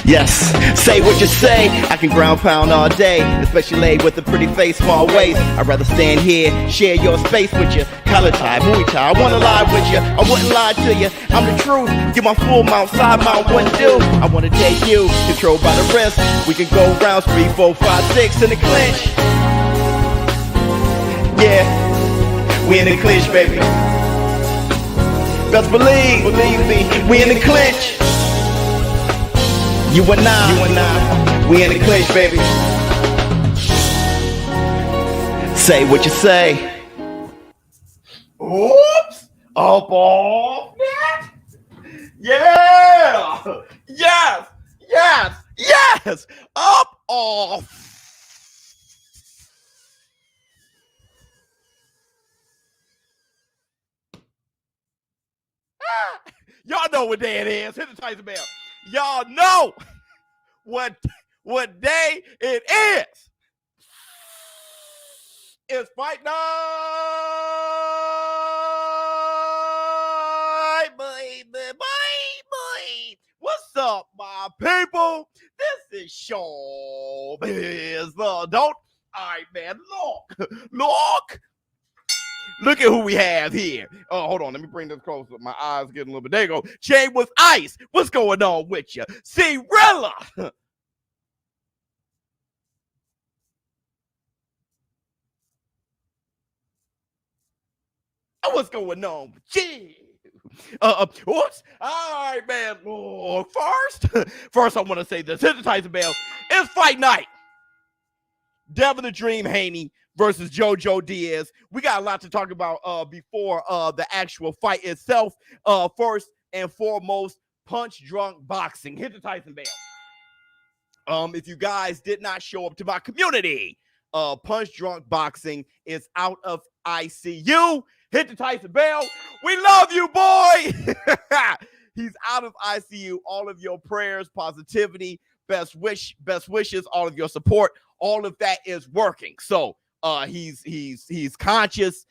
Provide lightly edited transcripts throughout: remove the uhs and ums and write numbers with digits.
Yes, say what you say. I can ground pound all day, especially laid with a pretty face, small waist. I'd rather stand here, share your space with you. Collar tie, Muay Thai, I wanna lie with you. I wouldn't lie to you. I'm the truth. Get my full mount, side mount, what do? I wanna take you, controlled by the wrist. We can go rounds 3, 4, 5, 6 in the clinch. Yeah, we in the clinch, baby. Best believe me, we in the clinch. You and I, we in the clinch, baby. Say what you say. Oops, up off that. Yeah, yes, up off. Y'all know what day it is. Hit the Tyson bell. Y'all know what day it is. It's fight night, baby. What's up, my people? This is ShowBizz. Don't. All right, man. Look. Look at who we have here. Oh, hold on. Let me bring this closer. My eyes getting a little bit. There you go. Chain with ice. What's going on with you? Cirilla. What's going on with you? Oops. All right, man. Oh, first, I want to say this. Hit the Tyson bell. It's fight night. Devin the Dream Haney versus JoJo Diaz. We got a lot to talk about before the actual fight itself. First and foremost, punch drunk boxing. Hit the Tyson bell. If you guys did not show up to my community, punch drunk boxing is out of ICU. Hit the Tyson bell. We love you, boy. He's out of ICU. All of your prayers, positivity, best wishes, all of your support, all of that is working. So he's conscious.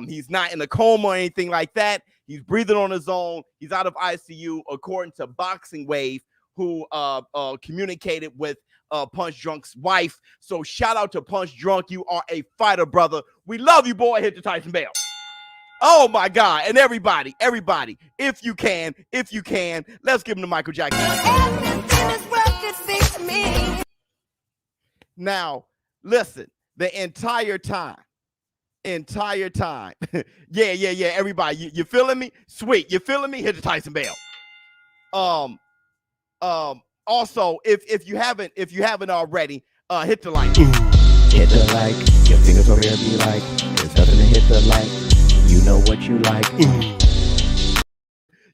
He's not in a coma or anything like that. He's breathing on his own. He's out of ICU, according to Boxing Wave, who communicated with Punch Drunk's wife. So shout out to Punch Drunk. You are a fighter, brother. We love you, boy. Hit the Tyson bell. Oh my God. And everybody, if you can, let's give him the Michael Jackson. Now, listen, the entire time. yeah, everybody, you feeling me? Sweet, you feeling me? Hit the Tyson bell. Also, if you haven't already, hit the like. Hit the like, your fingers over here be like, there's nothing to hit the like, you know what you like.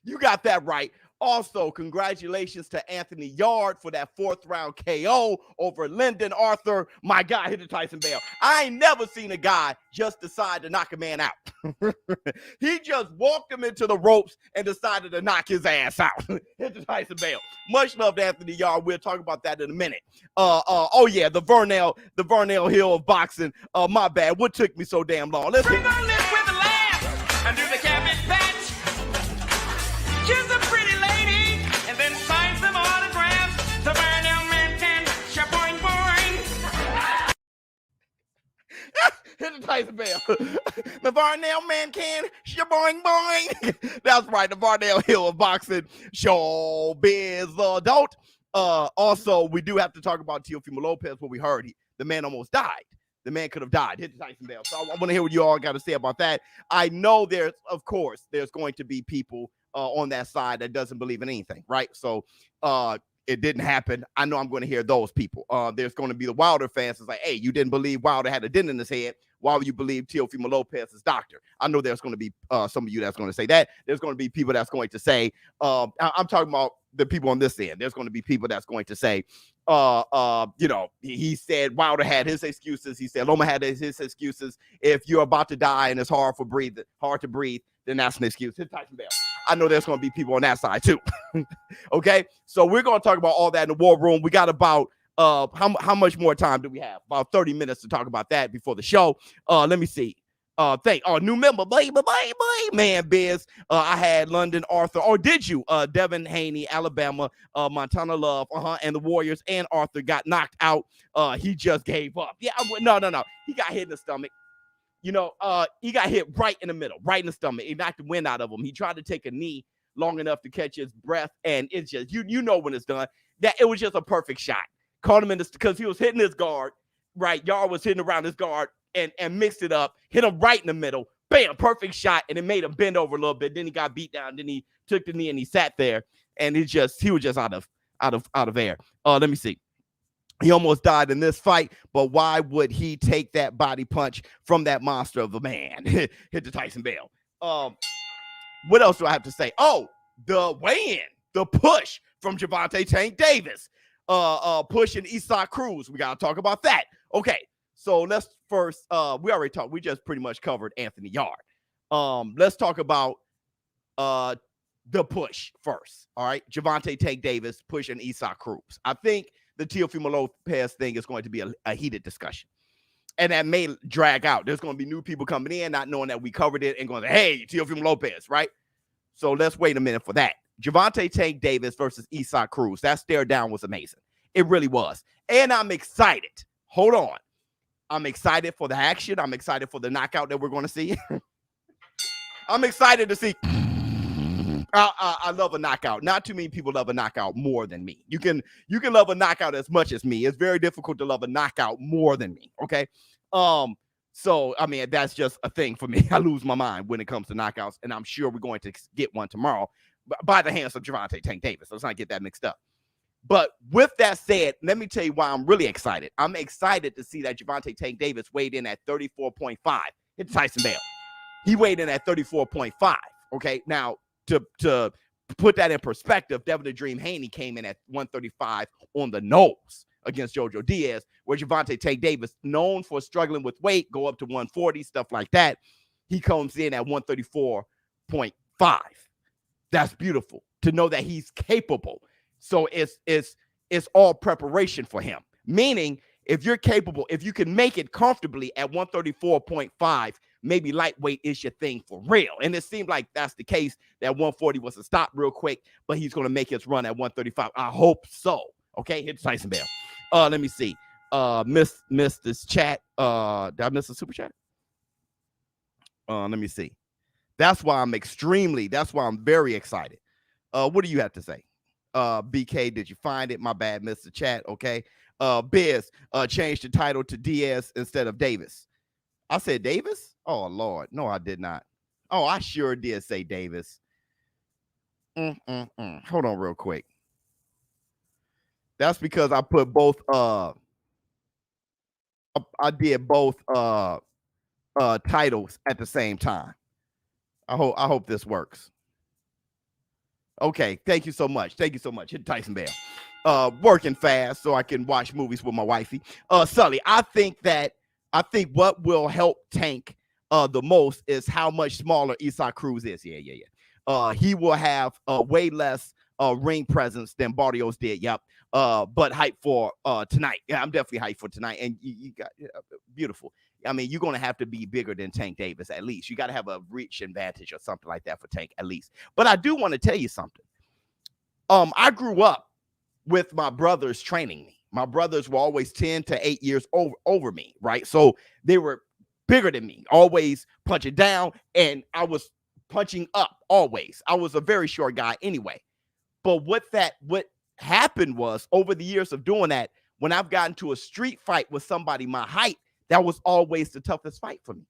You got that right. Also, congratulations to Anthony Yard for that 4th round KO over Lyndon Arthur. My guy hit the Tyson bell. I ain't never seen a guy just decide to knock a man out. He just walked him into the ropes and decided to knock his ass out. Hit the Tyson bell. Much love to Anthony Yard. We'll talk about that in a minute. Oh yeah, the Vernell Hill of boxing. My bad. What took me so damn long? Let's hit. Under the cabbage patch, kiss a pretty lady, and then sign some autographs. The Vernell man can shaboing boing. Hit the Tyson bell. The Vernell man can shaboing boing. That's right, the Vernell Hill of boxing. ShowBizz. Don't. Also, we do have to talk about Teofimo Lopez. What we heard, the man almost died. The man could have died. Hit the Tyson bell. So I want to hear what you all got to say about that. I know there's going to be people on that side that doesn't believe in anything, right? So it didn't happen. I know I'm going to hear those people. There's going to be the Wilder fans. It's like, hey, you didn't believe Wilder had a dent in his head. Why would you believe Teofimo Lopez's doctor? I know there's going to be some of you that's going to say that. There's going to be people that's going to say, I'm talking about the people on this end. There's going to be people that's going to say, he said Wilder had his excuses. He said Loma had his excuses. If you're about to die and it's hard to breathe, then that's an excuse. Hit Tyson bell. I know there's going to be people on that side too. Okay, so we're going to talk about all that in the war room. We got about how much more time do we have? About 30 minutes to talk about that before the show. Let me see. New member, baby, man, Biz. I had London Arthur, or did you? Devin, Haney, Alabama, Montana Love, and the Warriors and Arthur got knocked out. He just gave up. Yeah, no. He got hit in the stomach. He got hit right in the middle, right in the stomach. It knocked the wind out of him. He tried to take a knee long enough to catch his breath, and it's just you know when it's done. That it was just a perfect shot. Caught him in the because he was hitting his guard, right? Yard was hitting around his guard and mixed it up, hit him right in the middle. Bam, perfect shot, and it made him bend over a little bit. Then he got beat down. Then he took the knee and he sat there, and he was just out of air. Let me see. He almost died in this fight, but why would he take that body punch from that monster of a man? Hit the Tyson Bell. What else do I have to say? Oh, the weigh-in, the push from Gervonta Tank Davis. Pushing Isaac Cruz. We got to talk about that. Okay, so let's first, we already talked. We just pretty much covered Anthony Yard. Let's talk about the push first. All right, Gervonta Tank Davis pushing Isaac Cruz. I think the Teofimo Lopez thing is going to be a heated discussion. And that may drag out. There's going to be new people coming in, not knowing that we covered it and going, hey, Teofimo Lopez, right? So let's wait a minute for that. Gervonta Tank Davis versus Isaac Cruz. That stare down was amazing. It really was. And I'm excited. Hold on. I'm excited for the action. I'm excited for the knockout that we're going to see. I'm excited to see. I love a knockout. Not too many people love a knockout more than me. You can love a knockout as much as me. It's very difficult to love a knockout more than me. Okay. So I mean, that's just a thing for me. I lose my mind when it comes to knockouts, and I'm sure we're going to get one tomorrow by the hands of Gervonta Tank Davis. Let's not get that mixed up. But with that said, let me tell you why I'm really excited. I'm excited to see that Gervonta Tank Davis weighed in at 34.5. It's Tyson Bell. He weighed in at 34.5. Okay. Now, to put that in perspective, Devin the Dream Haney came in at 135 on the nose against JoJo Diaz, where Gervonta Tank Davis, known for struggling with weight, go up to 140, stuff like that. He comes in at 134.5. That's beautiful to know that he's capable. So it's all preparation for him. Meaning, if you're capable, if you can make it comfortably at 134.5, maybe lightweight is your thing for real. And it seemed like that's the case, that 140 was a stop real quick, but he's going to make his run at 135. I hope so. Okay, hit Tyson Bell. Let me see. Missed this chat. Did I miss a super chat? Let me see. That's why I'm very excited. What do you have to say? BK, did you find it? My bad, Mr. Chat. Okay. Biz, changed the title to Diaz instead of Davis. I said Davis? Oh, Lord. No, I did not. Oh, I sure did say Davis. Hold on real quick. That's because I put both, I did both titles at the same time. I hope this works. Okay, thank you so much. Hit Tyson Bell. Working fast so I can watch movies with my wifey. Sully, I think what will help Tank the most is how much smaller Isaac Cruz is. Yeah. He will have way less ring presence than Barrios did. Yep. But hype for tonight. Yeah, I'm definitely hyped for tonight. And you got beautiful. I mean, you're going to have to be bigger than Tank Davis, at least. You got to have a reach advantage or something like that for Tank, at least. But I do want to tell you something. I grew up with my brothers training me. My brothers were always 10 to 8 years over me, right? So they were bigger than me, always punching down, and I was punching up always. I was a very short guy anyway. But what happened was, over the years of doing that, when I've gotten to a street fight with somebody my height, that was always the toughest fight for me.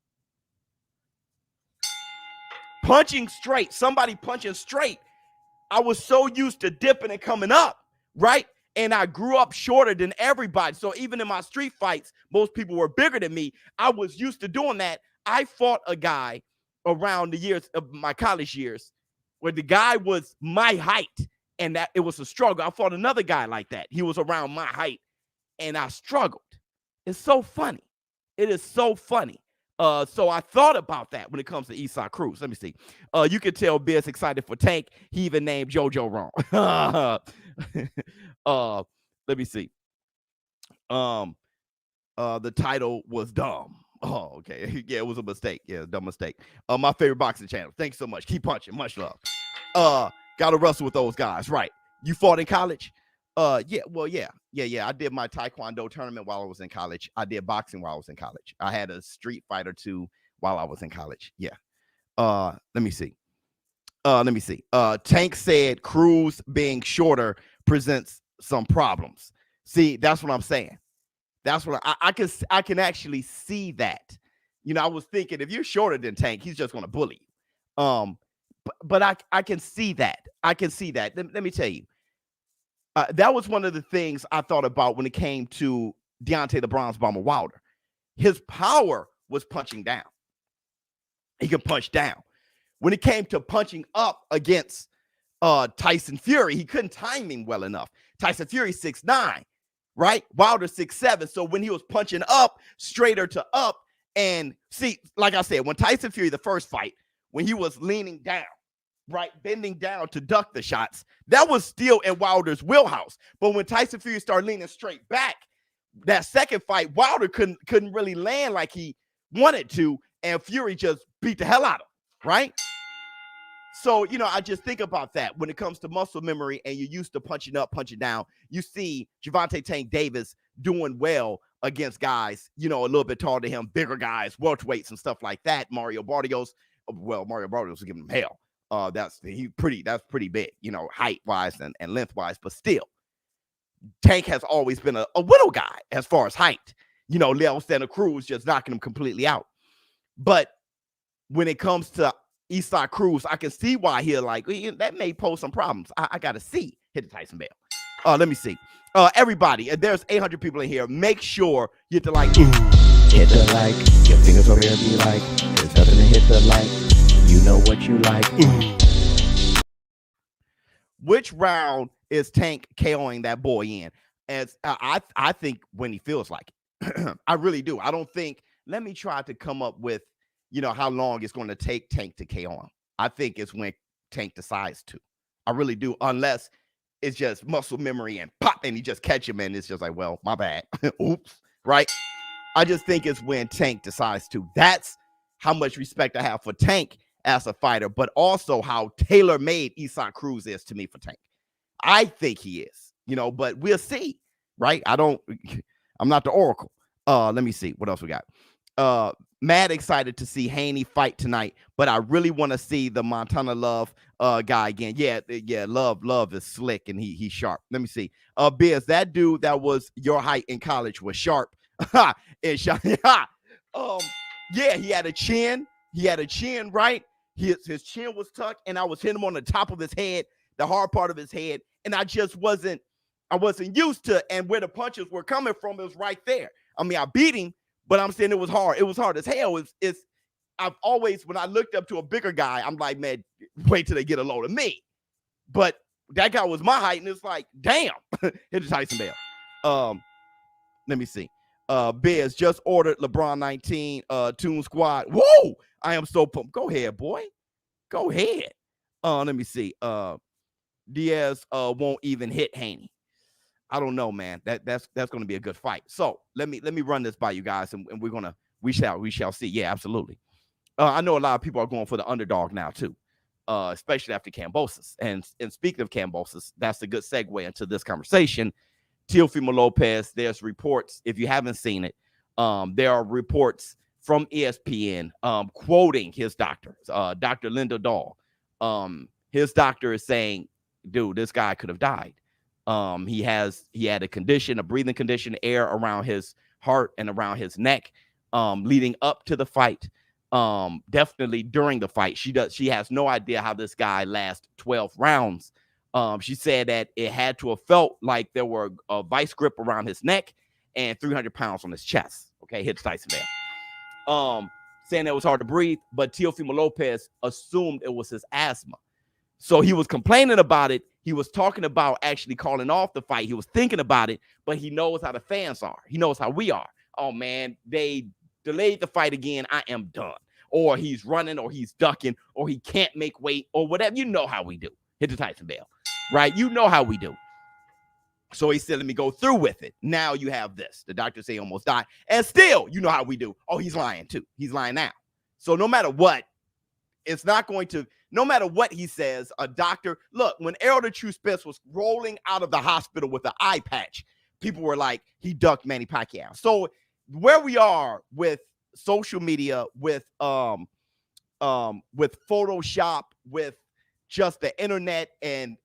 Punching straight, somebody punching straight. I was so used to dipping and coming up, right? And I grew up shorter than everybody. So even in my street fights, most people were bigger than me. I was used to doing that. I fought a guy around the years of my college years where the guy was my height, and that it was a struggle. I fought another guy like that. He was around my height, and I struggled. It's so funny. It is so funny. So I thought about that when it comes to Isaac Cruz. Let me see. You can tell Biz excited for Tank. He even named JoJo wrong. Let me see. The title was dumb. Oh, okay. Yeah, it was a mistake. Yeah, dumb mistake. My favorite boxing channel. Thanks so much. Keep punching. Much love. Gotta wrestle with those guys. Right. You fought in college? Yeah, well, yeah. I did my Taekwondo tournament while I was in college. I did boxing while I was in college. I had a street fight or two while I was in college. Yeah. Let me see. Tank said Cruz being shorter presents some problems. See, that's what I'm saying. That's what I can actually see that. You know, I was thinking if you're shorter than Tank, he's just gonna bully you. But I can see that. I can see that. Let me tell you. That was one of the things I thought about when it came to Deontay the Bronze Bomber Wilder. His power was punching down. He could punch down. When it came to punching up against Tyson Fury, he couldn't time him well enough. Tyson Fury 6'9", right? Wilder 6'7". So when he was punching up, straighter to up, and see, like I said, when Tyson Fury, the first fight, when he was leaning down, right, bending down to duck the shots, that was still in Wilder's wheelhouse. But when Tyson Fury started leaning straight back, that second fight, Wilder couldn't really land like he wanted to, and Fury just beat the hell out of him, right? So, you know, I just think about that when it comes to muscle memory and you're used to punching up, punching down. You see Gervonta Tank Davis doing well against guys, you know, a little bit taller than him, bigger guys, welterweights and stuff like that. Mario Barrios was giving him hell. That's pretty big, you know, height wise and length wise, but still, Tank has always been a little guy as far as height. You know, Leo Santa Cruz just knocking him completely out. But when it comes to Eastside Cruz, I can see why he'll like that may pose some problems. I gotta see. Hit the Tyson bell. Let me see. Everybody, there's 800 people in here. Make sure you hit the like. Hit the like. Your fingers over there be like, there's nothing to hit the like. You know what you like. Which round is Tank KOing that boy in? As I think when he feels like it. I really do. I don't think. Let me try to come up with, you know, how long it's going to take Tank to KO him. I think it's when Tank decides to. I really do, unless it's just muscle memory and pop, and he just catch him, and it's just like, well, my bad. Oops, right? I just think it's when Tank decides to. That's how much respect I have for Tank as a fighter, but also how tailor-made Eastside Cruz is to me for Tank. I think he is, you know, but we'll see, right? I'm not the Oracle. Let me see. What else we got? Mad excited to see Haney fight tonight, but I really want to see the Montana Love guy again. Yeah, Love is slick and he's sharp. Let me see. Biz, that dude that was your height in college was sharp. Yeah, he had a chin. Right? His chin was tucked, and I was hitting him on the top of his head, the hard part of his head, and I wasn't used to, and where the punches were coming from, it was right there. I mean, I beat him, but I'm saying it was hard. It was hard as hell. I've always, when I looked up to a bigger guy, I'm like, man, wait till they get a load of me. But that guy was my height, and it's like, damn. Hit the Tyson bell. Let me see. Biz just ordered LeBron 19 Toon Squad. Whoa! I am so pumped. Go ahead, boy. Go ahead. Let me see. Diaz won't even hit Haney. I don't know, man. That's going to be a good fight. So let me run this by you guys, and we shall see. Yeah, absolutely. I know a lot of people are going for the underdog now too, especially after Kambosos. And speaking of Kambosos, that's a good segue into this conversation. Teofimo Lopez. There's reports. If you haven't seen it, there are reports from ESPN quoting his doctor, Dr. Linda Dahl. His doctor is saying, dude, this guy could have died. He had a condition, a breathing condition, air around his heart and around his neck, leading up to the fight. Definitely during the fight. She has no idea how this guy lasts 12 rounds. She said that it had to have felt like there were a vice grip around his neck and 300 pounds on his chest. Okay, hits Tyson there. Saying that it was hard to breathe, but Teofimo Lopez assumed it was his asthma. So he was complaining about it. He was talking about actually calling off the fight. He was thinking about it, but he knows how the fans are. He knows how we are. Oh, man, they delayed the fight again. I am done. Or he's running, or he's ducking, or he can't make weight, or whatever. You know how we do. Hit the Tyson bell, right? You know how we do. So he said, let me go through with it. Now you have this. The doctor say he almost died. And still, you know how we do. Oh, he's lying too. He's lying now. So no matter what, it's not going to, no matter what he says, a doctor, look, when Errol the True Spence was rolling out of the hospital with an eye patch, people were like, he ducked Manny Pacquiao. So where we are with social media, with Photoshop, with just the internet and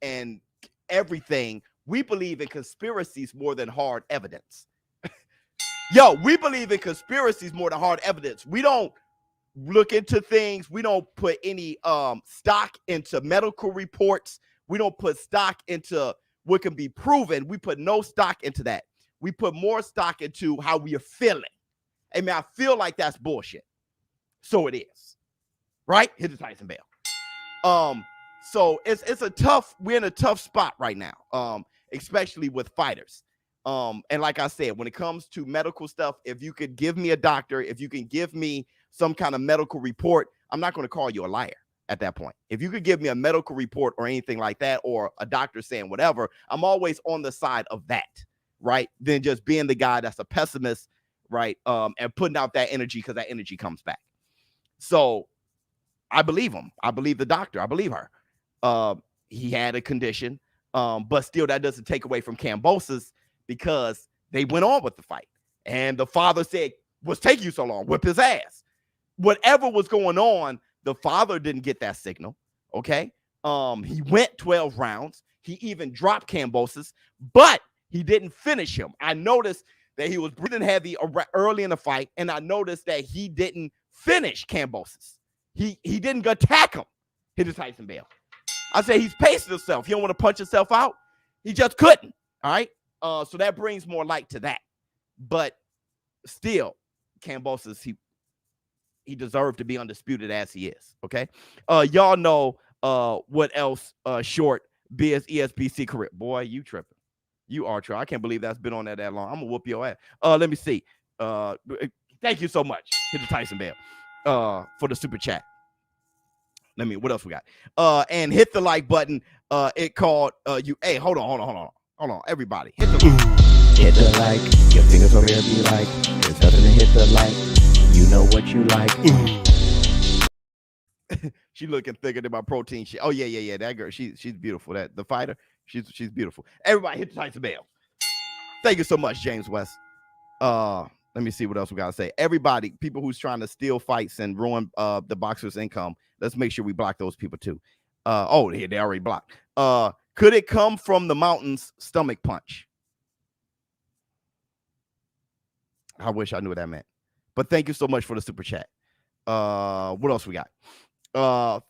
everything, we believe in conspiracies more than hard evidence. Yo, we believe in conspiracies more than hard evidence. We don't look into things. We don't put any stock into medical reports. We don't put stock into what can be proven. We put no stock into that. We put more stock into how we are feeling. I mean, I feel like that's bullshit. So it is. Right? Hit the Tyson bell. So it's a tough, we're in a tough spot right now. Especially with fighters. And like I said, when it comes to medical stuff, if you could give me a doctor, if you can give me some kind of medical report, I'm not going to call you a liar at that point. If you could give me a medical report or anything like that, or a doctor saying whatever, I'm always on the side of that, right? Than just being the guy that's a pessimist, right? And putting out that energy because that energy comes back. So I believe him. I believe the doctor. I believe her. He had a condition. But still, that doesn't take away from Kambosos because they went on with the fight. And the father said, what's taking you so long? Whip his ass. Whatever was going on, the father didn't get that signal. Okay. He went 12 rounds. He even dropped Kambosos, but he didn't finish him. I noticed that he was breathing heavy early in the fight, and I noticed that he didn't finish Kambosos. He didn't attack him. Hit the Tyson bell. I say he's pacing himself. He don't want to punch himself out. He just couldn't. All right. So that brings more light to that. But still, Kambosos, he deserved to be undisputed as he is. Okay. Y'all know what else short Biz ESBC career. Boy, you tripping. You are tripping. I can't believe that's been on there that long. I'm gonna whoop your ass. Let me see. Thank you so much. Hit the Tyson bell for the super chat. Let me, what else we got? And hit the like button. It called you. Hey, hold on, everybody. Hit the like. Hit the like. Your fingers over here be like, there's nothing to hit the like. You know what you like. She looking thicker than my protein shit. Oh yeah. That girl, she's beautiful. That the fighter, she's beautiful. Everybody hit the Tyson bell. Thank you so much, James West. Let me see what else we gotta say. Everybody, people who's trying to steal fights and ruin the boxer's income, let's make sure we block those people too. Oh, they already blocked. Could it come from the mountain's stomach punch? I wish I knew what that meant. But thank you so much for the super chat. What else we got?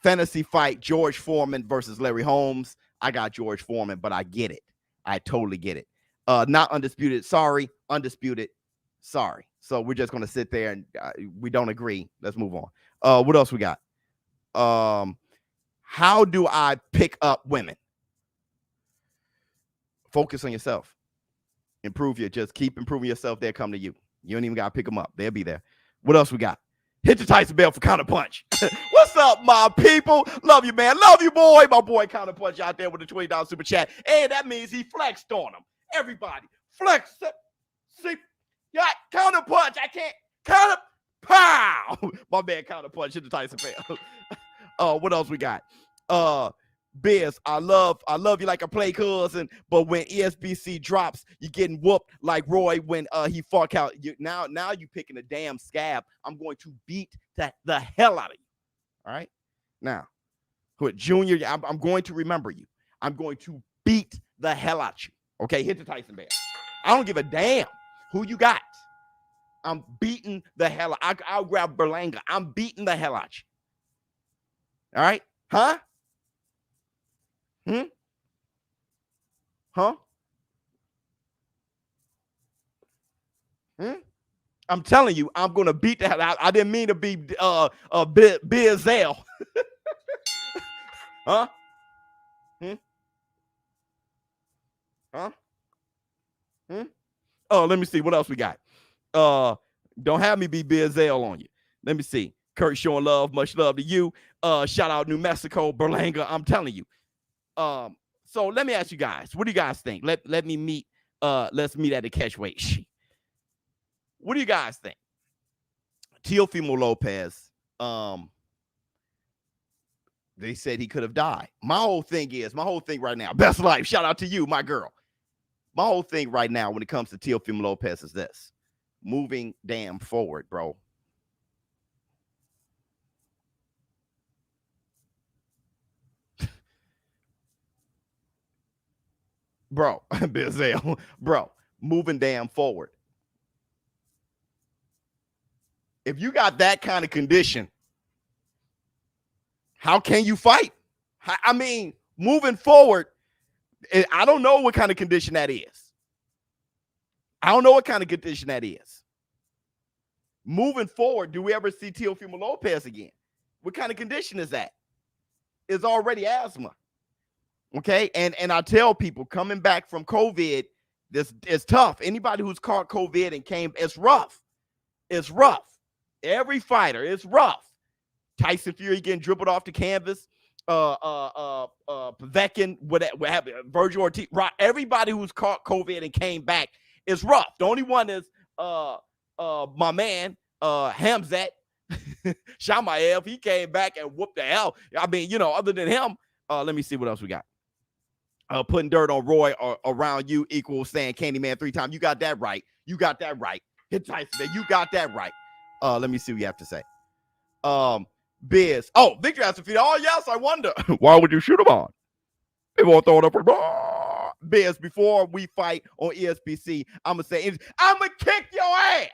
Fantasy fight, George Foreman versus Larry Holmes. I got George Foreman, but I get it. I totally get it. Not undisputed. Sorry. Undisputed. Sorry. So we're just going to sit there and we don't agree. Let's move on. What else we got? How do I pick up women? Focus on yourself. Just keep improving yourself. They'll come to you. You don't even got to pick them up. They'll be there. What else we got? Hit the Tyson bell for Counter Punch. What's up, my people? Love you, man. Love you, boy. My boy Counter Punch out there with the $20 super chat. And that means he flexed on him. Everybody, flex. See, yeah, Counter Punch. I can't counter. Pow! My man Counter Punch. Hit the Tyson bell. What else we got? Biz, I love you like a play cousin, but when ESBC drops, you're getting whooped like Roy when he fought out. Now you picking a damn scab. I'm going to beat the hell out of you. All right. Now, Junior, I'm going to remember you. I'm going to beat the hell out of you. Okay, hit the Tyson bell. I don't give a damn who you got. I'm beating the hell out. I'll grab Berlanga. I'm beating the hell out of you. All right? Huh? Huh? I'm telling you, I'm gonna beat the hell out. I didn't mean to be Bizzell. Huh? Oh, let me see what else we got. Don't have me be Bizzell on you. Let me see. Kurt showing love, much love to you. Shout out New Mexico, Berlanga. I'm telling you. So let me ask you guys, what do you guys think? Let me meet. Let's meet at the catch weight. What do you guys think? Teofimo Lopez. They said he could have died. My whole thing right now, best life. Shout out to you, my girl. My whole thing right now when it comes to Teofimo Lopez is this: moving damn forward, bro. Bro, Bizzell, bro, moving damn forward. If you got that kind of condition, how can you fight? I mean, moving forward, I don't know what kind of condition that is. Moving forward, do we ever see Teofimo Lopez again? What kind of condition is that? It's already asthma. Okay, and I tell people coming back from COVID, this is tough. Anybody who's caught COVID and came, it's rough. It's rough. Every fighter, it's rough. Tyson Fury getting dribbled off the canvas. Povetkin, what happened? Virgil Ortiz. Everybody who's caught COVID and came back is rough. The only one is my man Hamzat Shamaev. He came back and whooped the hell. I mean, other than him, let me see what else we got. Putting dirt on Roy or around you equals saying Candyman 3 times. You got that right. Hit Tyson. You got that right. Let me see what you have to say. Biz. Oh, Victor has to feed. Oh, yes, I wonder. Why would you shoot him on? They won't throw it up. Biz, before we fight on ESPC, I'm going to say, I'm going to kick your ass.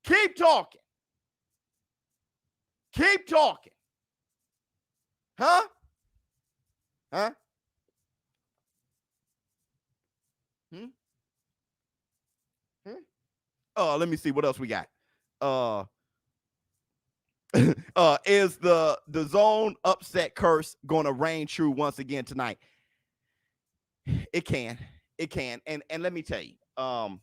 Keep talking. Huh? Let me see what else we got. Is the zone upset curse going to reign true once again tonight? It can. And let me tell you, I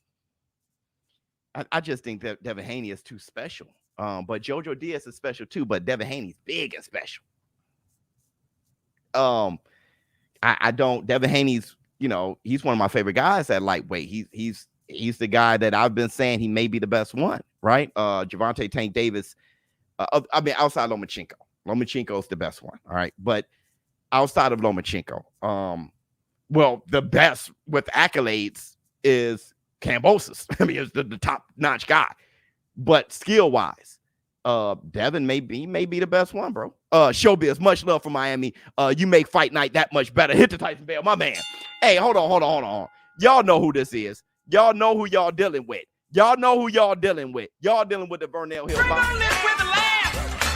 just think that Devin Haney is too special. But JoJo Diaz is special too, but Devin Haney's big and special. Devin Haney's, he's one of my favorite guys at lightweight. He's the guy that I've been saying he may be the best one, right? Gervonta Tank Davis. Outside Lomachenko. Lomachenko's the best one, all right? But outside of Lomachenko, the best with accolades is Kambosos. It's the top-notch guy. But skill-wise, Devin may be the best one, bro. ShowBizz, much love from Miami. You make fight night that much better. Hit the Tyson Bell, my man. Hey, hold on. Y'all know who this is. Y'all know who y'all dealing with. Y'all dealing with the Vernell Hill.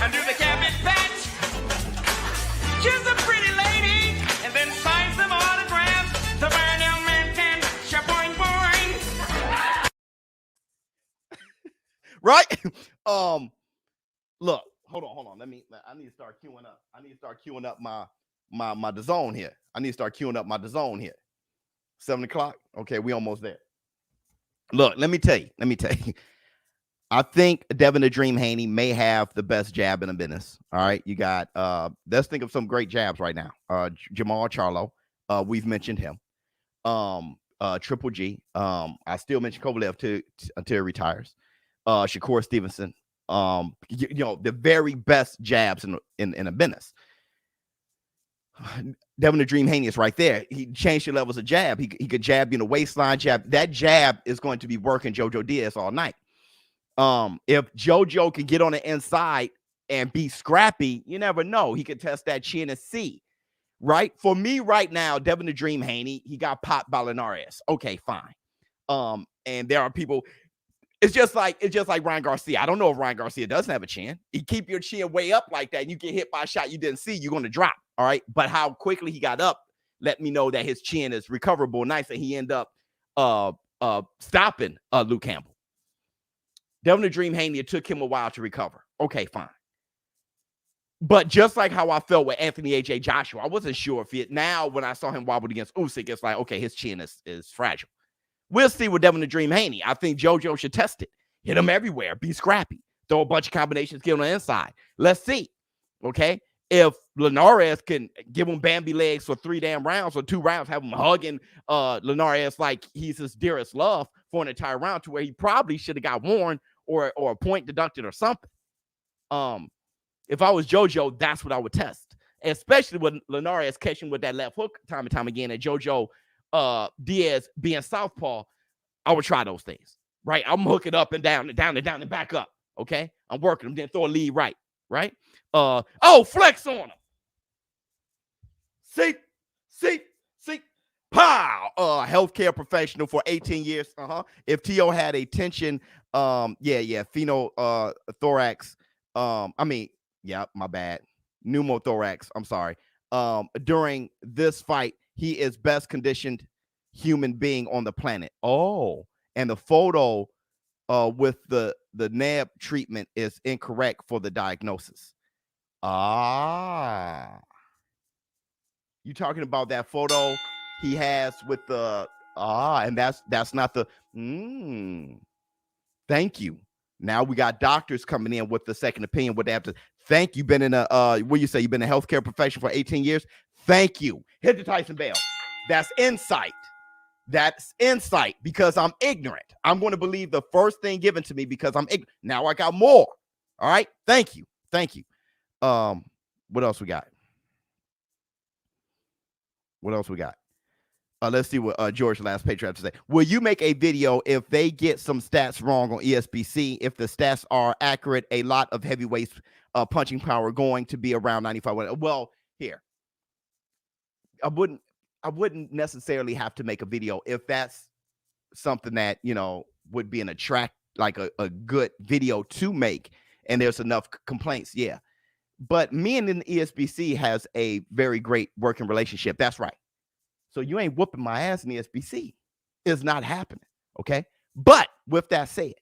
Under the cabbage patch, she's a pretty lady, and then sign some autographs. The Burnell man can shaboing boing. Right? Look, hold on. I need to start queuing up. My DAZN here. 7:00. Okay, we almost there. Look, let me tell you. I think Devin the Dream Haney may have the best jab in the business. All right. You got, let's think of some great jabs right now. Jamal Charlo. We've mentioned him. Triple G. I still mention Kovalev until he retires. Shakur Stevenson. The very best jabs in the business. Devin the Dream Haney is right there. He changed your levels of jab. He could jab you in the waistline jab. That jab is going to be working JoJo Diaz all night. If JoJo can get on the inside and be scrappy, you never know. He could test that chin and see. Right? For me right now, Devin the Dream Haney, he got popped by Linares. Okay, fine. And there are people. It's just like Ryan Garcia. I don't know if Ryan Garcia doesn't have a chin. You keep your chin way up like that, and you get hit by a shot you didn't see, you're going to drop. All right. But how quickly he got up let me know that his chin is recoverable nice, and he end up stopping Luke Campbell. Devin the Dream Haney, it took him a while to recover. Okay, fine. But just like how I felt with Anthony A.J. Joshua, I wasn't sure if it. Now, when I saw him wobble against Usyk, it's like, okay, his chin is fragile. We'll see with Devin the Dream Haney. I think JoJo should test it. Hit him everywhere. Be scrappy. Throw a bunch of combinations. Get on the inside. Let's see. Okay? if Linares can give him Bambi legs for 3 damn rounds or 2 rounds, have him hugging Linares like he's his dearest love for an entire round, to where he probably should have got warned or a point deducted or something. If I was JoJo, that's what I would test, especially with Linares catching with that left hook time and time again, and JoJo Diaz being southpaw. I would try those things, right? I'm hooking up and down and down and down and back up. Okay, I'm working them, then throw a lead right. Flex on him. See, pow. Healthcare professional for 18 years. If T.O. had a tension, phenothorax. My bad. Pneumothorax. I'm sorry. During this fight, he is best conditioned human being on the planet. Oh, and the photo with the nab treatment is incorrect for the diagnosis. You talking about that photo he has with the and that's not the thank you. Now we got doctors coming in with the second opinion. What they have to thank you. Been in a what do you say? You've been a healthcare professional for 18 years. Thank you. Hit the Tyson bell. That's insight. That's insight, because I'm ignorant. I'm going to believe the first thing given to me because I'm ignorant. Now I got more. All right. Thank you. What else we got? Let's see what George Last Patriot to say. Will you make a video if they get some stats wrong on ESBC? If the stats are accurate, a lot of heavyweights punching power going to be around 95. Well, here, I wouldn't necessarily have to make a video if that's something that, would be an a good video to make, and there's enough complaints. Yeah. But me and the ESBC has a very great working relationship. That's right. So you ain't whooping my ass in the ESBC. It's not happening. Okay. But with that said,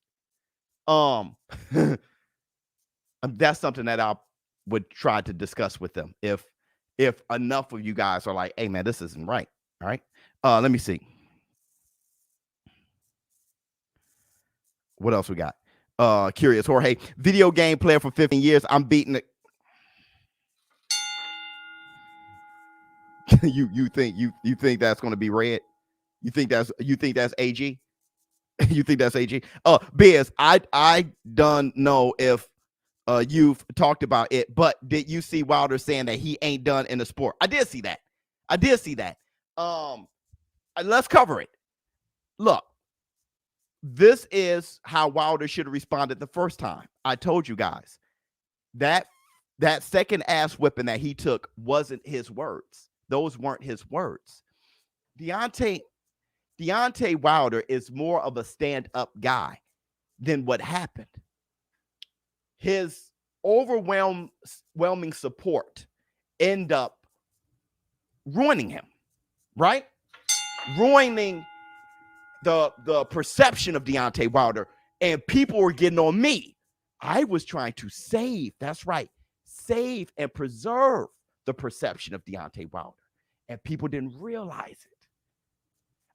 that's something that I would try to discuss with them. If enough of you guys are like, hey man, this isn't right. All right. Let me see. What else we got? Curious Jorge, video game player for 15 years. I'm beating it. you think that's going to be red? You think that's AG? You think that's AG? Biz, I don't know if you've talked about it, but did you see Wilder saying that he ain't done in the sport? I did see that. Let's cover it. Look, this is how Wilder should have responded the first time. I told you guys that second ass whipping that he took wasn't his words. Those weren't his words. Deontay Wilder is more of a stand-up guy than what happened. His overwhelming support end up ruining him, right? Ruining the perception of Deontay Wilder, and people were getting on me. I was trying to save and preserve the perception of Deontay Wilder, and people didn't realize it.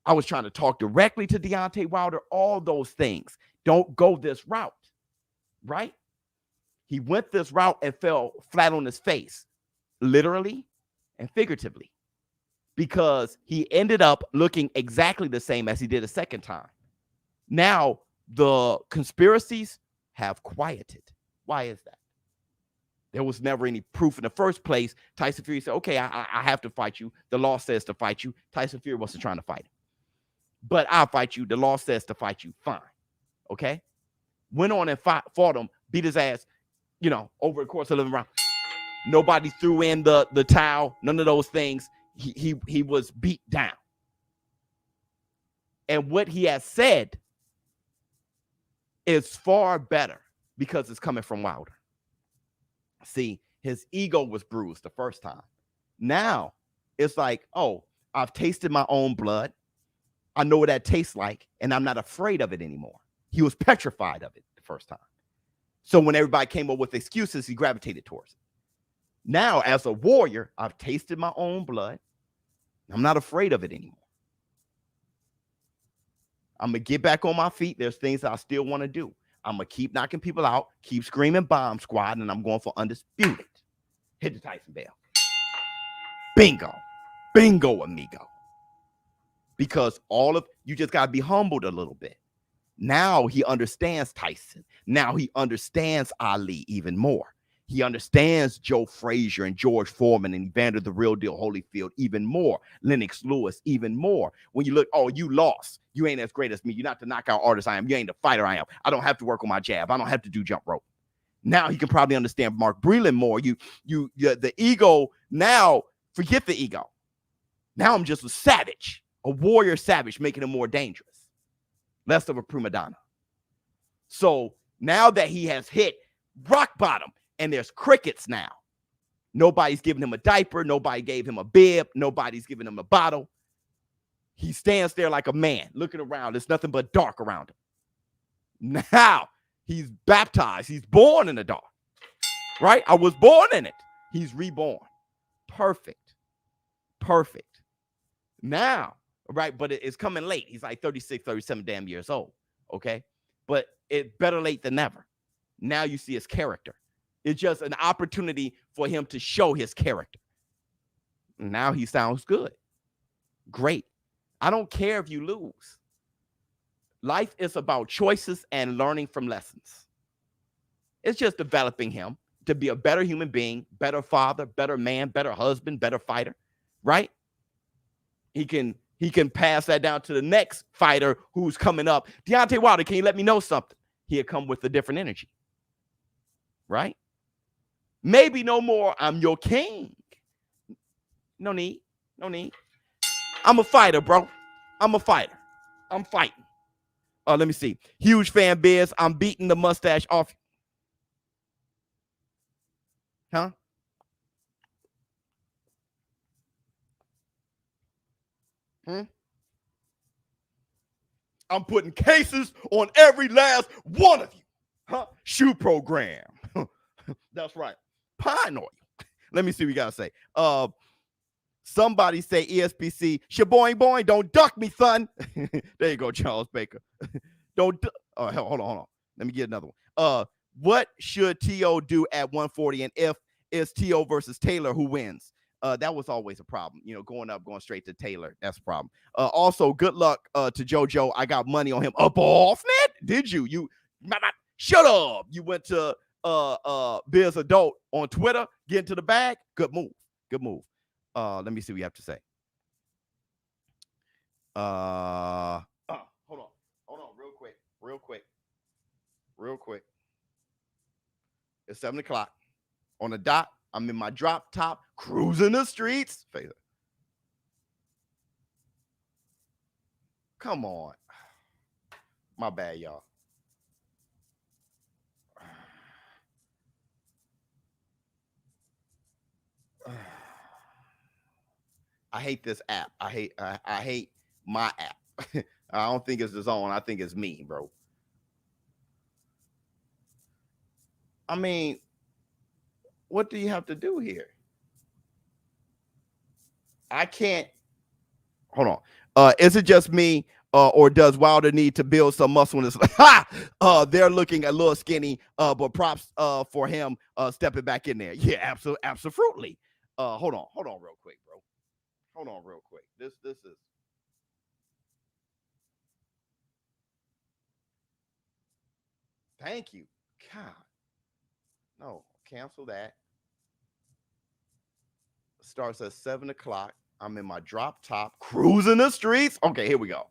I was trying to talk directly to Deontay Wilder, all those things. Don't go this route, right? He went this route and fell flat on his face, literally and figuratively, because he ended up looking exactly the same as he did a second time. Now, the conspiracies have quieted. Why is that? There was never any proof in the first place. Tyson Fury said, okay, I have to fight you. The law says to fight you. Tyson Fury wasn't trying to fight him. But I'll fight you. The law says to fight you. Fine. Okay? Went on and fought him, beat his ass, over the course of 11 rounds. Nobody threw in the towel. None of those things. He was beat down. And what he has said is far better because it's coming from Wilder. See, his ego was bruised the first time. Now it's like, oh, I've tasted my own blood. I know what that tastes like, and I'm not afraid of it anymore. He was petrified of it the first time. So when everybody came up with excuses, he gravitated towards it. Now, as a warrior, I've tasted my own blood. I'm not afraid of it anymore. I'm going to get back on my feet. There's things I still want to do. I'm going to keep knocking people out, keep screaming bomb squad, and I'm going for undisputed Hit the Tyson bell. Bingo. Bingo, amigo. Because you just got to be humbled a little bit. Now he understands Tyson. Now he understands Ali even more. He understands Joe Frazier and George Foreman and Evander the Real Deal Holyfield even more. Lennox Lewis even more. When you look, oh, you lost. You ain't as great as me. You're not the knockout artist I am. You ain't the fighter I am. I don't have to work on my jab. I don't have to do jump rope. Now he can probably understand Mark Breland more. The ego, now forget the ego. Now I'm just a savage, a warrior savage, making him more dangerous. Less of a prima donna. So now that he has hit rock bottom and there's crickets now, nobody's giving him a diaper. Nobody gave him a bib. Nobody's giving him a bottle. He stands there like a man looking around. There's nothing but dark around him. Now he's baptized. He's born in the dark, right? I was born in it. He's reborn. Perfect. Perfect. Now, right, but it's coming late. He's like 36, 37 damn years old, okay? But it's better late than never. Now you see his character. It's just an opportunity for him to show his character. Now he sounds good. Great. I don't care if you lose. Life is about choices and learning from lessons. It's just developing him to be a better human being, better father, better man, better husband, better fighter, right? He can pass that down to the next fighter who's coming up. Deontay Wilder, can you let me know something? He'll come with a different energy, right? Maybe no more, I'm your king. No need. I'm a fighter, bro. I'm a fighter. I'm fighting. Let me see. Huge fan, Biz. I'm beating the mustache off. Huh? I'm putting cases on every last one of you. Huh? Shoe program. That's right. Pine oil. Let me see what you got to say. Somebody say ESPC. Shaboing boing. Don't duck me, son. There you go, Charles Baker. Hold on. Let me get another one. What should T.O. do at 140? And if it's T.O. versus Taylor, who wins? That was always a problem. Going straight to Taylor. That's a problem. Also, good luck to JoJo. I got money on him. Up off, man. Did you? Shut up. You went to Biz Adult on Twitter. Get into the bag. Good move. Let me see what you have to say. Hold on, real quick. It's 7 o'clock on the dot. I'm in my drop top, cruising the streets. Come on. My bad, y'all. I hate this app. I hate my app. I don't think it's the zone. I think it's me, bro. I mean, what do you have to do here? I can't. Hold on. Is it just me, or does Wilder need to build some muscle in his? They're looking a little skinny, but props for him stepping back in there. Yeah, absolutely. Hold on real quick, bro. Hold on real quick. This is. Thank you. God. No, cancel that. Starts at 7 o'clock. I'm in my drop top, cruising the streets. Okay, here we go.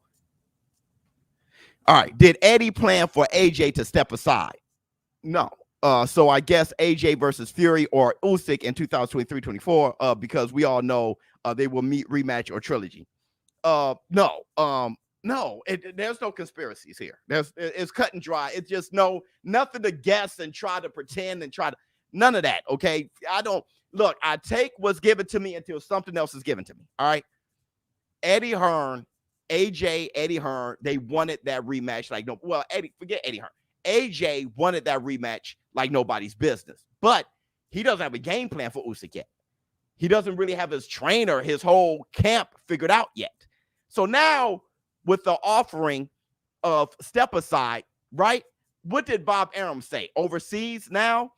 All right. Did Eddie plan for AJ to step aside? No. So I guess AJ versus Fury or Usyk in 2023-24, because we all know they will meet rematch or trilogy. No. There's no conspiracies here. It's cut and dry. It's just nothing to guess and try to pretend and none of that. Okay. I take what's given to me until something else is given to me. All right. Eddie Hearn, Eddie Hearn, they wanted that rematch. Forget Eddie Hearn. AJ wanted that rematch like nobody's business, but he doesn't have a game plan for Usyk yet. He doesn't really have his trainer, his whole camp figured out yet. So now with the offering of step aside, right? What did Bob Arum say? Overseas now,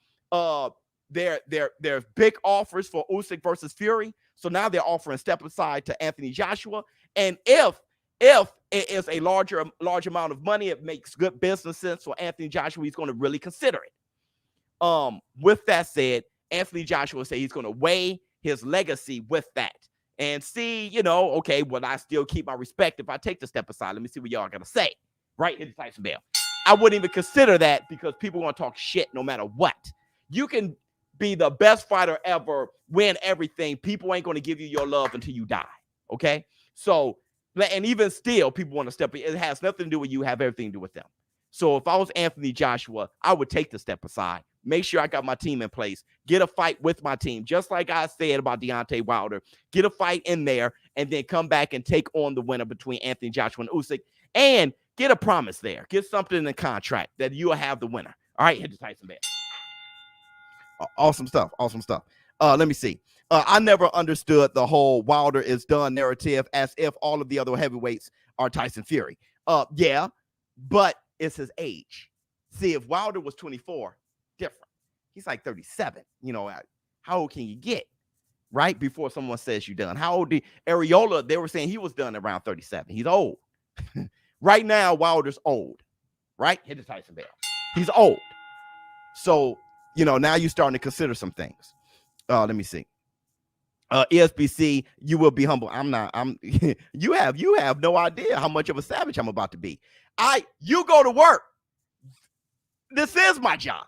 there's big offers for Usyk versus Fury. So now they're offering step aside to Anthony Joshua. And if it is a large amount of money, it makes good business sense for Anthony Joshua. He's going to really consider it. With that said, Anthony Joshua said he's going to weigh his legacy with that and see, okay, will I still keep my respect if I take the step aside? Let me see what y'all gonna say. Right? Hit the Tyson bell. I wouldn't even consider that because people want to talk shit no matter what. You can be the best fighter ever, win everything. People ain't going to give you your love until you die. Okay? So, and even still, people want to step in. It has nothing to do with you, have everything to do with them. So if I was Anthony Joshua, I would take the step aside. Make sure I got my team in place. Get a fight with my team. Just like I said about Deontay Wilder. Get a fight in there and then come back and take on the winner between Anthony Joshua and Usyk. And get a promise there. Get something in the contract that you will have the winner. All right, hit the Tyson bell. Awesome stuff. Awesome stuff. Let me see. I never understood the whole Wilder is done narrative as if all of the other heavyweights are Tyson Fury. Yeah, but it's his age. See, if Wilder was 24, different. He's like 37. How old can you get? Right? Before someone says you're done. How old Areola, they were saying he was done around 37. He's old. Right now, Wilder's old. Right? Hit the Tyson bell. He's old. So, now you're starting to consider some things. Let me see. ESBC, you will be humble. You have no idea how much of a savage I'm about to be. You go to work. This is my job.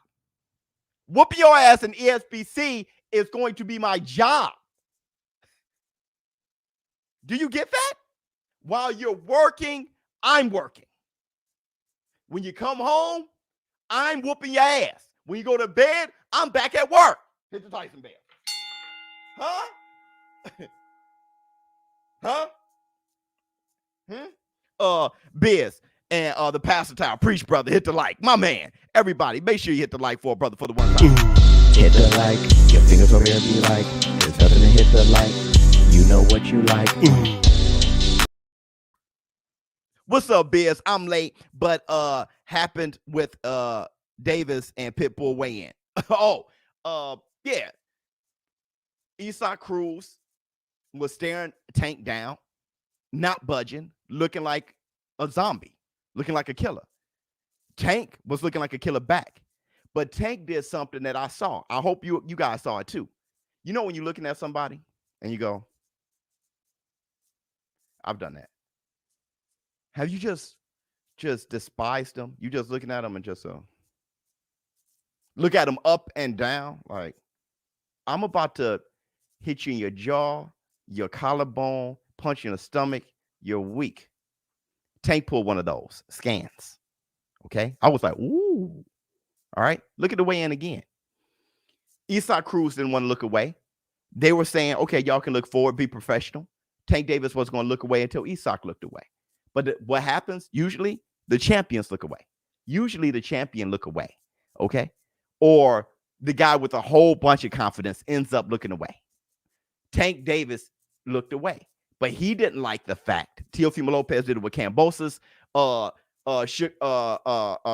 Whooping your ass in ESBC is going to be my job. Do you get that? While you're working, I'm working. When you come home, I'm whooping your ass. When you go to bed, I'm back at work. Hit the Tyson bell. Huh? Biz and the Pastor Tower. Preach, brother. Hit the like. My man. Everybody, make sure you hit the like for a brother for the one time. Hit the like. Your fingers over there be like. There's nothing to hit the like. You know what you like. What's up, Biz? I'm late, but happened with Davis and Pitbull weigh in. Yeah. Isaac Cruz was staring Tank down, not budging, looking like a zombie, looking like a killer. Tank was looking like a killer back. But Tank did something that I saw. I hope you guys saw it too. When you're looking at somebody and you go, I've done that. Have you just despised them? You just looking at them and just look at them up and down like, I'm about to hit you in your jaw, your collarbone, punch you in the stomach. You're weak. Tank pulled one of those scans. Okay. I was like, ooh. All right. Look at the weigh in again. Isaac Cruz didn't want to look away. They were saying, okay, y'all can look forward, be professional. Tank Davis was going to look away until Isaac looked away. But what happens? Usually the champions look away. Usually the champion look away. Okay. Or the guy with a whole bunch of confidence ends up looking away. Tank Davis looked away, but he didn't like the fact. Teofimo Lopez did it with Kambosos.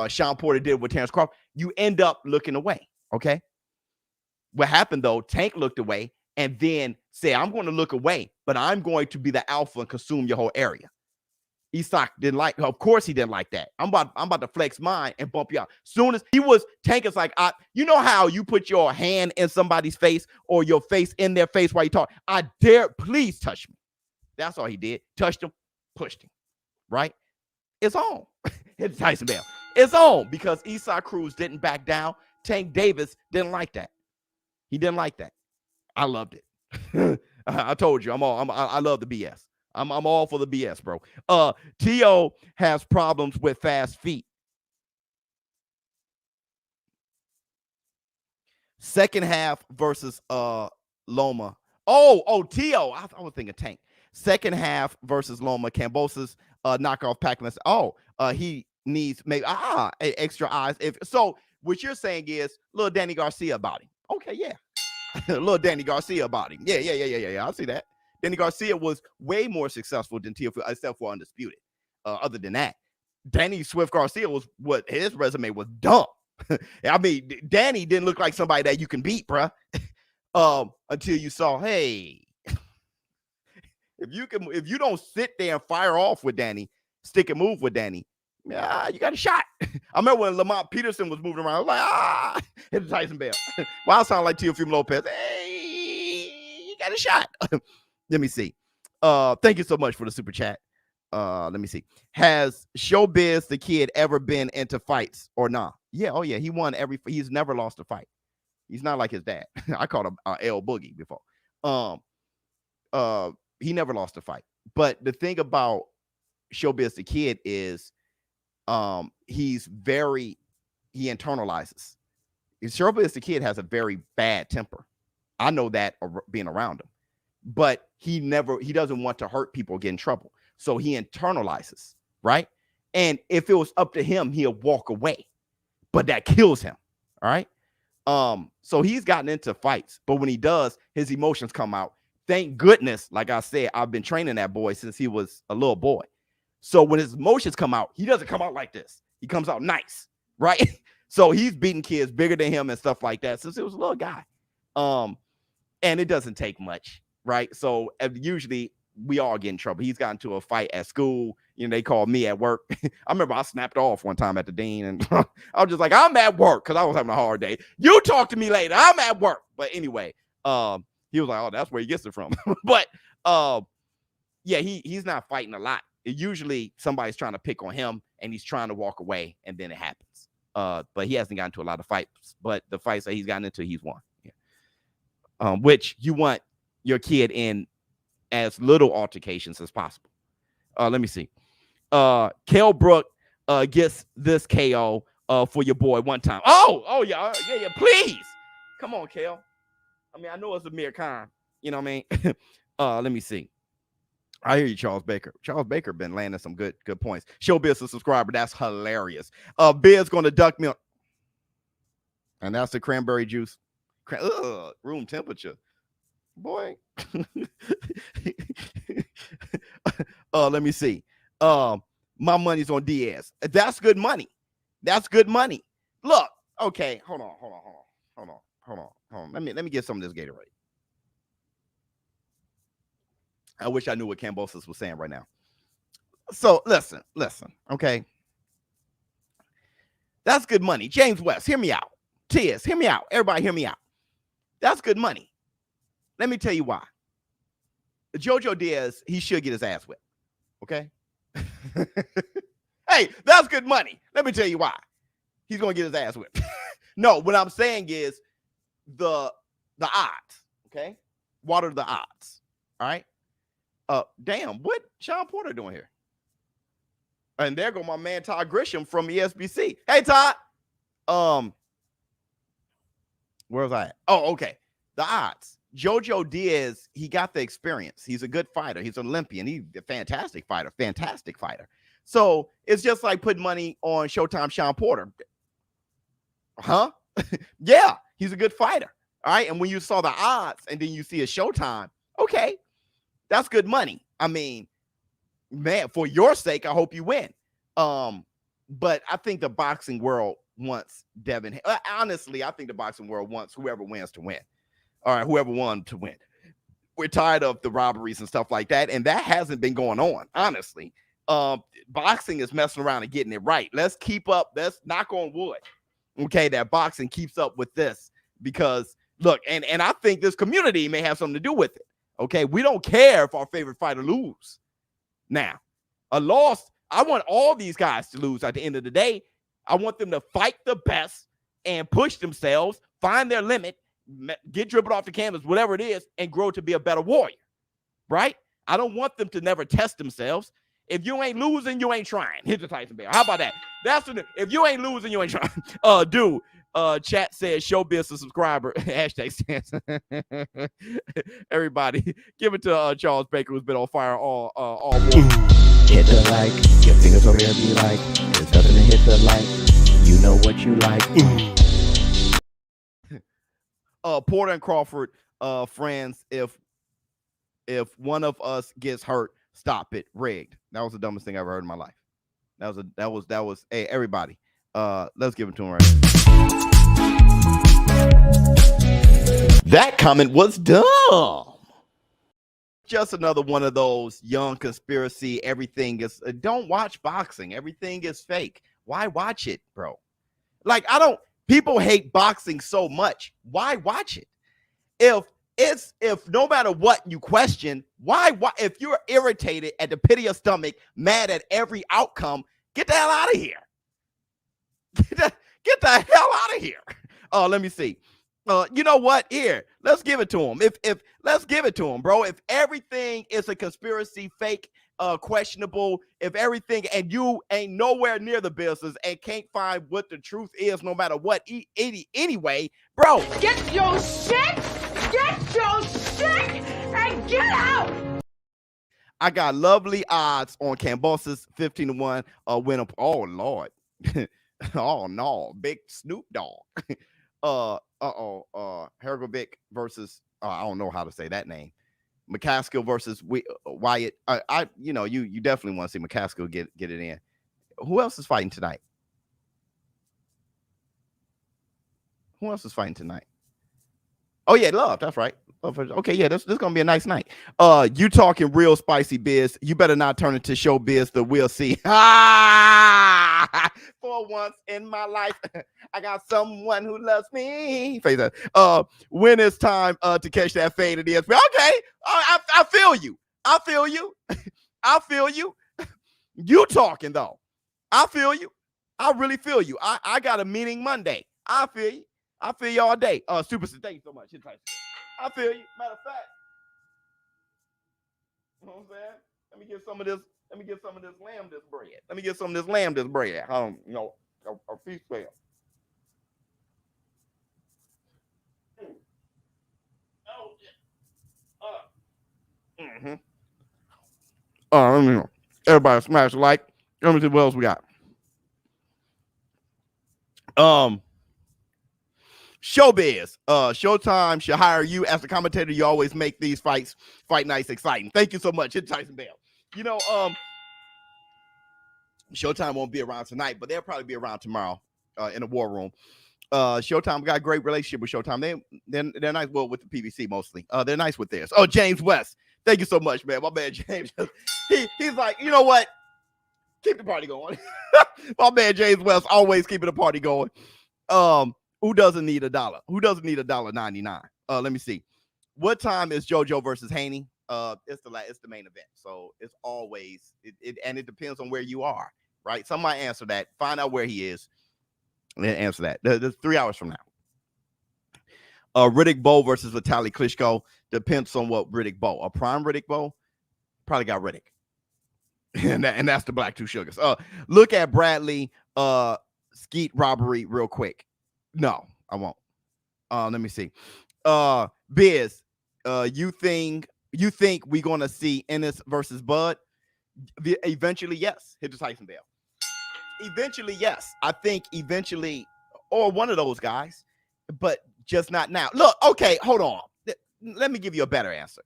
Sean Porter did it with Terrence Crawford. You end up looking away. Okay. What happened though? Tank looked away and then said, I'm going to look away, but I'm going to be the alpha and consume your whole area. Isaac didn't like, of course he didn't like that. I'm about to flex mine and bump you out. Soon as Tank is like, you know how you put your hand in somebody's face or your face in their face while you talk? I dare, please touch me. That's all he did. Touched him, pushed him, right? It's on. Hit the Tyson bell. It's on because Isaac Cruz didn't back down. Tank Davis didn't like that. He didn't like that. I loved it. I told you, I love the BS. I'm all for the BS, bro. T.O. has problems with fast feet. Second half versus Loma. T.O. I was thinking Tank. Second half versus Loma. Kambosos knockoff Packless. He needs maybe extra eyes. So what you're saying is little Danny Garcia about him. Okay, yeah. Little Danny Garcia about him. Yeah. I see that. Danny Garcia was way more successful than Teofimo, except for Undisputed. Other than that, Danny Swift Garcia was his resume was dumb. I mean, Danny didn't look like somebody that you can beat, bruh. Until you saw, hey, if you don't sit there and fire off with Danny, stick and move with Danny, yeah, you got a shot. I remember when Lamont Peterson was moving around, I was like, hit the Tyson Bell. Well, I sound like Teofimo Lopez. Hey, you got a shot. Let me see. Thank you so much for the super chat. Let me see. Has ShowBizz the kid ever been into fights or not? Yeah, oh yeah, he won he's never lost a fight. He's not like his dad. I called him L Boogie before. He never lost a fight. But the thing about ShowBizz the kid is he internalizes. ShowBizz the kid has a very bad temper. I know that being around him. But he doesn't want to hurt people or get in trouble. So he internalizes, right? And if it was up to him, he'll walk away. But that kills him. All right. So he's gotten into fights, but when he does, his emotions come out. Thank goodness, like I said, I've been training that boy since he was a little boy. So when his emotions come out, he doesn't come out like this. He comes out nice, right? So he's beating kids bigger than him and stuff like that since he was a little guy. And it doesn't take much, right? So usually we all get in trouble. He's gotten into a fight at school. You know, they called me at work. I remember I snapped off one time at the dean, and I was just like, I'm at work, because I was having a hard day. You talk to me later. I'm at work. But anyway, he was like, oh, that's where he gets it from. But yeah, he's not fighting a lot. Usually somebody's trying to pick on him, and he's trying to walk away, and then it happens. But he hasn't gotten into a lot of fights. But the fights that he's gotten into, he's won. Yeah. Which you want your kid in as little altercations as possible. Let me see. Kell Brook gets this KO for your boy one time. Oh yeah, please. Come on, Kell. I mean, I know it's Amir Khan. You know what I mean? Let me see. I hear you, Charles Baker. Charles Baker been landing some good points. ShowBizz a subscriber. That's hilarious. Biz gonna duck me. And that's the cranberry juice. Room temperature. Boy. Let me see. My money's on Diaz. That's good money. That's good money. Look, okay, hold on. Let me get some of this Gatorade. I wish I knew what Cambosis was saying right now. So listen, okay. That's good money. James West, hear me out. Tiz, hear me out. Everybody hear me out. That's good money. Let me tell you why. JoJo Diaz, he should get his ass whipped. Okay? Hey, that's good money. Let me tell you why. He's going to get his ass whipped. No, what I'm saying is the odds. Okay? What are the odds? All right? Damn, what Sean Porter doing here? And there go my man Todd Grisham from ESBC. Hey, Todd. Where was I at? Oh, okay. The odds. JoJo Diaz, he got the experience. He's a good fighter. He's an Olympian. He's a fantastic fighter. So it's just like putting money on Showtime Sean Porter. Huh? Yeah, he's a good fighter. All right. And when you saw the odds and then you see a Showtime, okay, that's good money. I mean, man, for your sake, I hope you win. But I think the boxing world wants Devin. Honestly, I think the boxing world wants whoever wins to win. All right, whoever won to win. We're tired of the robberies and stuff like that, and that hasn't been going on, honestly. Boxing is messing around and getting it right. Let's keep up. Let's knock on wood, okay, that boxing keeps up with this, because, look, and I think this community may have something to do with it, okay? We don't care if our favorite fighter lose. Now, a loss, I want all these guys to lose at the end of the day. I want them to fight the best and push themselves, find their limit, get dribbled off the canvas, whatever it is, and grow to be a better warrior, right? I don't want them to never test themselves. If you ain't losing, you ain't trying. Hit the Tyson Bell. How about that? If you ain't losing, you ain't trying. Chat says ShowBizz a subscriber. Hashtag stands. Everybody, give it to Charles Baker, who's been on fire all morning. Hit the like, your fingers over here be like, there's nothing to hit the like, you know what you like. Porter and Crawford, friends, if one of us gets hurt, stop it. Rigged. That was the dumbest thing I ever heard in my life. That was hey, everybody. Let's give it to him right here. That comment was dumb. Just another one of those young conspiracy. Everything is. Don't watch boxing. Everything is fake. Why watch it, bro? Like, people hate boxing so much. Why watch it? If no matter what you question, why if you're irritated at the pit of your stomach, mad at every outcome, get the hell out of here. Get the hell out of here. Oh, let me see. You know what? Here, let's give it to him. If let's give it to him, bro. If everything is a conspiracy, fake, questionable, if everything and you ain't nowhere near the business and can't find what the truth is, no matter what, anyway, bro. Get your shit and get out. I got lovely odds on Cambosis 15-1 win. Oh Lord. Oh no, big Snoop Dogg. Hergovic versus I don't know how to say that name. McCaskill versus Wyatt. You definitely want to see McCaskill get it in. Who else is fighting tonight? Oh yeah, Love. That's right. Okay, yeah, this is gonna be a nice night. You talking real spicy biz. You better not turn it to ShowBizz. The we'll see. For once in my life, I got someone who loves me. Face that. When it's time to catch that fade at ESPN. Okay, I feel you. I feel you. You talking though. I feel you. I really feel you. I got a meeting Monday. I feel you. I feel you all day. Super, thank you so much. I feel you. Matter of fact, you know what I'm saying? Let me get some of this lamb, this bread. A feast fail. Let me know. Everybody smash a like. Let me see what else we got. ShowBizz, Showtime should hire you as the commentator. You always make these fight nights exciting. Thank you so much. It's Tyson Bell. You know, Showtime won't be around tonight, but they'll probably be around tomorrow in the war room. Showtime got a great relationship with Showtime. They're nice, well, with the PBC mostly. They're nice with theirs. Oh, James West, thank you so much, man. My man James, he's like, you know what? Keep the party going. My man James West always keeping the party going. Who doesn't need $1? Who doesn't need $1.99? Let me see. What time is JoJo versus Haney? It's the main event. So it's always and it depends on where you are, right? Somebody answer that. Find out where he is, and then answer that. There's 3 hours from now. Riddick Bowe versus Vitaly Klitschko. Depends on what Riddick Bowe. A prime Riddick Bowe probably got Riddick, and that's the Black Two Sugars. Look at Bradley Skeet robbery real quick. No, I won't. Let me see. Biz, you think we're gonna see Ennis versus Bud? Eventually, yes. Hit the Tyson Bell. Eventually, yes. I think eventually, or one of those guys, but just not now. Look, okay, hold on. Let me give you a better answer.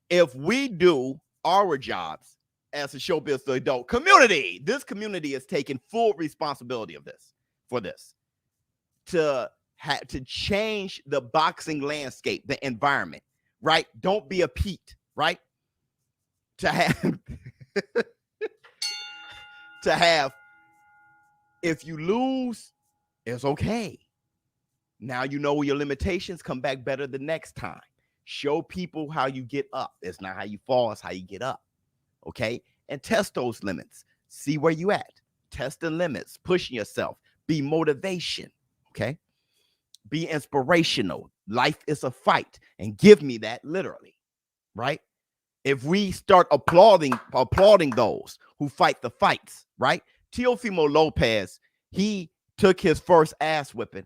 If we do our jobs as a ShowBizz the adult community, this community is taking full responsibility of this. For this to change the boxing landscape, the environment, right? Don't be a Pete, right? To have if you lose, it's okay. Now you know your limitations. Come back better the next time. Show people how you get up. It's not how you fall, it's how you get up. Okay, and test those limits. See where you at. Test the limits. Pushing yourself. Be motivation, okay? Be inspirational. Life is a fight, and give me that literally, right? If we start applauding those who fight the fights, right? Teofimo Lopez, he took his first ass whipping,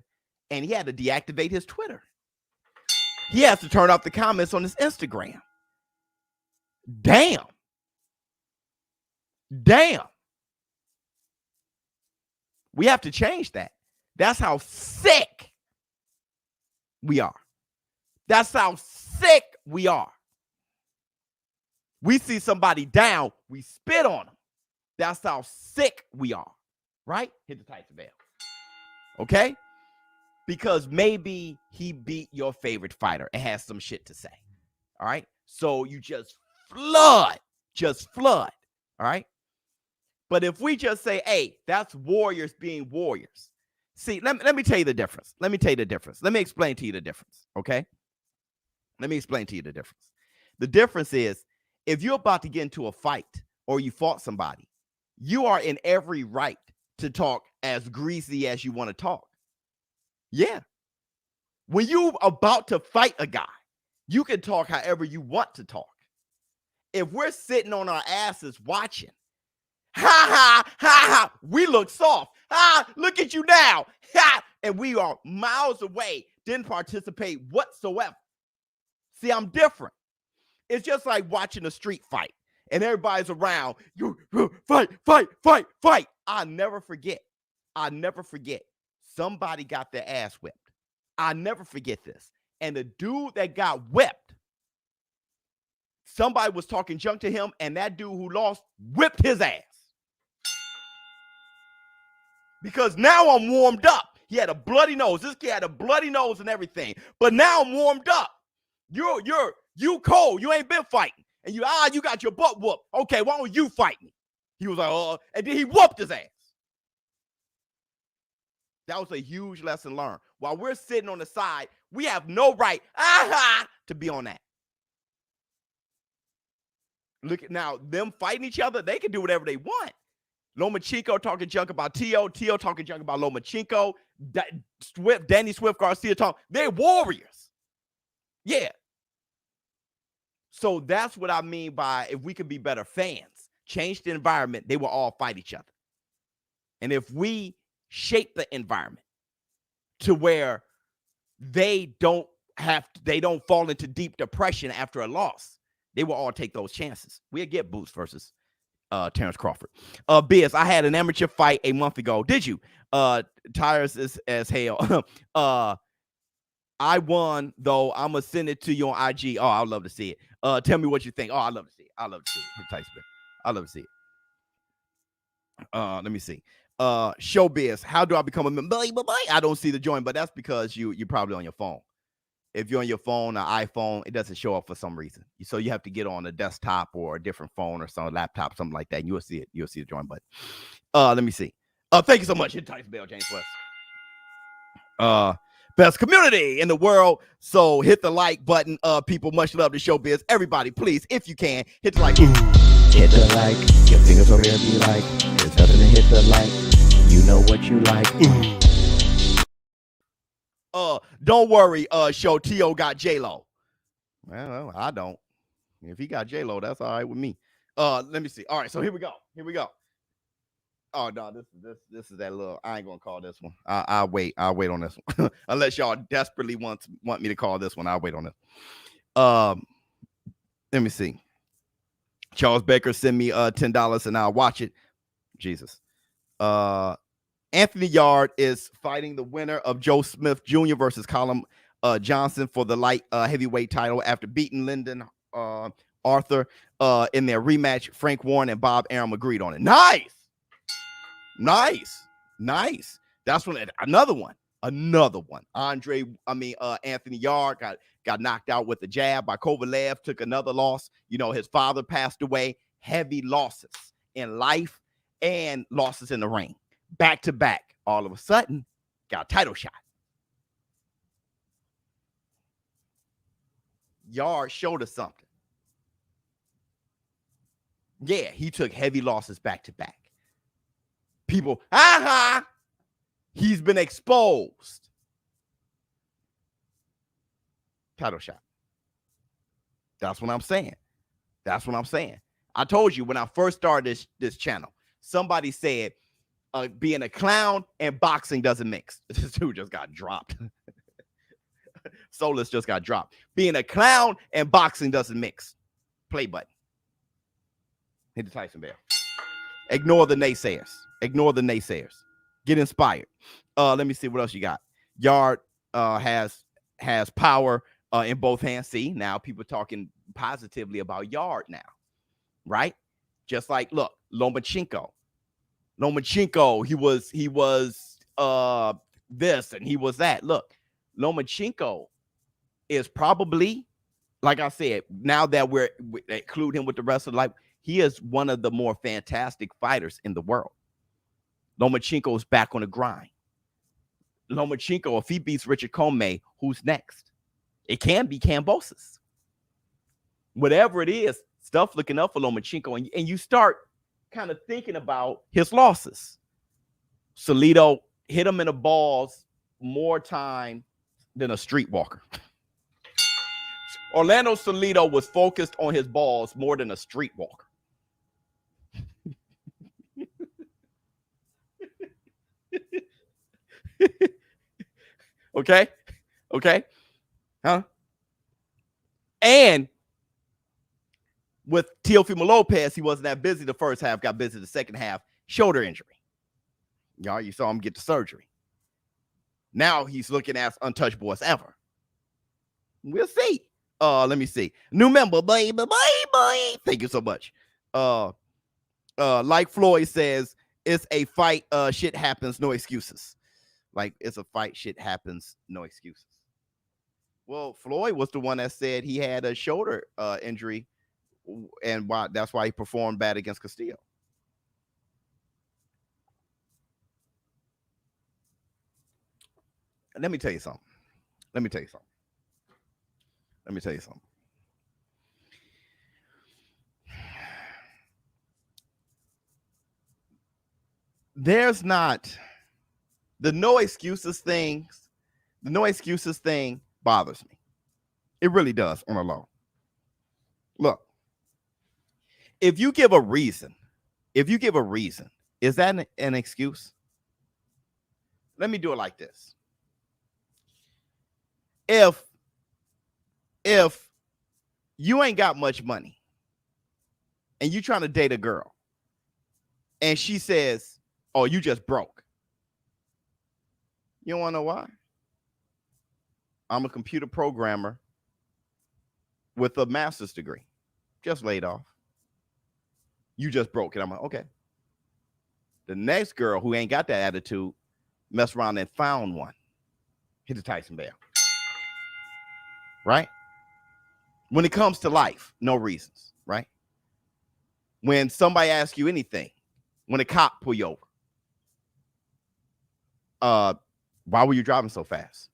and he had to deactivate his Twitter. He has to turn off the comments on his Instagram. Damn. We have to change that. That's how sick we are. That's how sick we are. We see somebody down, we spit on them. That's how sick we are. right? Hit the Tyson bell. Okay? Because maybe he beat your favorite fighter and has some shit to say. All right? So you just flood. All right? But if we just say, hey, that's warriors being warriors. See, let me tell you the difference. Let me explain to you the difference, okay? Let me explain to you the difference. The difference is if you're about to get into a fight or you fought somebody, you are in every right to talk as greasy as you want to talk. Yeah. When you're about to fight a guy, you can talk however you want to talk. If we're sitting on our asses watching, ha, ha, we look soft. Ha, look at you now. Ha, and we are miles away, didn't participate whatsoever. See, I'm different. It's just like watching a street fight and everybody's around. You fight. I'll never forget. Somebody got their ass whipped. I'll never forget this. And the dude that got whipped, somebody was talking junk to him, and that dude who lost whipped his ass. Because now I'm warmed up. He had a bloody nose. This kid had a bloody nose and everything. But now I'm warmed up. You cold. You ain't been fighting. And you got your butt whooped. Okay, why don't you fight me? He was like, and then he whooped his ass. That was a huge lesson learned. While we're sitting on the side, we have no right to be on that. Look at now, them fighting each other, they can do whatever they want. Lomachenko talking junk about Tio talking junk about Lomachenko, Danny Swift, Garcia talking. They're warriors. Yeah. So that's what I mean by if we could be better fans, change the environment, they will all fight each other. And if we shape the environment to where they don't fall into deep depression after a loss, they will all take those chances. We'll get Boots versus Terrence Crawford. Biz, I had an amateur fight a month ago. Did you? Tires as hell. I won, though. I'm going to send it to you on IG. Oh, I'd love to see it. Tell me what you think. Oh, I'd love to see it. I'd love to see it. Let me see. ShowBizz, how do I become a member? I don't see the join, but that's because you're probably on your phone. If you're on your phone or iPhone, it doesn't show up for some reason. So you have to get on a desktop or a different phone or some laptop, something like that. And you'll see it. You'll see the join button. Let me see. Thank you so much. Hit Tyson Bell, James West. Best community in the world. So hit the like button. People, much love to ShowBizz. Everybody, please, if you can, hit the like. Hit the like. Your fingers over there be like. There's nothing to hit the like. You know what you like. Don't worry, show T.O. got J-Lo. Well, I don't. If he got J-Lo, that's all right with me. Let me see. All right, so here we go. Oh no, this is that little. I ain't gonna call this one. I'll wait on this one. Unless y'all desperately want me to call this one, I'll wait on this. Let me see. Charles Baker send me $10 and I'll watch it. Jesus. Anthony Yard is fighting the winner of Joe Smith Jr. versus Colin Johnson for the light heavyweight title after beating Lyndon Arthur in their rematch. Frank Warren and Bob Arum agreed on it. Nice. That's one. Another one. Anthony Yard got knocked out with a jab by Kovalev, took another loss. You know, his father passed away. Heavy losses in life and losses in the ring. Back to back. All of a sudden, got a title shot. Yard showed us something. Yeah, he took heavy losses back to back. People, he's been exposed. Title shot. That's what I'm saying. I told you when I first started this channel, somebody said being a clown and boxing doesn't mix. This dude just got dropped. Solus just got dropped. Being a clown and boxing doesn't mix. Play button. Hit the Tyson Bell. Ignore the naysayers. Get inspired. Let me see what else you got. Yard has power in both hands. See, now people talking positively about Yard now, right? Just like, look, Lomachenko. Lomachenko, he was this and he was that. Look, Lomachenko is probably, like I said, now that we include him with the rest of the life, he is one of the more fantastic fighters in the world. Lomachenko is back on the grind. Lomachenko, if he beats Richard Comey, who's next? It can be Kambosos. Whatever it is, stuff looking up for Lomachenko, and you start kind of thinking about his losses. Salido hit him in the balls more time than a streetwalker. Orlando Salido was focused on his balls more than a streetwalker. Okay? Huh? And with Teofimo Lopez, he wasn't that busy the first half, got busy the second half, shoulder injury. Y'all, you saw him get the surgery. Now he's looking as untouchable as ever. We'll see. Let me see. New member, baby. Thank you so much. Like Floyd says, it's a fight. Shit happens, no excuses. Like, it's a fight, shit happens, no excuses. Well, Floyd was the one that said he had a shoulder injury, and that's why he performed bad against Castillo. Let me tell you something. There's not the no excuses thing. The no excuses thing bothers me. It really does on a low. Look, if you give a reason, is that an excuse? Let me do it like this. If you ain't got much money and you trying to date a girl and she says, "Oh, you just broke." You don't want to know why? I'm a computer programmer with a master's degree, just laid off. You just broke it. I'm like, okay. The next girl who ain't got that attitude messed around and found one. Hit the Tyson bell. Right? When it comes to life, no reasons, right? When somebody asks you anything, when a cop pull you over, why were you driving so fast?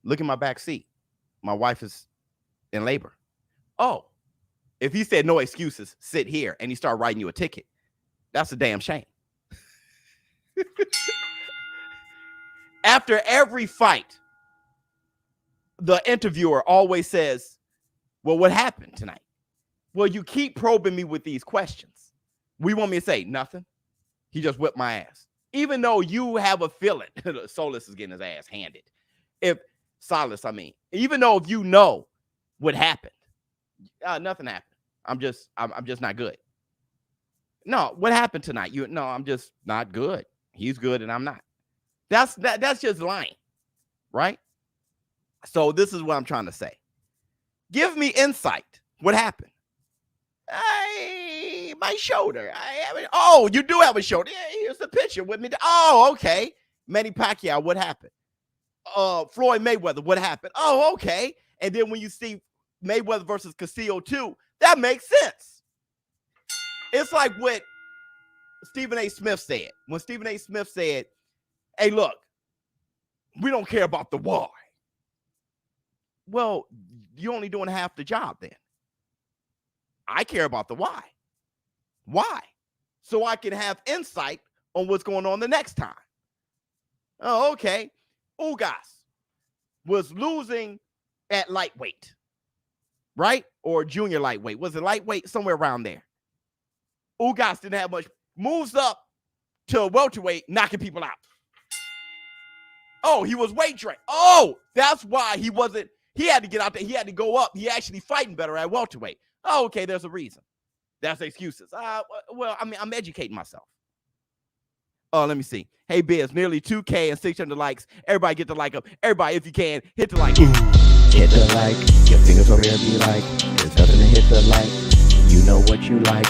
Look at my back seat. My wife is in labor. Oh, if he said no excuses, sit here, and he started writing you a ticket, that's a damn shame. After every fight, the interviewer always says, "Well, what happened tonight?" Well, you keep probing me with these questions. We want me to say nothing. He just whipped my ass. Even though you have a feeling, Solus is getting his ass handed. Even though if you know what happened, nothing happened. I'm just not good. No, what happened tonight? I'm just not good. He's good and I'm not. That's just lying, right? So this is what I'm trying to say. Give me insight. What happened? My shoulder. Oh, you do have a shoulder. Yeah, here's the picture with me. Oh, okay. Manny Pacquiao, what happened? Floyd Mayweather, what happened? Oh, okay. And then when you see Mayweather versus Castillo too, that makes sense. It's like what Stephen A. Smith said. When Stephen A. Smith said, "Hey, look, we don't care about the why." Well, you're only doing half the job then. I care about the why. Why? So I can have insight on what's going on the next time. Oh, okay. Ugas was losing at lightweight, right? Or junior lightweight. Was it lightweight? Somewhere around there. Ugas didn't have much. Moves up to welterweight, knocking people out. Oh, he was weight trained. Oh, that's why he wasn't. He had to get out there. He had to go up. He actually fighting better at welterweight. Oh, okay, there's a reason. That's excuses. Well, I mean, I'm educating myself. Oh, let me see. Hey, Biz, nearly 2K and 600 likes. Everybody get the like up. Everybody, if you can, hit the like. Hit the like. Your fingers over there be like. There's nothing to hit the like. You know what you like.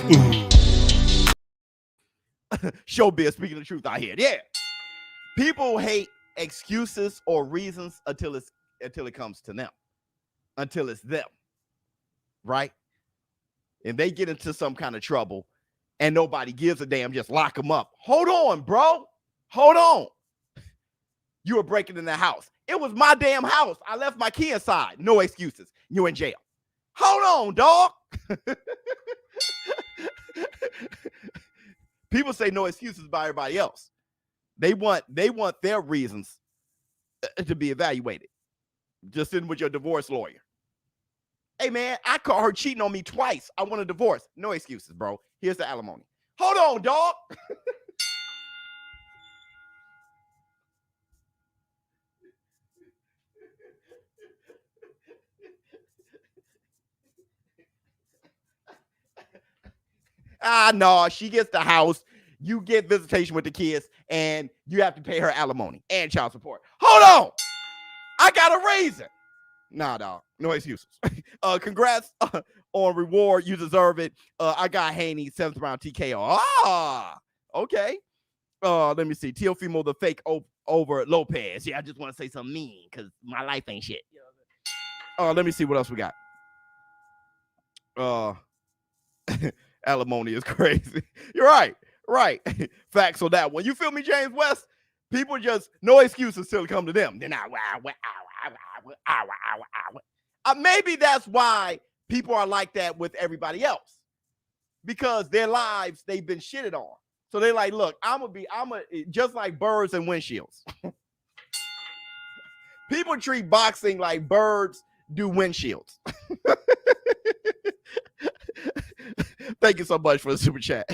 ShowBizz speaking the truth out here. Yeah. People hate excuses or reasons until it comes to them. Until it's them. Right? And they get into some kind of trouble and nobody gives a damn, just lock them up. Hold on, bro. Hold on. You were breaking in the house. It was my damn house. I left my key inside. No excuses. You're in jail. Hold on, dog. People say no excuses by everybody else. They want their reasons to be evaluated. Just in with your divorce lawyer. Hey, man, I caught her cheating on me twice. I want a divorce. No excuses, bro. Here's the alimony. Hold on, dog. No, she gets the house. You get visitation with the kids, and you have to pay her alimony and child support. Hold on. I got a reason. Nah, dog. No excuses. Congrats on reward. You deserve it. I got Haney, 7th round TKO. Okay. Let me see. Teofimo the fake over Lopez. Yeah, I just want to say something mean because my life ain't shit. Let me see what else we got. Alimony is crazy. You're right. Right. Facts on that one. You feel me, James West? People just no excuses till it come to them. Then maybe that's why people are like that with everybody else, because their lives they've been shitted on. So they're like, look, I'm just like birds and windshields. People treat boxing like birds do windshields. Thank you so much for the super chat.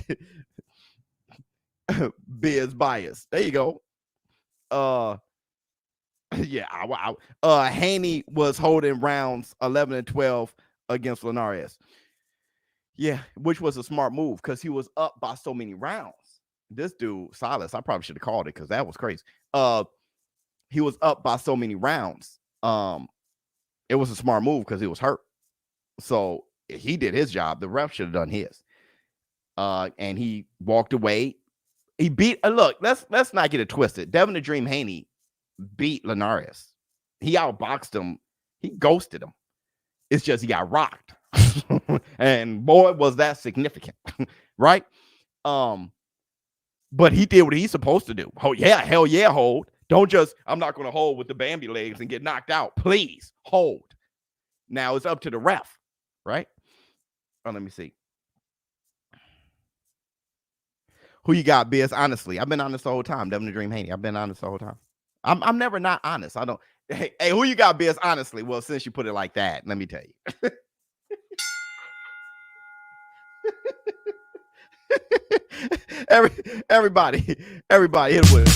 Biz bias. There you go. Haney was holding rounds 11 and 12 against Linares. Yeah, which was a smart move because he was up by so many rounds. This dude, Silas, I probably should have called it because that was crazy. He was up by so many rounds. It was a smart move because he was hurt. So he did his job. The ref should have done his. And he walked away. He beat. Look, let's not get it twisted. Devin the Dream Haney beat Linares. He outboxed him. He ghosted him. It's just he got rocked. And boy, was that significant, right? But he did what he's supposed to do. Oh yeah, hell yeah, hold. Don't just, I'm not going to hold with the Bambi legs and get knocked out. Please hold. Now it's up to the ref, right? Let me see. Who you got, Biz? Honestly, I've been honest the whole time. Devin the Dream Haney. I've been honest the whole time. I'm never not honest. I don't. Hey, who you got, Biz? Honestly, well, since you put it like that, let me tell you. Everybody, hit with it.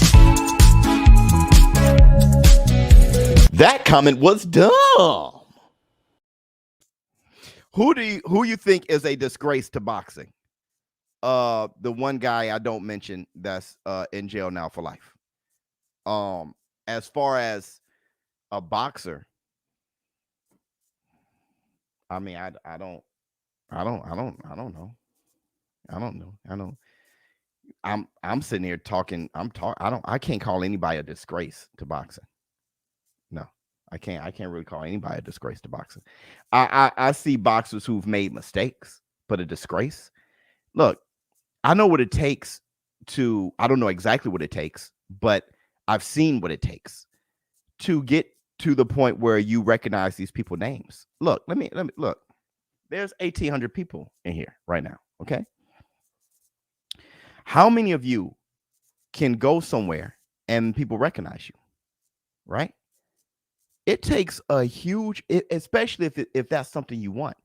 That comment was dumb. Who you think is a disgrace to boxing? The one guy I don't mention that's in jail now for life. As far as a boxer, I mean, I don't know. I'm sitting here talking. I can't call anybody a disgrace to boxing. No, I can't really call anybody a disgrace to boxing. I see boxers who've made mistakes, but a disgrace. Look, I know what it takes to, I don't know exactly what it takes, but I've seen what it takes to get to the point where you recognize these people's names. Look, let me look. There's 1,800 people in here right now. Okay. How many of you can go somewhere and people recognize you? Right. It takes a huge, especially if that's something you want.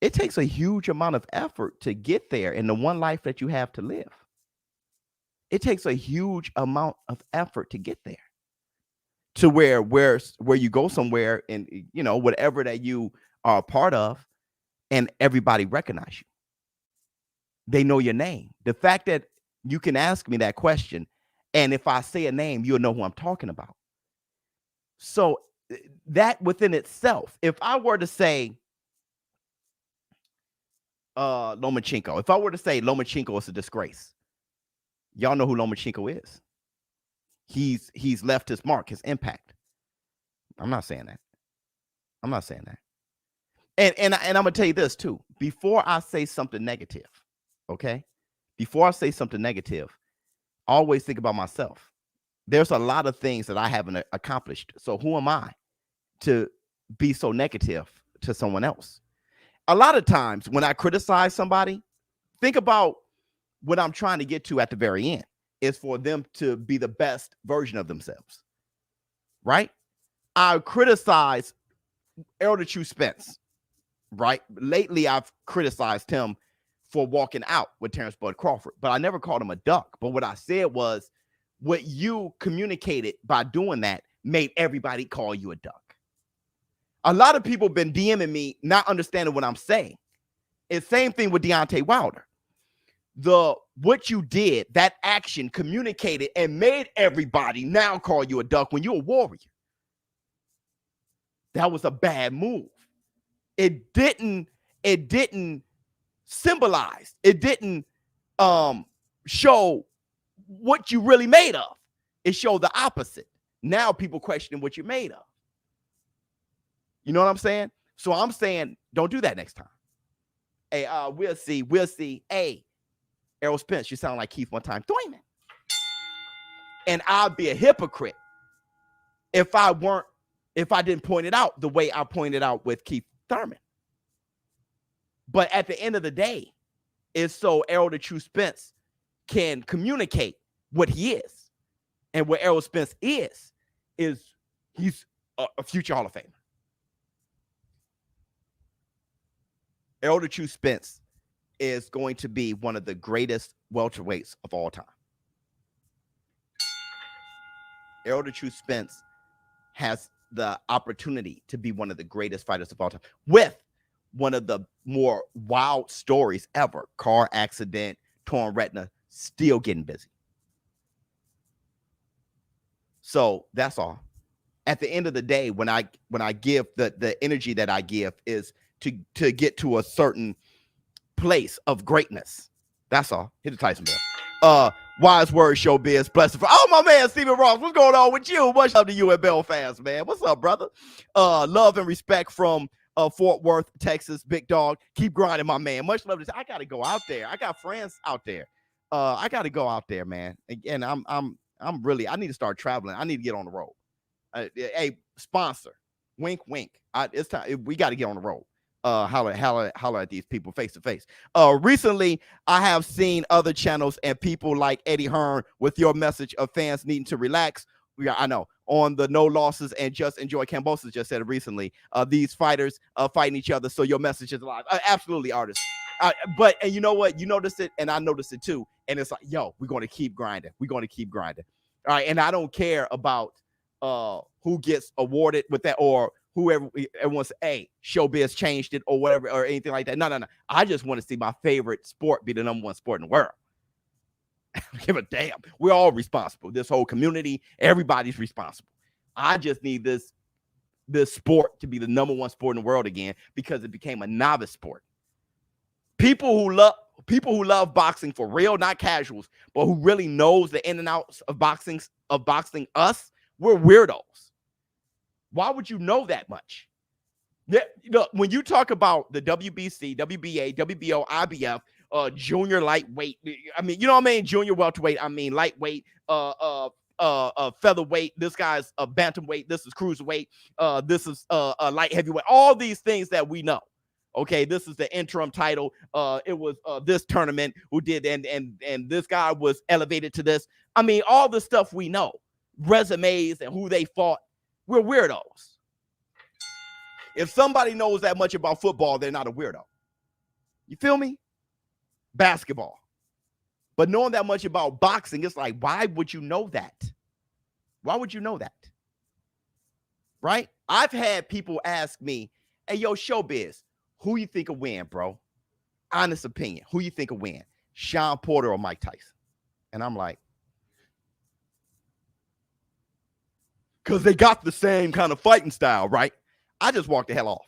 It takes a huge amount of effort to get there in the one life that you have to live. It takes a huge amount of effort to get there to where you go somewhere and, you know, whatever that you are a part of and everybody recognize you. They know your name. The fact that you can ask me that question, and if I say a name, you'll know who I'm talking about. So that within itself, if I were to say Lomachenko, if I were to say Lomachenko is a disgrace, Y'all know who Lomachenko is. He's left his mark, his impact. I'm not saying that. I'm not saying that. And I'm gonna tell you this too. Before I say something negative, okay? Before I say something negative, I always think about myself. There's a lot of things that I haven't accomplished. So who am I to be so negative to someone else? A lot of times when I criticize somebody, think about what I'm trying to get to at the very end is for them to be the best version of themselves, right? I criticize Elder True Spence, right? Lately, I've criticized him for walking out with Terrence Bud Crawford, but I never called him a duck. But what I said was, what you communicated by doing that made everybody call you a duck. A lot of people have been DMing me, not understanding what I'm saying. It's same thing with Deontay Wilder. What you did, that action communicated and made everybody now call you a duck when you're a warrior. That was a bad move. It didn't symbolize. It didn't show what you really made of. It showed the opposite. Now people questioning what you're made of. You know what I'm saying? So I'm saying, don't do that next time. Hey, we'll see. Hey, Errol Spence, you sound like Keith one time. Doyman. And I'll be a hypocrite if I didn't point it out the way I pointed out with Keith Thurman. But at the end of the day, it's so Errol the True Spence can communicate what he is. And what Errol Spence is he's a future Hall of Famer. Errol the True Spence is going to be one of the greatest welterweights of all time. Errol the True Spence has the opportunity to be one of the greatest fighters of all time with one of the more wild stories ever. Car accident, torn retina, still getting busy. So that's all. At the end of the day, when I give the energy that I give is to get to a certain place of greatness. That's all. Hit the Tyson bell. Wise words, ShowBizz. Blessed for my man Stephen Ross. What's going on with you? Much love to you at Belfast, man. What's up, brother? Love and respect from Fort Worth, Texas. Big dog. Keep grinding, my man. Much love to. I gotta go out there. I got friends out there. I gotta go out there, man. And I'm really. I need to start traveling. I need to get on the road. Hey, sponsor. Wink, wink. It's time. We got to get on the road. Holler at these people face to face. Recently, I have seen other channels and people like Eddie Hearn with your message of fans needing to relax. I know on the no losses and just enjoy. Cambosa just said it recently. These fighters fighting each other, so your message is alive. Absolutely, artists. And you know what? You noticed it, and I noticed it too. And it's like, yo, we're going to keep grinding. We're going to keep grinding. All right, and I don't care about who gets awarded with that or whoever wants, hey, ShowBizz changed it or whatever or anything like that. No. I just want to see my favorite sport be the number one sport in the world. Give a damn. We're all responsible. This whole community, everybody's responsible. I just need this sport to be the number one sport in the world again because it became a novice sport. People who love boxing for real, not casuals, but who really knows the in and outs of boxing, us, we're weirdos. Why would you know that much? Yeah, when you talk about the WBC, WBA, WBO, IBF, junior lightweight, I mean, you know what I mean? Junior welterweight, I mean, lightweight, featherweight, this guy's a bantamweight, this is cruiserweight, this is a light heavyweight, all these things that we know. Okay, this is the interim title. It was this tournament who did, and this guy was elevated to this. I mean, all the stuff we know, resumes and who they fought. We're weirdos. If somebody knows that much about football, they're not a weirdo. You feel me? Basketball. But knowing that much about boxing, it's like, why would you know that? Why would you know that? Right? I've had people ask me, hey, yo, ShowBizz, who you think will win, bro? Honest opinion. Who you think will win? Sean Porter or Mike Tyson? And I'm like, because they got the same kind of fighting style, right? I just walked the hell off.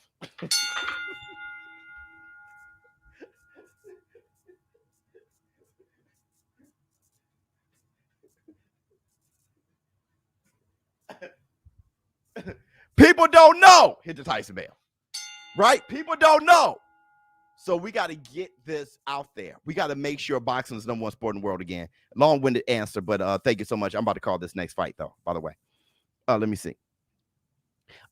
don't know. Hit the Tyson bell. Right? People don't know. So we got to get this out there. We got to make sure boxing is number one sport in the world again. Long-winded answer, but thank you so much. I'm about to call this next fight, though, by the way. Let me see.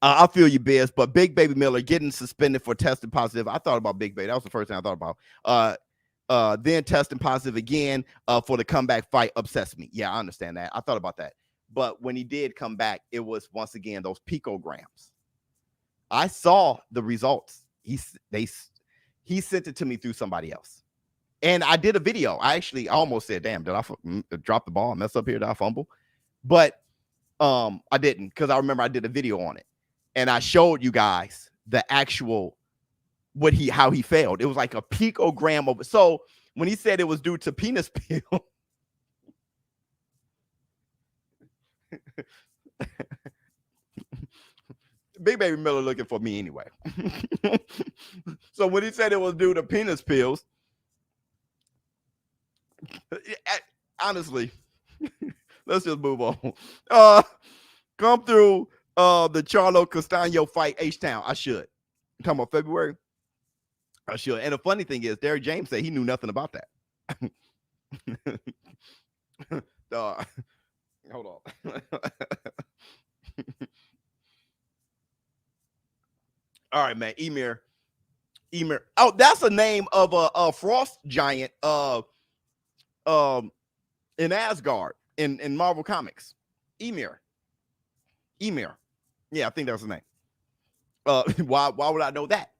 I feel you, Biz, but Big Baby Miller getting suspended for testing positive. I thought about Big Baby. That was the first thing I thought about. Then testing positive again for the comeback fight upsets me. Yeah, I understand that. I thought about that. But when he did come back, it was once again those picograms. I saw the results. He sent it to me through somebody else. And I did a video. I almost said, damn, did I drop the ball, mess up here? Did I fumble? But I didn't, because I remember I did a video on it. And I showed you guys the actual how he failed. It was like a picogram over. So when he said it was due to penis peel, Big Baby Miller looking for me anyway. So when he said it was due to penis pills, honestly, let's just move on. Come through the Charlo Castaño fight H-Town. I should. I'm talking about February. I should. And the funny thing is, Derrick James said he knew nothing about that. Hold on. All right, man. Emir. Oh, that's the name of a frost giant in Asgard in Marvel Comics. Emir. Yeah, I think that was his name. Why would I know that?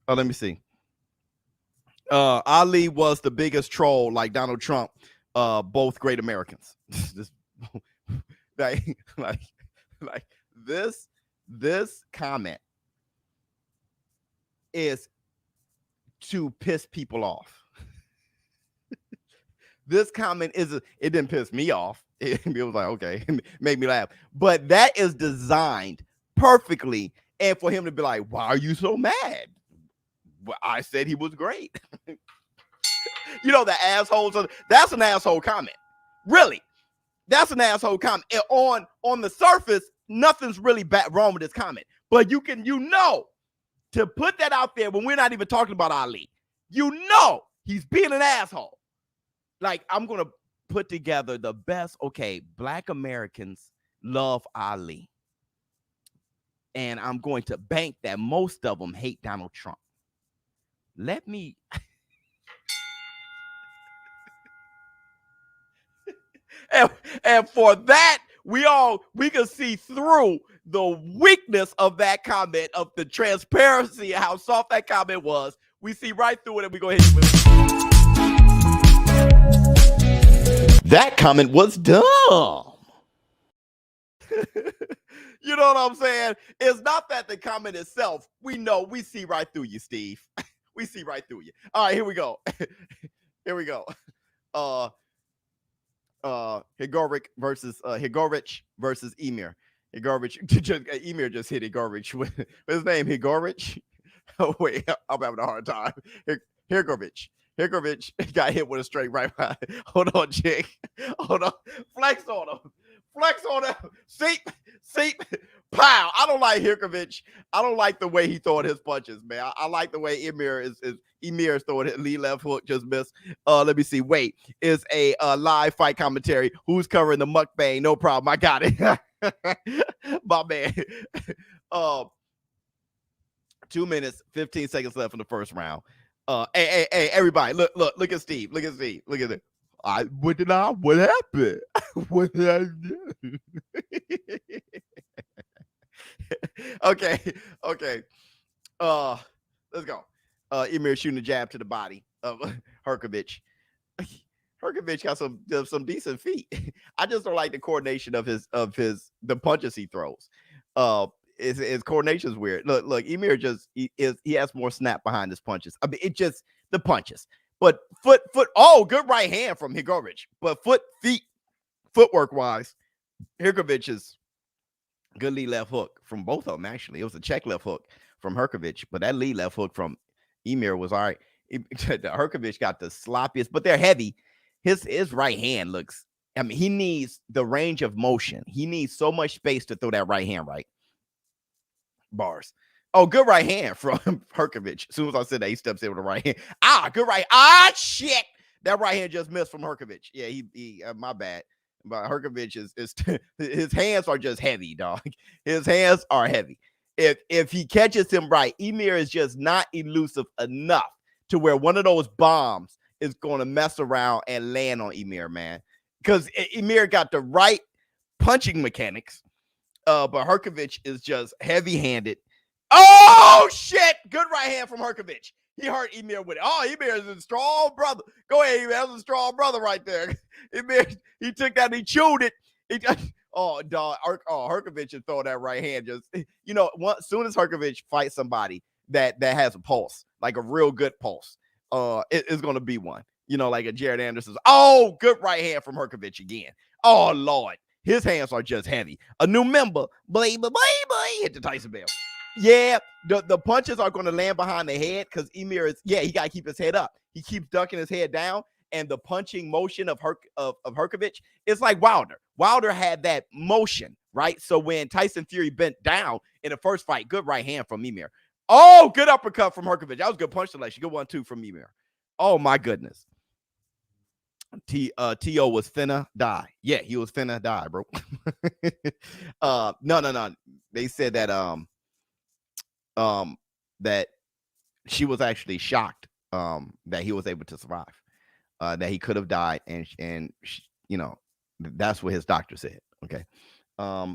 Let me see. Ali was the biggest troll, like Donald Trump. Both great Americans. like this comment is to piss people off. This comment it didn't piss me off. It was like, okay, make me laugh. But that is designed perfectly. And for him to be like, why are you so mad? Well, I said he was great. You know, the assholes. That's an asshole comment. Really. That's an asshole comment. And on the surface, nothing's really wrong with this comment. But you know, to put that out there when we're not even talking about Ali, you know he's being an asshole. Like, I'm going to put together the best, okay, Black Americans love Ali. And I'm going to bank that most of them hate Donald Trump. Let me... and for that, we can see through the weakness of that comment, of the transparency, how soft that comment was. We see right through it, and we go ahead and move. That comment was dumb. You know what I'm saying? It's not that the comment itself, we see right through you, Steve. We see right through you. All right, here we go. Higorich versus Emir. Emir just hit Higorich with his name, Higorich. Oh wait, I'm having a hard time. Higorich got hit with a straight right. Hold on, Jake. Hold on. Flex on him. Seep. Pow. I don't like Higorich. I don't like the way he throwing his punches, man. I like the way Emir is throwing it. Lee left hook just missed. Let me see. Wait, is a live fight commentary. Who's covering the mukbang? No problem. I got it. My man. 2 minutes, 15 seconds left in the first round. Hey, everybody, look at Steve. Look at it. What happened? What did I do? Okay. Let's go. Emir shooting a jab to the body of Hrgović. Hrgović got some decent feet. I just don't like the coordination of the punches he throws. His coordination is weird. Look, Emir he has more snap behind his punches. I mean, it just the punches. But foot. Oh, good right hand from Higorich. But footwork wise, Hrgović is good lead left hook from both of them. Actually, it was a check left hook from Hrgović, but that lead left hook from Emir was all right. Hrgović got the sloppiest, but they're heavy. His right hand looks. I mean, he needs the range of motion. He needs so much space to throw that right hand right. Bars. Oh, good right hand from Herkovich. As soon as I said that, he steps in with a right hand. Good right. Shit. That right hand just missed from Herkovich. Yeah, he my bad. But Herkovich is his hands are just heavy, dog. His hands are heavy. If he catches him right, Emir is just not elusive enough to where one of those bombs is going to mess around and land on Emir, man. Because Emir got the right punching mechanics, but Herkovich is just heavy-handed. Oh, shit! Good right hand from Herkovich. He hurt Emir with it. Oh, Emir is a strong brother. Go ahead, Emir. That's a strong brother right there. Emir, he took that and he chewed it. Dog. Herkovich is throwing that right hand. Just, as soon as Herkovich fights somebody that has a pulse, like a real good pulse, it's going to be one. Like a Jared Anderson's. Oh, good right hand from Herkovich again. Oh, Lord. His hands are just heavy. A new member, boy, hit the Tyson bell. Yeah, the punches are going to land behind the head because Emir he got to keep his head up. He keeps ducking his head down, and the punching motion of Herkovich is like Wilder. Wilder had that motion, right? So when Tyson Fury bent down in the first fight, good right hand from Emir. Oh, good uppercut from Herkovich. That was good punch selection. Good 1-2 from Emir. Oh, my goodness. T.O. was finna die. Yeah, he was finna die, bro. No. They said that that she was actually shocked that he was able to survive. That he could have died, and that's what his doctor said. Okay.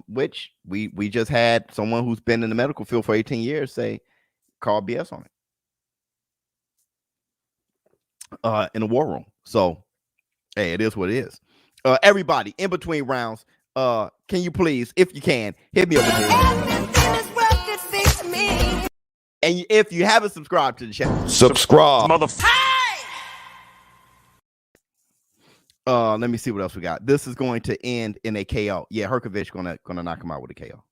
Which we just had someone who's been in the medical field for 18 years say call BS on it. In the war room. So hey, it is what it is. Everybody in between rounds, can you please, if you can, hit me over here. And if you haven't subscribed to the channel, subscribe. Let me see what else we got. This is going to end in a KO. Yeah, Herkovich gonna knock him out with a KO.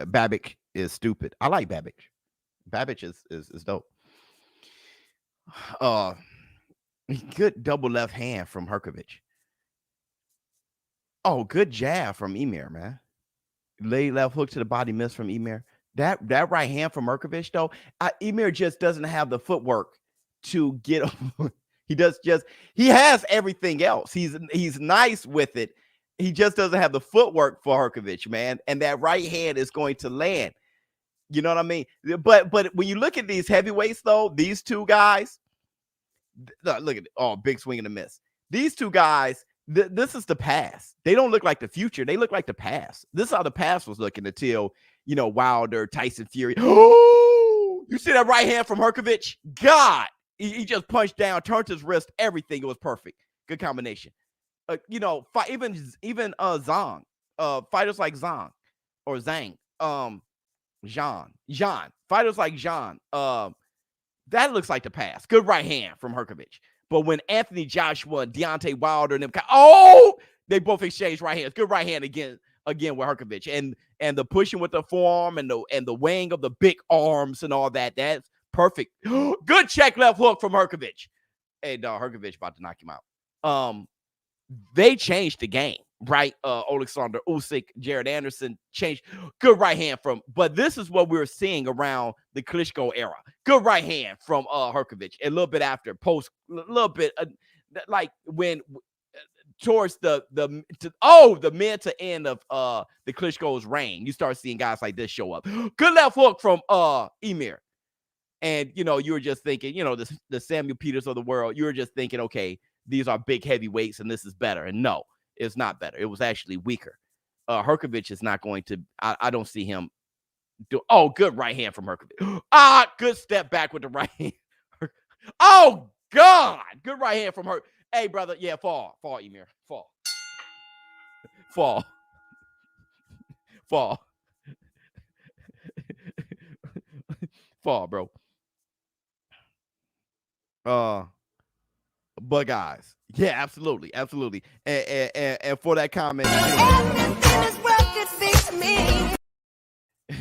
Babic is stupid. I like Babic. Babic is dope. Good double left hand from Herkovich. Oh, good jab from Emir, man. Lay left hook to the body miss from Emir. That right hand from Herkovich, though, Emir just doesn't have the footwork to get over. He has everything else. He's nice with it. He just doesn't have the footwork for Herkovich, man. And that right hand is going to land. You know what I mean? But when you look at these heavyweights, though, these two guys, look at big swing and a miss. These two guys, this is the past. They don't look like the future. They look like the past. This is how the past was looking until Wilder, Tyson Fury. Oh, you see that right hand from Herkovich? God, he just punched down, turned his wrist, everything. It was perfect. Good combination. Even Zhang, fighters like Zhang or Zhang, Jean, fighters like Jean, that looks like the past. Good right hand from Herkovich. But when Anthony Joshua and Deontay Wilder and them, they both exchanged right hands. Good right hand again with Herkovich. And the pushing with the forearm and the weighing of the big arms and all that. That's perfect. Good check left hook from Herkovich. Hey, dog, Herkovich about to knock him out. They changed the game, right? Alexander Usyk, Jared Anderson changed. Good right hand but this is what we're seeing around the Klitschko era. Good right hand from Herkovich. A little bit after, like when towards the mid to end of the Klitschko's reign, you start seeing guys like this show up. Good left hook from Emir. And you were just thinking, the Samuel Peters of the world, you were just thinking, okay, these are big heavyweights and this is better. And no, it's not better. It was actually weaker. Herkovich is not going to, I don't see him do. Oh, good right hand from Herkovich. Good step back with the right hand. Oh, God. Good right hand from her. Hey, brother. Yeah, fall, Emir. Fall. Fall, bro. But guys, yeah, absolutely. And for that comment,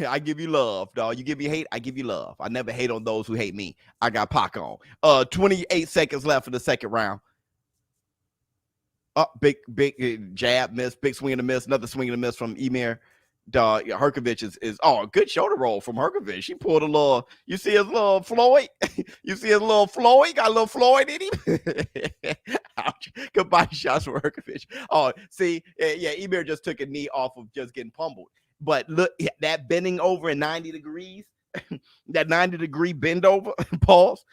I give you love, dog. You give me hate, I give you love. I never hate on those who hate me. I got Pac on. 28 seconds left in the second round. Big jab miss, big swing and a miss, another swing and a miss from Emir. Herkovich is a good shoulder roll from Herkovich. She pulled a little, you see his little Floyd? You see his little Floyd? Got a little Floyd in him. Ouch. Good body shots for Herkovich. Oh, see, yeah, Emir just took a knee off of just getting pummeled. But look, that bending over in 90 degrees, that 90-degree bend over, pause,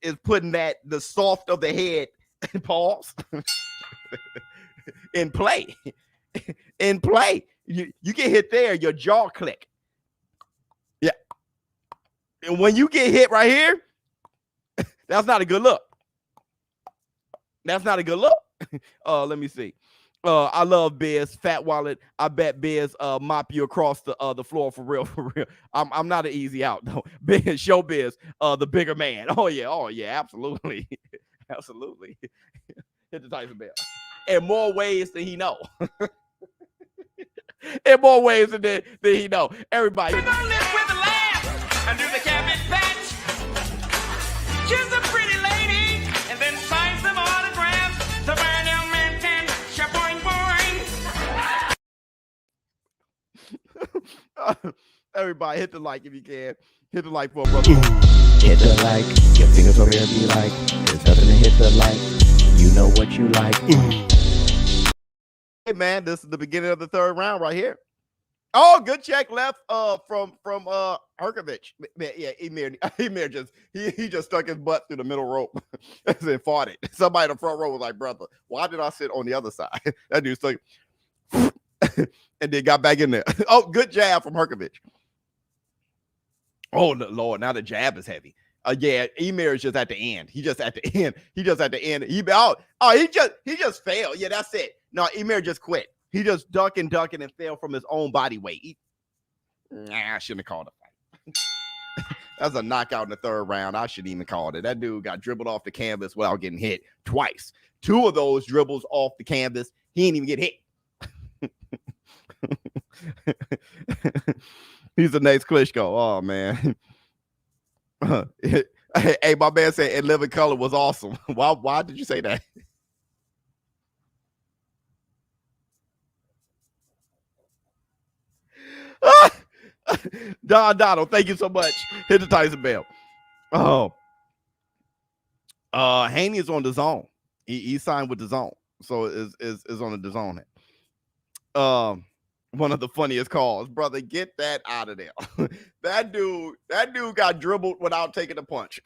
is putting the soft of the head, pause, in play. In play. You get hit there, your jaw click. Yeah. And when you get hit right here, that's not a good look. That's not a good look. Let me see. I love Biz, Fat Wallet. I bet Biz mop you across the floor for real, for real. I'm not an easy out though. Biz, ShowBizz, the bigger man. Oh yeah, absolutely. Absolutely. Hit the Tyson bell. In more ways than he know. In more ways than he know. Everybody. We're gonna live with a laugh and do the cabbage patch. Kiss a pretty lady and then sign some autographs. The burn down man can shaboing boing. Everybody, hit the like if you can. Hit the like for a brother. Hit the like, your fingers over there be like, there's nothing to hit the like, you know what you like. Hey man, this is the beginning of the third round right here. Oh, good check left from Herkovich. Yeah, Emir just he just stuck his butt through the middle rope and fought it. Somebody in the front row was like, brother, why did I sit on the other side? That dude stuck and then got back in there. Oh, good jab from Herkovich. Oh Lord, now the jab is heavy. Yeah, Emir is just at the end. He just at the end. He just at the end. He just failed. Yeah, that's it. No, Emir just quit. He just ducking and fell from his own body weight. I shouldn't have called a fight. That's a knockout in the third round. I shouldn't even call it. That dude got dribbled off the canvas without getting hit twice. 2 of those dribbles off the canvas, he didn't even get hit. He's a nice Klitschko. Oh man. Hey, my man said "In Living Color" was awesome. Why did you say that? Don Donald, thank you so much. Hit the Tyson bell. Oh, Haney is on the zone. He signed with the zone, so is on the zone. One of the funniest calls, brother. Get that out of there. That dude got dribbled without taking a punch.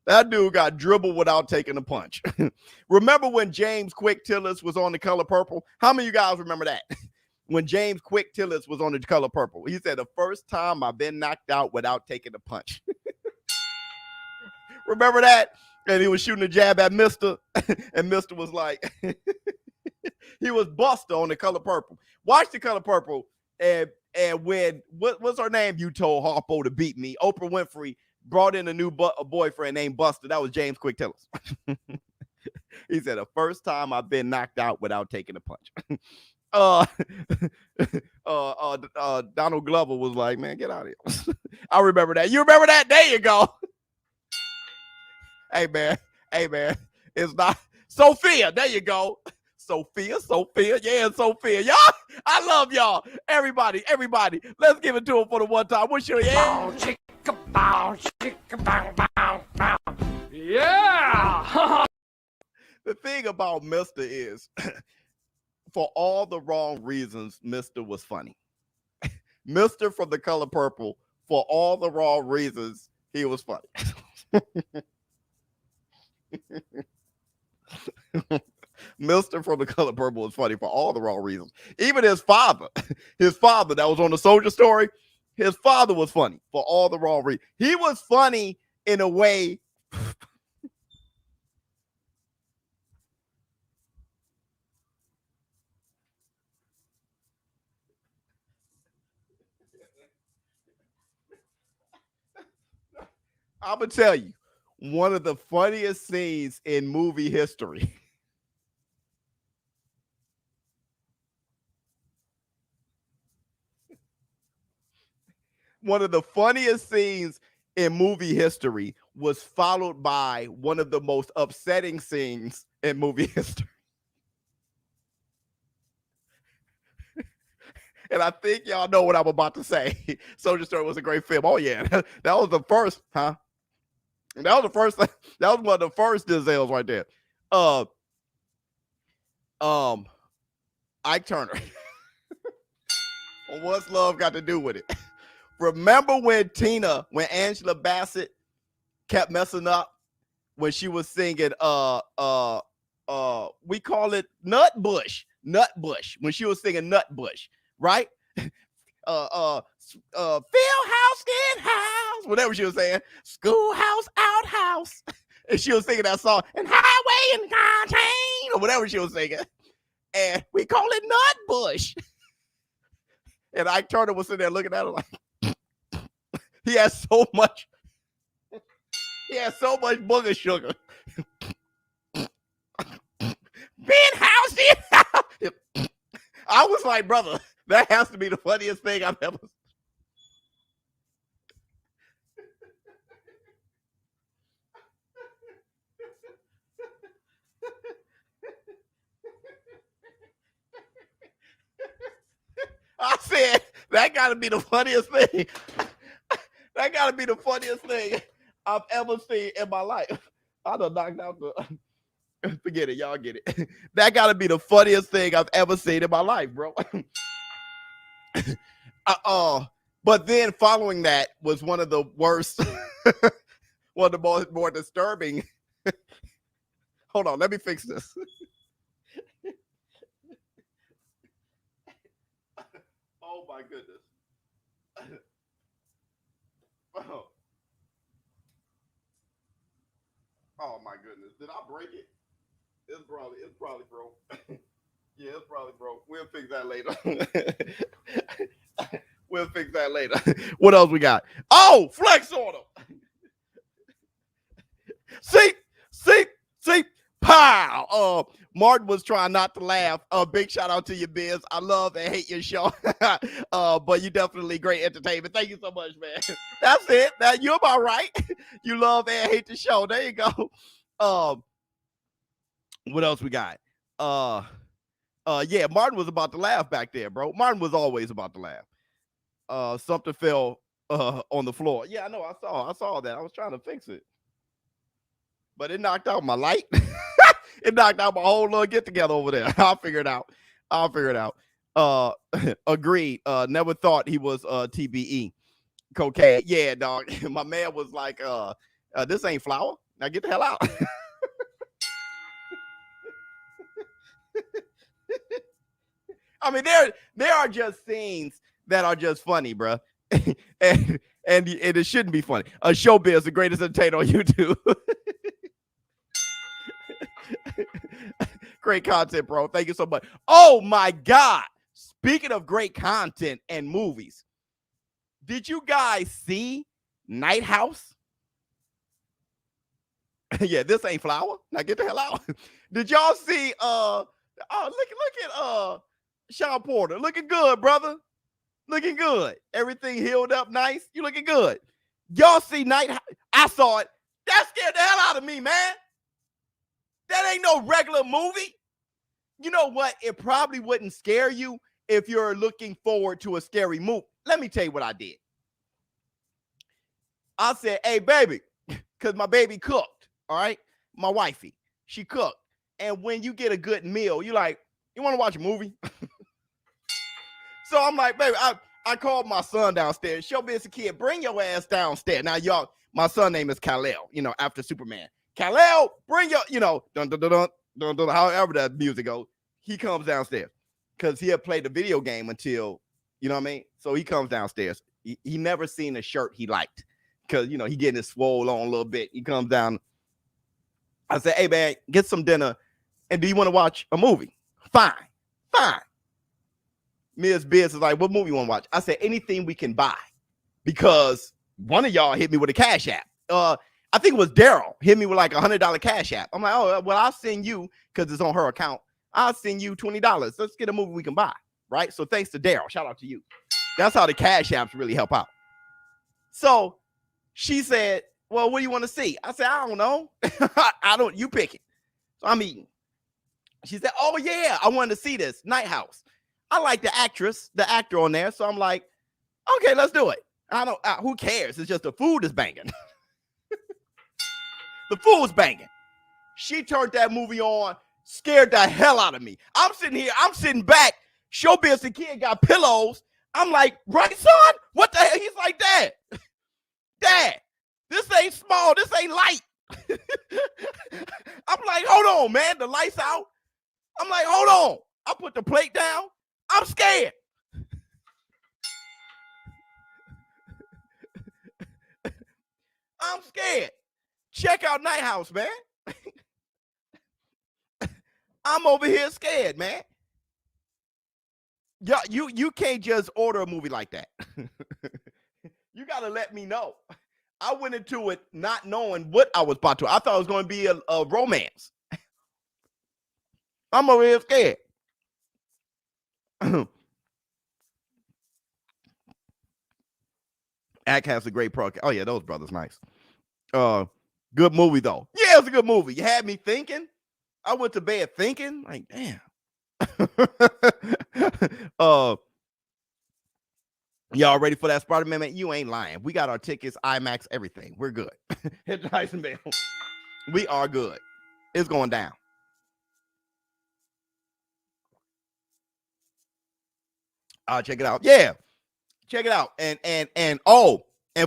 That dude got dribbled without taking a punch. Remember when James Quick Tillis was on The Color Purple? How many of you guys remember that? When James Quick Tillis was on The Color Purple, he said, the first time I've been knocked out without taking a punch. Remember that? And he was shooting a jab at Mr. And Mr. was like, he was Buster on The Color Purple. Watch The Color Purple. And when, what's her name? You told Harpo to beat me. Oprah Winfrey brought in a new boyfriend named Buster. That was James Quick Tillis. He said, the first time I've been knocked out without taking a punch. Donald Glover was like, man, get out of here. I remember that. You remember that? There you go. Hey man, it's not Sophia. There you go. Sophia, yeah, Sophia. Y'all, I love y'all. Everybody, let's give it to him for the one time. What's your yeah? Yeah. The thing about Mr. is, for all the wrong reasons, Mr. was funny. Mr. from The Color Purple, for all the wrong reasons, he was funny. Mr. from The Color Purple was funny for all the wrong reasons. Even his father that was on the Soldier Story, his father was funny for all the wrong reasons. He was funny in a way. I'm going to tell you, one of the funniest scenes in movie history. One of the funniest scenes in movie history was followed by one of the most upsetting scenes in movie history. And I think y'all know what I'm about to say. Soldier Story was a great film. Oh yeah, that was the first, huh? That was the first. That was one of the first Dizels right there. Ike Turner. What's love got to do with it? Remember when Angela Bassett kept messing up when she was singing we call it Nutbush, when she was singing Nutbush, right? Field house, in house, whatever she was saying, schoolhouse, outhouse. And she was singing that song, and highway and contain, or whatever she was singing. And we call it Nutbush. And Ike Turner was sitting there looking at her like, he has so much booger sugar. Being housed in. I was like, brother, that has to be the funniest thing I've ever seen. I said, that got to be the funniest thing. That got to be the funniest thing I've ever seen in my life. I done knocked out the... Forget it. Y'all get it. That got to be the funniest thing I've ever seen in my life, bro. But then following that was one of the worst, one of the more disturbing. Hold on. Let me fix this. Oh, my goodness. Oh my goodness. Did I break it? It's probably broke. Yeah, it's probably broke. We'll fix that later. What else we got? Oh, flex order. See, pow. Martin was trying not to laugh. Big shout out to you, Biz. I love and hate your show. But you definitely great entertainment. Thank you so much, man. That's it. That you're about right. You love and hate the show. There you go. What else we got? Yeah, Martin was about to laugh back there, bro. Martin was always about to laugh. Something fell on the floor. Yeah, I know. I saw that. I was trying to fix it, but it knocked out my light. It knocked out my whole little get together over there. I'll figure it out. Agreed. Never thought he was TBE. Cocaine. Yeah, dog. My man was like, this ain't flour. Now get the hell out. I mean, there are just scenes that are just funny, bro. and it shouldn't be funny. ShowBizz, the greatest entertainer on YouTube. Great content, bro. Thank you so much. Oh my God. Speaking of great content and movies, did you guys see Night House? Yeah, this ain't flour. Now get the hell out. Did y'all see look at Sean Porter. Looking good, brother. Looking good. Everything healed up nice. You looking good. Y'all see Night House? I saw it. That scared the hell out of me, man. That ain't no regular movie. You know what? It probably wouldn't scare you if you're looking forward to a scary movie. Let me tell you what I did. I said, hey, baby, because my baby cooked, all right? My wifey, she cooked. And when you get a good meal, you like, you want to watch a movie? So I'm like, baby, I called my son downstairs. ShowBizz a kid, bring your ass downstairs. Now, y'all, my son's name is Kal-El, after Superman. Kal-El, bring your, dun, dun, dun, dun, dun, dun, however that music goes. He comes downstairs because he had played the video game until, you know what I mean? So he comes downstairs. He never seen a shirt he liked because, he getting his swole on a little bit. He comes down. I said, hey, man, get some dinner. And do you want to watch a movie? Fine. Ms. Biz is like, what movie you want to watch? I said, anything we can buy. Because one of y'all hit me with a cash app. I think it was Daryl hit me with like $100 cash app. I'm like, oh, well, I'll send you, because it's on her account. I'll send you $20. Let's get a movie we can buy. Right? So thanks to Daryl. Shout out to you. That's how the cash apps really help out. So she said, well, what do you want to see? I said, I don't know. You pick it. So I'm eating. She said, oh, yeah, I wanted to see this Night House. I like the actor on there. So I'm like, okay, let's do it. Who cares? It's just the food is banging. The food's banging. She turned that movie on, scared the hell out of me. I'm sitting back. ShowBizz the kid got pillows. I'm like, right, son? What the hell? He's like, Dad, this ain't small. This ain't light. I'm like, hold on, man. The lights out. I'm like, hold on. I put the plate down. I'm scared. I'm scared. Check out Night House, man. I'm over here scared, man. Yeah, you can't just order a movie like that. You gotta let me know. I went into it not knowing what I was about to. I thought it was going to be a romance. I'm over here scared. Ack has a great pro. Oh yeah, those brothers nice. Good movie though. Yeah, it's a good movie. You had me thinking. I went to bed thinking, like, damn. Y'all ready for that Spider-Man? Man, you ain't lying. We got our tickets, IMAX, everything. We're good. Hit the Tyson bell. We are good. It's going down. Check it out. Yeah. Check it out. And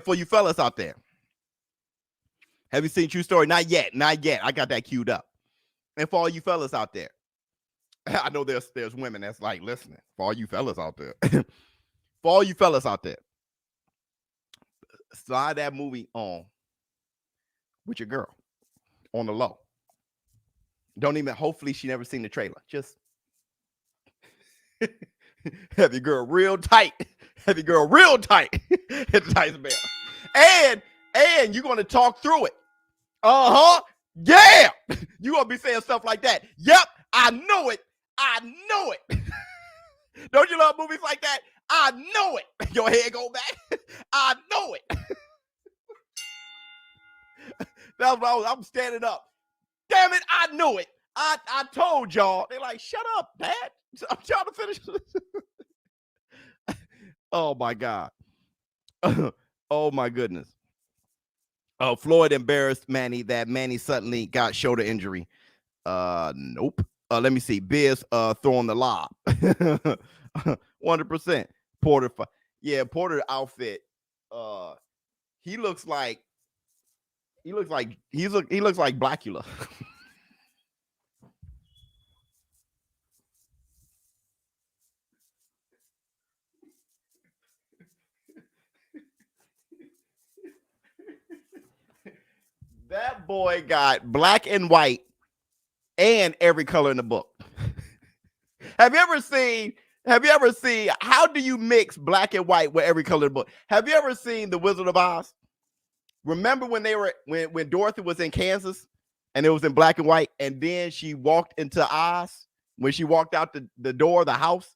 for you fellas out there, have you seen True Story? Not yet. I got that queued up. And for all you fellas out there, I know there's women that's like listening. For all you fellas out there. For all you fellas out there, slide that movie on with your girl on the low. Hopefully she never seen the trailer. Just have your girl real tight. Have your girl real tight. Hit the Tyson bell. And you're going to talk through it. Uh-huh. Yeah. You're going to be saying stuff like that. Yep. I know it. Don't you love movies like that? I know it. Your head go back. I know it. That's what I'm standing up. Damn it, I knew it. I told y'all. They're like, shut up, Dad. I'm trying to finish. Oh my God. Oh my goodness. Floyd embarrassed Manny that Manny suddenly got shoulder injury. Nope. Let me see. Biz throwing the lob. 100%. Porter outfit. He looks like Blackula. That boy got black and white and every color in the book. Have you ever seen how do you mix black and white with every color in the book? Have you ever seen The Wizard of Oz? Remember when when Dorothy was in Kansas and it was in black and white, and then she walked into Oz when she walked out the door of the house,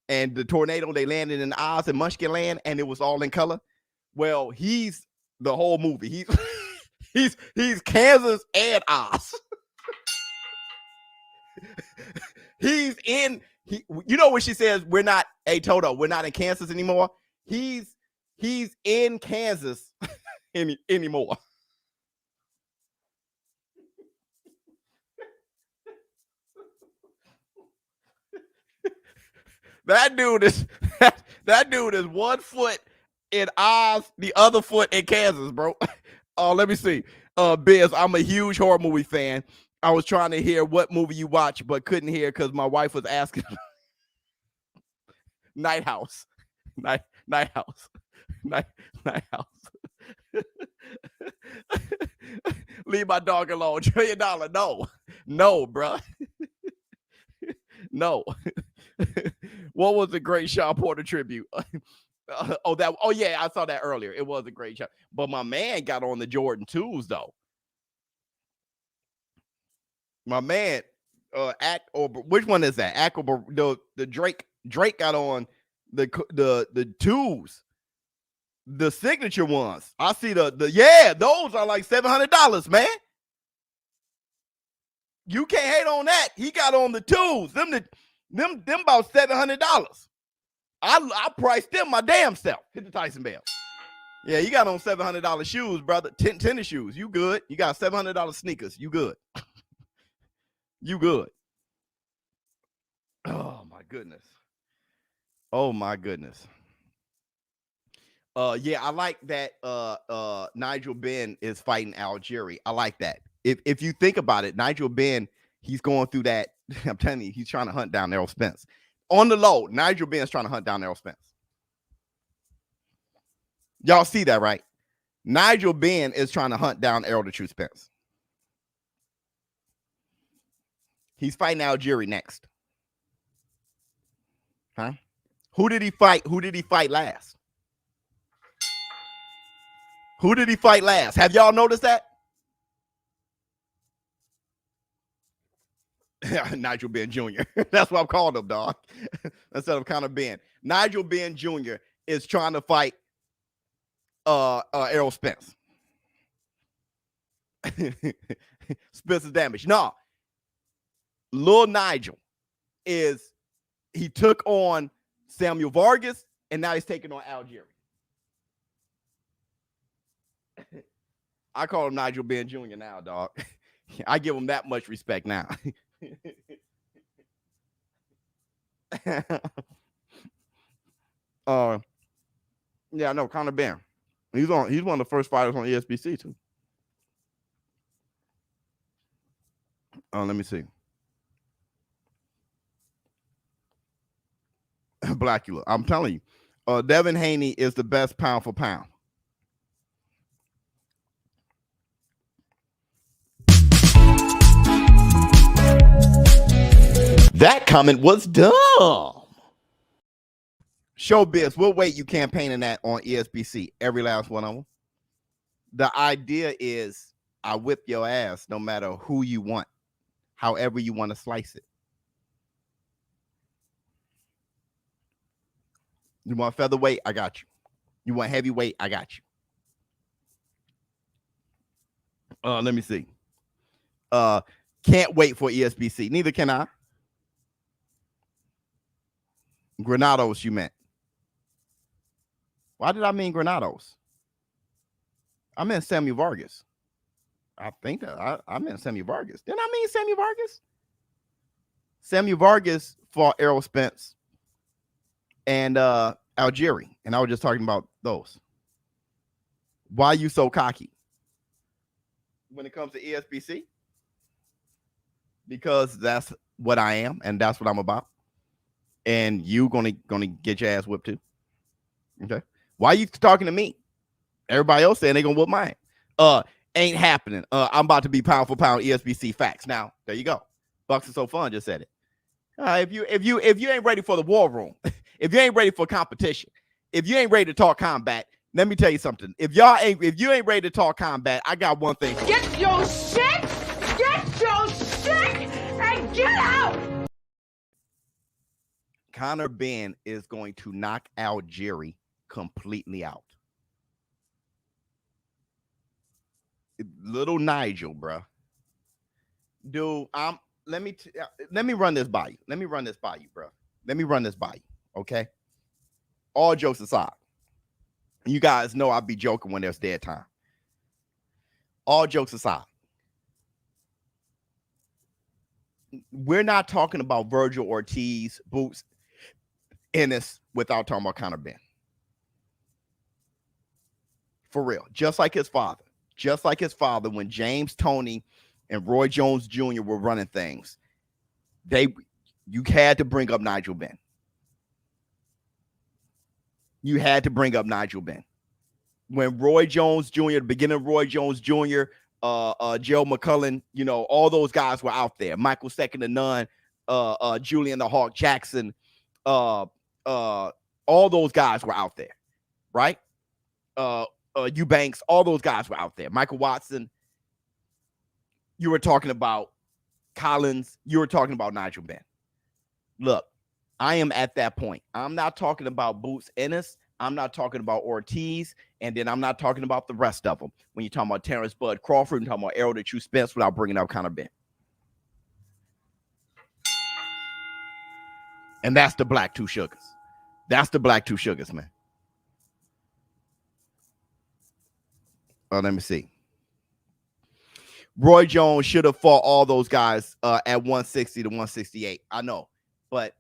and the tornado, they landed in Oz and Munchkin Land, and it was all in color. Well, he's the whole movie. He's Kansas and Oz. He's in. You know when she says we're not Toto, we're not in Kansas anymore. He's in Kansas anymore. That dude is 1 foot in Oz, the other foot in Kansas, bro. Let me see. Biz, I'm a huge horror movie fan. I was trying to hear what movie you watch, but couldn't hear because my wife was asking. Night House. Night House. Night House. Leave my dog alone. $1 trillion. No, bro. No. What was the great Sean Porter tribute? Yeah, I saw that earlier. It was a great shot. But my man got on the Jordan 2s though. My man, which one is that? The Drake got on the 2s, the signature ones. I see those are like $700, man. You can't hate on that. He got on the 2s. Them about $700. I priced them my damn self. Hit the Tyson bell. Yeah, you got on $700 shoes, brother. Tennis shoes. You good. You got $700 sneakers. You good. You good. Oh, my goodness. Oh, my goodness. Yeah, I like that Nigel Benn is fighting Algieri. I like that. If you think about it, Nigel Benn, he's going through that. I'm telling you, he's trying to hunt down Errol Spence. On the low, Nigel Benn is trying to hunt down Errol Spence. Y'all see that, right? Nigel Benn is trying to hunt down Errol the True Spence. He's fighting Algieri next. Huh? Who did he fight? Who did he fight last? Who did he fight last? Have y'all noticed that? Nigel Benn Jr. That's what I'm calling him, dog. Instead of Conor Benn. Nigel Benn Jr. is trying to fight Errol Spence. Spence is damaged. No. Lil Nigel he took on Samuel Vargas, and now he's taking on Algieri. I call him Nigel Benn Jr. now, dog. I give him that much respect now. Yeah, no, Conor Benn. He's one of the first fighters on ESBC too. Let me see. Blackula. I'm telling you, Devin Haney is the best pound for pound. That comment was dumb. ShowBizz, what weight you campaigning at on ESBC? Every last one of them. The idea is I whip your ass no matter who you want, however you want to slice it. You want featherweight? I got you. You want heavyweight? I got you. Let me see. Can't wait for ESBC. Neither can I. Granados, you meant. Why did I mean Granados? I meant Samuel Vargas. I think that I meant Samuel Vargas. Didn't I mean Samuel Vargas? Samuel Vargas fought Errol Spence and Algieri, and I was just talking about those. Why are you so cocky when it comes to ESBC? Because that's what I am, and that's what I'm about. And you gonna get your ass whipped too. Okay. Why are you talking to me? Everybody else saying they gonna whip mine. Ain't happening. I'm about to be pound for pound ESBC facts. Now, there you go. Bucks is so fun just said it. If you ain't ready for the war room, if you ain't ready for competition, if you ain't ready to talk combat, let me tell you something. If you ain't ready to talk combat, I got one thing. Get your shit, and get out. Conor Benn is going to knock Algieri completely out. Little Nigel, bro. Dude, let me run this by you. Let me run this by you, bro. Let me run this by you, okay? All jokes aside. You guys know I be joking when there's dead time. All jokes aside. We're not talking about Virgil Ortiz, Boots, Ennis without talking about Conor Benn. For real. Just like his father. Just like his father, when James Toney and Roy Jones Jr. were running things, you had to bring up Nigel Benn. You had to bring up Nigel Benn. When Roy Jones Jr., the beginning of Roy Jones Jr., Joe McCullen, you know, all those guys were out there. Michael Second to None, Julian the Hawk Jackson, all those guys were out there, right? Eubanks, all those guys were out there. Michael Watson. You were talking about Collins. You were talking about Nigel Benn. Look, I am at that point. I'm not talking about Boots Ennis. I'm not talking about Ortiz. And then I'm not talking about the rest of them. When you're talking about Terrence Bud Crawford and talking about Errol the True Spence without bringing up Conor Benn. And that's the Black Two Sugars. That's the Black Two Sugars, man. Let me see. Roy Jones should have fought all those guys at 160 to 168. I know, but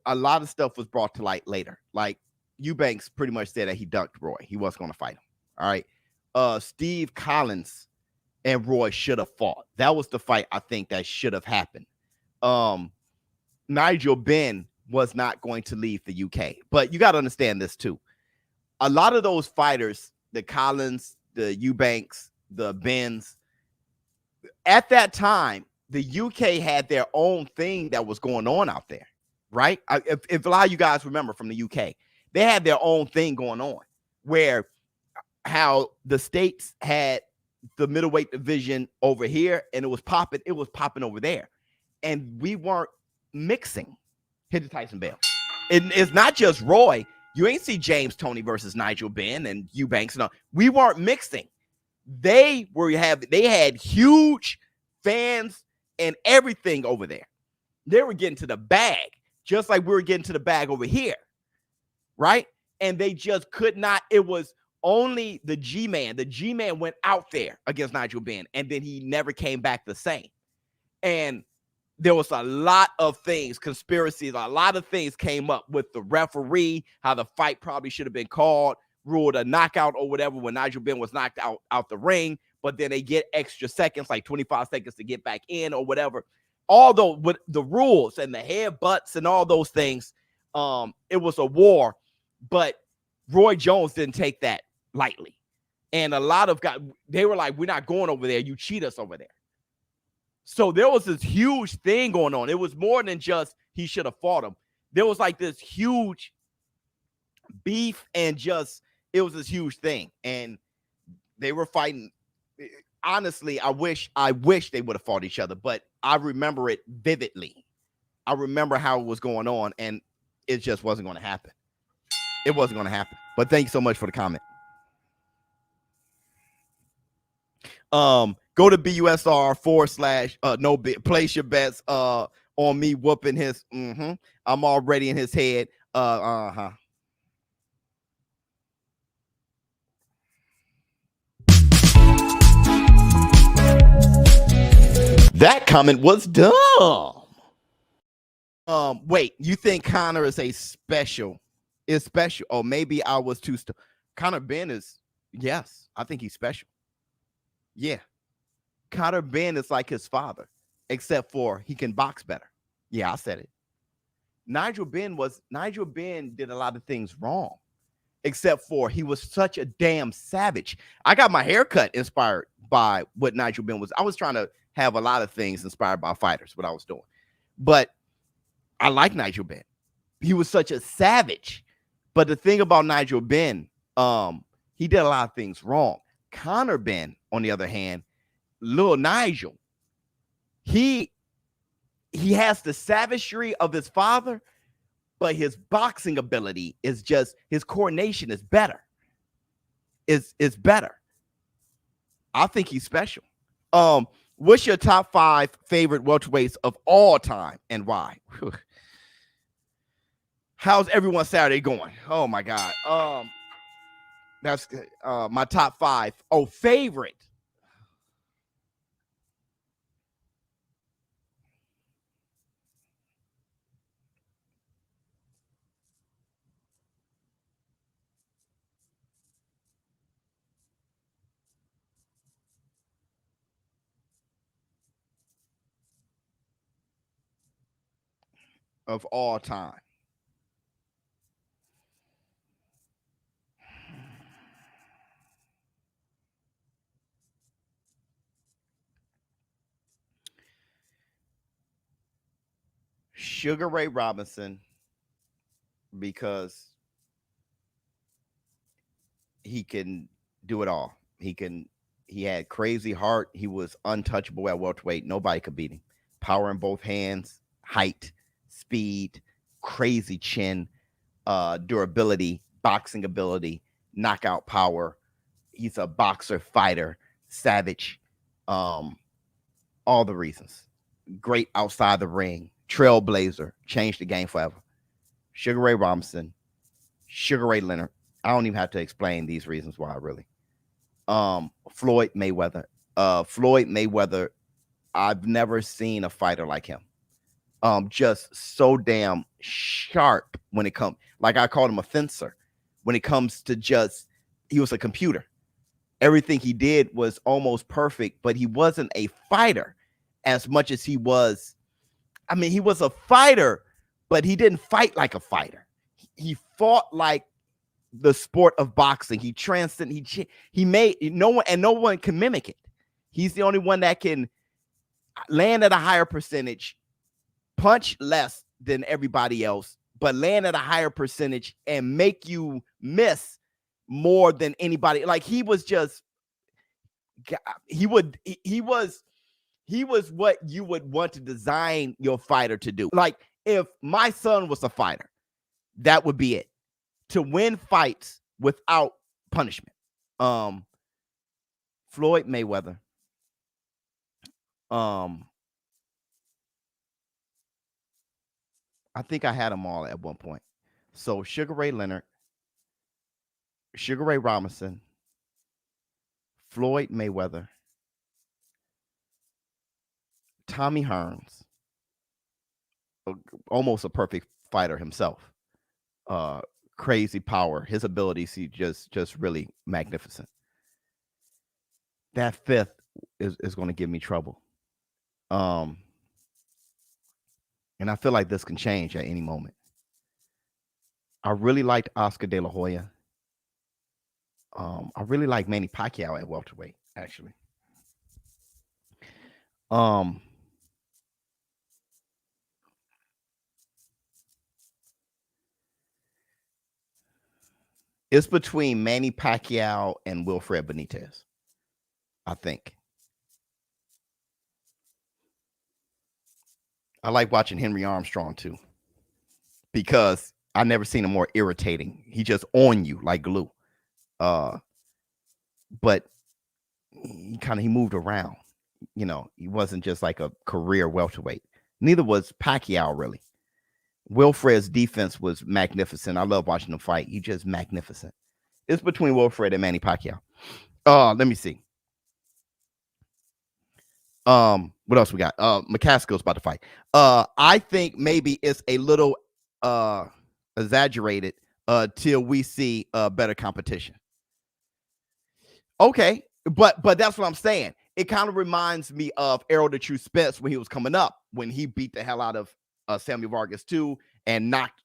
a lot of stuff was brought to light later. Like Eubanks pretty much said that he dunked Roy. He wasn't going to fight him. All right. Steve Collins and Roy should have fought. That was the fight I think that should have happened. Nigel Benn was not going to leave the UK, but you got to understand this too. A lot of those fighters, the Collins, the Eubanks, the Benns, at that time, the UK had their own thing that was going on out there, right? If a lot of you guys remember from the UK, they had their own thing going on where how the States had the middleweight division over here and it was popping over there. And we weren't mixing. Hit the Tyson Bell. It's not just Roy. You ain't see James Toney versus Nigel Benn and Eubanks. No, we weren't mixing. They had huge fans and everything over there. They were getting to the bag, just like we were getting to the bag over here, right? And they just could not. It was only the G-Man. The G-Man went out there against Nigel Benn, and then he never came back the same. And there was a lot of things, conspiracies, a lot of things came up with the referee, how the fight probably should have been called, ruled a knockout or whatever when Nigel Benn was knocked out the ring, but then they get extra seconds, like 25 seconds to get back in or whatever. Although with the rules and the headbutts and all those things, it was a war, but Roy Jones didn't take that lightly. And a lot of guys, they were like, we're not going over there. You cheat us over there. So there was this huge thing going on. It was more than just he should have fought him. There was like this huge beef and just, it was this huge thing. And they were fighting. Honestly, I wish they would have fought each other, but I remember it vividly. I remember how it was going on, and it just wasn't going to happen. It wasn't going to happen. But thank you so much for the comment. Go to BUSR / place your bets on me whooping his. I'm already in his head. That comment was dumb. Wait, you think Conor is special? Oh, maybe I was too. Conor Benn is, yes, I think he's special. Yeah. Conor Benn is like his father, except for he can box better. Yeah, I said it. Nigel Benn did a lot of things wrong, except for he was such a damn savage. I got my haircut inspired by what Nigel Benn was. I was trying to have a lot of things inspired by fighters, what I was doing. But I like Nigel Benn. He was such a savage. But the thing about Nigel Benn, he did a lot of things wrong. Conor Benn, on the other hand, little Nigel, he has the savagery of his father, but his boxing ability is just, his coordination is better. It's better. I think he's special. What's your top 5 favorite welterweights of all time and why? Whew. How's everyone Saturday going? Oh my God. That's my top 5. Oh, favorite. Of all time. Sugar Ray Robinson, because he can do it all. He had crazy heart. He was untouchable at welterweight. Nobody could beat him. Power in both hands, height, speed, crazy chin, durability, boxing ability, knockout power. He's a boxer, fighter, savage. All the reasons. Great outside the ring, trailblazer, changed the game forever. Sugar Ray Robinson, Sugar Ray Leonard. I don't even have to explain these reasons why, really. Floyd Mayweather. Floyd Mayweather, I've never seen a fighter like him. Just so damn sharp when it comes, like I called him a fencer. When it comes to he was a computer. Everything he did was almost perfect, but he wasn't a fighter as much as he was. I mean, he was a fighter, but he didn't fight like a fighter. He fought like the sport of boxing. He transcended. He made no one can mimic it. He's the only one that can land at a higher percentage, punch less than everybody else, but land at a higher percentage and make you miss more than anybody. Like he was what you would want to design your fighter to do. Like if my son was a fighter, that would be it. To win fights without punishment. Floyd Mayweather. I think I had them all at one point. So Sugar Ray Leonard, Sugar Ray Robinson, Floyd Mayweather, Tommy Hearns, almost a perfect fighter himself. Crazy power. His abilities, he just really magnificent. That fifth is going to give me trouble. And I feel like this can change at any moment. I really liked Oscar De La Hoya. I really like Manny Pacquiao at welterweight, actually. It's between Manny Pacquiao and Wilfred Benitez, I think. I like watching Henry Armstrong too, because I never seen him more irritating. He just on you like glue. But he moved around. You know, he wasn't just like a career welterweight. Neither was Pacquiao, really. Wilfred's defense was magnificent. I love watching him fight. He's just magnificent. It's between Wilfred and Manny Pacquiao. Let me see. What else we got? McCaskill's about to fight. I think maybe it's a little exaggerated till we see better competition. Okay, but that's what I'm saying. It kind of reminds me of Errol the True Spence when he was coming up, when he beat the hell out of Samuel Vargas too and knocked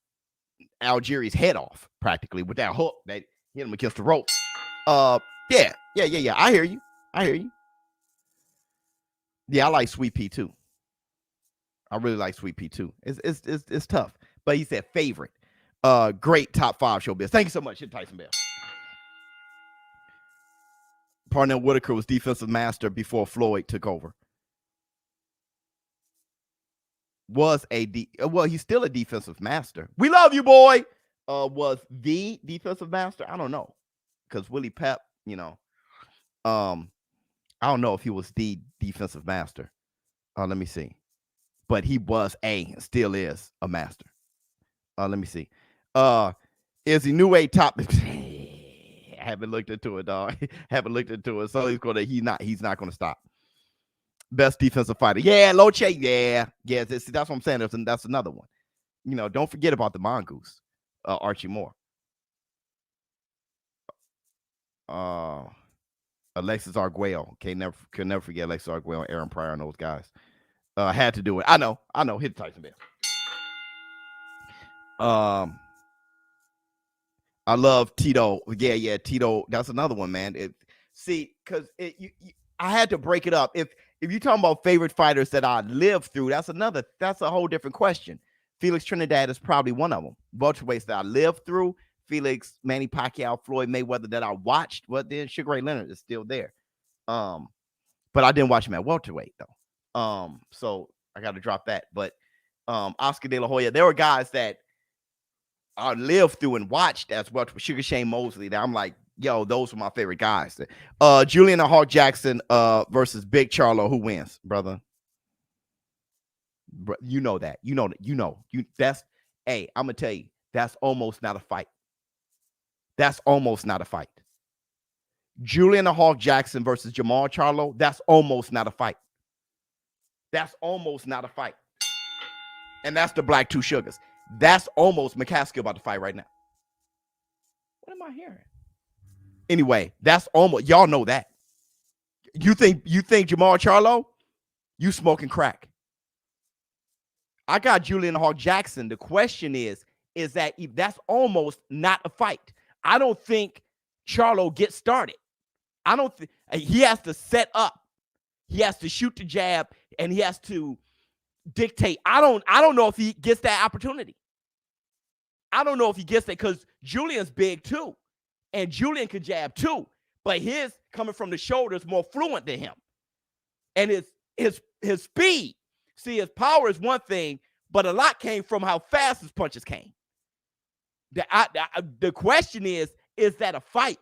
Algieri's head off practically with that hook that hit him against the rope. Yeah. I hear you. Yeah, I like Sweet Pea too. I really like Sweet Pea too. It's tough, but he said favorite. Great top 5 showbiz. Thank you so much, Tyson Bell. Parnell Whitaker was defensive master before Floyd took over. Well, he's still a defensive master. We love you, boy. Was the defensive master? I don't know, because Willie Pep, I don't know if he was the defensive master. Let me see. But he was still is a master. Let me see. Is he new age top? I haven't looked into it, dog. So he's not gonna stop. Best defensive fighter. Yeah, Loche. Yeah. That's what I'm saying. That's another one. Don't forget about the Mongoose, Archie Moore. Alexis Arguello. Can never forget Alexis Arguello, Aaron Pryor, and those guys. Had to do it. I know. Hit Tyson Bell. I love Tito. Yeah, Tito. That's another one, man. Because I had to break it up. If you're talking about favorite fighters that I lived through, that's a whole different question. Felix Trinidad is probably one of them. Welterweights that I lived through: Felix, Manny Pacquiao, Floyd Mayweather that I watched. Well, then Sugar Ray Leonard is still there. But I didn't watch him at welterweight though. So I got to drop that. But Oscar De La Hoya, there were guys that I lived through and watched as well. Sugar Shane Mosley, that I'm like, yo, those were my favorite guys. Julian and Hawk Jackson versus Big Charlo. Who wins, brother? Bro, you know that. That's, hey, I'm going to tell you, that's almost not a fight. That's almost not a fight. Julian the Hawk Jackson versus Jamal Charlo, that's almost not a fight. That's almost not a fight. And that's the Black Two Sugars. That's almost McCaskill about to fight right now. What am I hearing? Anyway, that's almost, y'all know that. You think Jamal Charlo? You smoking crack. I got Julian Hawk Jackson. The question is that if that's almost not a fight. I don't think Charlo gets started. I don't think he has to set up. He has to shoot the jab and he has to dictate. I don't know if he gets that opportunity. I don't know if he gets that because Julian's big too. And Julian could jab too. But his coming from the shoulder is more fluent than him. And his speed. See, his power is one thing, but a lot came from how fast his punches came. The question is that a fight?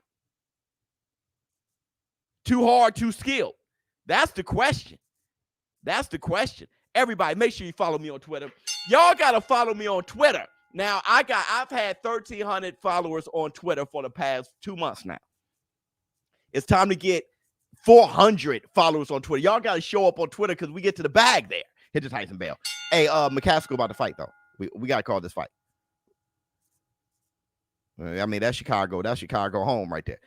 Too hard, too skilled? That's the question. That's the question. Everybody, make sure you follow me on Twitter. Y'all got to follow me on Twitter. Now, I've had 1,300 followers on Twitter for the past 2 months now. It's time to get 400 followers on Twitter. Y'all got to show up on Twitter because we get to the bag there. Hit the Tyson bell. Hey, McCaskill about to fight, though. We got to call this fight. I mean, that's Chicago. That's Chicago home right there.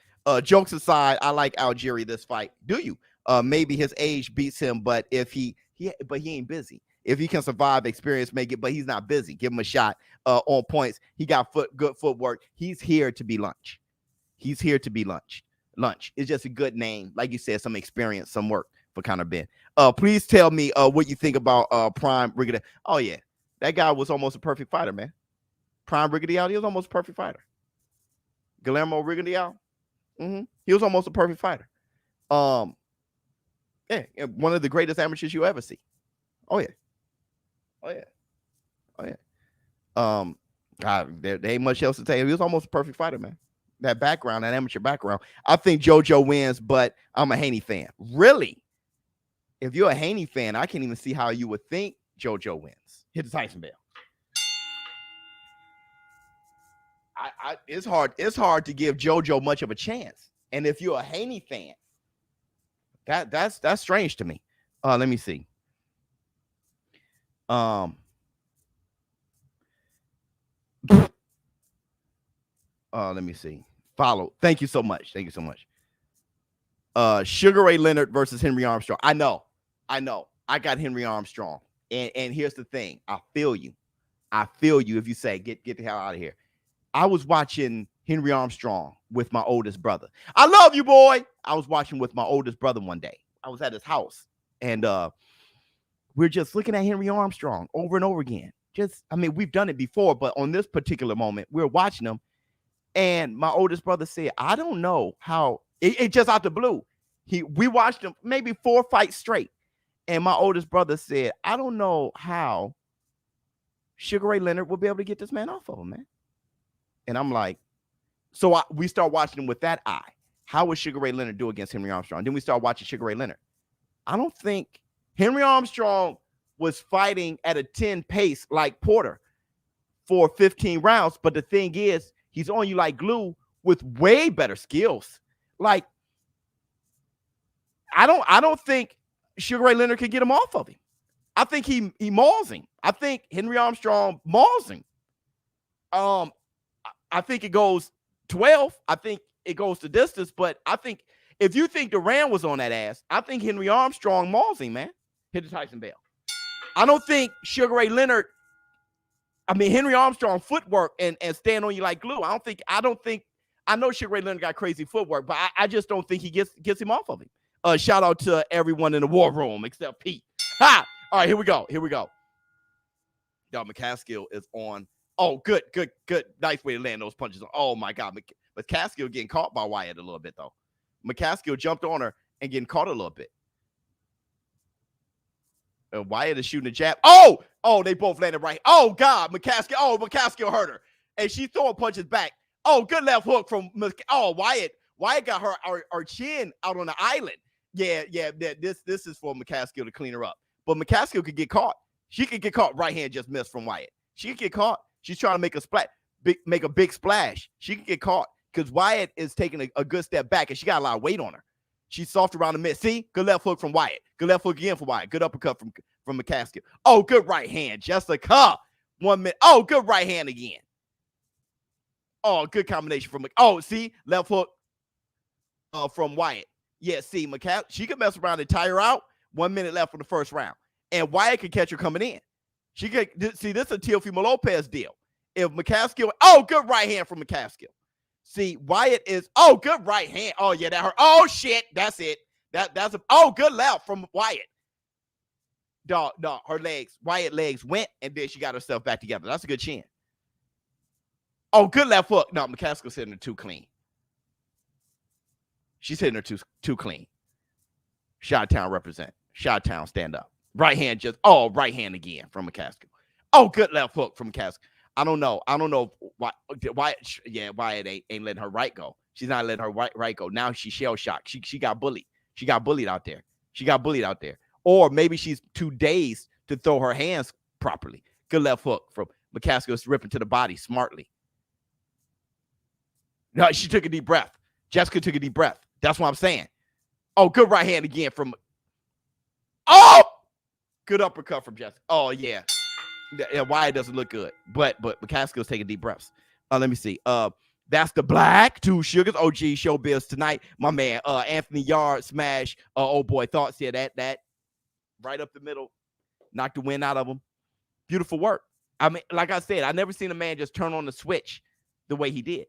Jokes aside, I like Algieri this fight. Do you? Maybe his age beats him, but if he ain't busy. If he can survive, experience, make it, but he's not busy. Give him a shot on points. He got good footwork. He's here to be lunch. He's here to be lunch. Lunch is just a good name. Like you said, some experience, some work for Conor Ben. Please tell me what you think about Prime Rigodeau. Oh, yeah. That guy was almost a perfect fighter, man. Prime Rigodeau, he was almost a perfect fighter. Guillermo Rigodeau, he was almost a perfect fighter. Yeah, one of the greatest amateurs you ever see. Oh, yeah. Oh, yeah. Oh, yeah. God, there ain't much else to tell you. He was almost a perfect fighter, man. That background, that amateur background. I think JoJo wins, but I'm a Haney fan. Really? If you're a Haney fan, I can't even see how you would think JoJo wins. Hit the Tyson bell. It's hard to give JoJo much of a chance. And if you're a Haney fan, that's strange to me. Let me see. Let me see. Follow. Thank you so much. Thank you so much. Sugar Ray Leonard versus Henry Armstrong. I know. I got Henry Armstrong. And here's the thing. I feel you. If you say get the hell out of here. I was watching Henry Armstrong with my oldest brother. I love you, boy. I was watching with my oldest brother one day. I was at his house. And we're just looking at Henry Armstrong over and over again. We've done it before, but on this particular moment, we were watching him. And my oldest brother said, I don't know how it just out the blue. We watched him maybe 4 fights straight. And my oldest brother said, I don't know how Sugar Ray Leonard will be able to get this man off of him, man. And I'm like, we start watching him with that eye. How would Sugar Ray Leonard do against Henry Armstrong? Then we start watching Sugar Ray Leonard. I don't think Henry Armstrong was fighting at a 10 pace like Porter for 15 rounds. But the thing is, he's on you like glue with way better skills. Like, I don't think Sugar Ray Leonard can get him off of him. I think he mauls him. I think Henry Armstrong mauls him. I think it goes 12. I think it goes to distance. But I think if you think Duran was on that ass, I think Henry Armstrong mauls him, man. Hit the Tyson bell. I don't think Sugar Ray Leonard. Henry Armstrong footwork and stand on you like glue. I know Sugar Ray Leonard got crazy footwork, but I just don't think he gets him off of him. Shout out to everyone in the war room except Pete. Ha! All right, here we go. Y'all, McCaskill is on. Oh, good. Nice way to land those punches. Oh, my God. McCaskill getting caught by Wyatt a little bit, though. McCaskill jumped on her and getting caught a little bit. Wyatt is shooting a jab. Oh, they both landed right. Oh, God. McCaskill hurt her. And she's throwing punches back. Oh, good left hook from Wyatt. Wyatt got her chin out on the island. Yeah. This is for McCaskill to clean her up. But McCaskill could get caught. She could get caught. Right hand just missed from Wyatt. She could get caught. She's trying to make a splash, make a big splash. She could get caught because Wyatt is taking a good step back and she got a lot of weight on her. She's soft around the mid. See, good left hook from Wyatt. Good left hook again for Wyatt. Good uppercut from McCaskill. Oh, good right hand, Jessica. 1 minute. Oh, good right hand again. Oh, good combination from see, left hook from Wyatt. Yeah, see, she could mess around and tire out. 1 minute left for the first round. And Wyatt could catch her coming in. She could see this is a Teofimo Lopez deal. If McCaskill, good right hand from McCaskill. See, Wyatt is good right hand. Oh, yeah, that hurt. Oh, shit. That's it. That's good left from Wyatt. Dog, her legs, Wyatt legs went, and then she got herself back together. That's a good chin. Oh, good left hook. No, McCaskill's hitting her too clean. She's hitting her too clean. Chi-Town represent. Chi-Town stand up. Right hand right hand again from McCaskill. Oh, good left hook from McCaskill. I don't know why Wyatt ain't letting her right go. She's not letting her right go. Now she's shell shocked. She got bullied. She got bullied out there. Or maybe she's too dazed to throw her hands properly. Good left hook from McCaskill, ripping to the body smartly. No, she took a deep breath. Jessica took a deep breath. That's what I'm saying. Oh, good right hand again from. Oh, good uppercut from Jessica. Oh yeah. Wyatt doesn't look good, but McCaskill's taking deep breaths. Let me see. That's the Black Two Sugars OG ShowBizz tonight. My man, Anthony Yard smash. Oh boy, thoughts here. That right up the middle, knocked the wind out of him. Beautiful work. I mean, like I said, I never seen a man just turn on the switch the way he did.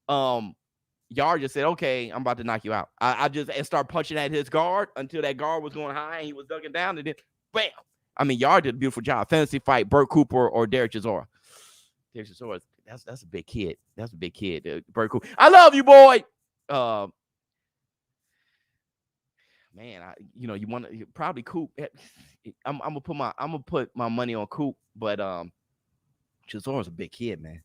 Yard just said, "Okay, I'm about to knock you out." I just start punching at his guard until that guard was going high and he was ducking down, and then bam. I mean, Yard did a beautiful job. Fantasy fight, Burt Cooper or Derek Chisora. Derek Chisora, that's a big kid. That's a big kid. Burt Cooper. I love you, boy. Man, you want to probably Coop. I'm gonna put my money on Coop, but Chisora's a big kid, man.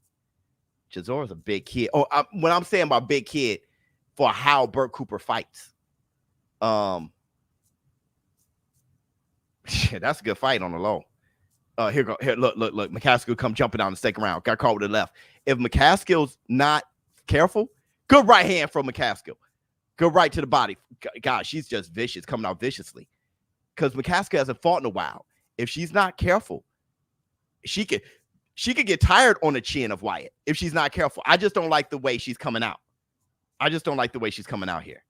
Chisora's a big kid. Oh, when I'm saying about big kid, for how Burt Cooper fights, that's a good fight on the low. Here, look. McCaskill come jumping down the second round. Got caught with the left. If McCaskill's not careful, good right hand from McCaskill. Good right to the body. God, she's just vicious, coming out viciously. Because McCaskill hasn't fought in a while. If she's not careful, she could get tired on the chin of Wyatt if she's not careful. I just don't like the way she's coming out. Here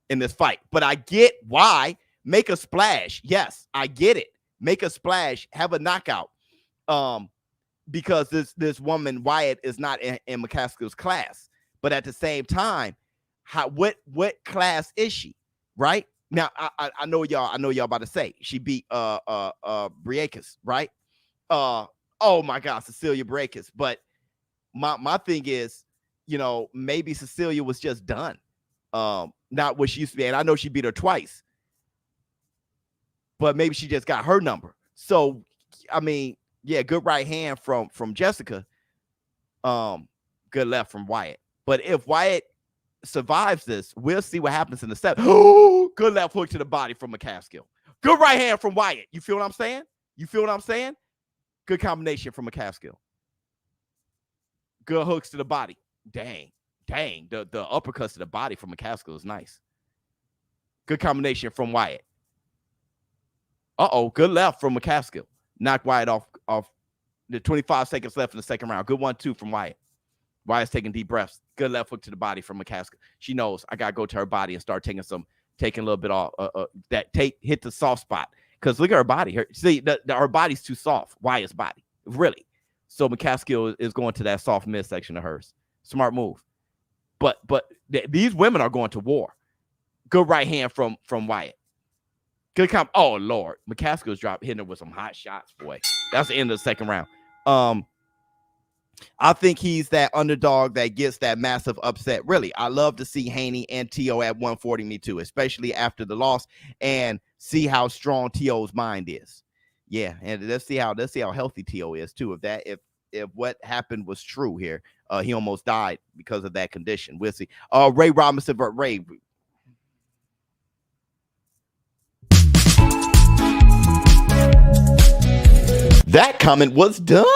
in this fight. But I get why. Make a splash. Yes, I get it. Make a splash. Have a knockout. Because this woman Wyatt is not in McCaskill's class. But at the same time, what class is she? Right now, I know y'all about to say she beat Breakis, right? Oh my God, Cecilia Breakis. But my thing is, maybe Cecilia was just done. Not what she used to be, and I know she beat her twice. But maybe she just got her number. So, I mean, yeah, good right hand from Jessica. Good left from Wyatt. But if Wyatt survives this, we'll see what happens in the seventh. Good left hook to the body from McCaskill. Good right hand from Wyatt. You feel what I'm saying? Good combination from McCaskill. Good hooks to the body. Dang. The uppercuts to the body from McCaskill is nice. Good combination from Wyatt. Good left from McCaskill. Knocked Wyatt off the 25 seconds left in the second round. Good 1-2 from Wyatt. Wyatt's taking deep breaths. Good left hook to the body from McCaskill. She knows I gotta go to her body and start taking a little bit off. Hit the soft spot. Because look at her body. Her body's too soft. Wyatt's body, really. So McCaskill is going to that soft midsection of hers. Smart move. But these women are going to war. Good right hand from Wyatt. Good comp. Oh Lord, McCaskill's hitting her with some hot shots, boy. That's the end of the second round. I think he's that underdog that gets that massive upset. Really, I love to see Haney and T.O. at 140. Me too, especially after the loss, and see how strong T.O.'s mind is. Yeah, and let's see how healthy T.O. is too. If what happened was true here, he almost died because of that condition. We'll see. Ray Robinson, but Ray. That comment was dumb.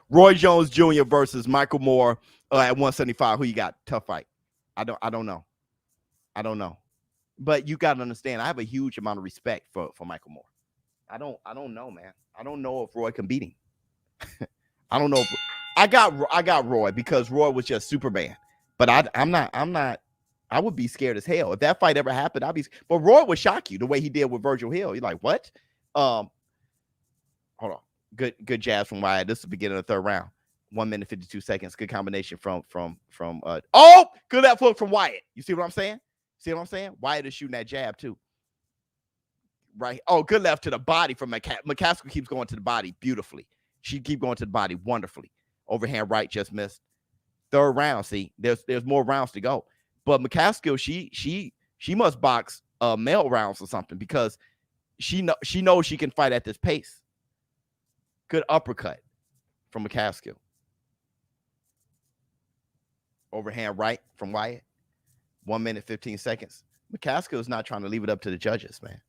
Roy Jones Jr. versus Michael Moore at 175. Who you got? Tough fight. I don't know. I don't know. But you gotta understand, I have a huge amount of respect for Michael Moore. I don't know, man. I don't know if Roy can beat him. I don't know if I got Roy because Roy was just Superman. But I'm not. I would be scared as hell if that fight ever happened. But Roy would shock you the way he did with Virgil Hill. You're like, what? Hold on. Good jabs from Wyatt. This is the beginning of the third round. 1 minute 52 seconds. Good combination from good left hook from Wyatt. You see what I'm saying? Wyatt is shooting that jab too. Right. Oh, good left to the body from McCaskill keeps going to the body beautifully. She keep going to the body wonderfully. Overhand right just missed. Third round. See, there's more rounds to go. But McCaskill, she must box male rounds or something because she knows she can fight at this pace. Good uppercut from McCaskill. Overhand right from Wyatt. 1 minute 15 seconds. McCaskill is not trying to leave it up to the judges, man.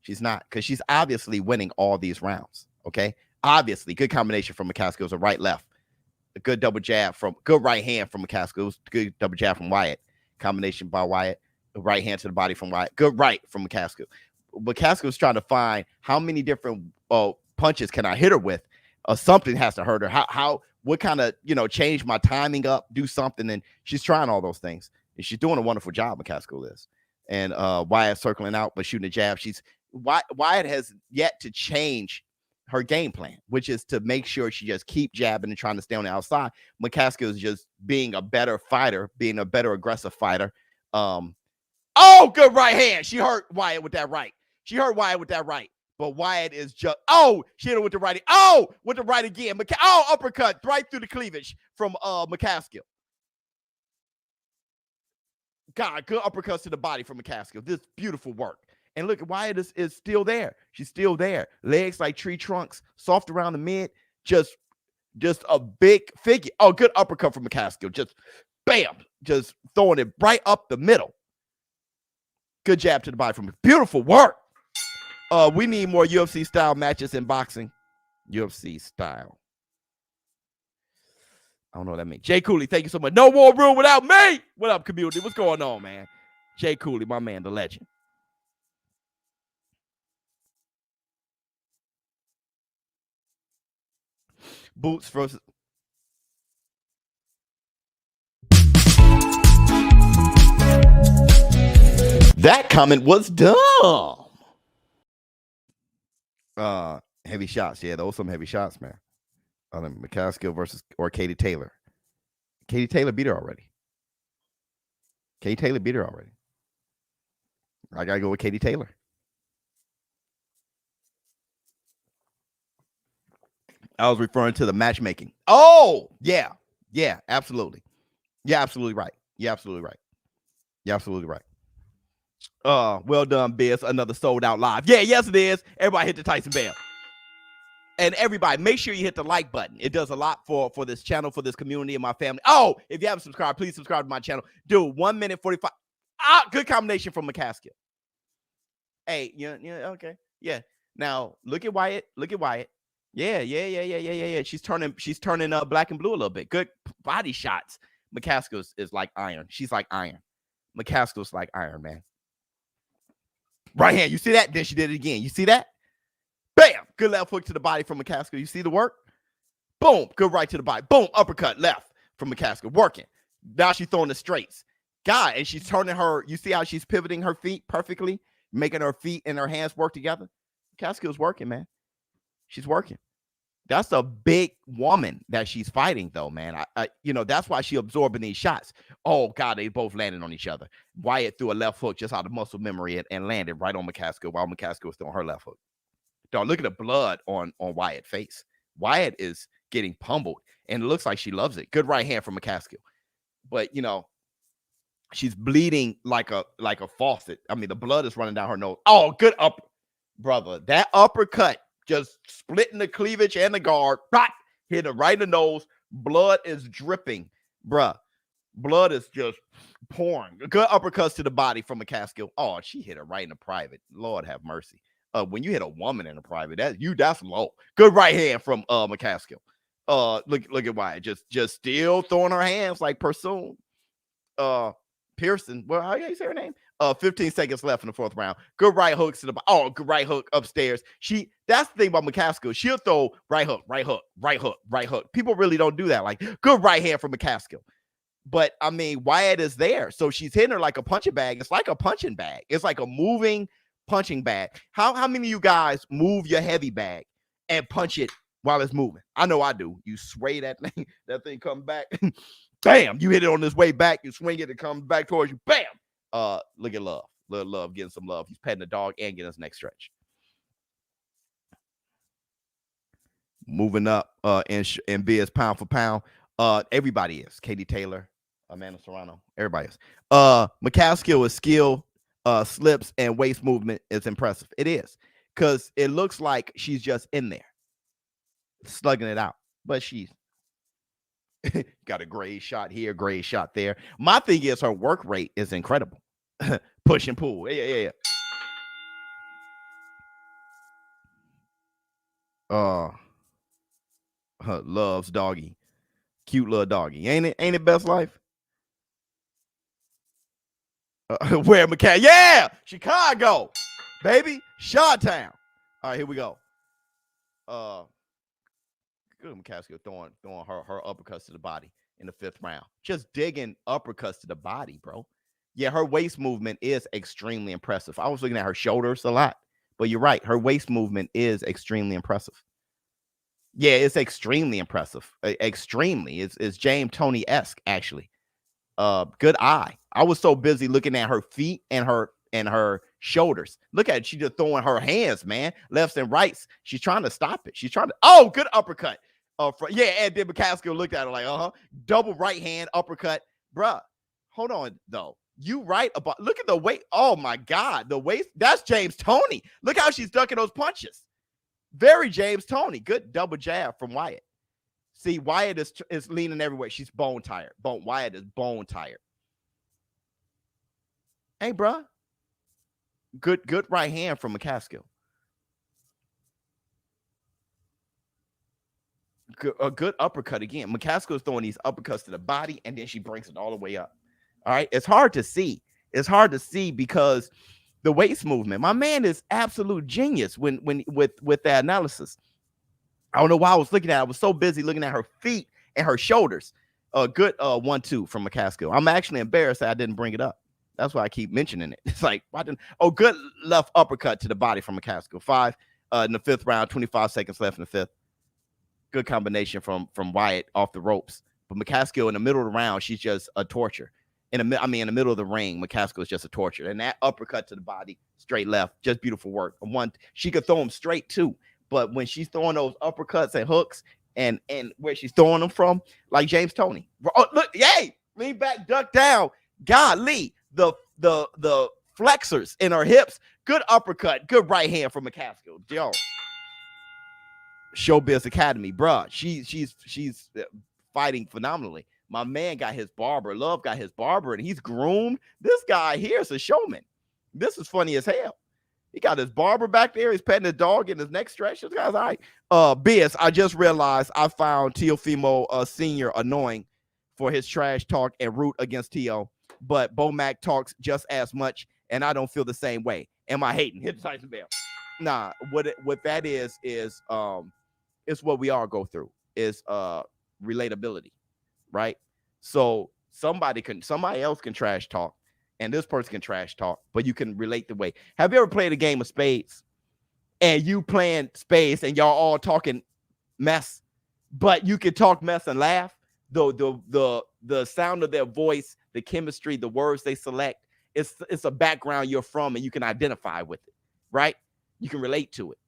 She's not, because she's obviously winning all these rounds. Okay, obviously, good combination from McCaskill. A right left, a good double jab from good right hand from McCaskill. Good double jab from Wyatt. Combination by Wyatt. The right hand to the body from Wyatt. Good right from McCaskill. McCaskill's trying to find how many different punches can I hit her with. Something has to hurt her. What kind of change my timing up, do something, and she's trying all those things. And she's doing a wonderful job. McCaskill is, and Wyatt circling out but shooting a jab. Wyatt has yet to change her game plan, which is to make sure she just keep jabbing and trying to stay on the outside. McCaskill is just being a better fighter, being a better aggressive fighter. Oh, good right hand. She hurt Wyatt with that right. But Wyatt is just, she hit her with the right. With the right again. Uppercut right through the cleavage from McCaskill. God, good uppercuts to the body from McCaskill. This beautiful work. And look, Wyatt is still there. She's still there. Legs like tree trunks, soft around the mid. Just a big figure. Oh, good uppercut from McCaskill. Just bam, just throwing it right up the middle. Good jab to the body from him. Beautiful work. We need more UFC style matches in boxing. UFC style. I don't know what that means. Jay Cooley, thank you so much. No war room without me. What up, community? What's going on, man? Jay Cooley, my man, the legend. Boots versus. That comment was dumb. Heavy shots. Yeah, those some heavy shots, man. McCaskill versus Katie Taylor. Katie Taylor beat her already. I gotta go with Katie Taylor. I was referring to the matchmaking. Oh, yeah, absolutely. You're absolutely right. Well done, Biz. Another sold out live. Yeah, yes, it is. Everybody hit the Tyson bell. And everybody, make sure you hit the like button. It does a lot for this channel, for this community, and my family. Oh, if you haven't subscribed, please subscribe to my channel. Dude, 1 minute 45. Good combination from McCaskill. Hey, yeah, okay. Yeah. Now, look at Wyatt. Yeah. She's turning black and blue a little bit. Good body shots. McCaskill is like iron. She's like iron. McCaskill's like iron, man. Right hand. You see that? Then she did it again. You see that? Bam! Good left hook to the body from McCaskill. You see the work? Boom! Good right to the body. Boom! Uppercut left from McCaskill. Working. Now she's throwing the straights. God, and she's turning her. You see how she's pivoting her feet perfectly, making her feet and her hands work together? McCaskill's working, man. She's working. That's a big woman that she's fighting, though, man. That's why she's absorbing these shots. Oh, God, they both landed on each other. Wyatt threw a left hook just out of muscle memory and landed right on McCaskill while McCaskill was throwing her left hook. Dog, look at the blood on Wyatt's face. Wyatt is getting pummeled, and it looks like she loves it. Good right hand from McCaskill. But, she's bleeding like a faucet. I mean, the blood is running down her nose. Oh, good up, brother. That uppercut just splitting the cleavage and the guard. Hit her right in the nose. Blood is dripping, bruh. Blood is just pouring. Good uppercuts to the body from McCaskill. Oh, she hit her right in the private. Lord have mercy. When you hit a woman in a private, that's low. Good right hand from McCaskill. Look at Wyatt. Just still throwing her hands like Pursoon. Pearson. Well, how you say her name? 15 seconds left in the fourth round. Good right hooks to the good right hook upstairs. That's the thing about McCaskill. She'll throw right hook, right hook, right hook, right hook. People really don't do that. Like good right hand from McCaskill. But I mean, Wyatt is there. So she's hitting her like a punching bag. It's like a punching bag. It's like a moving punching bag. How many of you guys move your heavy bag and punch it while it's moving? I know I do. You sway that thing comes back. Bam! You hit it on this way back. You swing it, it comes back towards you. Bam! Look at Love. Love getting some love. He's petting the dog and getting his next stretch. Moving up in Biz pound for pound. Everybody is. Katie Taylor, Amanda Serrano. Everybody is. McCaskill is skill, slips, and waist movement is impressive. It is. Because it looks like she's just in there, slugging it out. But she's got a great shot here, great shot there. My thing is her work rate is incredible. Push and pull. Yeah. Loves doggy. Cute little doggy. Ain't it best life? Where McCann? Yeah, Chicago, baby. Chi-Town. All right, here we go. Good McCaskill throwing her uppercuts to the body in the fifth round. Just digging uppercuts to the body, bro. Yeah, her waist movement is extremely impressive. I was looking at her shoulders a lot, but you're right. Her waist movement is extremely impressive. Yeah, it's extremely impressive. Extremely. It's James Toney-esque, actually. Good eye. I was so busy looking at her feet and her shoulders. Look at it. She's just throwing her hands, man. Lefts and rights. She's trying to stop it. She's trying to. Good uppercut. And then McCaskill looked at her like, double right hand uppercut. Bruh, hold on, though. You right about. Look at the weight. Oh, my God. The waist. That's James Toney. Look how she's ducking those punches. Very James Toney. Good double jab from Wyatt. See, Wyatt is leaning everywhere. She's bone tired. Wyatt is bone tired. Hey, bruh. Good right hand from McCaskill. A good uppercut again. McCaskill's throwing these uppercuts to the body, and then she brings it all the way up. All right. It's hard to see. It's hard to see because the waist movement. My man is absolute genius with the analysis. I don't know why I was looking at it. I was so busy looking at her feet and her shoulders. Good 1-2 from McCaskill. I'm actually embarrassed that I didn't bring it up. That's why I keep mentioning it. It's like, why didn't? Good left uppercut to the body from McCaskill. 5 in the fifth round, 25 seconds left in the fifth. Good combination from Wyatt off the ropes. But McCaskill in the middle of the round, she's just a torture. In the middle of the ring, McCaskill is just a torture. And that uppercut to the body, straight left, just beautiful work. She could throw them straight too. But when she's throwing those uppercuts and hooks and where she's throwing them from, like James Toney. Oh, look, yay! Lean back, duck down. Golly, the flexors in her hips. Good uppercut, good right hand from McCaskill. Yo, ShowBizz Academy, bruh. She's fighting phenomenally. My man got his barber. Love got his barber, and he's groomed. This guy here is a showman. This is funny as hell. He got his barber back there. He's petting the dog in his next stretch. This guy's all right. Biz, I just realized I found Teofimo Sr. annoying for his trash talk and root against Tio, but Bomac talks just as much, and I don't feel the same way. Am I hating? Hit the Tyson bell. Nah, what that is it's what we all go through. Is relatability, right? So somebody else can trash talk, and this person can trash talk, but you can relate the way. Have you ever played a game of spades and you playing spades and y'all all talking mess, but you can talk mess and laugh? The sound of their voice, the chemistry, the words they select, it's a background you're from and you can identify with it, right? You can relate to it.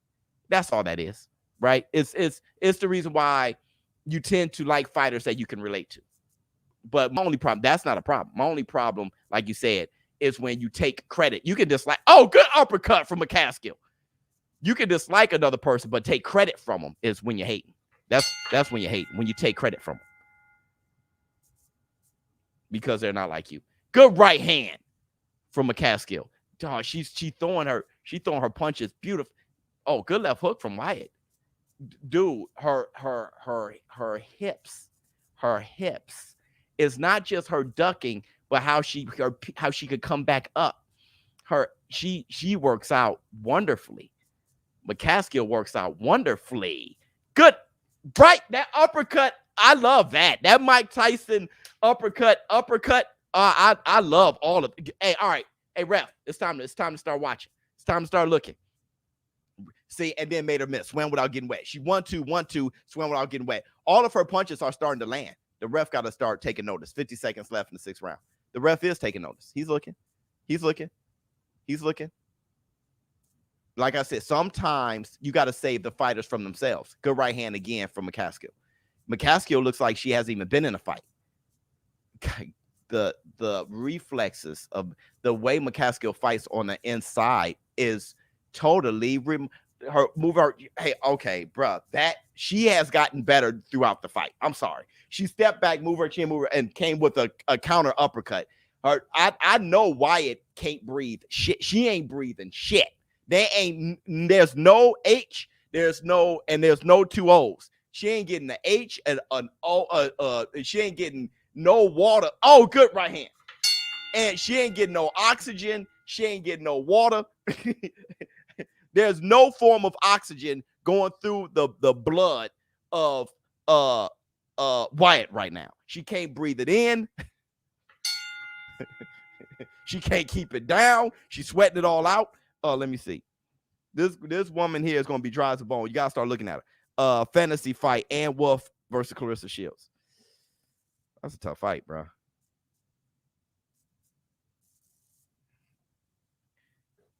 That's all that is, right? It's the reason why you tend to like fighters that you can relate to. But my only problem, that's not a problem. My only problem, like you said, is when you take credit. You can dislike, good uppercut from McCaskill. You can dislike another person, but take credit from them is when you're hating. That's when you hate, when you take credit from them. Because they're not like you. Good right hand from McCaskill. Dog, she's throwing her. She throwing her punches beautiful. Oh, good left hook from Wyatt. Dude, her hips is not just her ducking, but how she could come back up. She works out wonderfully. McCaskill works out wonderfully. Good, right? That uppercut, I love that. That Mike Tyson uppercut. I love all of it. Hey, all right. Hey, ref, it's time to start watching. It's time to start looking. See, and then made her miss. Swam without getting wet. She 1-2, swam without getting wet. All of her punches are starting to land. The ref got to start taking notice. 50 seconds left in the 6th round. The ref is taking notice. He's looking. Like I said, sometimes you got to save the fighters from themselves. Good right hand again from McCaskill. McCaskill looks like she hasn't even been in a fight. The reflexes of the way McCaskill fights on the inside is totally hey, okay, bruh, that she has gotten better throughout the fight. I'm sorry. She stepped back, move her chin, and came with a counter uppercut. I know Wyatt can't breathe shit. She ain't breathing shit. There's no H, there's no 2 O's. She ain't getting the H and an O. She ain't getting no water. Oh, good right hand. And she ain't getting no oxygen. She ain't getting no water. There's no form of oxygen going through the blood of Wyatt right now. She can't breathe it in. She can't keep it down. She's sweating it all out. Let me see. This woman here is gonna be dry as a bone. You gotta start looking at her. Fantasy fight, Ann Wolf versus Clarissa Shields. That's a tough fight, bro.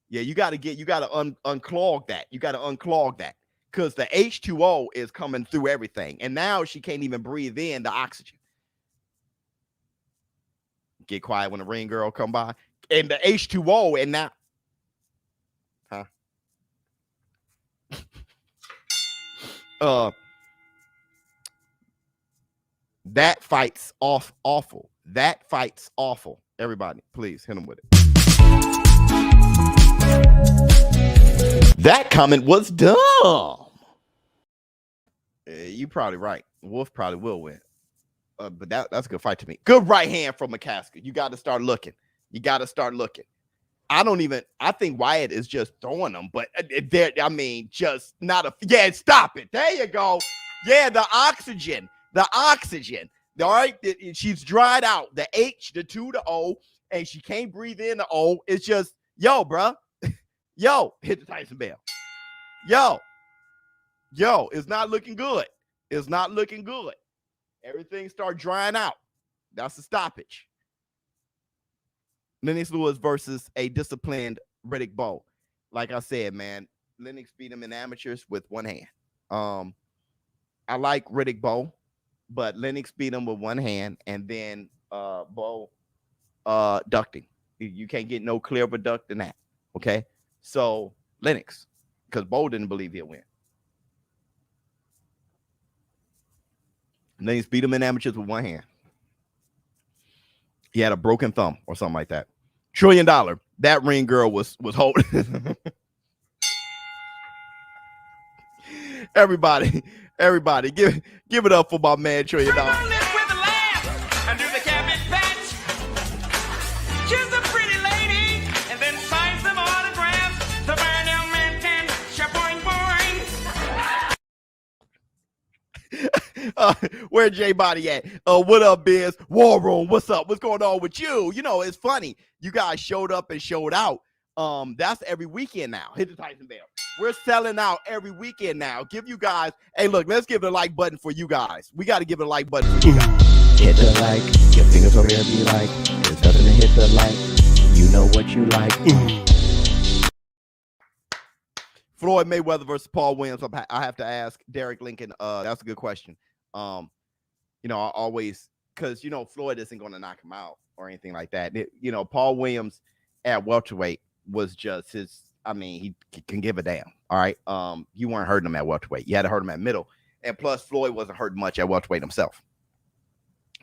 Yeah, you gotta unclog that. You gotta unclog that because the H2O is coming through everything, and now she can't even breathe in the oxygen. Get quiet when the ring girl come by, and the H2O, and now, that fight's awful. That fight's awful. Everybody, please hit him with it. That comment was dumb. You're probably right. Wolf probably will win. But that's a good fight to me. Good right hand from McCaskill. You got to start looking. I think Wyatt is just throwing them, but just not stop it. There you go. Yeah, the oxygen. All right, she's dried out. The H, the 2, the O, and she can't breathe in the O. It's just, yo, bruh. Yo, hit the Tyson bell. Yo, it's not looking good. Everything start drying out. That's a stoppage. Lennox Lewis versus a disciplined Riddick Bowe. Like I said, man, Lennox beat him in amateurs with one hand. I like Riddick Bowe, but Lennox beat him with one hand, and then Bowe ducting. You can't get no clearer of a duck than that. Okay, so Lennox, because Bowe didn't believe he'd win. Lennox beat him in amateurs with one hand. He had a broken thumb or something like that. $1 trillion. That ring girl was holding. Everybody, give it up for my man $1 trillion. And do the cabbage patch. She's a pretty lady, and then sign some autographs. The burn young man can boing boing. Where J Body at? What up, Biz? War Room. What's up? What's going on with you? You know, it's funny. You guys showed up and showed out. That's every weekend now. Hit the Tyson bell. We're selling out every weekend now. Give you guys, hey, look, let's give it a like button for you guys. We got to give it a like button for you guys. Hit the like, your fingers over there be like, there's nothing to hit the like, you know what you like. Floyd Mayweather versus Paul Williams. I have to ask Derek Lincoln. That's a good question. I always, because Floyd isn't going to knock him out or anything like that. Paul Williams at welterweight was just his. He can give a damn. All right. You weren't hurting him at welterweight. You had to hurt him at middle, and plus Floyd wasn't hurting much at welterweight himself.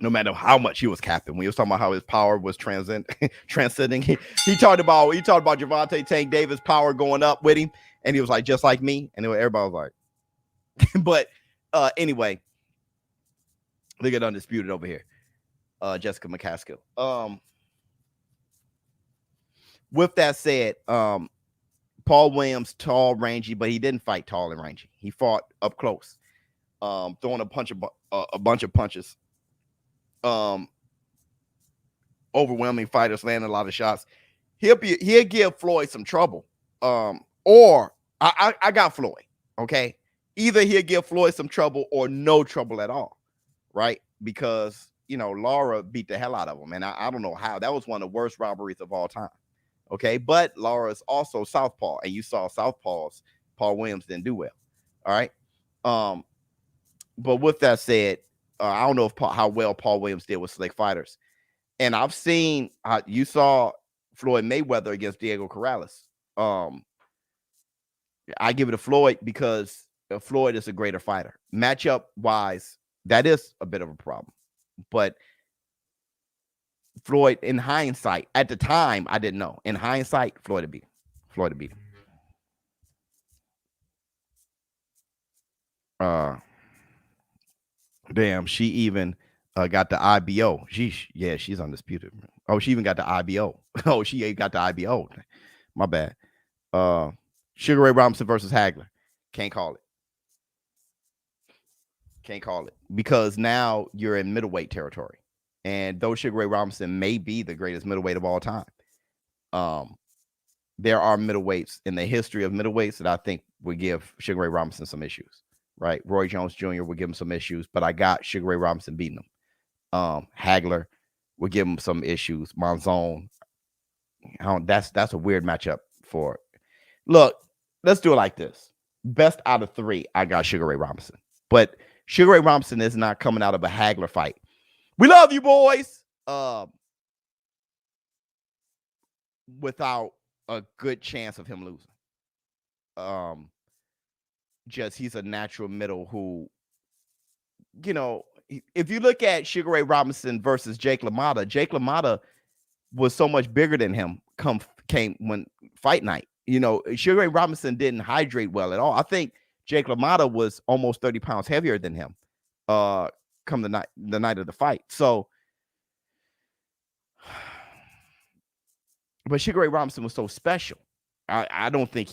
no matter how much he was capping. When he was talking about how his power was transcending, he talked about Gervonta Tank Davis' power going up with him, and he was like, just like me, and everybody was like, but anyway, look at Undisputed over here, Jessica McCaskill. With that said, Paul Williams, tall, rangy, but he didn't fight tall and rangy. He fought up close, throwing a bunch of punches. Overwhelming fighters, landing a lot of shots. He'll give Floyd some trouble. Or I got Floyd. Okay, either he'll give Floyd some trouble or no trouble at all, right? Because Laura beat the hell out of him, and I don't know how. That was one of the worst robberies of all time. Okay, but Laura is also southpaw, and you saw southpaws. Paul Williams didn't do well. All right. But with that said, I don't know how well Paul Williams did with slick fighters. And I've seen, you saw Floyd Mayweather against Diego Corrales. I give it to Floyd because Floyd is a greater fighter. Matchup wise, that is a bit of a problem. But Floyd, in hindsight, at the time, I didn't know. In hindsight, Floyd beat him. Damn, she even got the IBO. She's undisputed. Oh, she even got the IBO. Oh, she got the IBO. My bad. Sugar Ray Robinson versus Hagler. Can't call it because now you're in middleweight territory. And though Sugar Ray Robinson may be the greatest middleweight of all time, there are middleweights in the history of middleweights that I think would give Sugar Ray Robinson some issues. Right, Roy Jones Jr. would give him some issues, but I got Sugar Ray Robinson beating him. Hagler would give him some issues. Monzon, that's a weird matchup for. Look, let's do it like this: best out of 3, I got Sugar Ray Robinson, but Sugar Ray Robinson is not coming out of a Hagler fight. We love you, boys. Without a good chance of him losing. Just he's a natural middle who, if you look at Sugar Ray Robinson versus Jake LaMotta was so much bigger than him came when fight night. Sugar Ray Robinson didn't hydrate well at all. I think Jake LaMotta was almost 30 pounds heavier than him come the night of the fight. So, but Sugar Ray Robinson was so special. I don't think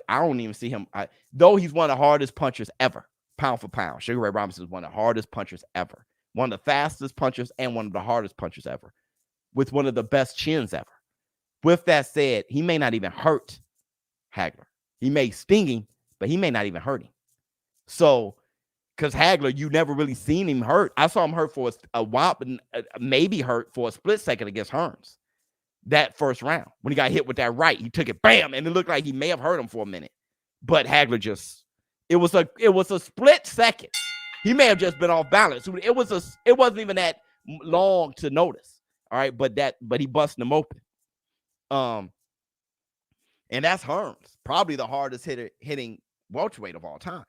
I don't even see him. Though he's one of the hardest punchers ever, pound for pound. Sugar Ray Robinson is one of the hardest punchers ever. One of the fastest punchers and one of the hardest punchers ever. With one of the best chins ever. With that said, he may not even hurt Hagler. He may sting him, but he may not even hurt him. So, because Hagler, you never really seen him hurt. I saw him hurt for a while, but maybe hurt for a split second against Hearns. That first round, when he got hit with that right, he took it, bam, and it looked like he may have hurt him for a minute. But Hagler it was a split second. He may have just been off balance. It wasn't even that long to notice. All right, but he busted him open. And that's Hearns, probably the hardest hitting welterweight of all time,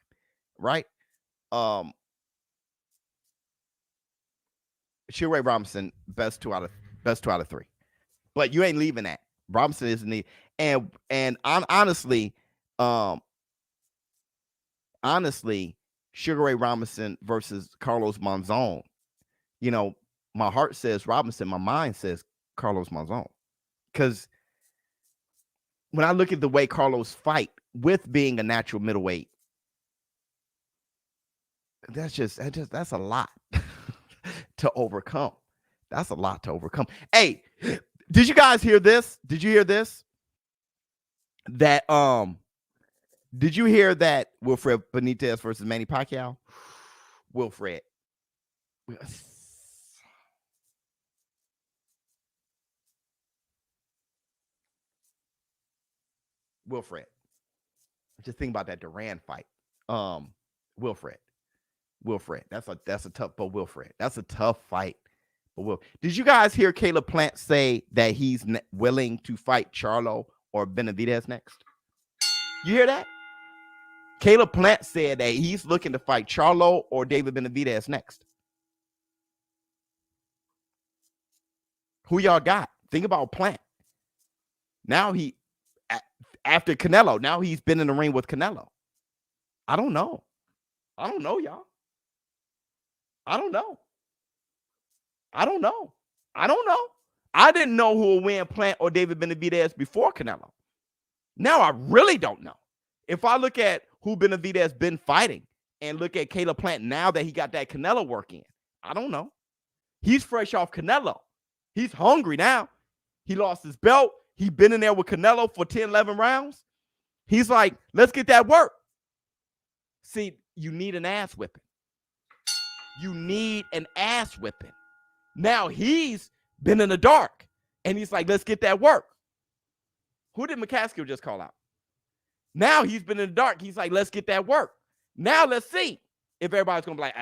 right? Sugar Ray Robinson, best two out of 3. But you ain't leaving that. Robinson isn't the and honestly, Sugar Ray Robinson versus Carlos Monzon. My heart says Robinson, my mind says Carlos Monzon. Because when I look at the way Carlos fight with being a natural middleweight, that's a lot to overcome. That's a lot to overcome. Hey, did you guys hear this? Did you hear this? That did you hear that Wilfred Benitez versus Manny Pacquiao? Wilfred. Just think about that Duran fight. Wilfred. That's a tough, but Wilfred. That's a tough fight. Did you guys hear Caleb Plant say that he's willing to fight Charlo or Benavidez next? You hear that? Caleb Plant said that he's looking to fight Charlo or David Benavidez next. Who y'all got? Think about Plant. Now after Canelo, now he's been in the ring with Canelo. I don't know. I don't know, y'all. I don't know. I don't know. I don't know. I didn't know who would win, Plant or David Benavidez before Canelo. Now I really don't know. If I look at who Benavidez been fighting and look at Caleb Plant now that he got that Canelo work in, I don't know. He's fresh off Canelo. He's hungry now. He lost his belt. He been in there with Canelo for 10, 11 rounds. He's like, let's get that work. See, you need an ass whipping. You need an ass whipping. Now he's been in the dark, and he's like, let's get that work. Who did McCaskill just call out? Now he's been in the dark. He's like, let's get that work. Now let's see if everybody's going to be like,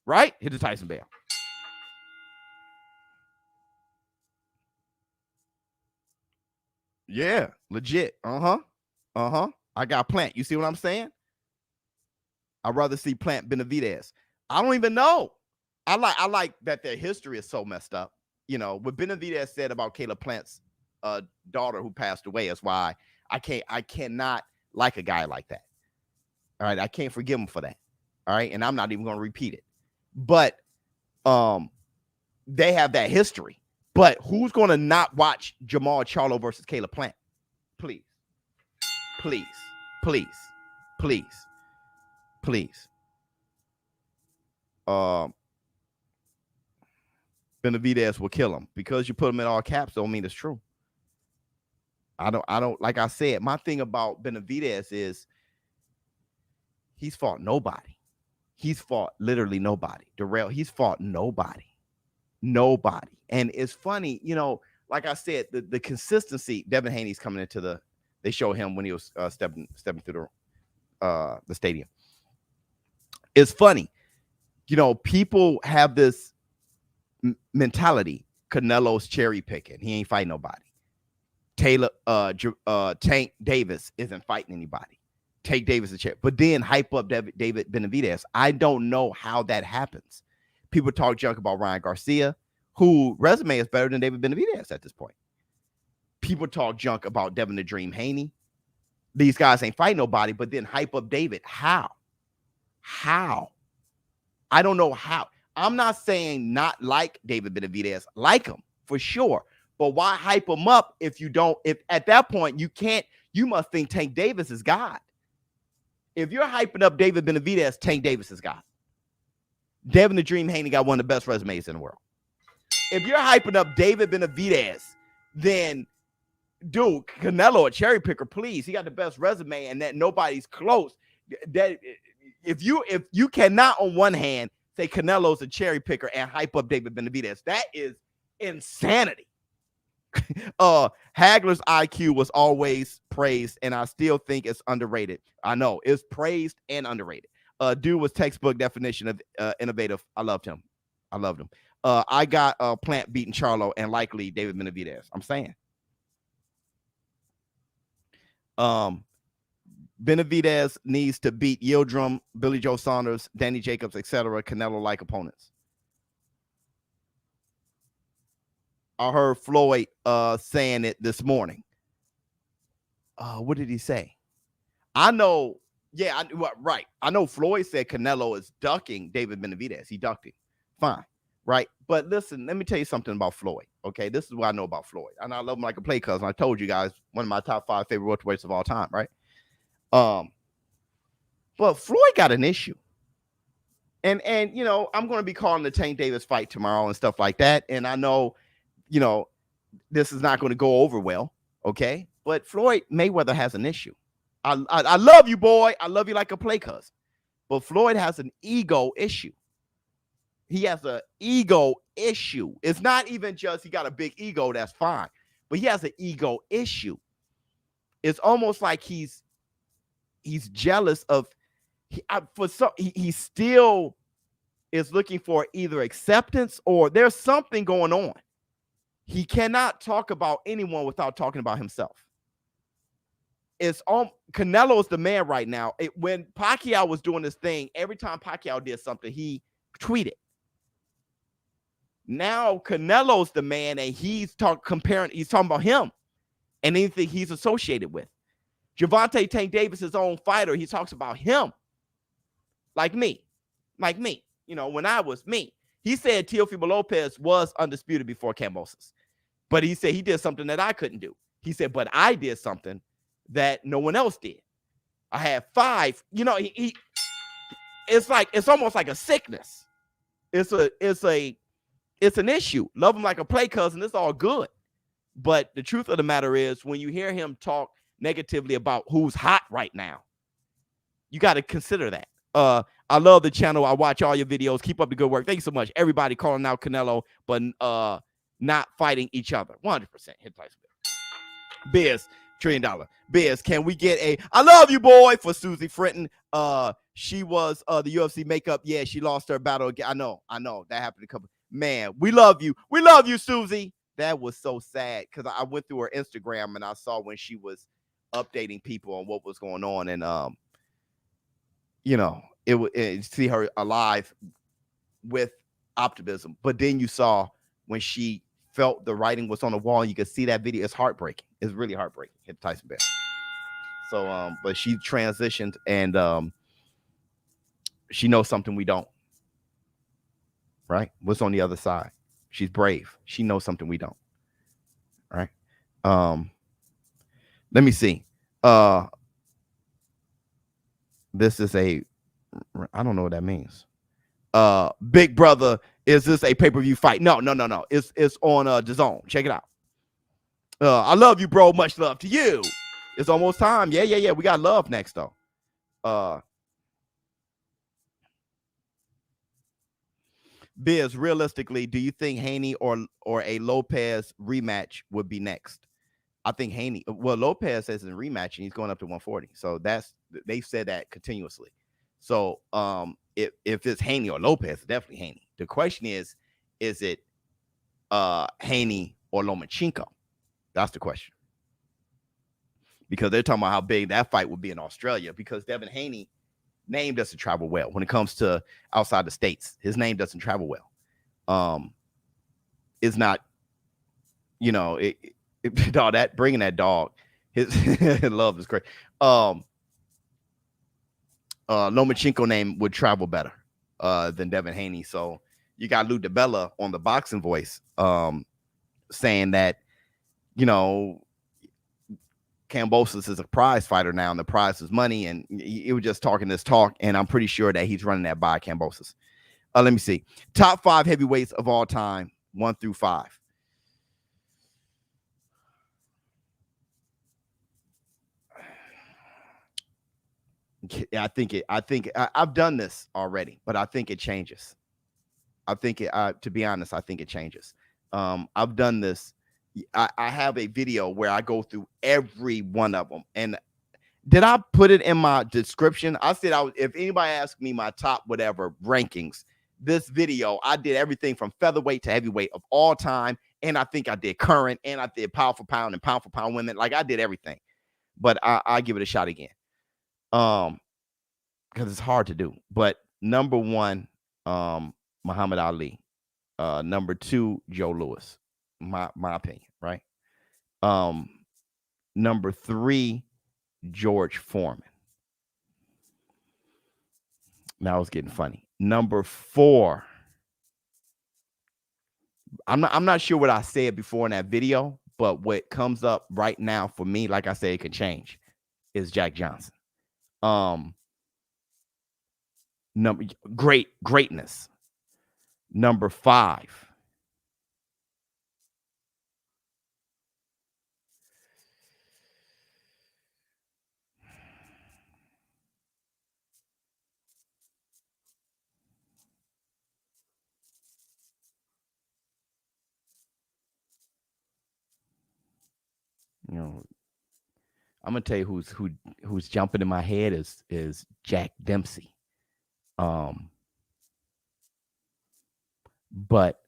right? Hit the Tyson bell. Yeah, legit. I got Plant. You see what I'm saying? I'd rather see Plant Benavidez. I don't even know. I like that their history is so messed up. You know, what Benavidez said about Caleb Plant's daughter who passed away is why I cannot like a guy like that. All right, I can't forgive him for that. All right, and I'm not even going to repeat it. But they have that history. But who's going to not watch Jamal Charlo versus Caleb Plant? Please. Please. Please. Please. Please. Benavidez will kill him. Because you put him in all caps don't mean it's true. I don't like I said, my thing about Benavidez is he's fought nobody. He's fought literally nobody. Darrell, he's fought nobody. Nobody. And it's funny, you know, like I said, the consistency. Devin Haney's coming into they show him when he was stepping through the stadium. It's funny, you know, people have this mentality. Canelo's cherry picking. He ain't fighting nobody. Tank Davis isn't fighting anybody. Take Davis a chair, but then hype up David Benavidez. I don't know how that happens. People talk junk about Ryan Garcia, who resume is better than David Benavidez at this point. People talk junk about Devin the Dream Haney. These guys ain't fighting nobody, but then hype up David. How? I don't know how. I'm not saying not like David Benavidez, like him for sure. But why hype him up if at that point you must think Tank Davis is God. If you're hyping up David Benavidez, Tank Davis is God. Devin the Dream Haney got one of the best resumes in the world. If you're hyping up David Benavidez, then dude, Canelo a cherry picker, please. He got the best resume and that nobody's close. That if you cannot on one hand say Canelo's a cherry picker and hype up David Benavidez, that is insanity. Hagler's IQ was always praised, and I still think it's underrated. I know it's praised and underrated. Dude was textbook definition of innovative. I loved him. I got Plant beating Charlo and likely David Benavidez. I'm saying. Benavidez needs to beat Yildirim, Billy Joe Saunders, Danny Jacobs, etc. Canelo-like opponents. I heard Floyd saying it this morning. What did he say? I know. Yeah, right. I know Floyd said Canelo is ducking David Benavidez. He ducked him. Fine. Right. But listen, let me tell you something about Floyd. Okay. This is what I know about Floyd. And I love him like a play cousin. I told you guys one of my top 5 favorite welterweights of all time. Right. But Floyd got an issue. And you know, I'm going to be calling the Tank Davis fight tomorrow and stuff like that. And I know, you know, this is not going to go over well. Okay. But Floyd Mayweather has an issue. I love you, boy. I love you like a play cousin. But Floyd has an ego issue. He has an ego issue. It's not even just he got a big ego. That's fine. But he has an ego issue. It's almost like he's jealous of he still is looking for either acceptance or there's something going on. He cannot talk about anyone without talking about himself. It's Canelo is the man right now. When Pacquiao was doing this thing, every time Pacquiao did something, he tweeted. Now Canelo's the man, and he's talking about him and anything he's associated with. Gervonta Tank Davis, his own fighter, he talks about him like me. You know, when I was me. He said Teofimo Lopez was undisputed before Kambosos. But he said he did something that I couldn't do. He said, but I did something that no one else did. I had 5. You know, it's almost like a sickness. It's an issue. Love him like a play cousin. It's all good. But the truth of the matter is, when you hear him talk negatively about who's hot right now, you got to consider that. I love the channel. I watch all your videos. Keep up the good work. Thank you so much. Everybody calling out Canelo, but not fighting each other. 100%. Hit Tyson. Biz, $1 trillion. Biz, can we get a I love you, boy, for Susie Frinton? She was the UFC makeup. Yeah, she lost her battle again. I know. That happened a couple. Man, we love you. We love you, Susie. That was so sad because I went through her Instagram and I saw when she was updating people on what was going on, and you know, it see her alive with optimism. But then you saw when she felt the writing was on the wall, and you could see that video. It's heartbreaking. It's really heartbreaking. Hit Tyson Bear. So but she transitioned, and she knows something we don't. Right? What's on the other side? She's brave. She knows something we don't. Right? Let me see. This is I don't know what that means. Big Brother, is this a pay-per-view fight? No. It's on DAZN. Check it out. I love you, bro. Much love to you. It's almost time. Yeah. We got love next though. Biz, realistically, do you think Haney or a Lopez rematch would be next? I think Haney. Well, Lopez isn't rematching. He's going up to 140. So they've said that continuously. So if it's Haney or Lopez, it's definitely Haney. The question is it Haney or Lomachenko? That's the question. Because they're talking about how big that fight would be in Australia, because Devin Haney name doesn't travel well when it comes to outside the states. His name doesn't travel well. It's not, you know, that bringing that dog, his love is great. Lomachenko name would travel better than Devin Haney. So you got Lou DiBella on the Boxing Voice saying that, you know, Kambosos is a prize fighter now, and the prize is money, and he was just talking this talk, and I'm pretty sure that he's running that by Kambosos. Let me see. Top 5 heavyweights of all time, 1 through 5. I think I've done this already, but I think it changes. To be honest, I think it changes. I've done this. I have a video where I go through every one of them. And did I put it in my description? I said, if anybody asks me my top whatever rankings, this video, I did everything from featherweight to heavyweight of all time. And I think I did current, and I did pound for pound and pound for pound women. Like, I did everything. But I give it a shot again. Because it's hard to do. But number 1, Muhammad Ali. Number 2, Joe Louis. My opinion, right? Number 3, George Foreman. Now it's getting funny. Number 4, I'm not sure what I said before in that video, but what comes up right now for me, like I said, it can change, is Jack Johnson. Greatness. Number 5. You know, I'm gonna tell you who's jumping in my head is Jack Dempsey. But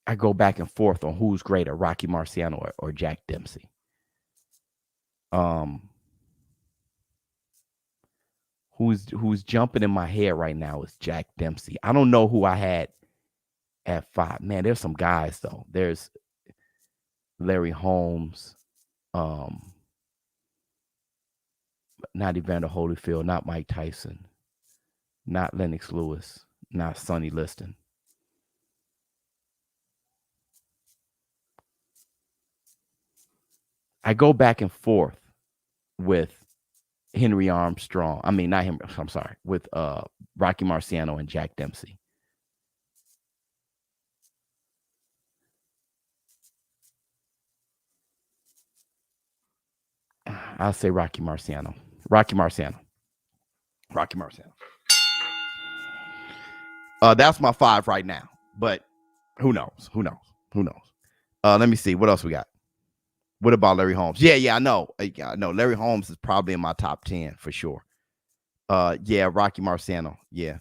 I go back and forth on who's greater, Rocky Marciano or Jack Dempsey. Who's jumping in my head right now is Jack Dempsey. I don't know who I had at 5. Man, there's some guys though. There's Larry Holmes, not Evander Holyfield, not Mike Tyson, not Lennox Lewis, not Sonny Liston. I go back and forth with Henry Armstrong. I mean, not him. I'm sorry. With Rocky Marciano and Jack Dempsey. I'll say Rocky Marciano. That's my 5 right now. But who knows? Let me see. What else we got? What about Larry Holmes? Yeah, I know. Larry Holmes is probably in my top 10 for sure. Yeah, Rocky Marciano. Yeah.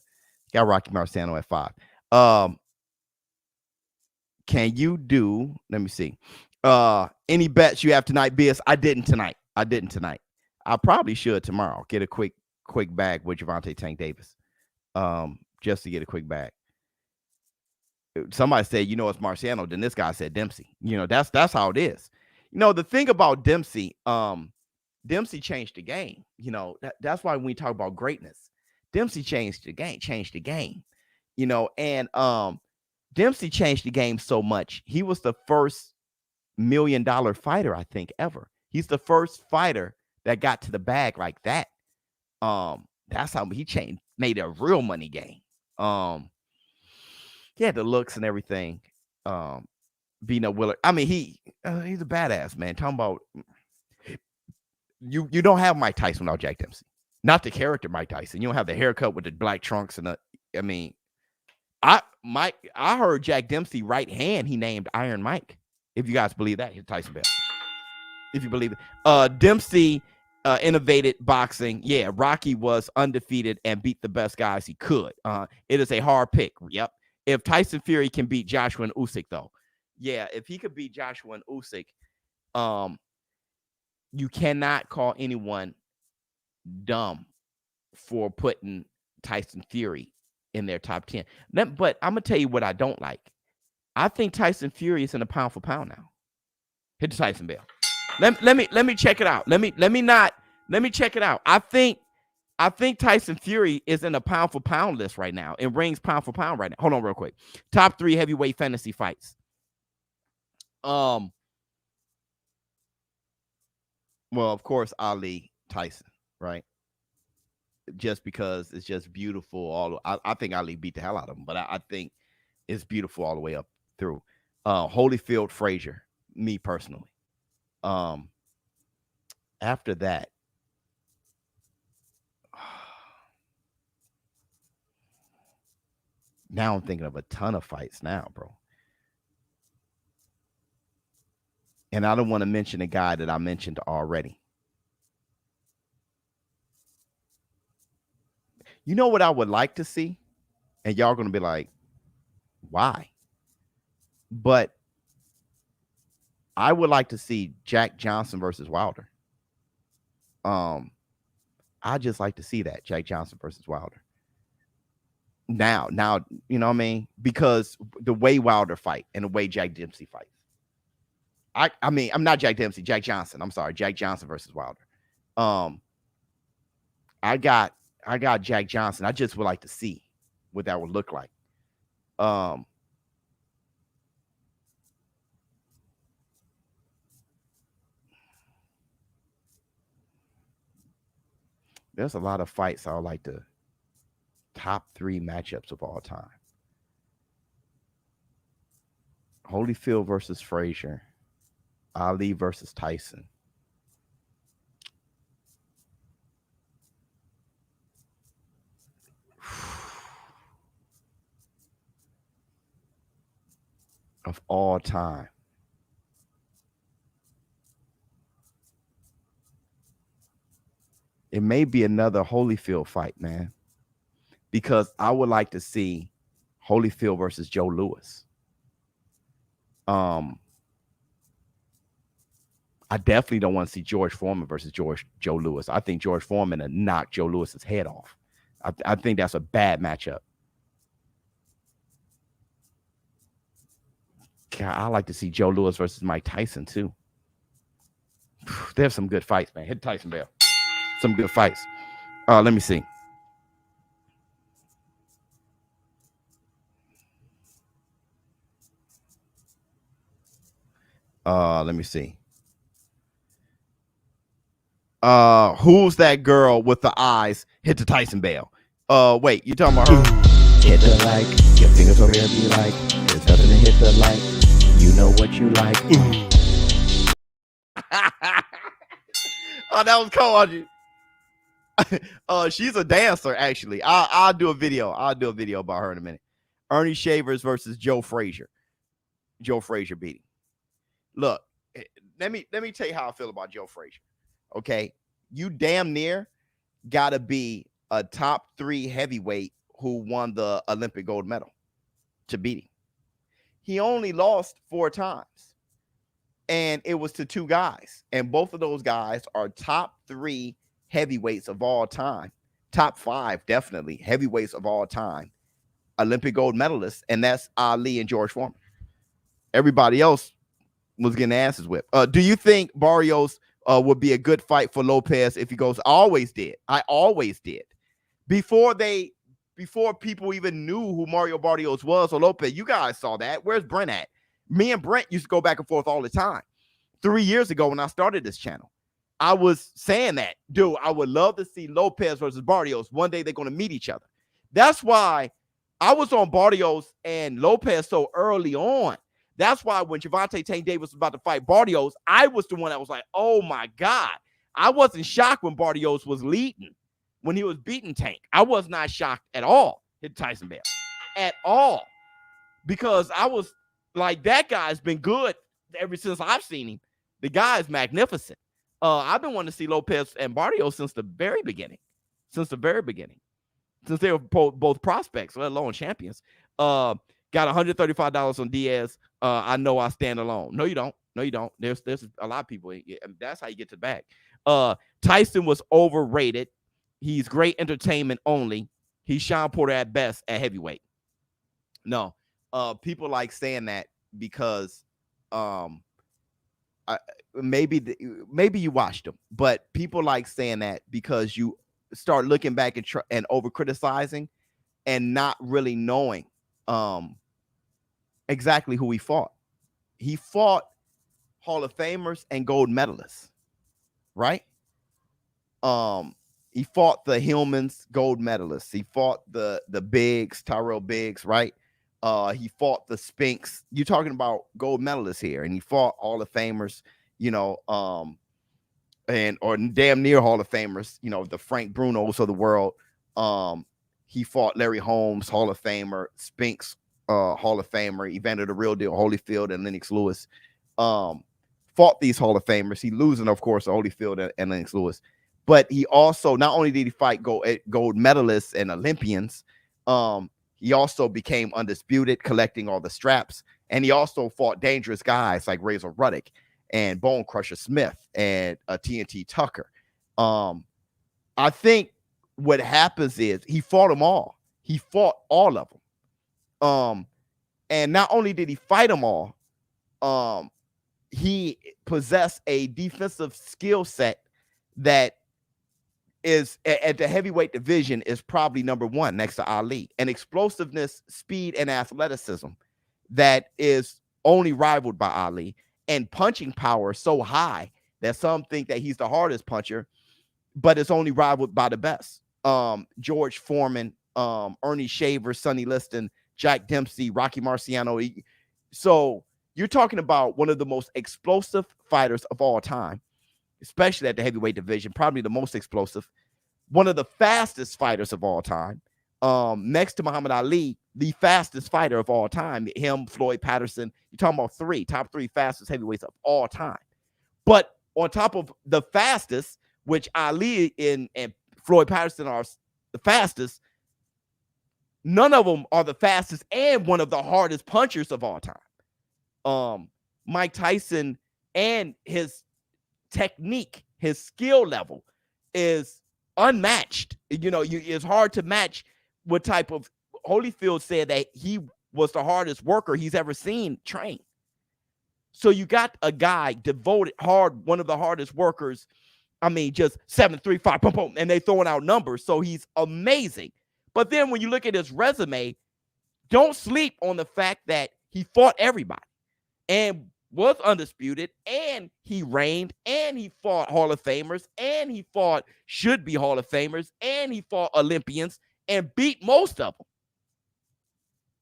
Got Rocky Marciano at 5. Can you do, let me see. Any bets you have tonight, Biz? I didn't tonight. I probably should tomorrow. Get a quick bag with Gervonta Tank Davis. Just to get a quick bag. Somebody said, it's Marciano. Then this guy said Dempsey. That's how it is. The thing about Dempsey, Dempsey changed the game. That's why when we talk about greatness, Dempsey changed the game. And Dempsey changed the game so much. He was the first $1 million fighter, I think, ever. He's the first fighter that got to the bag like that. That's how he made a real money game. He had the looks and everything. Being a Willard. I mean, he's a badass, man. Talking about you don't have Mike Tyson without Jack Dempsey. Not the character Mike Tyson. You don't have the haircut with the black trunks and I heard Jack Dempsey right hand he named Iron Mike. If you guys believe that, Tyson Bell. If you believe it. Dempsey innovated boxing. Yeah, Rocky was undefeated and beat the best guys he could. It is a hard pick. Yep. If Tyson Fury can beat Joshua and Usyk, though. Yeah, if he could beat Joshua and Usyk, you cannot call anyone dumb for putting Tyson Fury in their top 10. But I'm gonna tell you what I don't like. I think Tyson Fury is in a pound for pound now. Hit the Tyson bell. Let me check it out. Let me check it out. I think Tyson Fury is in a pound for pound list right now. It rings pound for pound right now. Hold on real quick. Top 3 heavyweight fantasy fights. Well, of course, Ali, Tyson, right? Just because it's just beautiful. I think Ali beat the hell out of him, but I think it's beautiful all the way up through. Holyfield, Frazier, me personally. After that, now I'm thinking of a ton of fights now, bro. And I don't want to mention a guy that I mentioned already. You know what I would like to see? And y'all going to be like, why? But I would like to see Jack Johnson versus Wilder. I just like to see that, Jack Johnson versus Wilder. Now, you know what I mean? Because the way Wilder fight and the way Jack Dempsey fights. I mean, I'm not Jack Dempsey, Jack Johnson. I'm sorry, Jack Johnson versus Wilder. I got Jack Johnson. I just would like to see what that would look like. There's a lot of fights I would like to top 3 matchups of all time. Holyfield versus Frazier. Ali versus Tyson. Of all time. It may be another Holyfield fight, man. Because I would like to see Holyfield versus Joe Louis. I definitely don't want to see George Foreman versus Joe Louis. I think George Foreman would knock Joe Louis's head off. I think that's a bad matchup. God, I like to see Joe Louis versus Mike Tyson too. They have some good fights, man. Hit Tyson bell. Some good fights. Let me see. Let me see. Who's that girl with the eyes? Hit the Tyson bell. Wait, you talking about her? Hit the like, your fingers over here be like, there's nothing to hit the like, you know what you like. Oh, that was cold, Audrey. She's a dancer, actually. I'll do a video. I'll do a video about her in a minute. Ernie Shavers versus Joe Frazier. Joe Frazier beating. Look, let me tell you how I feel about Joe Frazier. Okay, you damn near gotta be a top 3 heavyweight who won the Olympic gold medal to beat him. He only lost 4 times, and it was to 2 guys, and both of those guys are top 3 heavyweights of all time, top 5 definitely heavyweights of all time, Olympic gold medalists, and that's Ali and George Foreman. Everybody else was getting asses whipped. Do you think Barrios would be a good fight for Lopez if he goes? I always did. Before people even knew who Mario Barrios was or Lopez. You guys saw that. Where's Brent at? Me and Brent used to go back and forth all the time. 3 years ago when I started this channel, I was saying that, dude, I would love to see Lopez versus Barrios. One day they're going to meet each other. That's why I was on Barrios and Lopez so early on. That's why when Gervonta Tank Davis was about to fight Barrios, I was the one that was like, oh my God. I wasn't shocked when Barrios was leading, when he was beating Tank. I was not shocked at all. Hit Tyson bell. At all. Because I was like, that guy's been good ever since I've seen him. The guy is magnificent. I've been wanting to see Lopez and Barrios since the very beginning. Since they were both prospects, let alone champions. Got $135 on Diaz. I know I stand alone. No, you don't. There's a lot of people. That's how you get to the back. Tyson was overrated. He's great entertainment only. He's Sean Porter at best at heavyweight. No, people like saying that because maybe you watched them, but people like saying that because you start looking back and over criticizing and not really knowing exactly who he fought. He fought Hall of Famers and gold medalists, right? He fought the Hillmans, gold medalists. He fought the Biggs, Tyrell Biggs, right? He fought the Spinks. You're talking about gold medalists here, and he fought Hall of Famers, or damn near Hall of Famers, the Frank Brunos of the world. He fought Larry Holmes, Hall of Famer, Spinks, Hall of Famer, Evander the Real Deal, Holyfield, and Lennox Lewis. Fought these Hall of Famers. He losing, of course, to Holyfield and Lennox Lewis. But he also, not only did he fight gold medalists and Olympians, he also became undisputed, collecting all the straps. And he also fought dangerous guys like Razor Ruddock and Bone Crusher Smith and TNT Tucker. I think what happens is he fought them all. He fought all of them. And not only did he fight them all, he possessed a defensive skill set that is at the heavyweight division is probably number 1 next to Ali. And explosiveness, speed, and athleticism that is only rivaled by Ali, and punching power so high that some think that he's the hardest puncher, but it's only rivaled by the best. George Foreman, Ernie Shavers, Sonny Liston, Jack Dempsey, Rocky Marciano. So you're talking about one of the most explosive fighters of all time, especially at the heavyweight division, probably the most explosive, one of the fastest fighters of all time. Next to Muhammad Ali, the fastest fighter of all time, him, Floyd Patterson. You're talking about top three fastest heavyweights of all time. But on top of the fastest, which Ali and Floyd Patterson are the fastest, none of them are the fastest and one of the hardest punchers of all time. Mike Tyson and his technique, his skill level is unmatched. It's hard to match what type of. Holyfield said that he was the hardest worker he's ever seen train. So you got a guy devoted, hard, one of the hardest workers. I mean, just 7-3-5, boom, boom, and they throwing out numbers. So he's amazing. But then when you look at his resume, don't sleep on the fact that he fought everybody and was undisputed, and he reigned, and he fought Hall of Famers, and he fought should-be Hall of Famers, and he fought Olympians and beat most of them.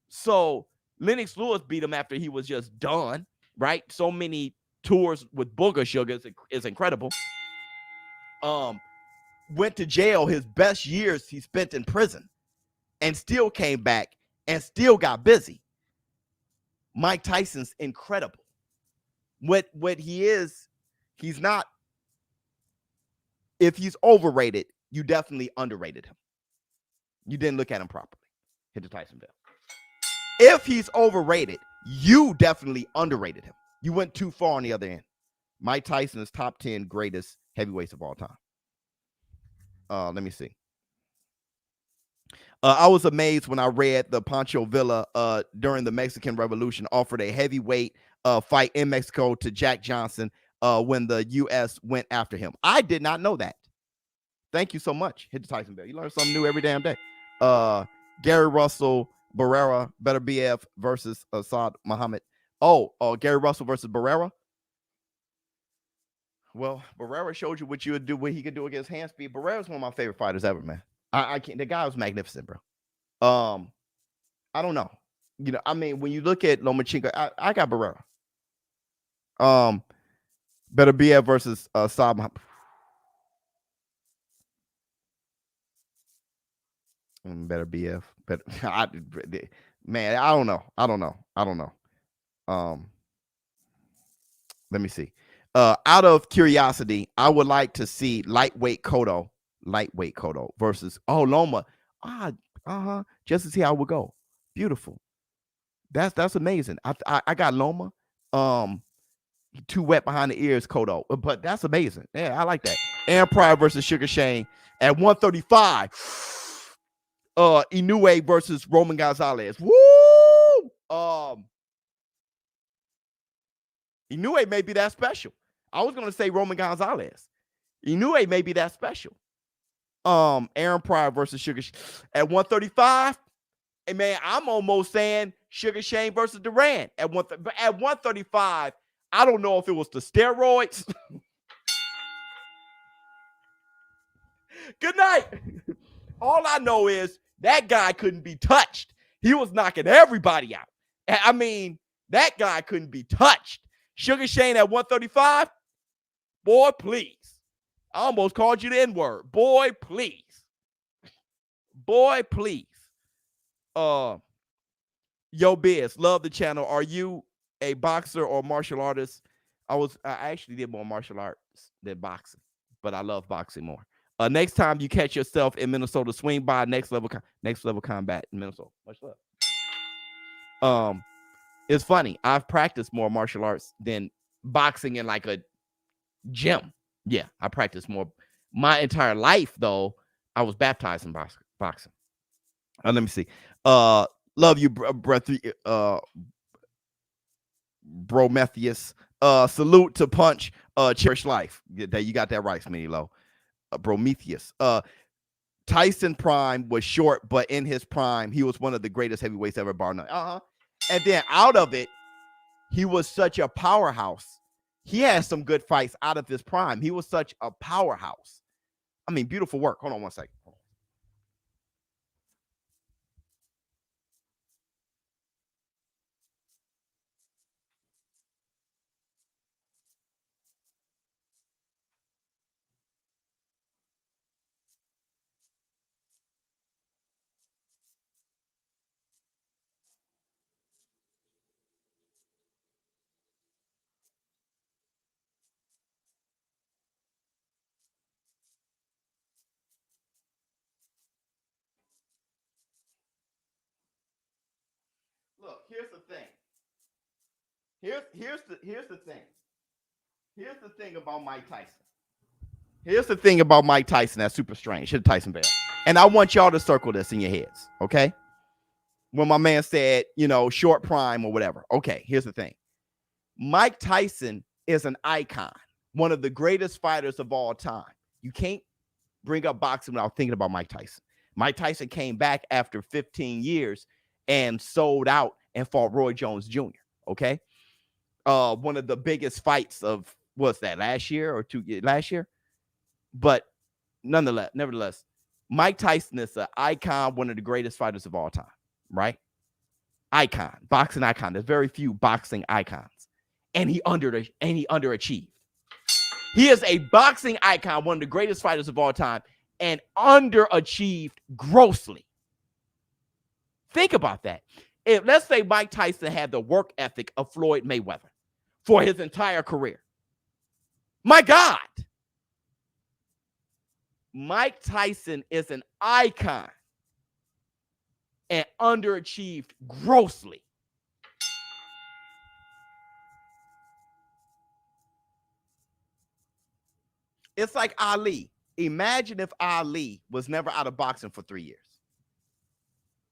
So Lennox Lewis beat him after he was just done, right? So many tours with Booger Sugar is incredible. Went to jail, his best years he spent in prison, and still came back and still got busy. Mike Tyson's incredible. What he is, he's not. If he's overrated, you definitely underrated him. You didn't look at him properly. Hit the Tyson bell. If he's overrated, you definitely underrated him. You went too far on the other end. Mike Tyson is top 10 greatest heavyweights of all time. Let me see. I was amazed when I read the Pancho Villa during the Mexican Revolution offered a heavyweight fight in Mexico to Jack Johnson when the U.S. went after him. I did not know that. Thank you so much. Hit the Tyson bell. You learn something new every damn day. Gary Russell, Barrera, Better BF versus Asad Muhammad. Gary Russell versus Barrera. Well, Barrera showed you what you would do, what he could do against hand speed. Barrera's one of my favorite fighters ever, man. I can't. The guy was magnificent, bro. I don't know. You know, I mean, when you look at Lomachenko, I got Barrera. Better BF versus Asad Muhammad. Better BF. But man, I don't know. Let me see. Out of curiosity, I would like to see lightweight Cotto versus Loma. Just to see how it would go. Beautiful. That's amazing. I got Loma. Too wet behind the ears, Cotto. But that's amazing. Yeah, I like that. Aaron Pryor versus Sugar Shane at 135. Inoue versus Roman Gonzalez. Woo! Inoue may be that special. I was gonna say Roman Gonzalez. Inoue may be that special. Aaron Pryor versus Sugar at 135. Hey man, I'm almost saying Sugar Shane versus Duran at 135. I don't know if it was the steroids. Good night. All I know is that guy couldn't be touched. He was knocking everybody out. I mean, that guy couldn't be touched. Sugar Shane at 135. Boy, please. I almost called you the N-word. Boy, please. Boy, please. Yo, Biz, love the channel. Are you a boxer or martial artist? I actually did more martial arts than boxing, but I love boxing more. Next time you catch yourself in Minnesota, swing by next level combat in Minnesota. Much love. It's funny. I've practiced more martial arts than boxing in like a gym. Yeah, I practiced more. My entire life, though, I was baptized in boxing. Let me see. Love you, Brometheus. Salute to Punch. Cherish life. You got that right, Smitty Low. Prometheus. Tyson prime was short, but in his prime, he was one of the greatest heavyweights ever, bar none. And then out of it, he was such a powerhouse. He had some good fights out of his prime. He was such a powerhouse. I mean, beautiful work. Hold on one second. Look, here's the thing. Here's the thing. Here's the thing about Mike Tyson. Here's the thing about Mike Tyson that's super strange. Hit Tyson Bear. And I want y'all to circle this in your heads, okay? When my man said, short prime or whatever. Okay, here's the thing. Mike Tyson is an icon, one of the greatest fighters of all time. You can't bring up boxing without thinking about Mike Tyson. Mike Tyson came back after 15 years and sold out and fought Roy Jones Jr. Okay. One of the biggest fights of what's that last year or last year? But nevertheless, Mike Tyson is an icon, one of the greatest fighters of all time, right? Icon, boxing icon. There's very few boxing icons. And he underachieved. He is a boxing icon, one of the greatest fighters of all time, and underachieved grossly. Think about that. If let's say Mike Tyson had the work ethic of Floyd Mayweather for his entire career. My God. Mike Tyson is an icon and underachieved grossly. It's like Ali. Imagine if Ali was never out of boxing for 3 years.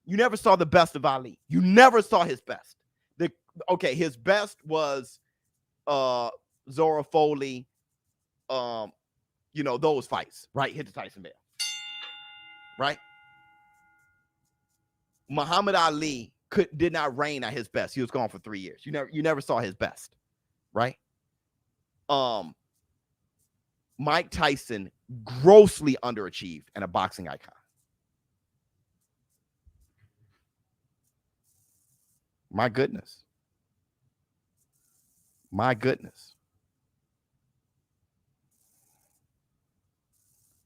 You never saw the best of Ali. You never saw his best. His best was Zora Foley, those fights, right? Hit the Tyson bell, right? Muhammad Ali did not reign at his best. He was gone for 3 years. You never saw his best, right? Mike Tyson grossly underachieved and a boxing icon. My goodness. My goodness.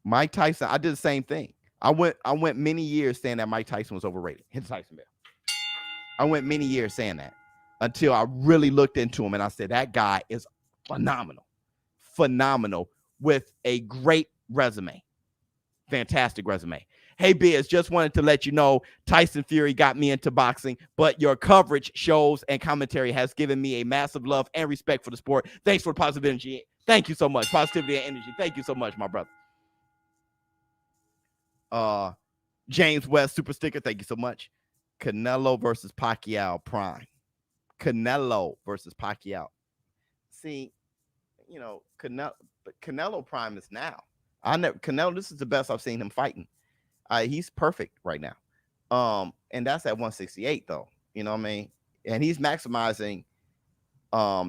Mike Tyson, I did the same thing. I went many years saying that Mike Tyson was overrated. Hit the Tyson bell. I went many years saying that until I really looked into him and I said, that guy is phenomenal. Phenomenal with a great resume. Fantastic resume. Hey, Biz, just wanted to let you know Tyson Fury got me into boxing, but your coverage, shows, and commentary has given me a massive love and respect for the sport. Thanks for the positive energy. Thank you so much. Positivity and energy. Thank you so much, my brother. James West, super sticker. Thank you so much. Canelo versus Pacquiao prime. Canelo versus Pacquiao. See, Canelo prime is now. Canelo, this is the best I've seen him fighting. He's perfect right now. And that's at 168 though. You know what I mean? And he's maximizing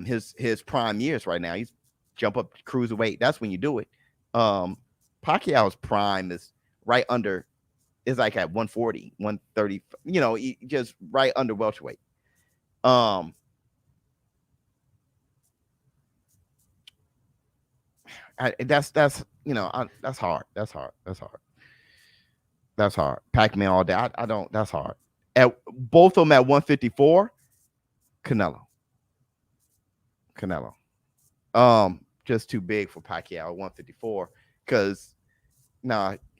his prime years right now. He's jump up cruiserweight. That's when you do it. Pacquiao's prime is right under, is like at 140, 130, just right under welterweight. That's hard. That's hard. Pac-Man all day. I don't. That's hard. At both of them at 154. Canelo. Just too big for Pacquiao at 154 because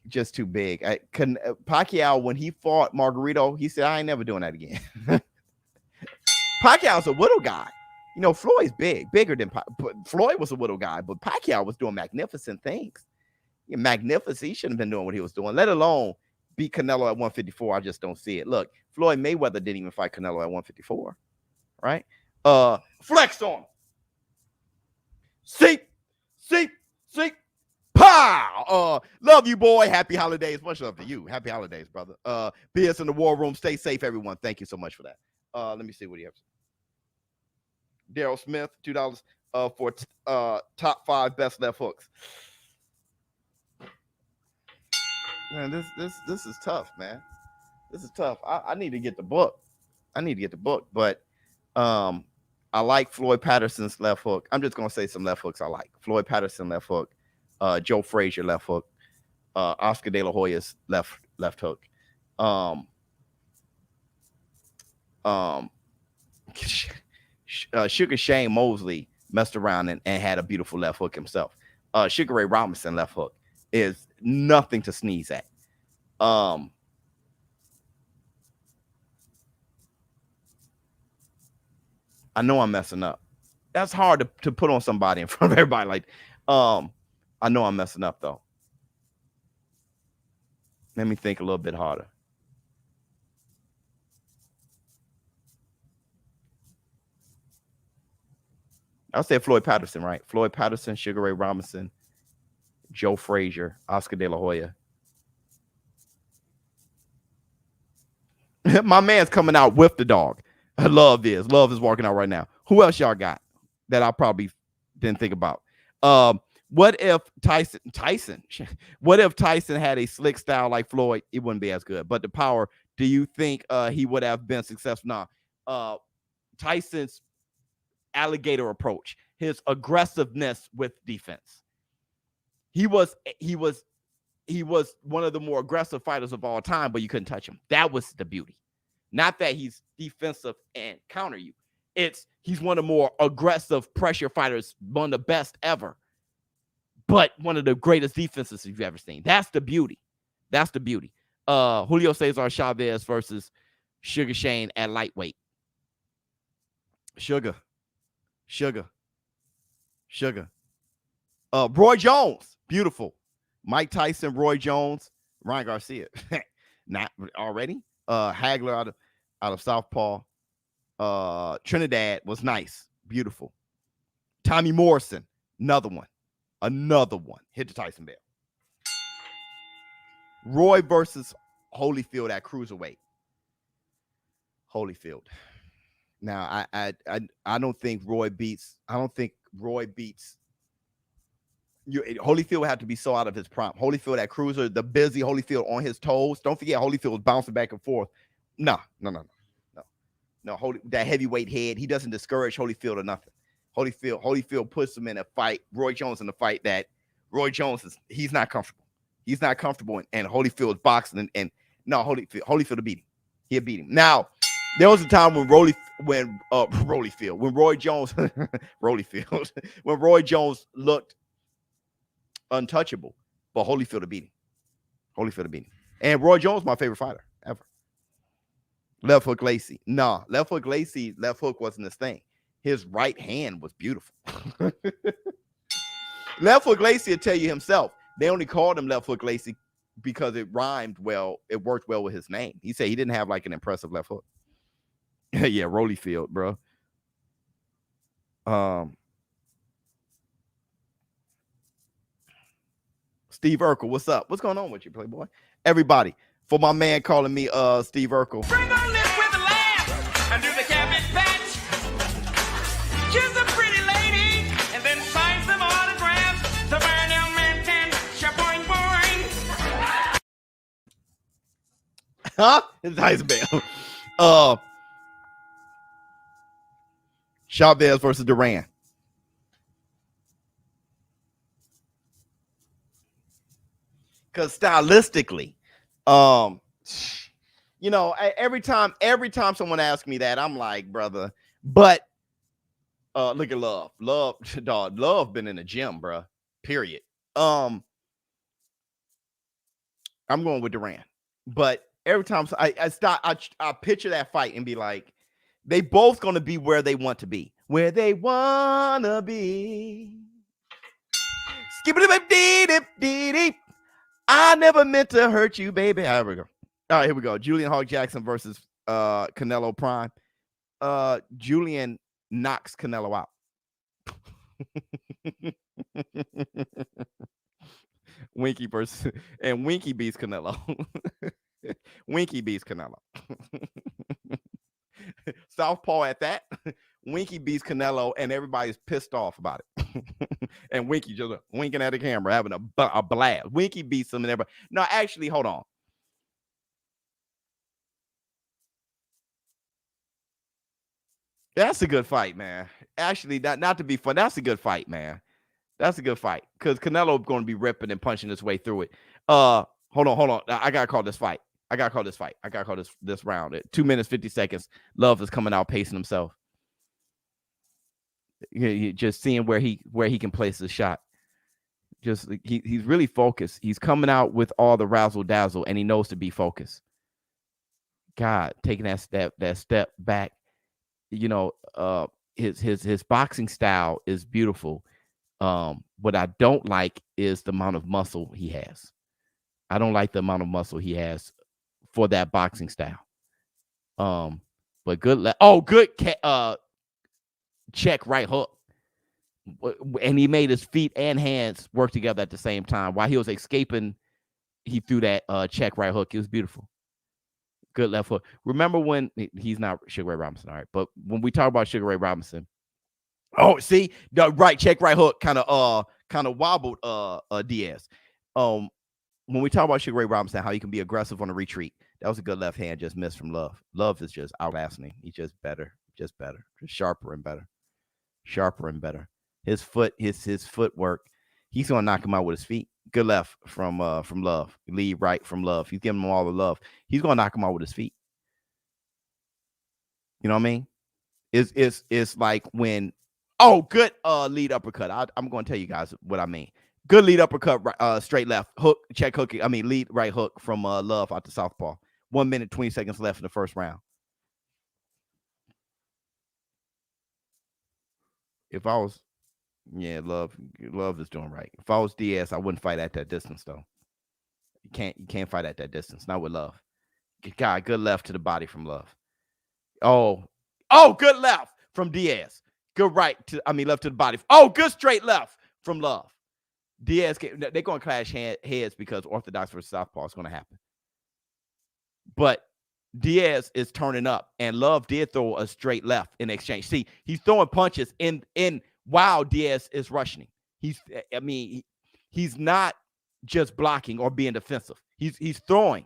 just too big. Pacquiao, when he fought Margarito, he said, I ain't never doing that again. Pacquiao's a little guy. Floyd's bigger than Floyd was a little guy, but Pacquiao was doing magnificent things. Magnificent. He shouldn't have been doing what he was doing, let alone beat Canelo at 154. I just don't see it. Look, Floyd Mayweather didn't even fight Canelo at 154, right? Flex on him. See, pow. Love you, boy. Happy holidays. Much love to you. Happy holidays, brother. BS in the war room. Stay safe, everyone. Thank you so much for that. Let me see what he has. Daryl Smith, $2 for top 5 best left hooks. Man, this is tough, man. This is tough. I need to get the book. But I like Floyd Patterson's left hook. I'm just gonna say some left hooks I like. Floyd Patterson left hook, Joe Frazier left hook, Oscar De La Hoya's left hook. Sugar Shane Mosley messed around and had a beautiful left hook himself. Sugar Ray Robinson left hook is nothing to sneeze at. I know I'm messing up. That's hard to put on somebody in front of everybody. Like, I know I'm messing up though. Let me think a little bit harder. I'll say Floyd Patterson, right? Floyd Patterson, Sugar Ray Robinson, Joe Frazier, Oscar De La Hoya. My man's coming out with the dog. Love is walking out right now. Who else y'all got that I probably didn't think about? What if Tyson? What if Tyson had a slick style like Floyd? It wouldn't be as good. But the power, do you think he would have been successful? Nah. Tyson's alligator approach, his aggressiveness with defense. He was one of the more aggressive fighters of all time, but you couldn't touch him. That was the beauty. Not that he's defensive and counter you. He's one of the more aggressive pressure fighters, one of the best ever. But one of the greatest defenses you've ever seen. That's the beauty. That's the beauty. Julio Cesar Chavez versus Sugar Shane at lightweight. Sugar. Roy Jones, beautiful. Mike Tyson, Roy Jones, Ryan Garcia. Not already. Hagler out of Southpaw. Trinidad was nice, beautiful. Tommy Morrison, another one. Hit the Tyson bell. Roy versus Holyfield at cruiserweight. Holyfield. Now, I don't think Roy beats. Holyfield would have to be so out of his prime. Holyfield at cruiser, the busy Holyfield on his toes. Don't forget Holyfield was bouncing back and forth. No. That heavyweight head, he doesn't discourage Holyfield or nothing. Holyfield puts him in a fight. Roy Jones in a fight that Roy Jones he's not comfortable. He's not comfortable, and Holyfield's boxing and no, Holyfield to beat him. He'll beat him. Now, there was a time when Roy Jones when Roy Jones looked untouchable, but Holyfield to beat him. And Roy Jones, my favorite fighter ever. Left hook Lacey. Nah, left hook wasn't his thing. His right hand was beautiful. Left hook Lacey will tell you himself. They only called him left hook Lacey because it rhymed well. It worked well with his name. He said he didn't have like an impressive left hook. Yeah, Holyfield, bro. Steve Urkel, what's up? What's going on with you, Playboy? Everybody, for my man calling me Steve Urkel. Bring on this with a laugh and do the cabbage patch. Kiss a pretty lady and then sign some autographs. The burn young man can shaboing boing. Huh? It's nice bell. Chavez versus Duran. Because stylistically, every time someone asks me that, I'm like, brother, but look at Love been in the gym, bro. Period. I'm going with Duran, but every time I picture that fight and be like, they both gonna be where they want to be, where they wanna be. Skip-a-dip-dee-dip-dee-dee. I never meant to hurt you, baby. Here we go. All right, here we go. Julian Hawk Jackson versus Canelo Prime. Julian knocks Canelo out. Winky versus and Winky beats Canelo. Winky beats Canelo. Southpaw at that. Winky beats Canelo, and everybody's pissed off about it. And Winky just winking at the camera, having a blast. Winky beats him, and everybody. No, actually, hold on. That's a good fight, man. Actually, not to be fun. That's a good fight, man. That's a good fight because Canelo's going to be ripping and punching his way through it. Hold on. I gotta call this fight. I gotta call this round at 2 minutes 50 seconds. Love is coming out pacing himself. Just seeing where he can place his shot. Just he's really focused. He's coming out with all the razzle dazzle, and he knows to be focused. God, taking that step back. His boxing style is beautiful. What I don't like is the amount of muscle he has. I don't like the amount of muscle he has for that boxing style. But good. Good check right hook. And he made his feet and hands work together at the same time. While he was escaping, he threw that check right hook. It was beautiful. Good left hook. Remember when he's not Sugar Ray Robinson, all right? But when we talk about Sugar Ray Robinson, see the right check right hook kind of wobbled Diaz. When we talk about Sugar Ray Robinson, how he can be aggressive on a retreat, that was a good left hand, just missed from Love. Love is just outlasting. He's just better, just sharper and better. His footwork, he's gonna knock him out with his feet. Good left from Love. Lead right from Love. He's giving him all the love. He's gonna knock him out with his feet. You know what I mean? It's like when good lead uppercut. I'm gonna tell you guys what I mean. Good lead uppercut, straight left hook, check hook. Lead right hook from Love out to southpaw. 1 minute 20 seconds left in the first round. If I was, Love is doing right. If I was Diaz, I wouldn't fight at that distance though. You can't fight at that distance. Not with Love. God, good left to the body from Love. Oh, good left from Diaz. Good right to left to the body. Oh, good straight left from Love. Diaz, they're going to clash heads because orthodox versus southpaw is going to happen. But Diaz is turning up, and Love did throw a straight left in exchange. See, he's throwing punches in while Diaz is rushing. He's not just blocking or being defensive. He's throwing,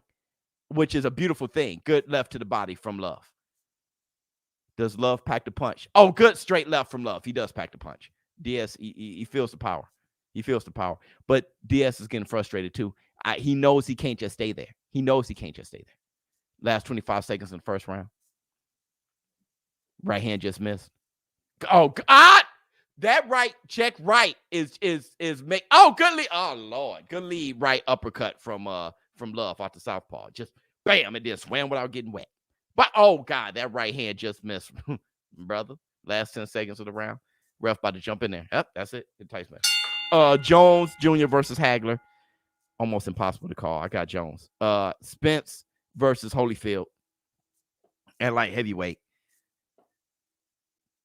which is a beautiful thing. Good left to the body from Love. Does Love pack the punch? Oh, good straight left from Love. He does pack the punch. Diaz, he feels the power. But Diaz is getting frustrated too. He knows he can't just stay there. Last 25 seconds in the first round. Right hand just missed. Oh, God. That right check right is make. Oh, good lead. Oh, Lord. Good lead right uppercut from Love off the southpaw. Just bam, it just swam without getting wet. But oh God, that right hand just missed, brother. Last 10 seconds of the round. Ref about to jump in there. Yep, that's it. Enticement. Jones Jr. versus Hagler. Almost impossible to call. I got Jones. Spence versus Holyfield. And light heavyweight.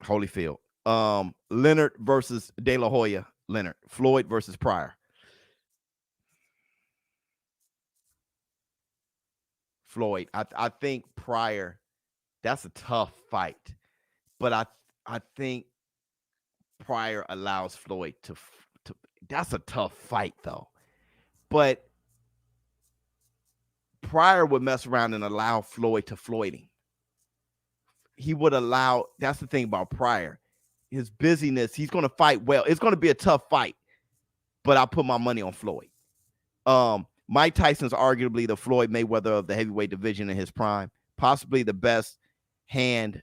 Holyfield. Leonard versus De La Hoya. Leonard. Floyd versus Pryor. Floyd. I think Pryor, that's a tough fight. But I think Pryor allows Floyd to that's a tough fight though. But Pryor would mess around and allow Floyd to Floyding. He would allow, that's the thing about Pryor. His busyness, he's going to fight well. It's going to be a tough fight, but I'll put my money on Floyd. Mike Tyson's arguably the Floyd Mayweather of the heavyweight division in his prime, possibly the best hand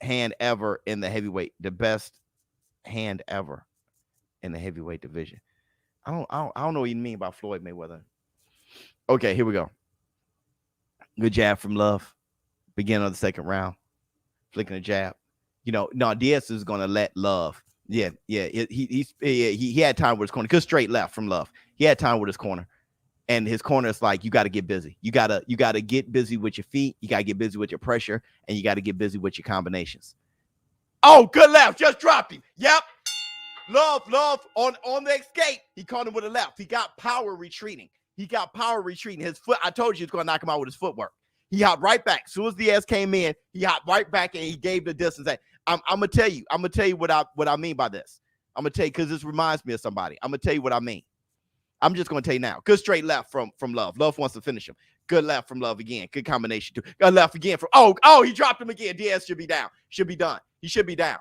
ever in the heavyweight, the best hand ever in the heavyweight division. I don't know what you mean by Floyd Mayweather. Okay, here we go. Good jab from Love. Beginning of the second round. Flicking a jab. No, Diaz is going to let Love. Yeah. He had time with his corner. Good straight left from Love. He had time with his corner. And his corner is like, you got to get busy. You got to get busy with your feet. You got to get busy with your pressure. And you got to get busy with your combinations. Oh, good left. Just dropped him. Yep. Love on the escape. He caught him with a left. He got power retreating. His foot, I told you he was going to knock him out with his footwork. He hopped right back. As soon as Diaz came in, he hopped right back and he gave the distance. I'm gonna tell you what I mean by this. I'm gonna tell you because this reminds me of somebody. I'm gonna tell you what I mean. I'm just gonna tell you now. Good straight left from Love. Love wants to finish him. Good left from Love again. Good combination too. Good left again from he dropped him again. Diaz should be down. Should be done. He should be down.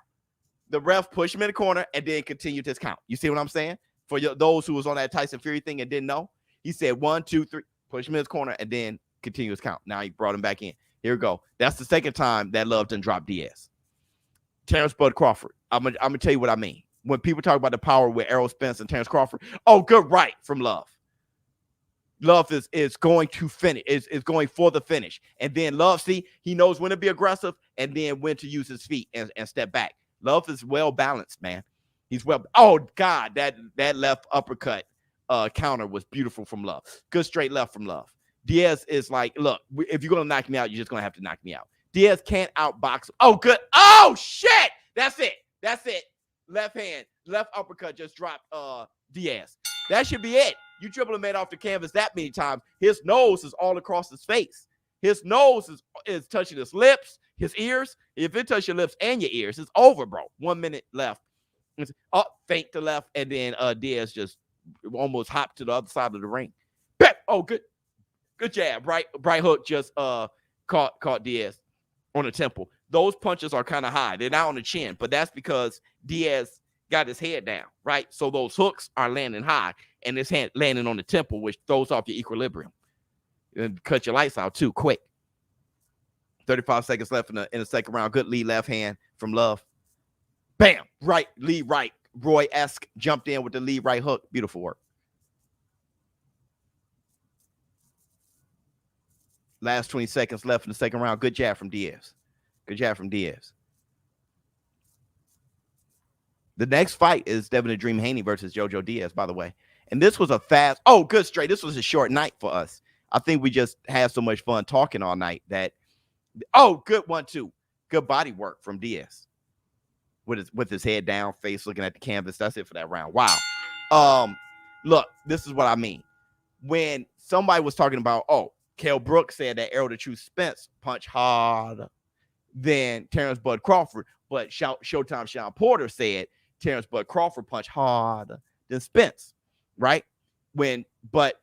The ref pushed him in the corner and then continued his count. You see what I'm saying? For those who was on that Tyson Fury thing and didn't know, he said 1, 2, 3, push him in his corner and then continue his count. Now he brought him back in. Here we go. That's the second time that Love done dropped Diaz. Terrence Bud Crawford. I'm gonna tell you what I mean. When people talk about the power with Errol Spence and Terrence Crawford, good right from Love. Love is going to finish, is going for the finish. And then Love, see, he knows when to be aggressive and then when to use his feet and step back. Love is well balanced, man. He's well. Oh God, that left uppercut counter was beautiful from Love. Good straight left from Love. Diaz is like, look, if you're gonna knock me out, you're just gonna have to knock me out. Diaz can't outbox him. Oh, good. Oh shit. That's it. left hand, left uppercut just dropped Diaz. That should be it. You dribble him off the canvas that many times. His nose is all across his face. His nose is touching his lips, his ears. If it touches your lips and your ears, it's over, bro. 1 minute left. It's up, feint to left, and then Diaz just almost hopped to the other side of the ring. Oh, good jab. Right hook just caught Diaz on the temple. Those punches are kind of high. They're not on the chin, but that's because Diaz got his head down, right? So those hooks are landing high, and his hand landing on the temple, which throws off your equilibrium. And cut your lights out too quick. 35 seconds left in the second round. Good lead left hand from Love. Bam! Right, lead right. Roy-esque jumped in with the lead right hook. Beautiful work. Last 20 seconds left in the second round. Good jab from Diaz. Good jab from Diaz. The next fight is Devin the Dream Haney versus JoJo Diaz, by the way. And this was a fast. Oh, good straight. This was a short night for us. I think we just had so much fun talking all night that. Oh, good 1-2. Good body work from Diaz. With his head down, face looking at the canvas. That's it for that round. Wow. Look, this is what I mean. When somebody was talking about, Kell Brook said that Errol the True Spence punch harder than Terrence Bud Crawford, but Showtime Sean Porter said Terrence Bud Crawford punch harder than Spence, right? But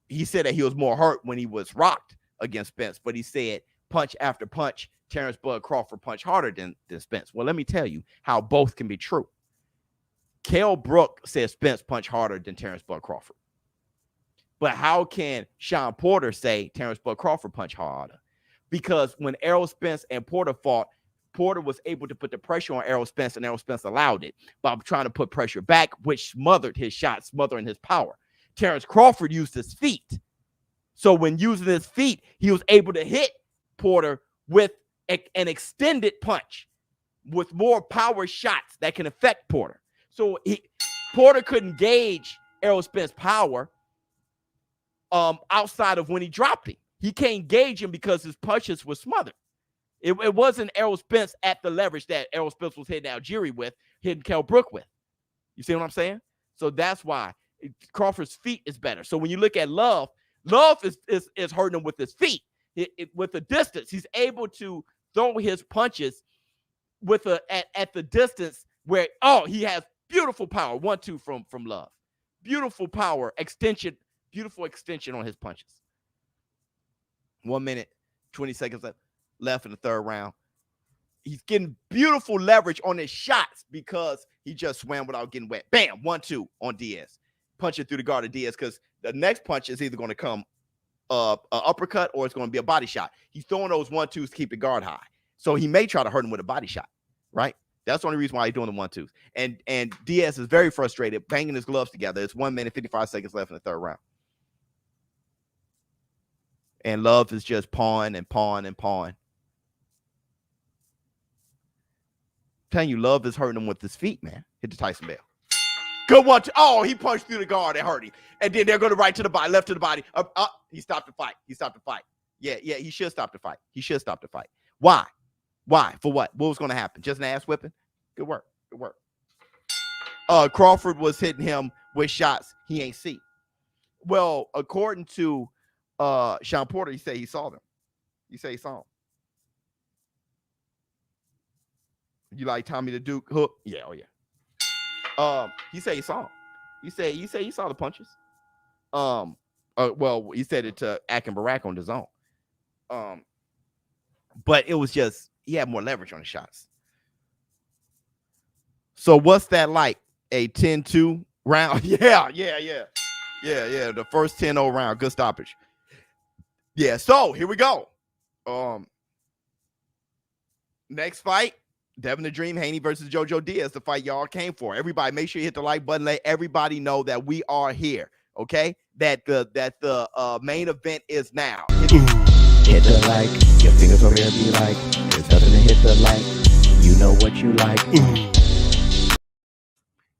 he said that he was more hurt when he was rocked against Spence, but he said punch after punch, Terrence Bud Crawford punch harder than Spence. Well, let me tell you how both can be true. Kell Brook said Spence punch harder than Terrence Bud Crawford. But how can Sean Porter say Terrence Bud Crawford punch harder? Because when Errol Spence and Porter fought, Porter was able to put the pressure on Errol Spence, and Errol Spence allowed it by trying to put pressure back, which smothered his shots, smothering his power. Terrence Crawford used his feet. So when using his feet, he was able to hit Porter with an extended punch with more power shots that can affect Porter. So Porter couldn't gauge Errol Spence's power outside of when he dropped him. He can't gauge him because his punches were smothered. It wasn't Errol Spence at the leverage that Errol Spence was hitting Algieri with, hitting Kell Brook with. You see what I'm saying? So that's why Crawford's feet is better. So when you look at Love is hurting him with his feet. With the distance, he's able to throw his punches at the distance where he has beautiful power. 1-2 from Love. Beautiful power extension, beautiful extension on his punches. 1 minute, 20 seconds left in the third round. He's getting beautiful leverage on his shots because he just swam without getting wet. Bam, 1-2 on Diaz. Punching through the guard of Diaz because the next punch is either going to come an uppercut or it's going to be a body shot. He's throwing those 1-2s to keep the guard high. So he may try to hurt him with a body shot, right? That's the only reason why he's doing the 1-2s. And Diaz is very frustrated, banging his gloves together. It's 1 minute, 55 seconds left in the third round. And Love is just pawing and pawing and pawing. I'm telling you, Love is hurting him with his feet, man. Hit the Tyson Bell. Good 1-2. Oh, he punched through the guard and hurt him. And then they're going to right to the body, left to the body. He stopped the fight. He stopped the fight. Yeah, he should stop the fight. He should stop the fight. Why? For what? What was going to happen? Just an ass whipping? Good work. Crawford was hitting him with shots he ain't see. Well, according to Sean Porter, he said he saw them. He said he saw them. You like Tommy the Duke hook? Yeah, he said he saw him. He said he saw the punches. Well, he said it to Akin Barak on the zone. But it was just he had more leverage on the shots. So what's that like? A 10-2 round? Yeah. The first 10-0 round, good stoppage. Yeah, so here we go. Next fight, Devin the Dream Haney versus JoJo Diaz, the fight y'all came for. Everybody, make sure you hit the like button. Let everybody know that we are here. Okay, that the main event is now. Hit the like, your fingers over there be like, there's nothing to hit the like. You know what you like.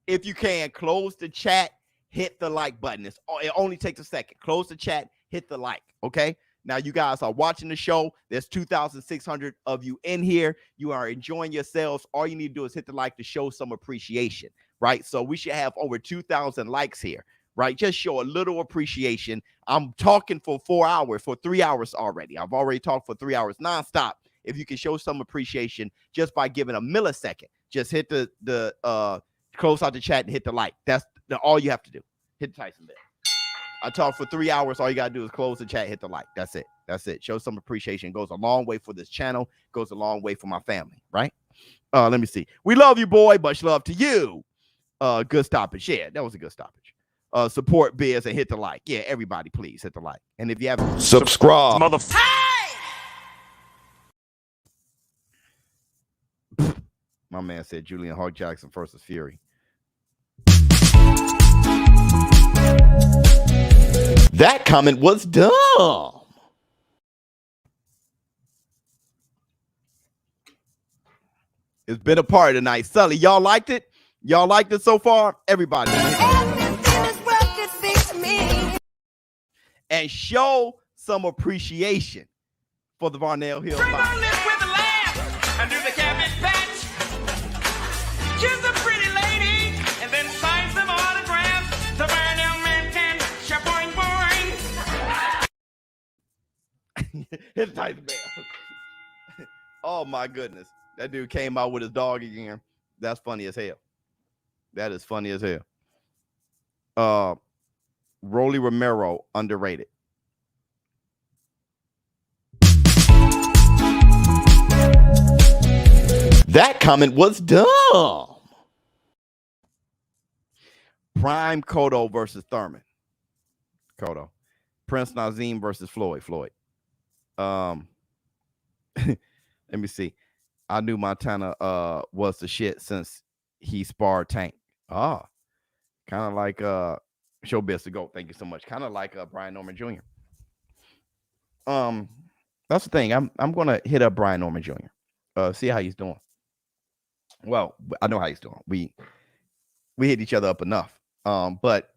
If you can, close the chat, hit the like button. It only takes a second. Close the chat, hit the like. Okay. Now you guys are watching the show. There's 2,600 of you in here. You are enjoying yourselves. All you need to do is hit the like to show some appreciation, right? So we should have over 2,000 likes here, right? Just show a little appreciation. I'm talking for 3 hours already. I've already talked for 3 hours nonstop. If you can show some appreciation just by giving a millisecond, just hit the close out the chat and hit the like. That's all you have to do. Hit the Tyson bell. I talked for 3 hours. All you got to do is close the chat, hit the like. That's it. That's it. Show some appreciation. Goes a long way for this channel. Goes a long way for my family, right? Let me see. We love you, boy. Much love to you. Good stoppage. Yeah, that was a good stoppage. Support Biz and hit the like. Yeah, everybody, please hit the like. And if you haven't Subscribe. My man said Julian Hawk Jackson versus Fury. That comment was dumb. It's been a party tonight. Sully, y'all liked it? Y'all liked it so far? Everybody. And show some appreciation for the Varnell Hill. Bring on this with a laugh and do the cabbage patch. Kiss a pretty lady and then sign some autographs. The Varnell man can shaboing boing. Hit the Tyson bell. Oh my goodness. That dude came out with his dog again. That's funny as hell. That is funny as hell. Rolly Romero, underrated. That comment was dumb. Prime Cotto versus Thurman. Cotto. Prince Nazim versus Floyd. Let me see. I knew Montana was the shit since he sparred Tank. Kind of like ShowBizz to go. Thank you so much. Kind of like Brian Norman Jr. That's the thing. I'm gonna hit up Brian Norman Jr. See how he's doing. Well, I know how he's doing. We hit each other up enough. But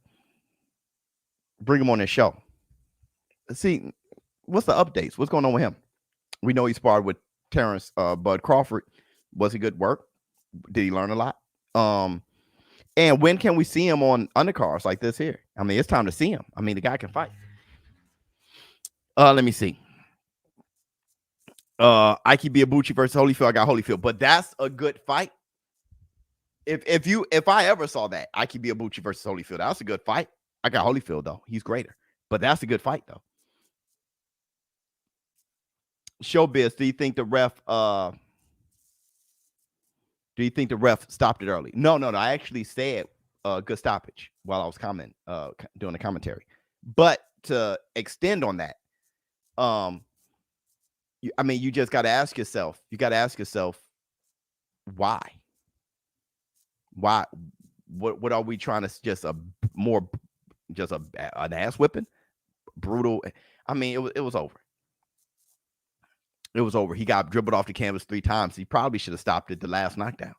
bring him on this show. Let's see what's the updates. What's going on with him? We know he sparred with Terrence Bud Crawford. Was it good work? Did he learn a lot? And when can we see him on undercards like this here? I mean, it's time to see him. I mean, the guy can fight. Let me see. Ike Biabucci versus Holyfield. I got Holyfield, but that's a good fight. If I ever saw that, Ike Biabucci versus Holyfield, that's a good fight. I got Holyfield though. He's greater, but that's a good fight though. ShowBizz, do you think the ref stopped it early? No. I actually said good stoppage while I was doing the commentary. But to extend on that, you just got to ask yourself. You got to ask yourself why. Why? What are we trying to just an ass whipping, brutal? I mean, it was over. It was over. He got dribbled off the canvas 3 times. He probably should have stopped it the last knockdown.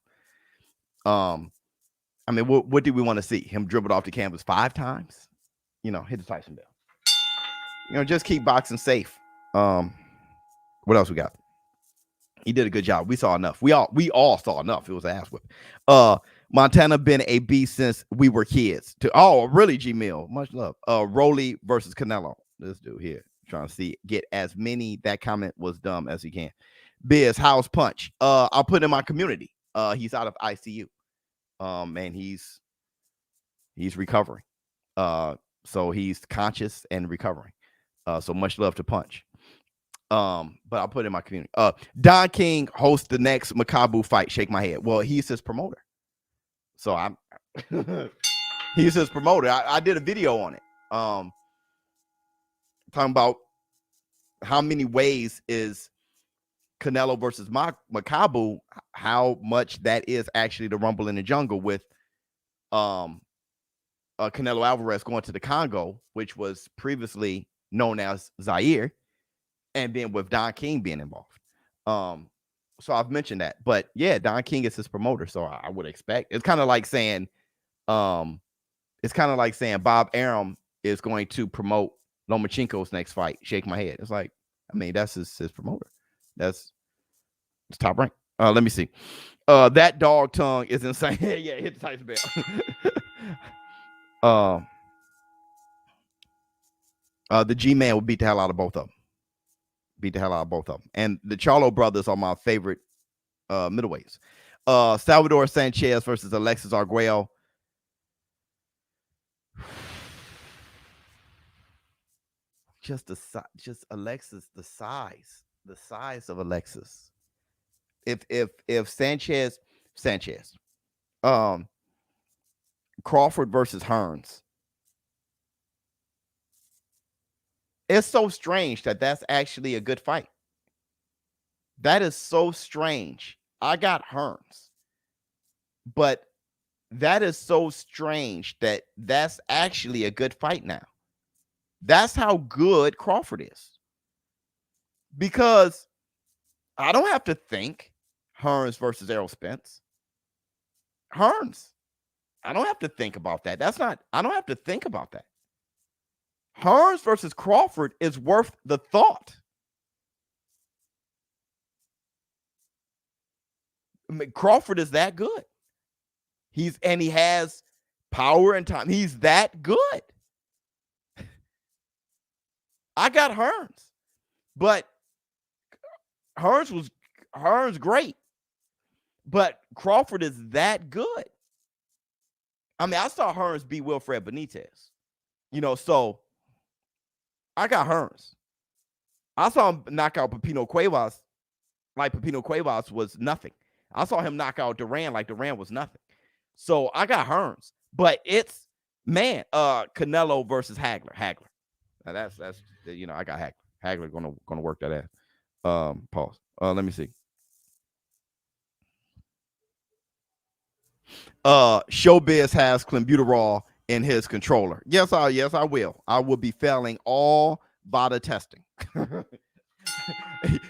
I mean, what do we want to see? Him dribbled off the canvas 5 times? Hit the Tyson bell. Just keep boxing safe. What else we got? He did a good job. We saw enough. We all saw enough. It was an ass whip. Montana been a beast since we were kids. Really, G Mill. Much love. Rolly versus Canelo. This dude here. Trying to get as many. That comment was dumb as he can. Biz, how's Punch? I'll put in my community. He's out of ICU. And he's recovering. So he's conscious and recovering. So much love to Punch. But I'll put it in my community. Don King hosts the next Makabu fight. Shake my head. Well, he's his promoter. So I'm he's his promoter. I did a video on it. Talking about how many ways is Canelo versus Makabu, how much that is actually the Rumble in the Jungle with Canelo Alvarez going to the Congo, which was previously known as Zaire, and then with Don King being involved. So I've mentioned that, but yeah, Don King is his promoter, so I would expect. It's kind of like saying Bob Arum is going to promote Lomachenko's next fight. Shake my head. It's like, I mean, that's his promoter. That's top rank. Let me see. That dog tongue is insane. Yeah, hit the Tyson bell. The G-Man will beat the hell out of both of them. And the Charlo brothers are my favorite middleweights. Salvador Sanchez versus Alexis Arguello. Just Alexis, the size of Alexis. If Sanchez, Crawford versus Hearns. It's so strange that that's actually a good fight. That is so strange. I got Hearns, but that is so strange that that's actually a good fight now. That's how good Crawford is. Because I don't have to think Hearns versus Errol Spence. Hearns. I don't have to think about that. I don't have to think about that. Hearns versus Crawford is worth the thought. I mean, Crawford is that good. He has power and time. He's that good. I got Hearns, but Hearns great, but Crawford is that good. I mean, I saw Hearns beat Wilfred Benitez, so I got Hearns. I saw him knock out Pepino Cuevas like Pepino Cuevas was nothing. I saw him knock out Duran like Duran was nothing. So I got Hearns, but it's Canelo versus Hagler. Now that's I got Hagler. Hagler gonna work that ass. Pause. Let me see. ShowBizz has clenbuterol in his controller. Yes, I will. I will be failing all VADA testing.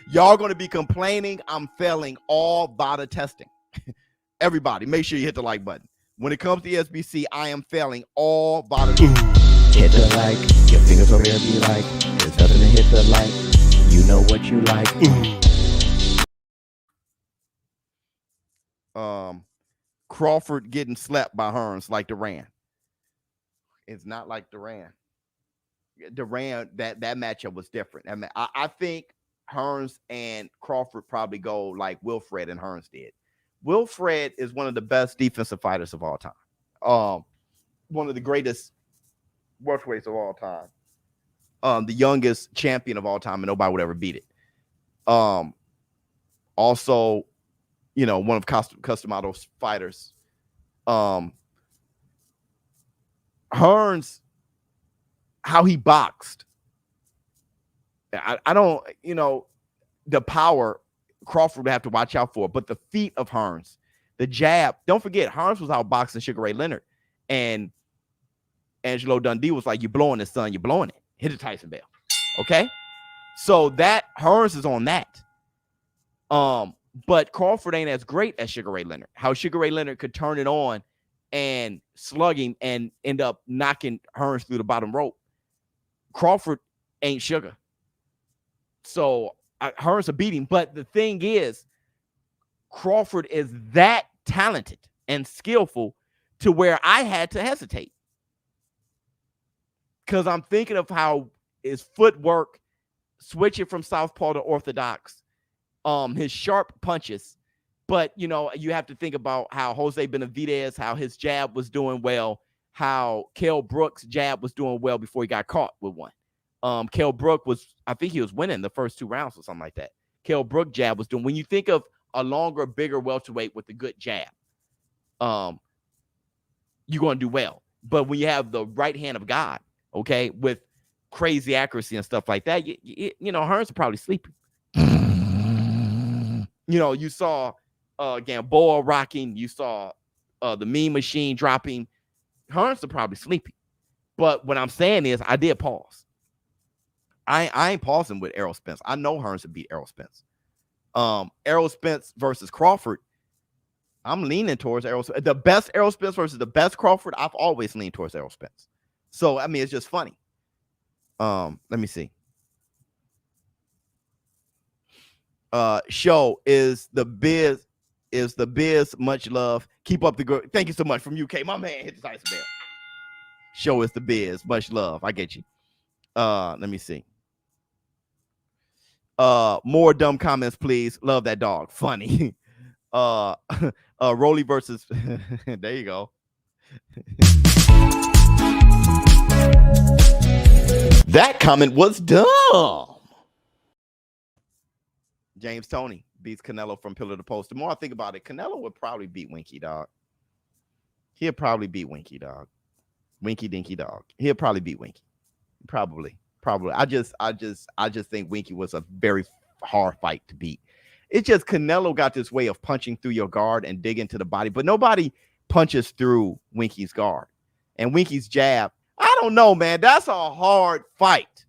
Y'all gonna be complaining I'm failing all VADA testing. Everybody, make sure you hit the like button. When it comes to SBC, I am failing all VADA testing. Hit the like, your fingers over there be like, there's nothing to hit the like, you know what you like. Crawford getting slapped by Hearns like Duran. It's not like Duran. That matchup was different. I mean, I think Hearns and Crawford probably go like Wilfred and Hearns did. Wilfred is one of the best defensive fighters of all time. One of the greatest welterweights of all time. The youngest champion of all time, and nobody would ever beat it. Also, one of Customado's fighters. Hearns, how he boxed. I don't, the power Crawford would have to watch out for, but the feet of Hearns, the jab. Don't forget, Hearns was out boxing Sugar Ray Leonard, and Angelo Dundee was like, "You're blowing it, son. You're blowing it. Hit the Tyson bell." Okay, so that Hearns is on that. But Crawford ain't as great as Sugar Ray Leonard. How Sugar Ray Leonard could turn it on and slug him and end up knocking Hearns through the bottom rope. Crawford ain't Sugar. So Hearns will beat him. But the thing is, Crawford is that talented and skillful to where I had to hesitate. Because I'm thinking of how his footwork, switching from southpaw to orthodox, his sharp punches. But, you have to think about how Jose Benavidez, how his jab was doing well, how Kell Brook's jab was doing well before he got caught with one. Kell Brook I think he was winning the first 2 rounds or something like that. Kell Brook jab was doing, when you think of a longer, bigger welterweight with a good jab, you're going to do well. But when you have the right hand of God, okay, with crazy accuracy and stuff like that, Hearns are probably sleeping. You saw Gamboa rocking. You saw the Mean Machine dropping. Hearns are probably sleeping. But what I'm saying is I did pause. I ain't pausing with Errol Spence. I know Hearns would beat Errol Spence. Errol Spence versus Crawford, I'm leaning towards Errol Spence. The best Errol Spence versus the best Crawford, I've always leaned towards Errol Spence. So, I mean, it's just funny. Let me see. Show is the biz. Much love. Keep up the good. Thank you so much from UK. My man hit the Tyson bell. Show is the biz. Much love. I get you. Let me see. More dumb comments, please. Love that dog. Funny. Rolly versus there you go. That comment was dumb. James Toney beats Canelo from pillar to post. The more I think about it, Canelo would probably beat Winky, dog. He'll probably beat Winky, dog. Winky Dinky dog. He'll probably beat Winky. Probably. I just think Winky was a very hard fight to beat. It's just Canelo got this way of punching through your guard and dig into the body, but nobody punches through Winky's guard. And Winky's jab, I don't know, man. That's a hard fight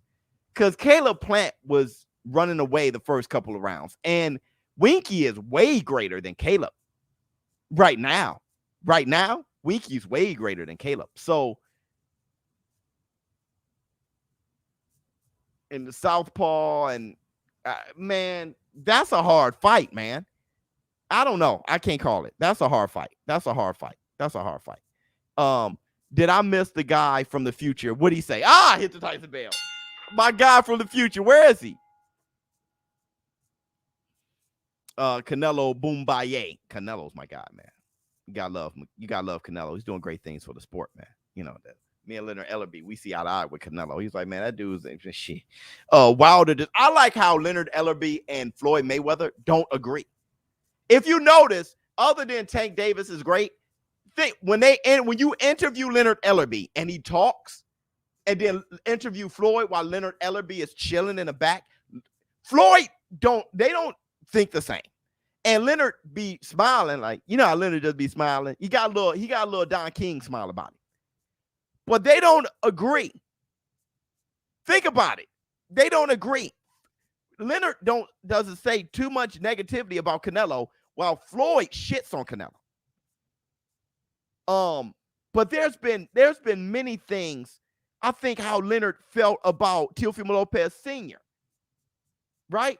because Caleb Plant was running away the first couple of rounds, and Winky is way greater than Caleb right now. Right now, Winky's way greater than Caleb. So in the southpaw, and man, that's a hard fight, man. I don't know. I can't call it. That's a hard fight. Did I miss the guy from the future? What'd he say? Hit the Tyson bell. My guy from the future. Where is he? Canelo Boombaye. Canelo's my guy, man. You gotta love him. You gotta love Canelo. He's doing great things for the sport, man. You know that. Me and Leonard Ellerby, we see eye to eye with Canelo. He's like, man, that dude's shit. Wilder. I like how Leonard Ellerby and Floyd Mayweather don't agree. If you notice, other than Tank Davis is great, when you interview Leonard Ellerby and he talks, and then interview Floyd while Leonard Ellerby is chilling in the back, Floyd don't think the same. And Leonard be smiling like, you know how Leonard just be smiling. He got a little Don King smile about it. But they don't agree. Think about it. They don't agree. Leonard doesn't say too much negativity about Canelo, while Floyd shits on Canelo. But there's been many things. I think how Leonard felt about Teofimo Lopez Sr., right?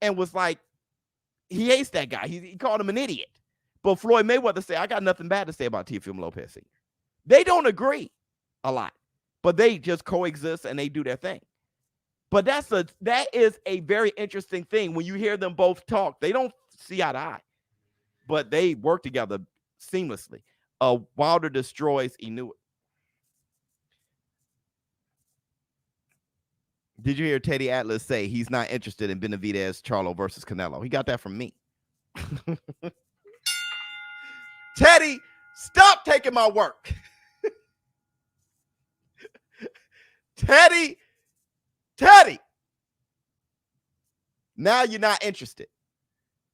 And was like, he hates that guy. He called him an idiot. But Floyd Mayweather said, I got nothing bad to say about Teofimo Lopez Sr. They don't agree a lot, but they just coexist and they do their thing. But that is a very interesting thing. When you hear them both talk, they don't see eye to eye, but they work together seamlessly. Wilder destroys Inoue. Did you hear Teddy Atlas say he's not interested in Benavidez Charlo versus Canelo? He got that from me. Teddy, stop taking my work. Teddy. Now you're not interested.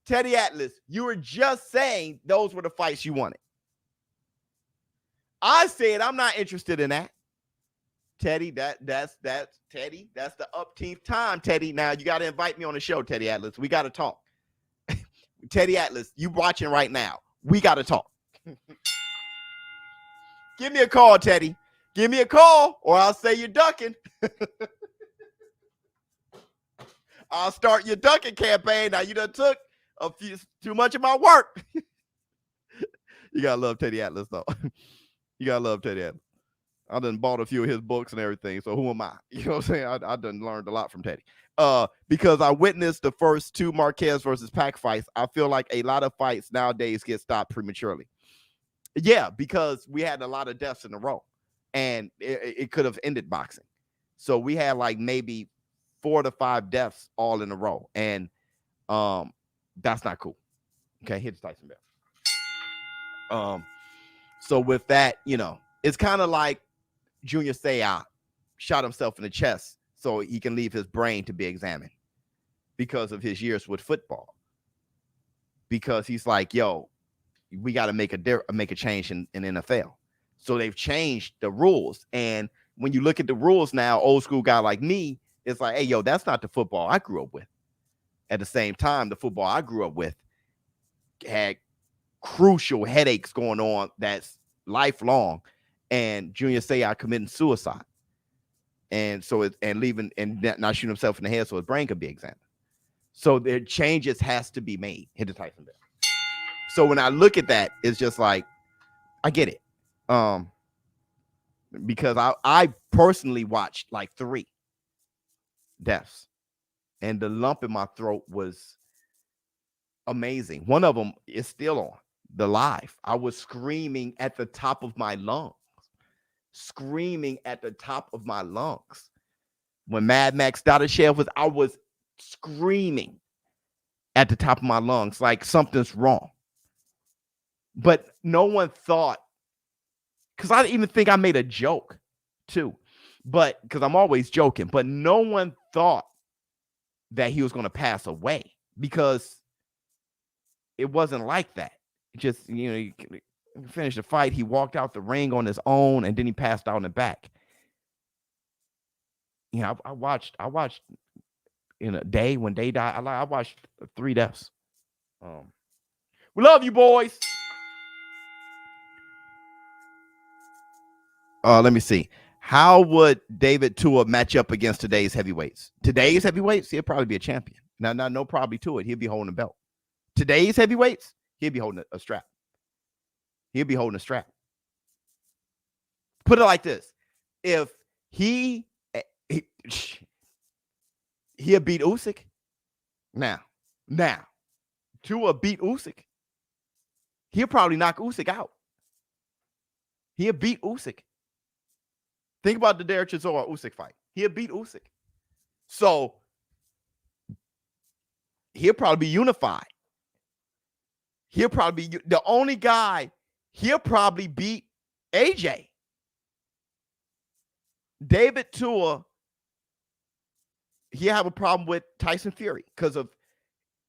Teddy Atlas, you were just saying those were the fights you wanted. I said I'm not interested in that. Teddy, that's Teddy. That's the upteenth time, Teddy. Now you got to invite me on the show, Teddy Atlas. We got to talk. Teddy Atlas, you watching right now. We got to talk. Give me a call, Teddy. Give me a call, or I'll say you're ducking. I'll start your ducking campaign. Now you done took too much of my work. You gotta love Teddy Atlas, though. You gotta love Teddy Atlas. I done bought a few of his books and everything. So who am I? You know what I'm saying? I done learned a lot from Teddy. Because I witnessed the first two Marquez versus Pac fights. I feel like a lot of fights nowadays get stopped prematurely. Yeah, because we had a lot of deaths in a row, and it could have ended boxing. So we had like maybe 4 to 5 deaths all in a row, and that's not cool. Okay, hit the Tyson bell. So with that, you know, it's kind of like Junior Seau shot himself in the chest so he can leave his brain to be examined because of his years with football. Because he's like, yo, we got to make a change in NFL. So they've changed the rules. And when you look at the rules now, old school guy like me, it's like, hey, yo, that's not the football I grew up with. At the same time, the football I grew up with had crucial headaches going on that's lifelong, and Junior Seau committing suicide. and so it and leaving and not shooting himself in the head so his brain could be examined. So there changes has to be made. Hit the Tyson bell. So when I look at that, it's just like I get it, because I personally watched like 3 deaths, and the lump in my throat was amazing. One of them is still on the live. I was screaming at the top of my lungs. When Mad Max Dadashev was, I was screaming at the top of my lungs like something's wrong. But no one thought, because I even think I made a joke too, but because I'm always joking, but no one thought that he was going to pass away, because it wasn't like that. Just, he finished the fight. He walked out the ring on his own, and then he passed out in the back. I watched in a day when they died. I watched 3 deaths. We love you, boys. Let me see. How would David Tua match up against today's heavyweights? Today's heavyweights, he'll probably be a champion. No probably to it. He'll be holding a belt. Today's heavyweights, he'll be holding a strap. Put it like this. If he'll beat Usyk. Now, Tua beat Usyk. He'll probably knock Usyk out. He'll beat Usyk. Think about the Derek Chisora Usyk fight. He'll beat Usyk. So he'll probably be unified. He'll probably be the only guy. He'll probably beat AJ. David Tua, he'll have a problem with Tyson Fury because of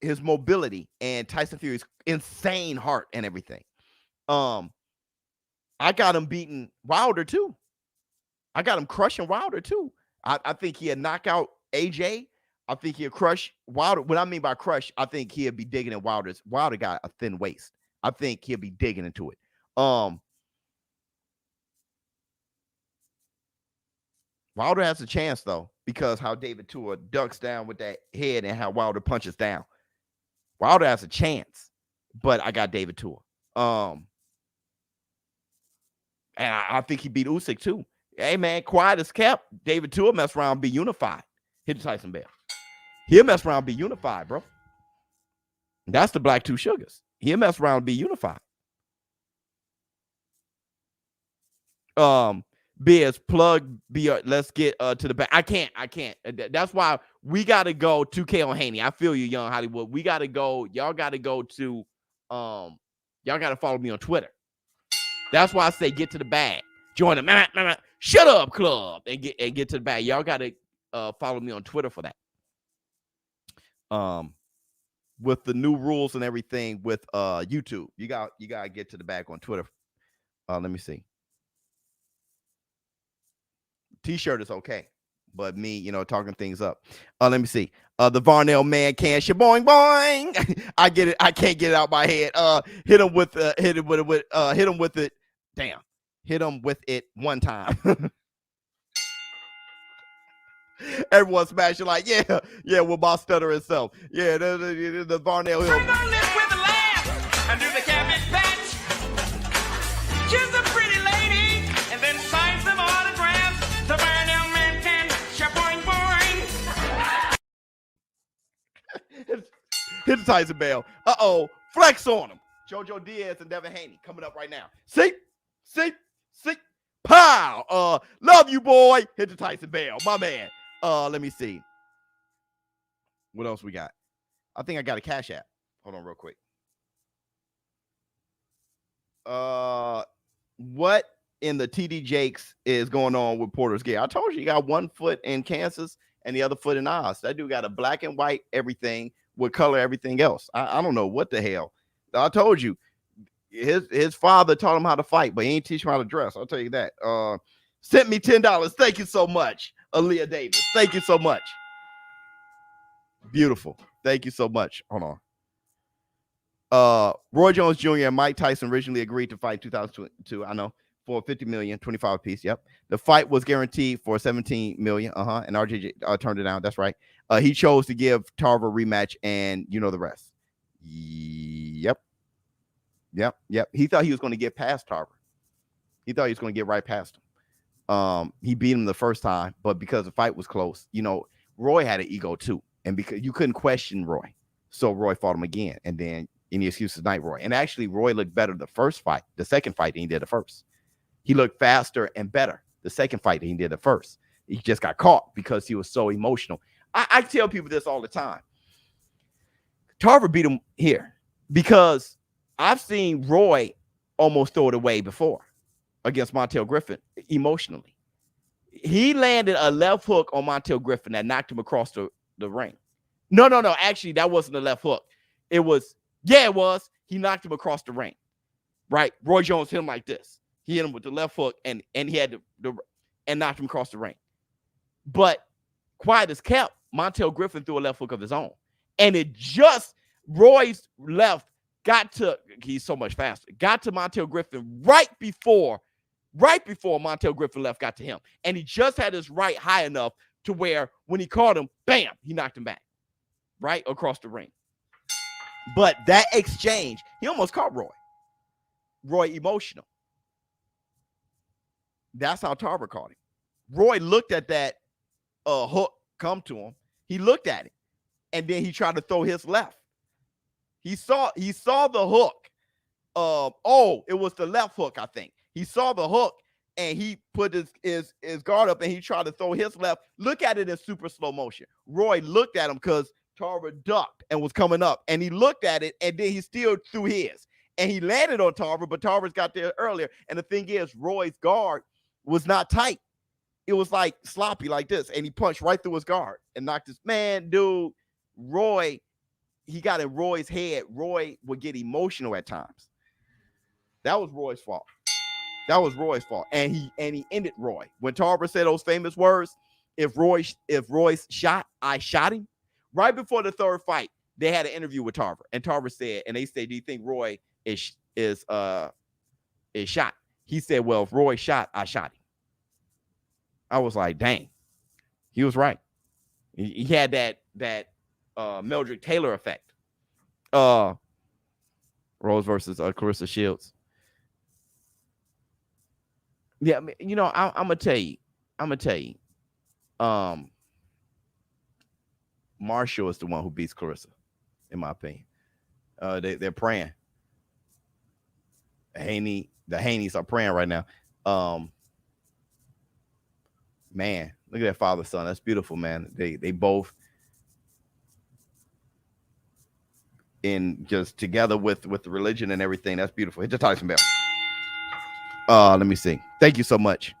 his mobility and Tyson Fury's insane heart and everything. I got him beating Wilder too. I got him crushing Wilder too. I think he'll knock out AJ. I think he'll crush Wilder. What I mean by crush, I think he'll be digging in Wilder's. Wilder got a thin waist. I think he'll be digging into it. Wilder has a chance though, because how David Tua ducks down with that head and how Wilder punches down. Wilder has a chance, but I got David Tua. And I think he beat Usyk too. Hey man, quiet as kept. David Tua mess around and be unified. Hit the Tyson bell. He'll mess around and be unified, bro. That's the Black 2 Sugars. He'll mess around and be unified. Biz, plug BR. Let's get to the back. I can't. That's why we gotta go 2K on Haney. I feel you, Young Hollywood. We gotta go. Y'all gotta go to y'all gotta follow me on Twitter. That's why I say get to the bag. Join the Shut Up Club and get to the bag. Y'all gotta follow me on Twitter for that. With the new rules and everything with YouTube, you gotta get to the bag on Twitter. Let me see. T-shirt is okay, but me, talking things up. Let me see. The Varnell man can boing boing. I get it. I can't get it out my head. Hit him with it. Damn. Hit him with it one time. Everyone smashing like, yeah, with my stutter itself. Yeah, the Varnell Hill. Bring on this with a laugh and do the cabbage patch. She's a pretty lady and then sign some autographs. The Varnell man can shaboing boing. Hit the Tyson bell. Flex on him. JoJo Diaz and Devin Haney coming up right now. See. Pow. Love you, boy. Hit the Tyson bell, my man. Let me see. What else we got? I think I got a Cash App. Hold on real quick. What in the TD Jakes is going on with Porter's gear? I told you got one foot in Kansas and the other foot in Oz. That dude got a black and white everything with color everything else. I don't know what the hell. I told you. His father taught him how to fight, but he ain't teach him how to dress. I'll tell you that. Sent me $10. Thank you so much, Aaliyah Davis. Thank you so much. Beautiful. Thank you so much. Hold on. Roy Jones Jr. and Mike Tyson originally agreed to fight 2022. I know. for 50 million, 25 apiece. Yep. The fight was guaranteed for 17 million. And RJJ turned it down. That's right. He chose to give Tarver a rematch, and you know the rest. Yep. He thought he was going to get past Tarver. He thought he was going to get right past him. He beat him the first time, but because the fight was close, you know, Roy had an ego too, and because you couldn't question Roy, so Roy fought him again, and then any excuses night Roy. And actually, Roy looked better the second fight than he did the first. He looked faster and better the second fight than he did the first. He just got caught because he was so emotional. I tell people this all the time. Tarver beat him here because I've seen Roy almost throw it away before against Montel Griffin emotionally. He landed a left hook on Montel Griffin that knocked him across the ring. No. Actually, that wasn't a left hook. It was. He knocked him across the ring. Right? Roy Jones hit him like this. He hit him with the left hook, and he had and knocked him across the ring. But quiet as kept, Montel Griffin threw a left hook of his own. And it just, Roy's left he's so much faster, got to Montel Griffin right before Montel Griffin left got to him. And he just had his right high enough to where when he caught him, bam, he knocked him back. Right across the ring. But that exchange, he almost caught Roy. Roy emotional. That's how Tarver caught him. Roy looked at that hook come to him. He looked at it, and then he tried to throw his left. He saw the hook. It was the left hook, I think. He saw the hook, and he put his guard up, and he tried to throw his left. Look at it in super slow motion. Roy looked at him because Tarver ducked and was coming up, and he looked at it, and then he still threw his, and he landed on Tarver, but Tarver's got there earlier. And the thing is, Roy's guard was not tight. It was like sloppy like this, and he punched right through his guard and knocked his man, dude. Roy, he got in Roy's head. Roy would get emotional at times. That was Roy's fault. And he ended Roy. When Tarver said those famous words, if Roy's shot, I shot him. Right before the third fight, they had an interview with Tarver, and Tarver said, and they said, do you think Roy is shot? He said, well, if Roy shot, I shot him. I was like, dang, he was right. He had that Mildred Taylor effect. Rose versus Clarissa Shields. Yeah, you know, I'm gonna tell you. Marshall is the one who beats Clarissa, in my opinion. They're praying. The Haneys are praying right now. Man, look at that father son. That's beautiful, man. They both in just together with the religion and everything. That's beautiful. Hit the Tyson bell. Let me see. Thank you so much.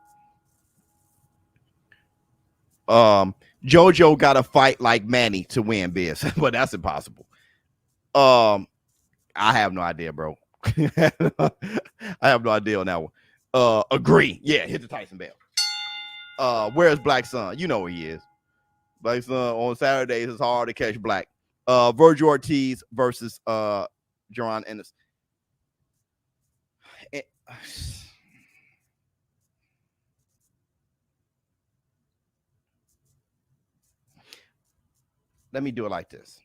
JoJo got to fight like Manny to win, Biz, but that's impossible. I have no idea, bro. I have no idea on that one. Agree. Yeah, hit the Tyson bell. Where's Black Sun? You know where he is. Black Sun on Saturdays is hard to catch Black. Virgil Ortiz versus Jaron Ennis. Let me do it like this.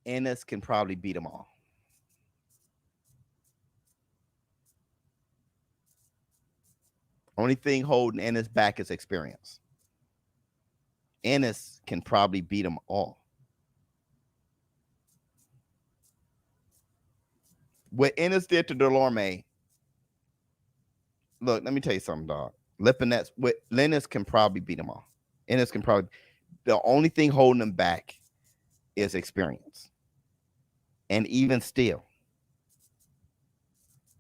Ennis can probably beat them all. Only thing holding Ennis back is experience. Ennis can probably beat them all. What Ennis did to Delorme, look, let me tell you something, dog. Lipinets, with Lennis can probably beat them all. Ennis can probably. The only thing holding them back is experience. And even still,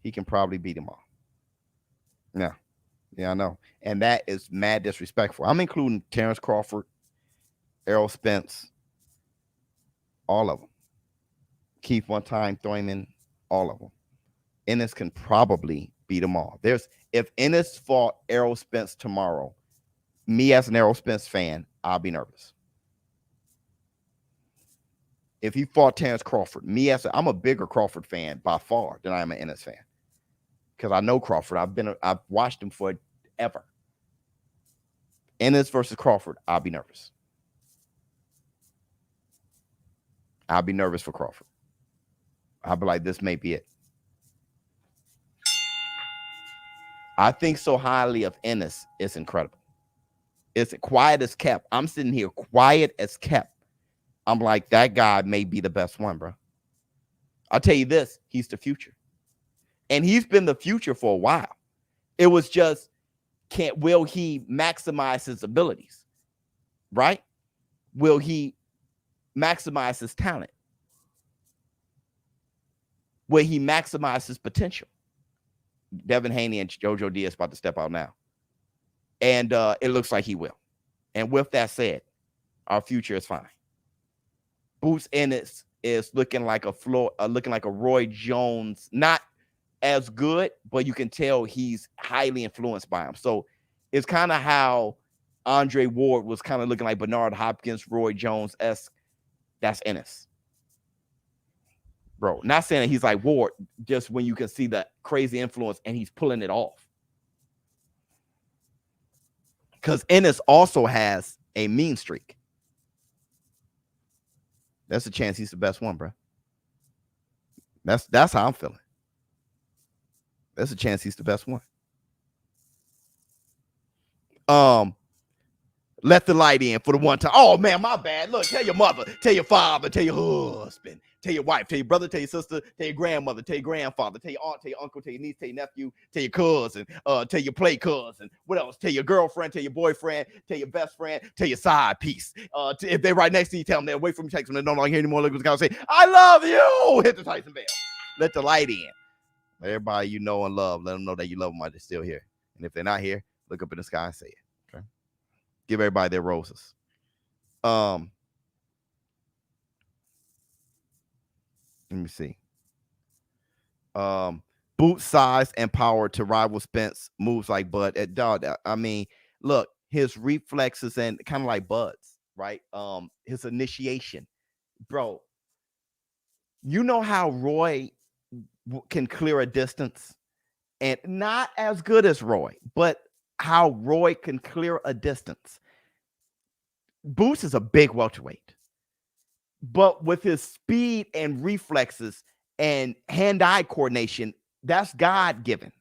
he can probably beat them all. Yeah, I know. And that is mad disrespectful. I'm including Terrence Crawford, Errol Spence, all of them. Keith one time, Thurman, all of them. Ennis can probably beat them all. If Ennis fought Errol Spence tomorrow, me as an Errol Spence fan, I'll be nervous. if he fought Terrence Crawford, I'm a bigger Crawford fan by far than I am an Ennis fan. Because I know Crawford. I've watched him forever. Ennis versus Crawford, I'll be nervous. I'll be nervous for Crawford. I'll be like, this may be it. I think so highly of Ennis. It's incredible. It's quiet as kept. I'm sitting here quiet as kept. I'm like, that guy may be the best one, bro. I'll tell you this, he's the future. And he's been the future for a while. It was just, will he maximize his abilities? Right? Will he maximize his talent? Will he maximize his potential? Devin Haney and JoJo Diaz about to step out now. And it looks like he will. And with that said, our future is fine. Boots Ennis is looking like a Roy Jones, not as good, but you can tell he's highly influenced by him. So it's kind of how Andre Ward was kind of looking like Bernard Hopkins, Roy Jones-esque. That's Ennis. Bro, not saying that he's like Ward, just when you can see the crazy influence and he's pulling it off. Because Ennis also has a mean streak. That's a chance he's the best one, bro. That's how I'm feeling. That's a chance he's the best one. Let the light in for the one time. Oh man, my bad. Look, tell your mother, tell your father, tell your husband, tell your wife, tell your brother, tell your sister, tell your grandmother, tell your grandfather, tell your aunt, tell your uncle, tell your niece, tell your nephew, tell your cousin, tell your play cousin. What else? Tell your girlfriend, tell your boyfriend, tell your best friend, tell your side piece. If they're right next to you, tell them they're away from you, text them, they don't like hear anymore. Look what's going to say, I love you. Hit the Tyson bell. Let the light in. Let everybody you know and love, let them know that you love them while they're still here. And if they're not here, look up in the sky and say it. Okay. Give everybody their roses. Let me see. Boot size and power to rival Spence moves like Bud. I mean, look, his reflexes and kind of like Bud's, right? His initiation, bro. You know how Roy can clear a distance, and not as good as Roy, but how Roy can clear a distance. Boots is a big welterweight, but with his speed and reflexes and hand-eye coordination, that's God-given.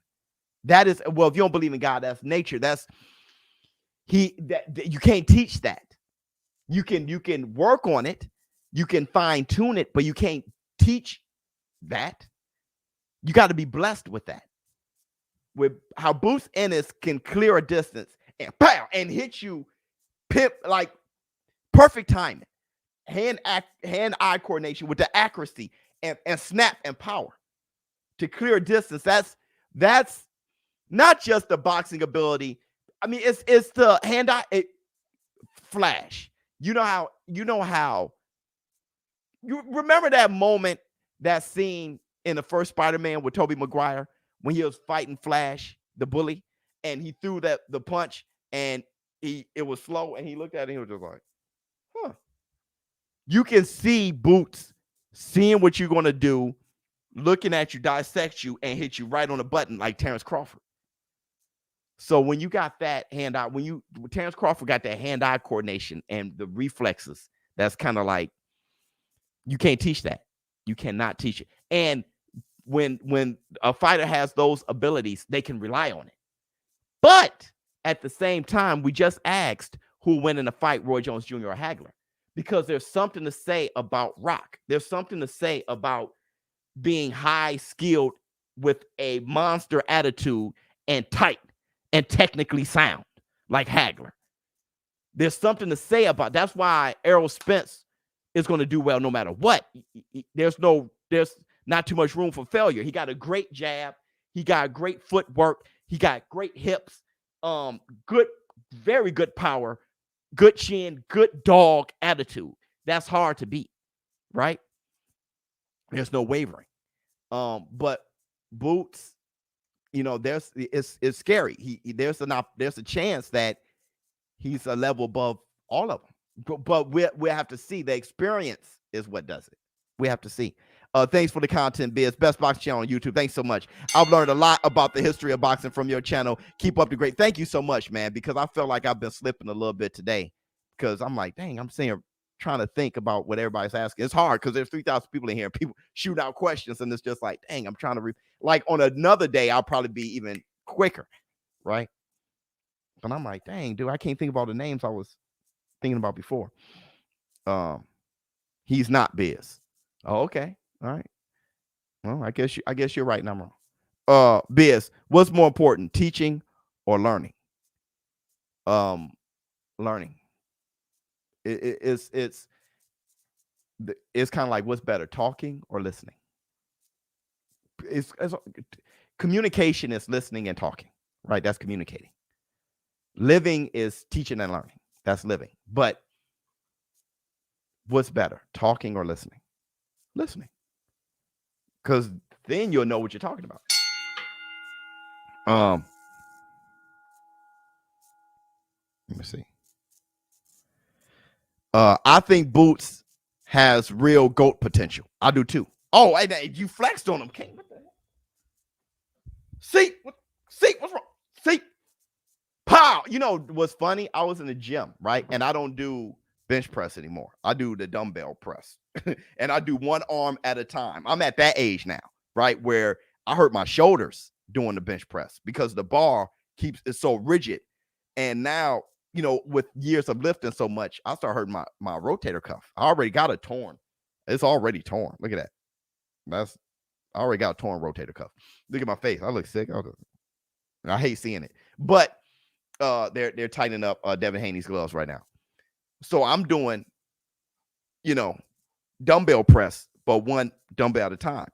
That is, well, if you don't believe in God, that's nature. You can't teach that. You can work on it, you can fine-tune it, but you can't teach that. You got to be blessed with that. With how Boots Ennis can clear a distance and pow and hit you, pip, like perfect timing, hand-eye coordination with the accuracy and snap and power to clear a distance. That's not just the boxing ability. I mean, it's the hand-eye flash. You remember that moment, that scene in the first Spider-Man with Tobey Maguire when he was fighting Flash, the bully, and he threw the punch and it was slow and he looked at it and he was just like, huh. You can see Boots seeing what you're going to do, looking at you, dissect you, and hit you right on the button like Terrence Crawford. So when you got that hand-eye, when Terrence Crawford got that hand-eye coordination and the reflexes, that's kind of like, you can't teach that. You cannot teach it. And when a fighter has those abilities, they can rely on it. But at the same time, we just asked who win in a fight, Roy Jones Jr. or Hagler, because there's something to say about Rock. There's something to say about being high skilled with a monster attitude and tight and technically sound like Hagler. There's something to say about. That's why Errol Spence is going to do well no matter what. There's not too much room for failure. He got a great jab. He got great footwork. He got great hips. Good, very good power, good chin, good dog attitude. That's hard to beat, right? There's no wavering. But Boots, it's scary. There's a chance that he's a level above all of them. But we'll have to see. The experience is what does it. We have to see. Thanks for the content, Biz. Best Box Channel on YouTube. Thanks so much. I've learned a lot about the history of boxing from your channel. Keep up the great. Thank you so much, man, because I feel like I've been slipping a little bit today because I'm like, dang, I'm saying, trying to think about what everybody's asking. It's hard because there's 3,000 people in here and people shoot out questions, and it's just like, dang, I'm trying to like on another day, I'll probably be even quicker, right? But I'm like, dang, dude, I can't think of all the names I was thinking about before. He's not Biz. Oh, okay. All right. Well, I guess you're right and I'm wrong. Biz, what's more important, teaching or learning? Learning. It's kind of like, what's better, talking or listening? It's communication is listening and talking, right? That's communicating. Living is teaching and learning. That's living. But what's better, talking or listening? Listening. Because then you'll know what you're talking about. Let me see. I think Boots has real GOAT potential. I do too. Oh, you flexed on him, King. What the hell? See, what's wrong? See, pow. You know what's funny? I was in the gym, right? And I don't do bench press anymore. I do the dumbbell press. And I do one arm at a time. I'm at that age now, right? Where I hurt my shoulders doing the bench press because the bar it's so rigid. And now, you know, with years of lifting so much, I start hurting my rotator cuff. I already got it torn. It's already torn. Look at that. I already got a torn rotator cuff. Look at my face. I look sick. I hate seeing it. But they're tightening up Devin Haney's gloves right now. So I'm doing, you know, dumbbell press, but one dumbbell at a time,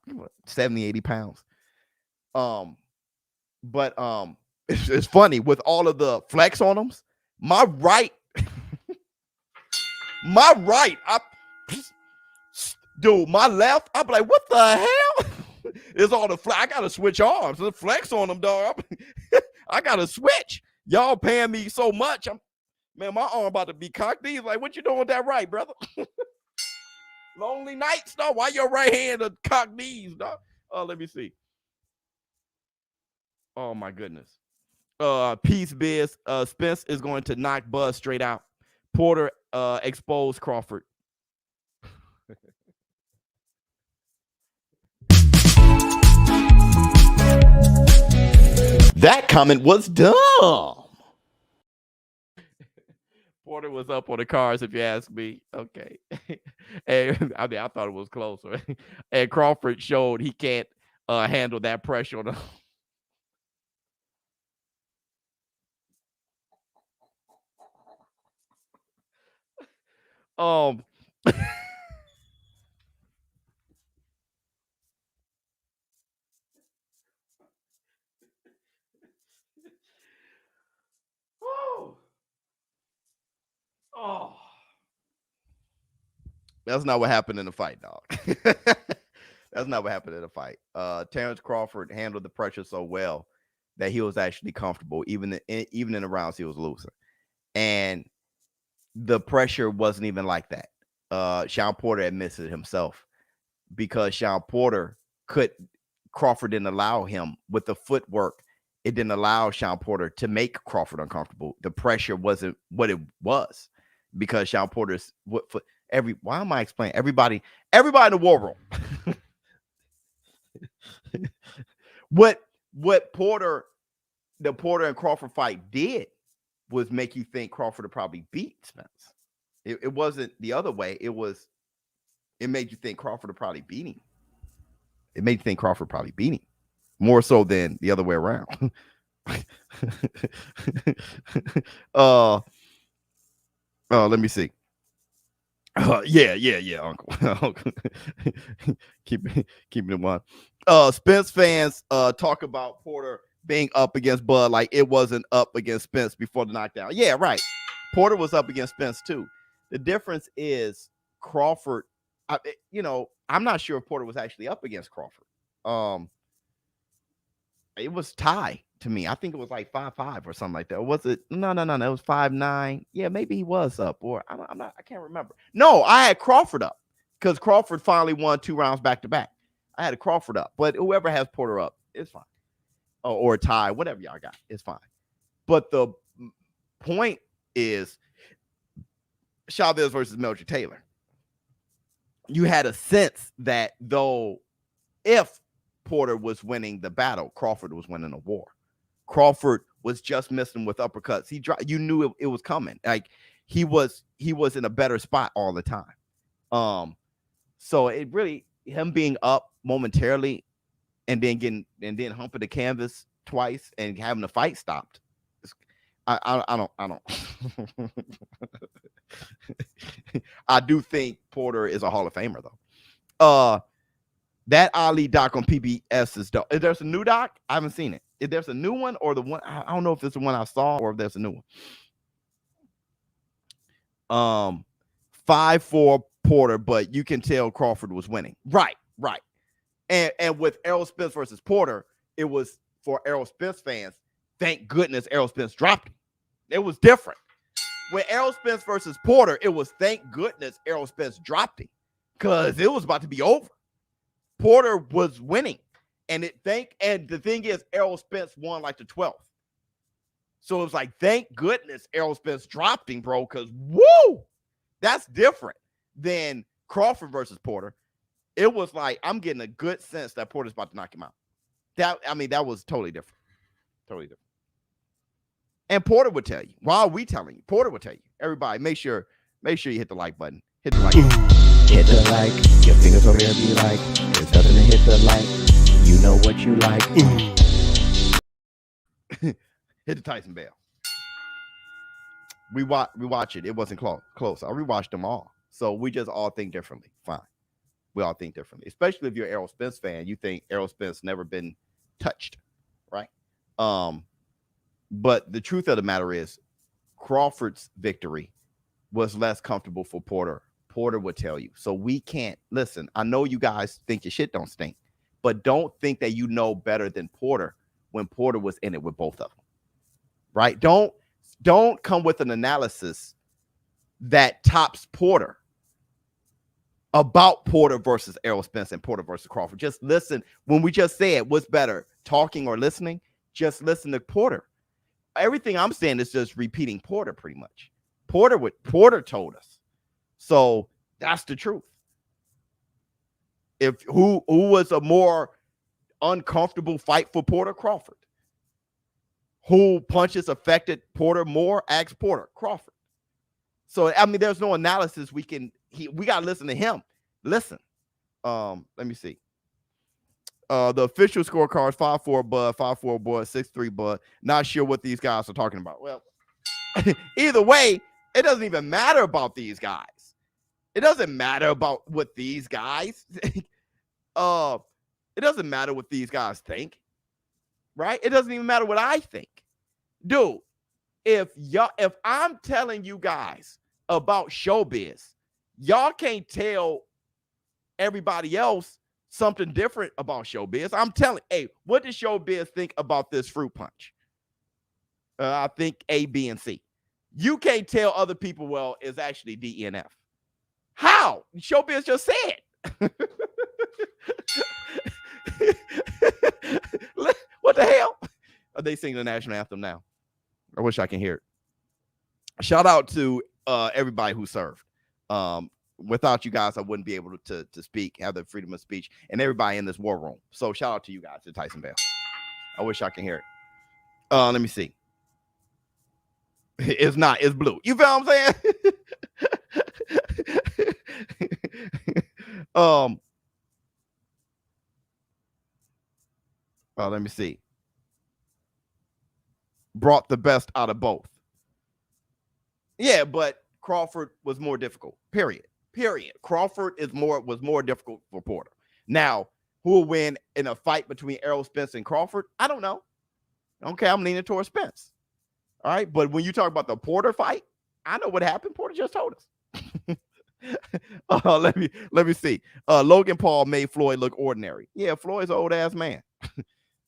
70, 80 pounds. But it's funny with all of the flex on them. My right, dude, my left, I'm like, what the hell? It's all the flex. I gotta switch arms. The flex on them, dog. I gotta switch. Y'all paying me so much. Man, my arm about to be cocked. He's like, what you doing with that right, brother? Lonely nights, dog. Why your right hand a cock knees, dog? Let me see. Oh my goodness. Peace, Biz. Spence is going to knock Buzz straight out. Porter exposed Crawford. That comment was dumb. Porter was up on the cards, if you ask me. Okay. And I mean, I thought it was closer. And Crawford showed he can't handle that pressure on the Oh. That's not what happened in the fight, dog. That's not what happened in the fight. Terrence Crawford handled the pressure so well that he was actually comfortable, even in the rounds he was losing. And the pressure wasn't even like that. Sean Porter admits it himself because Sean Porter Crawford didn't allow him with the footwork. It didn't allow Sean Porter to make Crawford uncomfortable. The pressure wasn't what it was because Sean Porter's why am I explaining? Everybody in the war room. What the Porter and Crawford fight did was make you think Crawford would probably beat Spence. It wasn't the other way. It made you think Crawford would probably beat him. It made you think Crawford probably beat him more so than the other way around. Let me see. Yeah, Uncle. Keeping it one. Spence fans talk about Porter being up against Bud like it wasn't up against Spence before the knockdown. Yeah, right. Porter was up against Spence too. The difference is Crawford. I'm not sure if Porter was actually up against Crawford. It was tie to me. I think it was like 5-5 or something like that. Or was it? No. It was 5-9. Yeah, maybe he was up, or I can't remember. No, I had Crawford up. because Crawford finally won 2 rounds back to back. I had a Crawford up, but whoever has Porter up, it's fine. Or a tie, whatever y'all got, it's fine. But the point is, ShowBizz versus Mildred Taylor. You had a sense that though, if Porter was winning the battle, Crawford was winning the war. Crawford was just missing with uppercuts. You knew it was coming. Like he was in a better spot all the time. So it really, him being up momentarily and then humping the canvas twice and having the fight stopped. I don't. I do think Porter is a Hall of Famer though. That Ali doc on PBS is dope. If there's a new doc, I haven't seen it. If there's a new one or the one, I don't know if it's the one I saw or if there's a new one. 5-4 Porter, but you can tell Crawford was winning. Right. And with Errol Spence versus Porter, it was for Errol Spence fans. Thank goodness Errol Spence dropped him. It was different. When Errol Spence versus Porter, it was thank goodness Errol Spence dropped him because it was about to be over. Porter was winning, and the thing is, Errol Spence won like the 12th. So it was like, thank goodness Errol Spence dropped him, bro, because woo, that's different than Crawford versus Porter. It was like, I'm getting a good sense that Porter's about to knock him out. That was totally different. Totally different. And Porter would tell you. Why are we telling you? Porter would tell you. Everybody, make sure you hit the like button. Hit the like button. Hit the like, your fingers over there be like, there's nothing to hit the like, you know what you like. Hit the Tyson bell. We watch it. It wasn't close. I rewatched them all. So we just all think differently. Fine. We all think differently. Especially if you're an Errol Spence fan, you think Errol Spence never been touched, right? But the truth of the matter is, Crawford's victory was less comfortable for Porter. Porter would tell you. So we can't listen. I know you guys think your shit don't stink, but don't think that you know better than Porter when Porter was in it with both of them. Right? Don't come with an analysis that tops Porter about Porter versus Errol Spence and Porter versus Crawford. Just listen. When we just said what's better, talking or listening, just listen to Porter. Everything I'm saying is just repeating Porter pretty much. Porter told us. So that's the truth. If who was a more uncomfortable fight for Porter? Crawford. Who punches affected Porter more? Ask Porter. Crawford. So there's no analysis we gotta listen to him. Listen. Let me see. The official scorecard is 5-4 Bud, 5-4 Bud, 6-3 Bud. Not sure what these guys are talking about. Well, either way, it doesn't even matter about these guys. It doesn't matter about what these guys it doesn't matter what these guys think. Right? It doesn't even matter what I think. Dude, if I'm telling you guys about ShowBizz, y'all can't tell everybody else something different about ShowBizz. I'm telling, hey, what does ShowBizz think about this fruit punch? I think A, B, and C. You can't tell other people, well, it's actually D, E, and F. How? ShowBizz just said. What the hell? Are they singing the national anthem now? I wish I can hear it. Shout out to everybody who served. Without you guys, I wouldn't be able to speak, have the freedom of speech, and everybody in this war room. So shout out to you guys, to Tyson Bell. I wish I can hear it. Let me see. It's not. It's blue. You feel what I'm saying? Let me see. Brought the best out of both. Yeah, but Crawford was more difficult. Period. Crawford was more difficult for Porter. Now, who will win in a fight between Errol Spence and Crawford? I don't know. Okay, I'm leaning towards Spence. All right, but when you talk about the Porter fight, I know what happened. Porter just told us. Let me see. Logan Paul made Floyd look ordinary. Yeah, Floyd's an old ass man.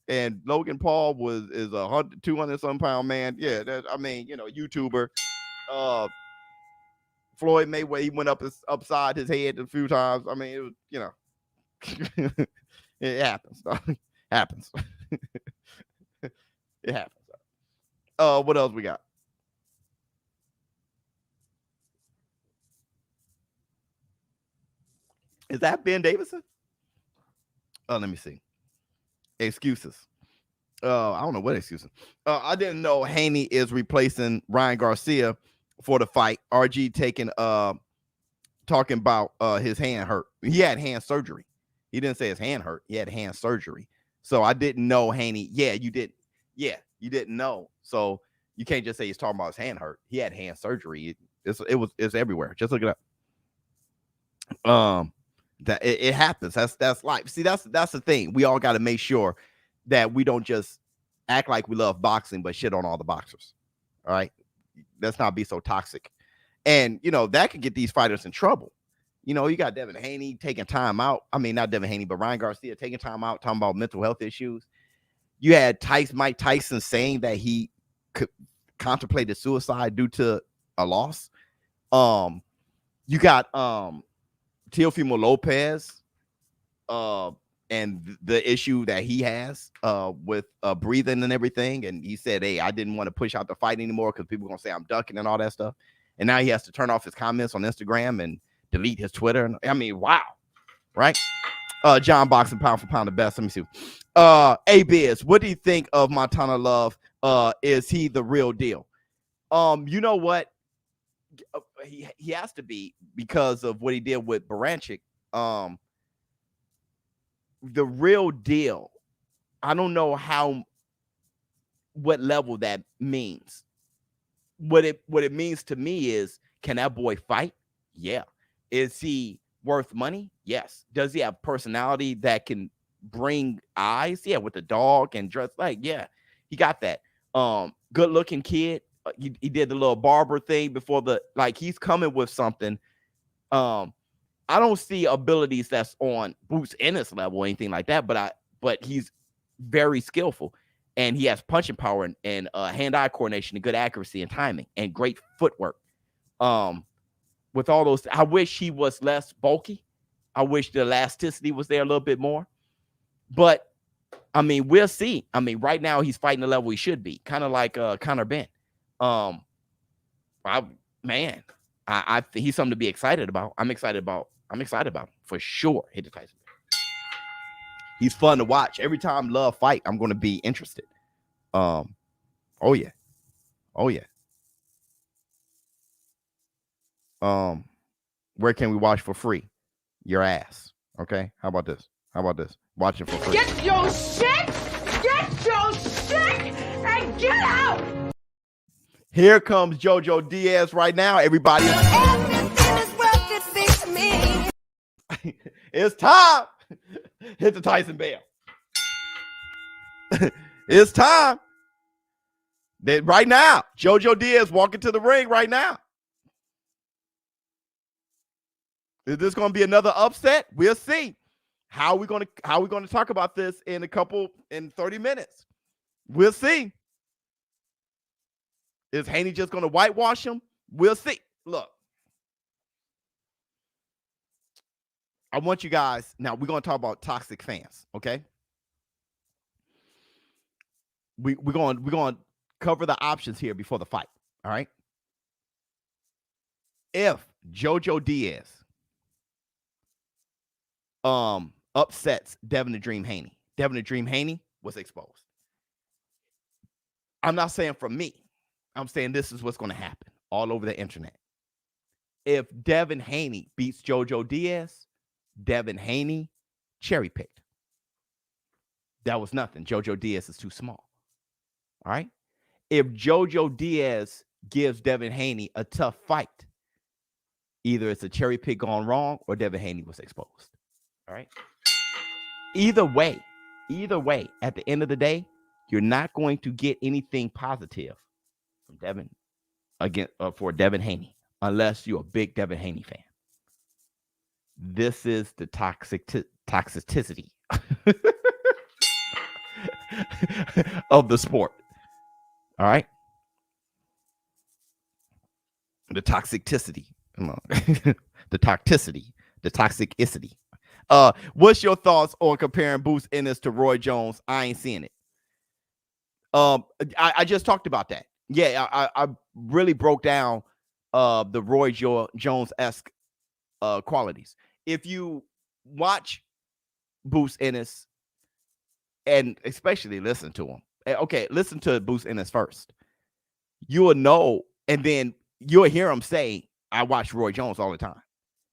And Logan Paul is a 200 some pound man. Yeah, YouTuber. Floyd Mayweather, he went upside his head a few times. I mean, it was, you know, it happens. Happens. It happens. What else we got? Is that Ben Davison? Let me see. Excuses. I don't know what excuses. I didn't know Haney is replacing Ryan Garcia for the fight. RG talking about his hand hurt. He had hand surgery. He didn't say his hand hurt. He had hand surgery. So I didn't know Haney. Yeah, you did. Yeah, you didn't know. So you can't just say he's talking about his hand hurt. He had hand surgery. It's everywhere. Just look it up. That it happens. That's life. See, that's the thing. We all got to make sure that we don't just act like we love boxing, but shit on all the boxers. All right. Let's not be so toxic. And you know, that could get these fighters in trouble. You know, you got Devin Haney taking time out. I mean, not Devin Haney, but Ryan Garcia taking time out, talking about mental health issues. You had Mike Tyson saying that he could contemplated suicide due to a loss. You got Teofimo Lopez and the issue that he has with breathing and everything. And he said, hey, I didn't want to push out the fight anymore because people are going to say I'm ducking and all that stuff. And now he has to turn off his comments on Instagram and delete his Twitter. I mean, wow. Right? John Boxing, pound for pound, the best. Let me see. Biz, what do you think of Montana Love? Is he the real deal? You know what? He has to be because of what he did with Baranchik. The real deal. I don't know what level that means. What it means to me is, can that boy fight? Yeah. Is he worth money? Yes. Does he have personality that can bring eyes? Yeah, with the dog and dress like, yeah, he got that. Good looking kid. He did the little barber thing before he's coming with something. I don't see abilities that's on Bruce Ennis level or anything like that, but he's very skillful and he has punching power and hand-eye coordination and good accuracy and timing and great footwork. With all those, I wish he was less bulky. I wish the elasticity was there a little bit more. But I mean, we'll see. I mean, right now he's fighting the level he should be, kind of like Conor Benn. He's something to be excited about. I'm excited about him for sure. Hit the Tyson. He's fun to watch. Every time Love fight, I'm going to be interested. Oh yeah. Where can we watch for free? Your ass. Okay. How about this? Watch it for free. Get your shit, and get out. Here comes JoJo Diaz right now. Everybody. It's time. Hit the Tyson bell. It's time. Right now, JoJo Diaz walking to the ring right now. Is this going to be another upset? We'll see. How are we going to talk about this in 30 minutes? We'll see. Is Haney just going to whitewash him? We'll see. Look. I want you guys, now we're going to talk about toxic fans, okay? We're going to cover the options here before the fight, all right? If JoJo Diaz upsets Devin the Dream Haney, Devin the Dream Haney was exposed. I'm not saying from me. I'm saying this is what's going to happen all over the internet. If Devin Haney beats JoJo Diaz, Devin Haney cherry-picked. That was nothing. JoJo Diaz is too small. All right? If JoJo Diaz gives Devin Haney a tough fight, either it's a cherry-pick gone wrong or Devin Haney was exposed. All right? Either way, at the end of the day, you're not going to get anything positive from Devin for Devin Haney unless you're a big Devin Haney fan. This is the toxicity of the sport. All right. The toxicity Come on. The toxicity. What's your thoughts on comparing Bruce Ennis to Roy Jones? I ain't seeing it. I just talked about that. Yeah, I really broke down the Roy Jones-esque qualities. If you watch Bruce Ennis and especially listen to him, okay, listen to Bruce Ennis first. You will know, and then you'll hear him say, I watch Roy Jones all the time.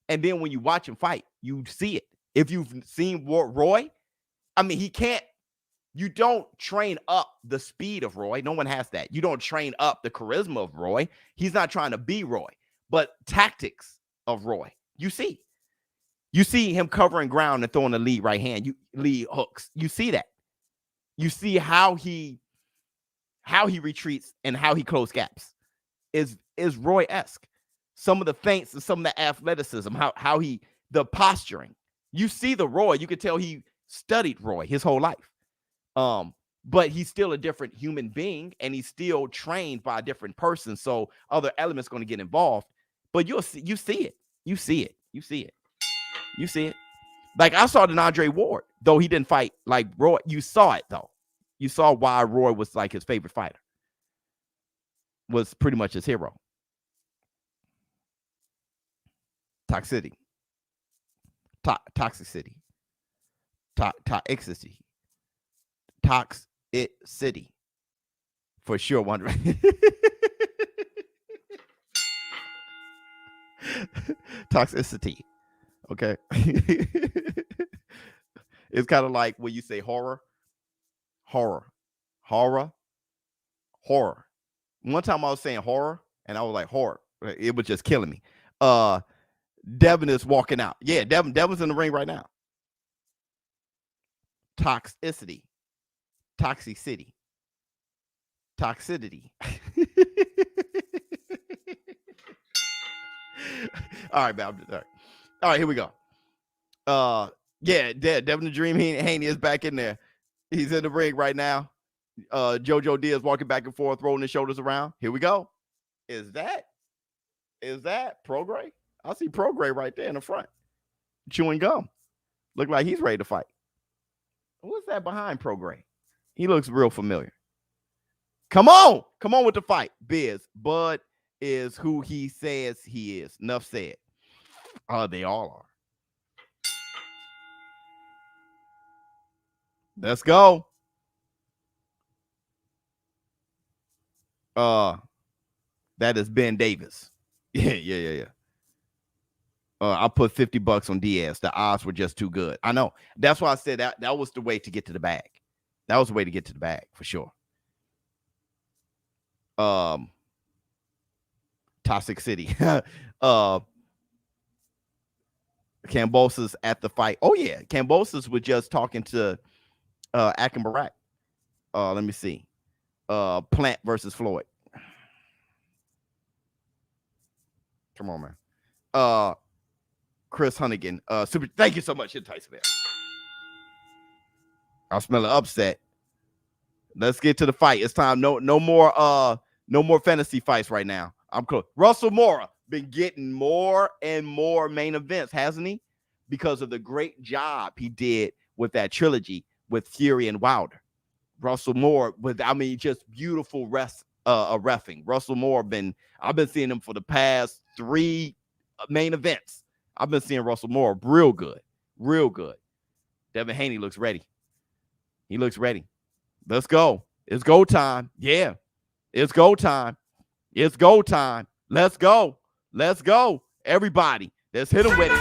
And then when you watch him fight, you see it. If you've seen Roy, I mean, you don't train up the speed of Roy. No one has that. You don't train up the charisma of Roy. He's not trying to be Roy, but tactics of Roy. You see him covering ground and throwing the lead right hand, lead hooks. You see that. You see how he retreats and how he closes gaps is Roy-esque. Some of the feints and some of the athleticism, how the posturing. You see the Roy, you could tell he studied Roy his whole life. But he's still a different human being and he's still trained by a different person. So other elements going to get involved, but you see it. Like I saw DeAndre Ward, though he didn't fight like Roy. You saw it though. You saw why Roy was like his favorite fighter. Was pretty much his hero. Toxicity. Toxicity. Toxicity. For sure. Wondering. Toxicity. Okay. It's kind of like when you say horror. One time I was saying horror and I was like horror. It was just killing me. Devin is walking out. Yeah, Devin's in the ring right now. Toxicity. All right, man. All right, here we go. Yeah, Devin the Dream Haney is back in there. He's in the ring right now. JoJo Diaz walking back and forth, rolling his shoulders around. Here we go. Is that Progray? I see Progray right there in the front, chewing gum. Look like he's ready to fight. What's that behind Progray? He looks real familiar. Come on with the fight, Biz. Bud is who he says he is. Enough said. They all are. Let's go. That is Ben Davis. Yeah. I put $50 on Diaz. The odds were just too good. I know. That's why I said that was the way to get to the bag. That was the way to get to the bag for sure. Toxic City. Cambosa's at the fight. Oh yeah, Cambosa's was just talking to Akin Barak. Let me see. Plant versus Floyd. Come on, man. Chris Hunnigan. Super. Thank you so much, Tyson. I smell an upset. Let's get to the fight. It's time. No more fantasy fights right now. I'm close. Russell Mora been getting more and more main events, hasn't he? Because of the great job he did with that trilogy with Fury and Wilder. Russell Moore with, just beautiful reffing. Russell Moore I've been seeing him for the past 3 main events. I've been seeing Russell Moore real good. Devin Haney looks ready. He looks ready. Let's go. It's go time. Yeah. It's go time. Let's go. Everybody, let's hit him with it.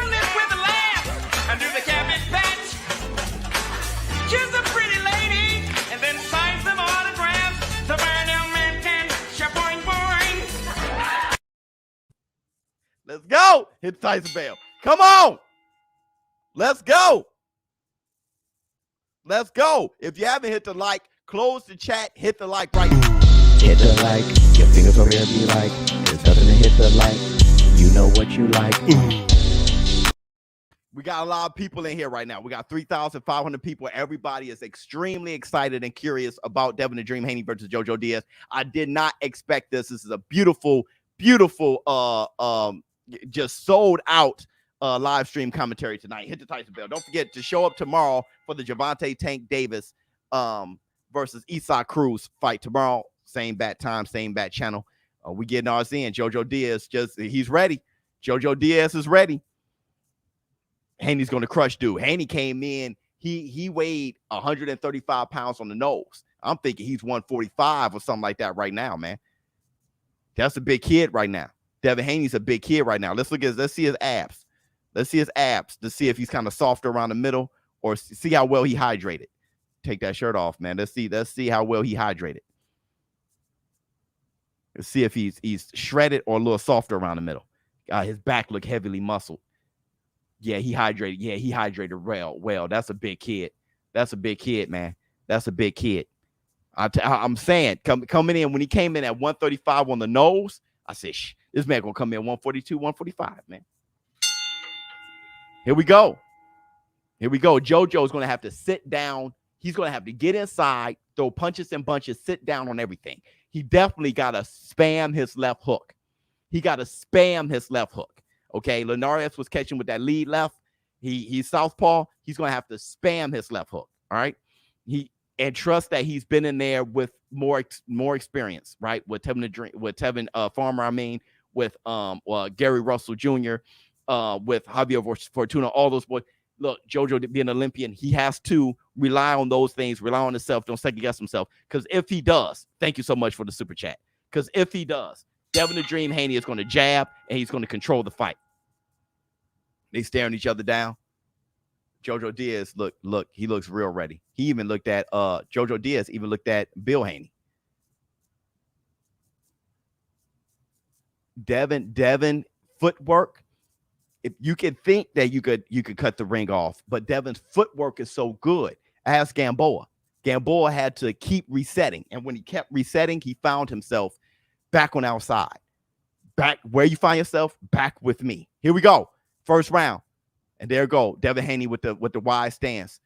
Let's go. Hit the Tyson bell. Come on. Let's go. If you haven't hit the like, close the chat, hit the like right now. Hit the like, your fingers over there be like, there's nothing to hit the like, you know what you like. We got a lot of people in here right now. We got 3,500 people. Everybody is extremely excited and curious about Devin the Dream Haney versus JoJo Diaz. I did not expect this. This is a beautiful just sold out live stream commentary tonight. Hit the Tyson bell. Don't forget to show up tomorrow for the Javante Tank Davis versus Esau Cruz fight tomorrow. Same bat time, same bat channel. We getting ours in. JoJo Diaz he's ready. JoJo Diaz is ready. Haney's going to crush dude. Haney came in. He weighed 135 pounds on the nose. I'm thinking he's 145 or something like that right now, man. That's a big kid right now. Devin Haney's a big kid right now. Let's see his abs. Let's see his abs to see if he's kind of softer around the middle or see how well he hydrated. Take that shirt off, man. Let's see how well he hydrated. Let's see if he's shredded or a little softer around the middle. His back look heavily muscled. Yeah, he hydrated. Yeah, he hydrated well. That's a big kid. That's a big kid, man. That's a big kid. I'm saying, coming in, when he came in at 135 on the nose, I said, this man gonna come in 142, 145, man. Here we go. JoJo's gonna have to sit down. He's gonna have to get inside, throw punches and bunches, sit down on everything. He definitely gotta spam his left hook. Okay, Linares was catching with that lead left. He's southpaw. He's gonna have to spam his left hook. All right. And trust that he's been in there with more experience, right? With Tevin Farmer, with Gary Russell Jr., with Javier Fortuna, all those boys. Look, JoJo being an Olympian, he has to rely on those things, rely on himself, don't second guess himself. Because if he does, thank you so much for the super chat. Because if he does, Devin the Dream Haney is going to jab and he's going to control the fight. They staring each other down. JoJo Diaz, look, he looks real ready. He even looked at JoJo Diaz even looked at Bill Haney. Devin footwork. If you could think that you could cut the ring off, but Devin's footwork is so good. Ask Gamboa. Gamboa had to keep resetting, and when he kept resetting, he found himself back on our side. Back where you find yourself, back with me. Here we go. First round. And there go Devin Haney with the wide stance.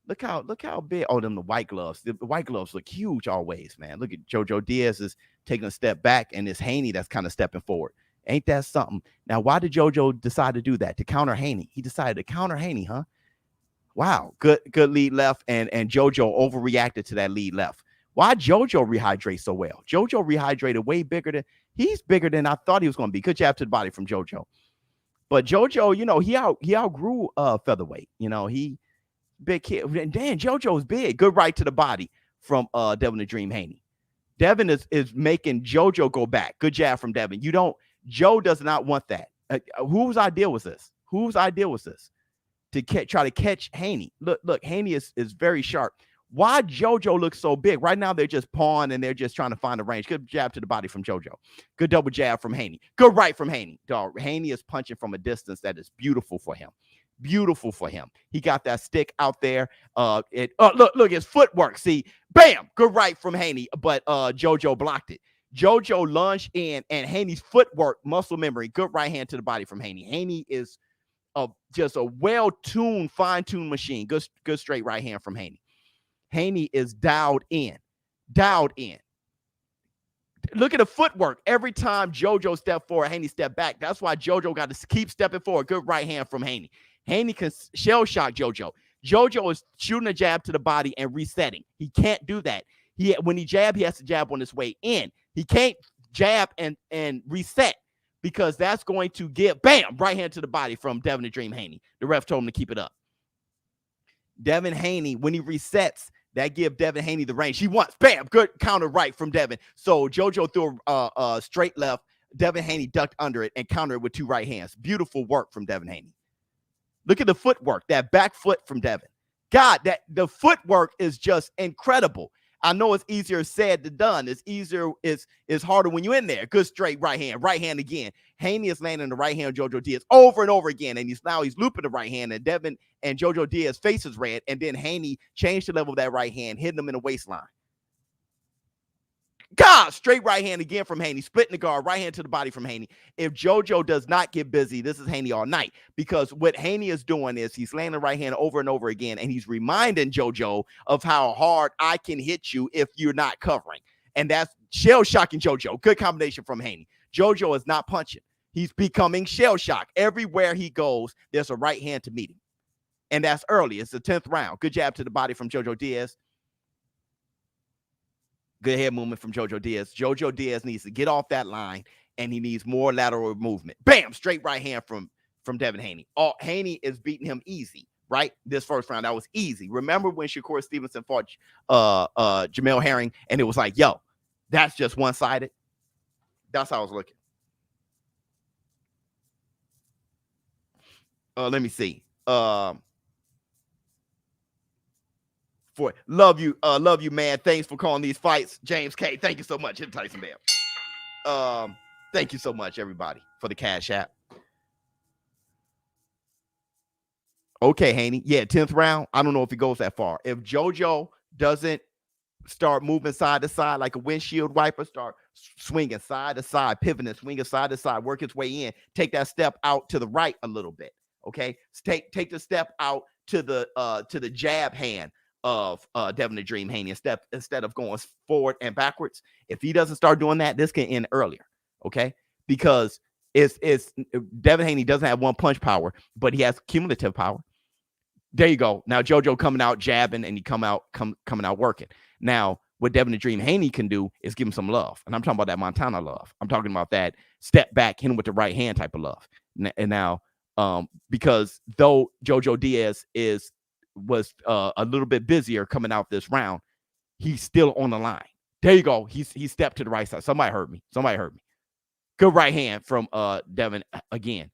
Look how big. Oh, them the white gloves. The white gloves look huge always, man. Look at JoJo Diaz is taking a step back, and it's Haney that's kind of stepping forward. Ain't that something? Now, why did JoJo decide to do that? To counter Haney. He decided to counter Haney, huh? Wow. Good lead left, and JoJo overreacted to that lead left. Why JoJo rehydrate so well? JoJo rehydrated way bigger he's bigger than I thought he was going to be. Good jab to the body from JoJo. But JoJo, he outgrew featherweight. He big kid. And Dan, JoJo's big. Good right to the body from Devin the Dream Haney. Devin is making JoJo go back. Good jab from Devin. Joe does not want that. Whose idea was this? To try to catch Haney? Look, Haney is very sharp. Why JoJo looks so big? Right now, they're just pawing and they're just trying to find a range. Good jab to the body from JoJo. Good double jab from Haney. Good right from Haney. Dog, Haney is punching from a distance that is beautiful for him. Beautiful for him. He got that stick out there. Look, his footwork. See, bam, good right from Haney, but JoJo blocked it. JoJo lunged in, and Haney's footwork, muscle memory, good right hand to the body from Haney. Haney is just a well-tuned, fine-tuned machine. Good straight right hand from Haney. Haney is dialed in. Look at the footwork. Every time JoJo stepped forward, Haney stepped back. That's why JoJo got to keep stepping forward. Good right hand from Haney. Haney can shell shock JoJo. JoJo is shooting a jab to the body and resetting. He can't do that. When he jab, he has to jab on his way in. He can't jab and reset because that's going to get, bam, right hand to the body from Devin the Dream Haney. The ref told him to keep it up. Devin Haney, when he resets, that give Devin Haney the range he wants. Bam, good counter right from Devin. So JoJo threw a straight left. Devin Haney ducked under it and countered it with two right hands. Beautiful work from Devin Haney. Look at the footwork, that back foot from Devin. God, the footwork is just incredible. I know it's easier said than done. It's harder when you're in there. Good straight right hand again. Haney is landing the right hand of JoJo Diaz over and over again, and he's looping the right hand, and Devin and JoJo Diaz faces red, and then Haney changed the level of that right hand, hitting him in the waistline. God, straight right hand again from Haney, splitting the guard, right hand to the body from Haney. If JoJo does not get busy, this is Haney all night, because what Haney is doing is he's landing the right hand over and over again, and he's reminding JoJo of how hard I can hit you if you're not covering. And that's shell shocking JoJo. Good combination from Haney. JoJo is not punching. He's becoming shell-shocked. Everywhere he goes, there's a right hand to meet him. And that's early. It's the 10th round. Good jab to the body from JoJo Diaz. Good head movement from JoJo Diaz. JoJo Diaz needs to get off that line, and he needs more lateral movement. Bam! Straight right hand from Devin Haney. Oh, Haney is beating him easy, right? This first round, that was easy. Remember when Shakur Stevenson fought Jamel Herring, and it was like, yo, that's just one-sided? That's how I was looking. Let me see. For love you, man. Thanks for calling these fights, James K. Thank you so much, him Tyson Bell. Thank you so much, everybody, for the cash app. Okay, Haney. Yeah, 10th round. I don't know if he goes that far. If JoJo doesn't start moving side to side like a windshield wiper, start swinging side to side, pivoting, swinging side to side, work his way in, take that step out to the right a little bit. Okay, take the step out to the jab hand of Devin the Dream Haney instead of going forward and backwards. If he doesn't start doing that, this can end earlier. Okay, because it's Devin Haney doesn't have one punch power, but he has cumulative power. There you go. Now JoJo coming out jabbing, and he coming out working. Now what Devin the Dream Haney can do is give him some love, and I'm talking about that Montana love. I'm talking about that step back, hit him with the right hand type of love. And now because though JoJo Diaz was a little bit busier coming out this round, he's still on the line. There you go. He stepped to the right side. Somebody heard me. Good right hand from Devin again.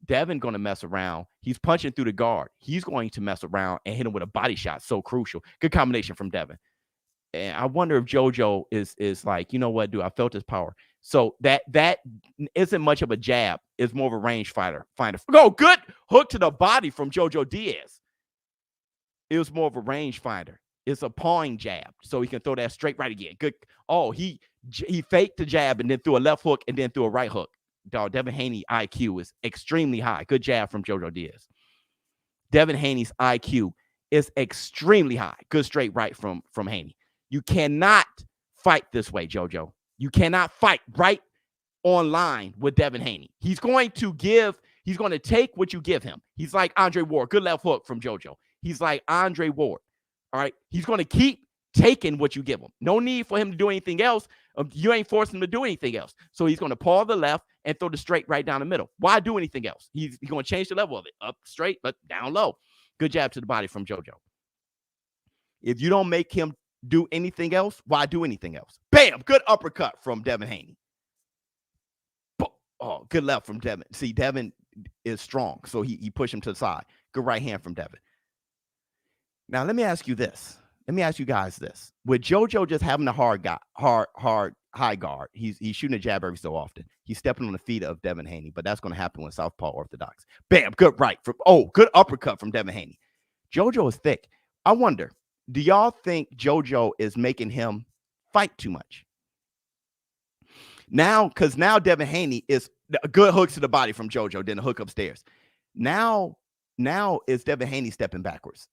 Devin going to mess around. He's punching through the guard. He's going to mess around and hit him with a body shot. So crucial. Good combination from Devin. And I wonder if JoJo is like, you know what, dude, I felt his power. So that isn't much of a jab. It's more of a range finder. Oh, good hook to the body from JoJo Diaz. It was more of a range finder. It's a pawing jab, so he can throw that straight right again. Good. Oh, he faked the jab and then threw a left hook and then threw a right hook. Dog, Devin Haney IQ is extremely high. Good jab from JoJo Diaz. Devin Haney's IQ is extremely high. Good straight right from Haney. You cannot fight this way, JoJo. You cannot fight right on line with Devin Haney. He's going to take what you give him. He's like Andre Ward. Good left hook from JoJo. He's like Andre Ward. All right. He's going to keep taking what you give him. No need for him to do anything else. You ain't forcing him to do anything else. So he's going to paw the left and throw the straight right down the middle. Why do anything else? He's going to change the level of it. Up straight, but down low. Good jab to the body from JoJo. If you don't make him do anything else, why do anything else? Bam! Good uppercut from Devin Haney. Oh, good left from Devin. See, Devin is strong, so he pushed him to the side. Good right hand from Devin. Now, let me ask you this. Let me ask you guys this. With JoJo just having a hard high guard, he's shooting a jab every so often. He's stepping on the feet of Devin Haney, but that's going to happen with Southpaw Orthodox. Bam! Good right. Good uppercut from Devin Haney. JoJo is thick. I wonder, do y'all think JoJo is making him fight too much? Now, because now Devin Haney is good hooks to the body from JoJo, then a hook upstairs. Now is Devin Haney stepping backwards.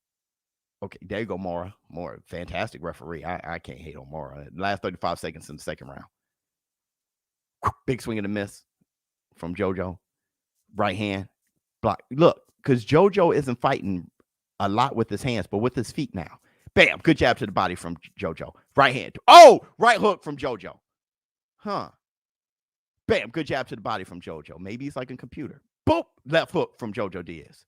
Okay, there you go, Mora. Mora, fantastic referee. I can't hate on Mora. Last 35 seconds in the second round. Big swing and a miss from JoJo. Right hand block. Look, because JoJo isn't fighting a lot with his hands, but with his feet now. Bam, good jab to the body from JoJo. Right hand. Oh, right hook from JoJo. Huh. Bam, good jab to the body from JoJo. Maybe he's like a computer. Boop, left hook from JoJo Diaz.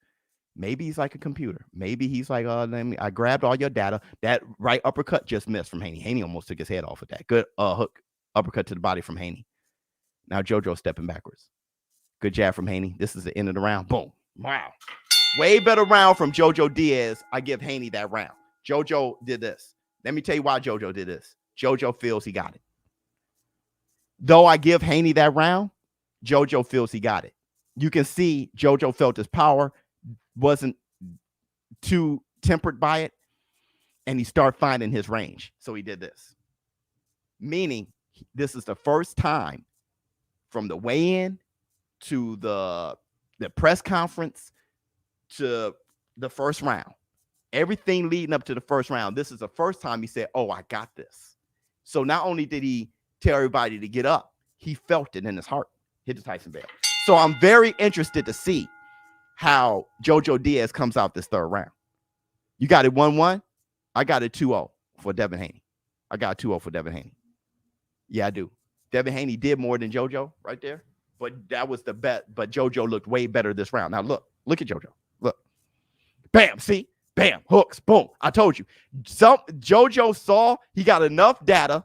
Maybe he's like a computer. Maybe he's like, I grabbed all your data. That right uppercut just missed from Haney. Haney almost took his head off with that. Good hook uppercut to the body from Haney. Now JoJo stepping backwards. Good jab from Haney. This is the end of the round. Boom. Wow. Way better round from JoJo Diaz. I give Haney that round. JoJo did this. Let me tell you why JoJo did this. JoJo feels he got it. Though I give Haney that round, JoJo feels he got it. You can see JoJo felt his power, wasn't too tempered by it, and he started finding his range. So he did this. Meaning, this is the first time from the weigh-in to the press conference to the first round. Everything leading up to the first round, this is the first time he said, oh, I got this. So not only did he tell everybody to get up, he felt it in his heart. Hit the Tyson Bell. So I'm very interested to see how JoJo Diaz comes out this third round. You got it 1-1. I got it 2-0 for Devin Haney. I got 2-0 for Devin Haney. Yeah, I do. Devin Haney did more than JoJo right there, but that was the bet. But JoJo looked way better this round. Now look at JoJo. Look, bam, see, bam, hooks, boom. I told you. JoJo saw he got enough data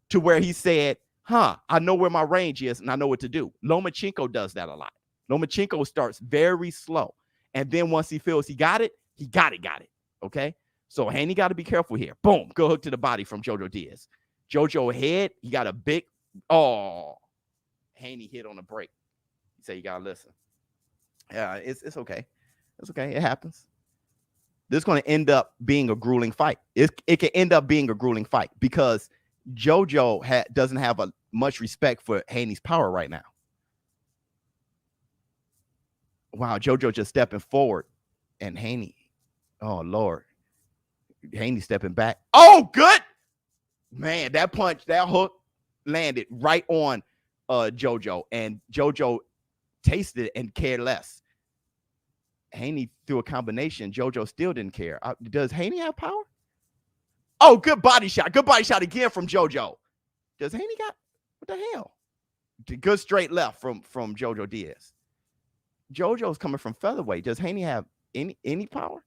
to where he said, I know where my range is and I know what to do. Lomachenko does that a lot. Lomachenko starts very slow, and then once he feels he got it, he got it. Okay, so Haney got to be careful here. Boom, good hook to the body from JoJo Diaz. JoJo head, he got a big, Haney hit on the break. He said you got to listen. Yeah, it's okay. It's okay. It happens. This is going to end up being a grueling fight. It can end up being a grueling fight because JoJo doesn't have much respect for Haney's power right now. Wow, JoJo just stepping forward, and Haney, oh Lord, Haney stepping back. Oh, good. Man, that punch, that hook landed right on JoJo, and JoJo tasted it and cared less. Haney threw a combination. JoJo still didn't care. Does Haney have power? Oh, good body shot. Good body shot again from JoJo. Does Haney got, what the hell? Good straight left from JoJo Diaz. JoJo's coming from featherweight. Does Haney have any power?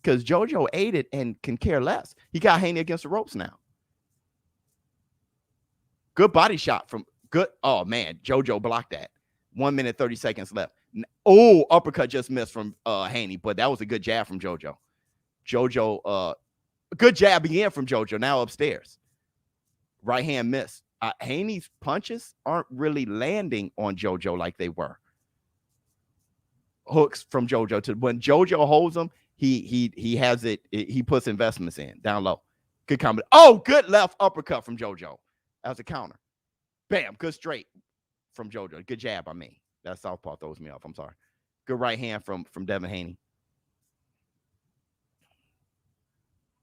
Because JoJo ate it and can care less. He got Haney against the ropes now. Good body shot from good. Oh, man. JoJo blocked that. 1 minute, 30 seconds left. Oh, uppercut just missed from Haney, but that was a good jab from JoJo. JoJo, good jab again from JoJo. Now upstairs. Right hand missed. Haney's punches aren't really landing on JoJo like they were. Hooks from JoJo to when JoJo holds them, he has it. He puts investments in down low. Good combo. Oh, good left uppercut from JoJo. That was a counter. Bam, good straight from JoJo. Good jab. I mean, that southpaw throws me off. I'm sorry. Good right hand from Devin Haney.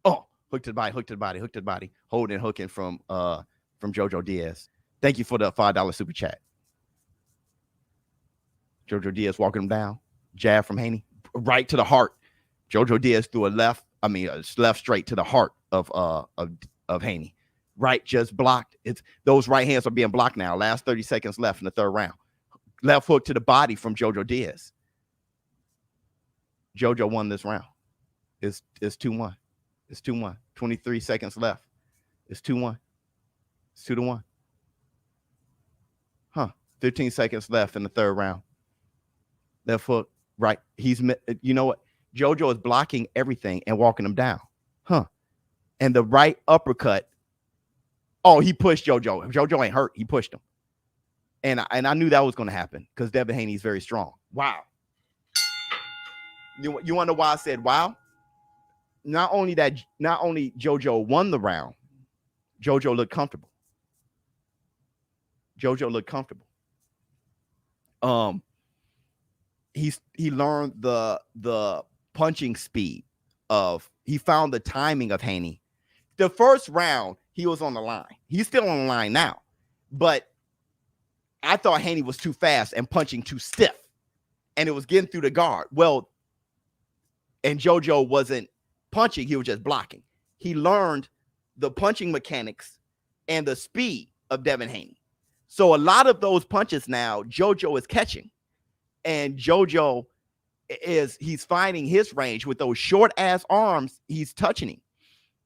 Oh, hook to the body, hook to the body, hook to the body. Holding, hooking from JoJo Diaz. Thank you for the $5 super chat. JoJo Diaz walking him down. Jab from Haney. Right to the heart. JoJo Diaz threw a left straight to the heart of Haney. Right just blocked. It's those right hands are being blocked now. Last 30 seconds left in the third round. Left hook to the body from JoJo Diaz. JoJo won this round. It's 2-1. It's 2-1. 23 seconds left. It's 2-1. It's 2-1. 15 seconds left in the third round. Left hook, right. You know what? JoJo is blocking everything and walking him down. And the right uppercut. Oh, he pushed JoJo. JoJo ain't hurt. He pushed him. And I knew that was going to happen because Devin Haney is very strong. Wow. You want to know why I said wow? Not only JoJo won the round, JoJo looked comfortable. JoJo looked comfortable. He learned the punching speed he found the timing of Haney. The first round, he was on the line. He's still on the line now. But I thought Haney was too fast and punching too stiff. And it was getting through the guard. Well, and JoJo wasn't punching. He was just blocking. He learned the punching mechanics and the speed of Devin Haney. So a lot of those punches now, JoJo is catching. And JoJo he's finding his range with those short ass arms. He's touching him.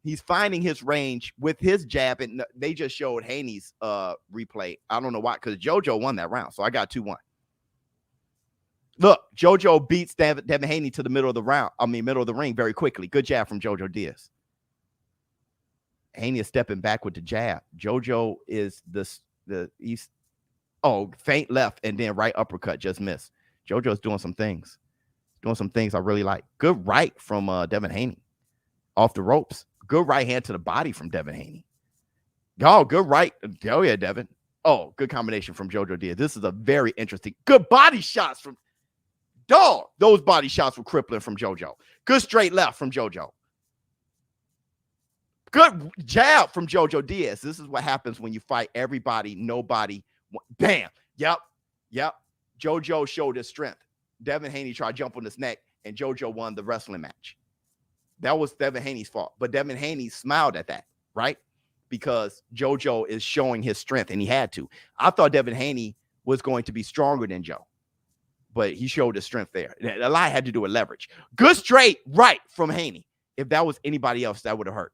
He's finding his range with his jab. And they just showed Haney's replay. I don't know why, because JoJo won that round. So I got 2-1. Look, JoJo beats Devin Haney to the middle of the ring very quickly. Good jab from JoJo Diaz. Haney is stepping back with the jab. JoJo is faint left and then right uppercut just missed. JoJo's doing some things. Doing some things I really like. Good right from Devin Haney. Off the ropes. Good right hand to the body from Devin Haney. Oh, good right. Oh, yeah, Devin. Oh, good combination from JoJo Diaz. This is a very interesting. Good body shots from dog. Those body shots were crippling from JoJo. Good straight left from JoJo. Good jab from JoJo Diaz. This is what happens when you fight everybody, nobody. Bam. Yep. JoJo showed his strength. Devin Haney tried to jump on his neck, and JoJo won the wrestling match. That was Devin Haney's fault. But Devin Haney smiled at that, right? Because JoJo is showing his strength, and he had to. I thought Devin Haney was going to be stronger than Joe, but he showed his strength there. A lot had to do with leverage. Good straight right from Haney. If that was anybody else, that would have hurt.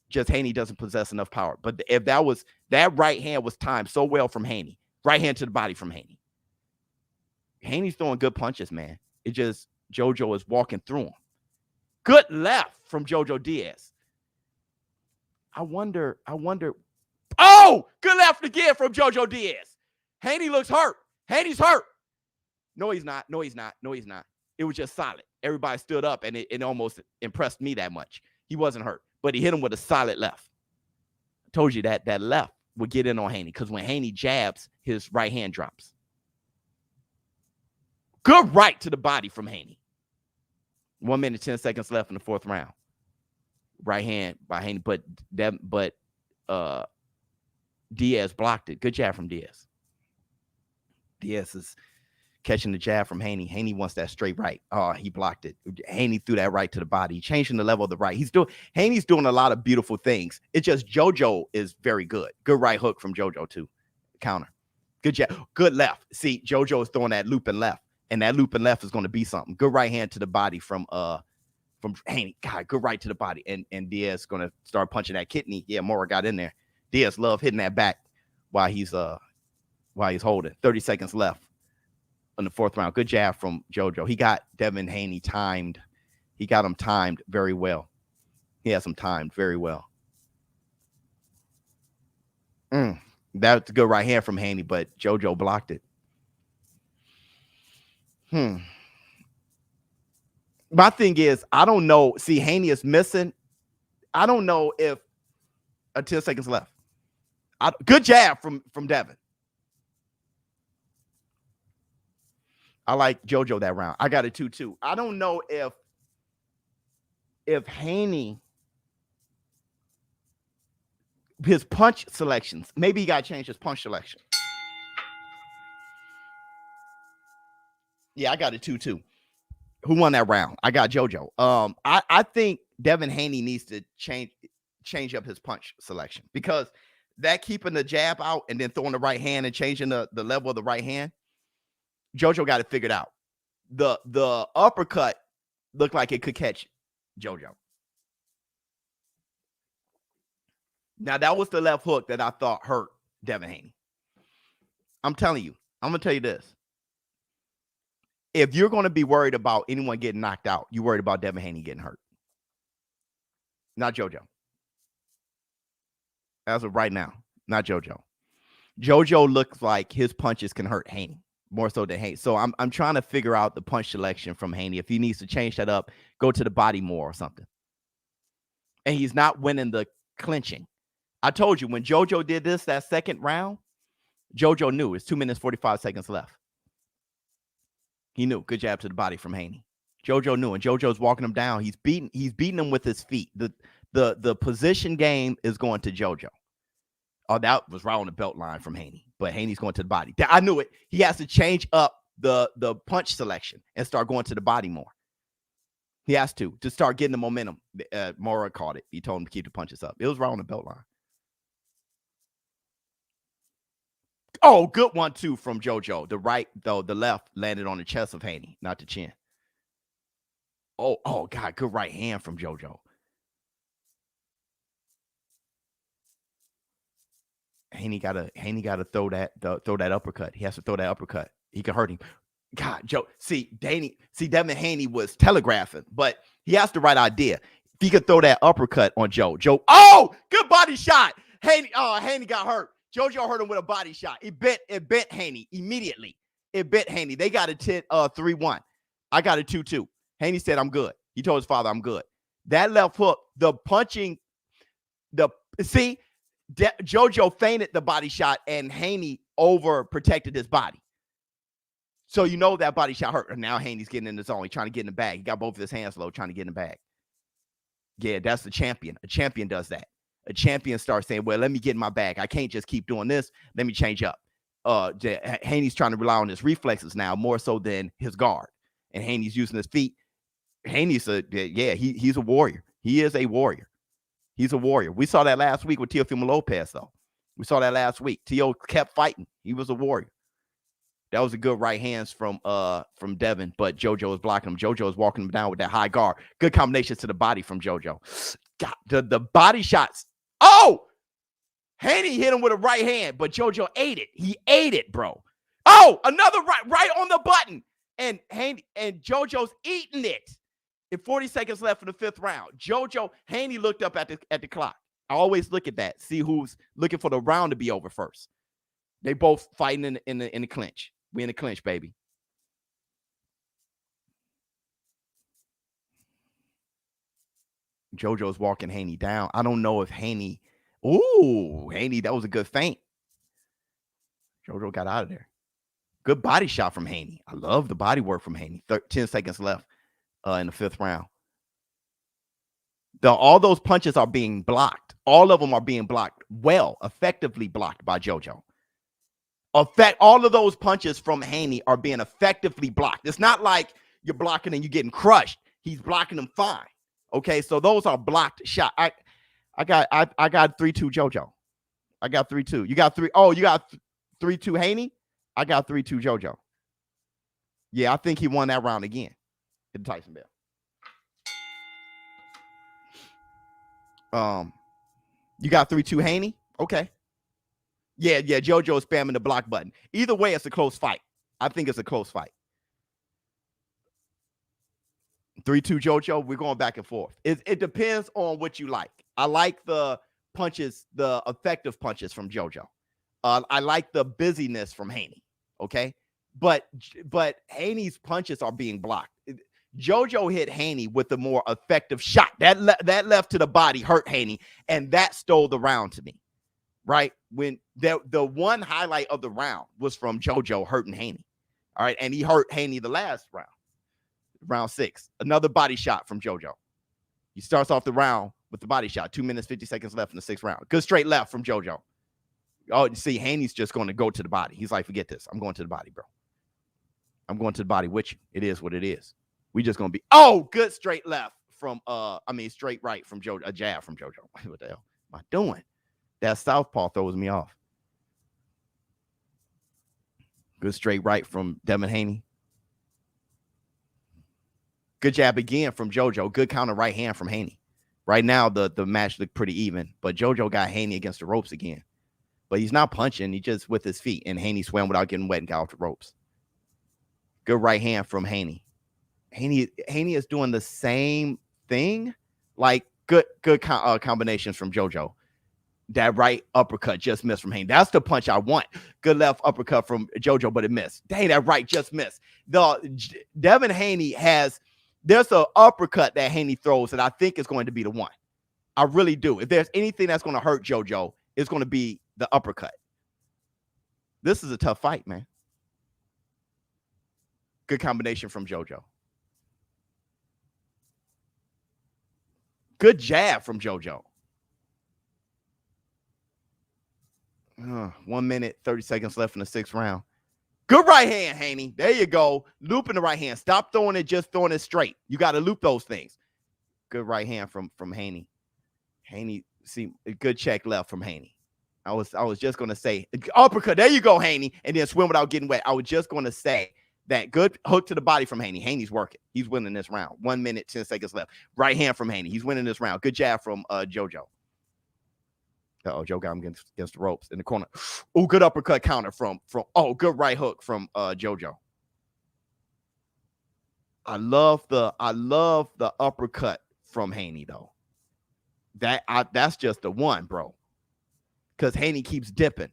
Just Haney doesn't possess enough power. But if that right hand was timed so well from Haney, right hand to the body from Haney. Haney's throwing good punches, man. It just JoJo is walking through them. Good left from JoJo Diaz. I wonder. Oh, good left again from JoJo Diaz. Haney looks hurt. Haney's hurt. No, he's not. No, he's not. No, he's not. It was just solid. Everybody stood up, and it almost impressed me that much. He wasn't hurt, but he hit him with a solid left. I told you that left would get in on Haney because when Haney jabs, his right hand drops. Good right to the body from Haney. 1 minute, 10 seconds left in the fourth round. Right hand by Haney, but Diaz blocked it. Good jab from Diaz. Diaz is catching the jab from Haney. Haney wants that straight right. Oh, he blocked it. Haney threw that right to the body, changing the level of the right. Haney's doing a lot of beautiful things. It's just JoJo is very good. Good right hook from JoJo too. Counter. Good jab. Good left. See, JoJo is throwing that looping left, and that looping left is going to be something. Good right hand to the body from Haney. God, good right to the body. And Diaz is going to start punching that kidney. Yeah, Mora got in there. Diaz love hitting that back while he's holding. 30 seconds left in the fourth round. Good jab from JoJo. He got Devin Haney timed. He got him timed very well. He has him timed very well. That's a good right hand from Haney, but JoJo blocked it. My thing is, I don't know. See, Haney is missing. I don't know if 10 seconds left. Good jab from Devin. I like JoJo that round. I got a 2-2. I don't know if Haney, his punch selections, maybe he got to change his punch selection. Yeah, I got a 2-2. Who won that round? I got JoJo. I think Devin Haney needs to change up his punch selection because that keeping the jab out and then throwing the right hand and changing the level of the right hand, JoJo got it figured out. The uppercut looked like it could catch JoJo. Now, that was the left hook that I thought hurt Devin Haney. I'm telling you. I'm going to tell you this. If you're going to be worried about anyone getting knocked out, you're worried about Devin Haney getting hurt. Not JoJo. As of right now, not JoJo. JoJo looks like his punches can hurt Haney more so than Haney. So I'm trying to figure out the punch selection from Haney. If he needs to change that up, go to the body more or something. And he's not winning the clinching. I told you, when JoJo did this, that second round, JoJo knew it's 2 minutes, 45 seconds left. He knew. Good jab to the body from Haney. JoJo knew, and JoJo's walking him down. He's beating him with his feet. The position game is going to JoJo. Oh, that was right on the belt line from Haney, but Haney's going to the body. I knew it. He has to change up the punch selection and start going to the body more. He has to start getting the momentum. Mora caught it. He told him to keep the punches up. It was right on the belt line. Oh, good 1-2 from JoJo. The right, though, the left landed on the chest of Haney, not the chin. Oh, God, good right hand from JoJo. Haney gotta throw that uppercut. He has to throw that uppercut. He can hurt him. God, Joe. Devin Haney was telegraphing, but he has the right idea. If he could throw that uppercut on Joe. Oh, good body shot. Haney got hurt. JoJo hurt him with a body shot. It bent Haney immediately. It bent Haney. They got a 3-1. I got a 2-2. Haney said, I'm good. He told his father, I'm good. That left hook, the punching, JoJo feinted the body shot and Haney overprotected his body. So you know that body shot hurt. And now Haney's getting in the zone. He's trying to get in the bag. He got both of his hands low, trying to get in the bag. Yeah, that's the champion. A champion does that. A champion starts saying, well, let me get in my bag. I can't just keep doing this. Let me change up. Haney's trying to rely on his reflexes now more so than his guard, and Haney's using his feet. Haney's he's a warrior. He is a warrior. He's a warrior. We saw that last week with Teofimo Lopez, though. We saw that last week. Teo kept fighting. He was a warrior. That was a good right hands from Devin, but JoJo was blocking him. JoJo was walking him down with that high guard. Good combinations to the body from JoJo. God, the body shots. Oh, Haney hit him with a right hand, but JoJo ate it. He ate it, bro. Oh, another right on the button, and Haney and JoJo's eating it. In 40 seconds left in the 5th round, Haney looked up at the clock. I always look at that, see who's looking for the round to be over first. They both fighting in the clinch. We in the clinch, baby. JoJo's walking Haney down. I don't know if Haney. Ooh, Haney, that was a good feint. JoJo got out of there. Good body shot from Haney. I love the body work from Haney. 10 seconds left in the 5th round. All those punches are being blocked. All of them are being blocked. Effectively blocked by JoJo. All of those punches from Haney are being effectively blocked. It's not like you're blocking and you're getting crushed. He's blocking them fine. Okay, so those are blocked shots. I got 3-2 JoJo. I got 3-2. You got 3. Oh, you got 3-2 Haney. I got 3-2 JoJo. Yeah, I think he won that round again in Tyson Bell. You got 3-2 Haney. Okay. Yeah, JoJo is spamming the block button. Either way, it's a close fight. I think it's a close fight. 3-2 JoJo, we're going back and forth. It depends on what you like. I like the punches, the effective punches from JoJo. I like the busyness from Haney, okay? But Haney's punches are being blocked. JoJo hit Haney with a more effective shot. That left to the body hurt Haney, and that stole the round to me. Right? When the one highlight of the round was from JoJo hurting Haney. All right. And he hurt Haney the last round. Round 6. Another body shot from JoJo. He starts off the round with the body shot. 2 minutes, 50 seconds left in the 6th round. Good straight left from JoJo. Oh, you see, Haney's just going to go to the body. He's like, forget this. I'm going to the body, bro. I'm going to the body with you. It is what it is. We just going to be. Oh, good straight left from straight right from JoJo. A jab from JoJo. What the hell am I doing? That southpaw throws me off. Good straight right from Devin Haney. Good jab again from JoJo. Good counter right hand from Haney. Right now, the match looked pretty even, but JoJo got Haney against the ropes again. But he's not punching. He just with his feet, and Haney swam without getting wet and got off the ropes. Good right hand from Haney. Haney is doing the same thing. Like good combinations from JoJo. That right uppercut just missed from Haney. That's the punch I want. Good left uppercut from JoJo, but it missed. Dang, that right just missed. Devin Haney there's an uppercut that Haney throws that I think is going to be the one. I really do. If there's anything that's going to hurt JoJo, it's going to be the uppercut. This is a tough fight, man. Good combination from JoJo. Good jab from JoJo. 1 minute, 30 seconds left in the 6th round. Good right hand, Haney. There you go. Looping the right hand. Stop throwing it, just throwing it straight. You got to loop those things. Good right hand from Haney. Haney, see, a good check left from Haney. I was just going to say, uppercut. There you go, Haney. And then swim without getting wet. I was just going to say that good hook to the body from Haney. Haney's working. He's winning this round. 1 minute, 10 seconds left. Right hand from Haney. He's winning this round. Good jab from JoJo. Joe got him against the ropes in the corner. Oh, good uppercut counter from good right hook from JoJo. I love the uppercut from Haney though. That's just the one, bro. Because Haney keeps dipping.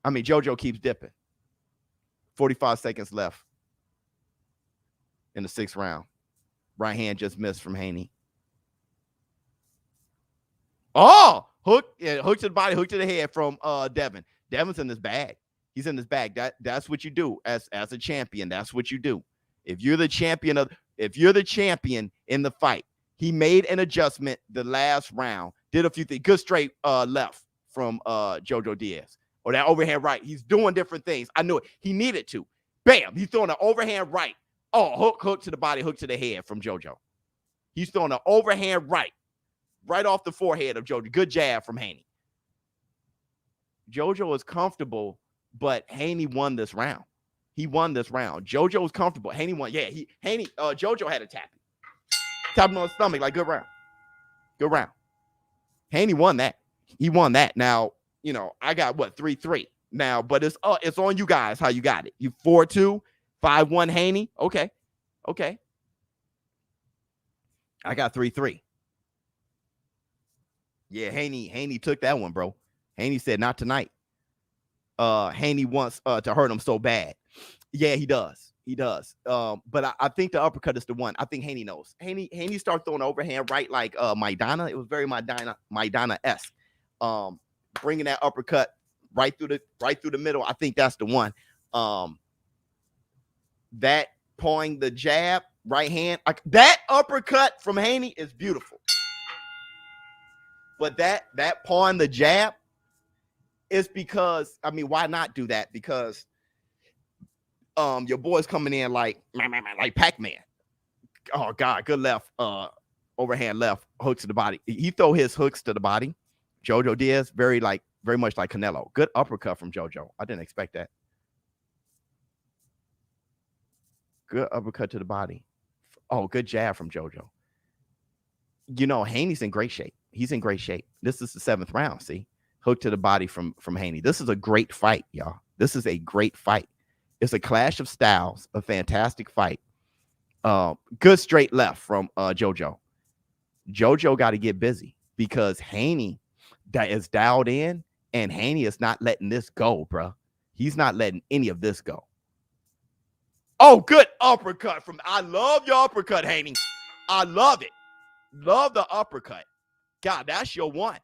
JoJo keeps dipping. 45 seconds left in the 6th round. Right hand just missed from Haney. Oh! Hook to the body, hook to the head from Devin. Devin's in his bag. He's in his bag. That's what you do as a champion. That's what you do. If you're the champion in the fight, he made an adjustment the last round. Did a few things. Good straight left from JoJo Diaz. or that overhand right. He's doing different things. I knew it. He needed to. Bam. He's throwing an overhand right. Oh, hook to the body, hook to the head from JoJo. He's throwing an overhand right off the forehead of JoJo. Good jab from Haney. JoJo is comfortable, but Haney won this round. He won this round. JoJo was comfortable. Haney won. Yeah, JoJo had a tap. Tap him on the stomach, like, good round. Good round. Haney won that. He won that. Now, I got what, 3-3 now, but it's on you guys how you got it. You 4-2, 5-1 Haney. Okay. I got 3-3. Yeah, Haney took that one, bro. Haney said, not tonight. Haney wants to hurt him so bad. Yeah, he does. But I think the uppercut is the one. I think Haney knows. Haney started throwing overhand right like Maidana. It was very Maidana-esque. Bringing that uppercut right through the middle. I think that's the one. That pawing the jab, right hand. That uppercut from Haney is beautiful. But that pawing the jab is because, why not do that? Because your boy's coming in like Pac-Man. Oh God, good left, overhand left hook to the body. He throw his hooks to the body. JoJo Diaz, very much like Canelo. Good uppercut from JoJo. I didn't expect that. Good uppercut to the body. Oh, good jab from JoJo. Haney's in great shape. He's in great shape. This is the 7th round. See, hook to the body from Haney. This is a great fight, y'all. This is a great fight. It's a clash of styles, a fantastic fight. Good straight left from JoJo. JoJo got to get busy because Haney is dialed in, and Haney is not letting this go, bro. He's not letting any of this go. Oh, good uppercut from. I love your uppercut, Haney. I love it. Love the uppercut. God, that's your one.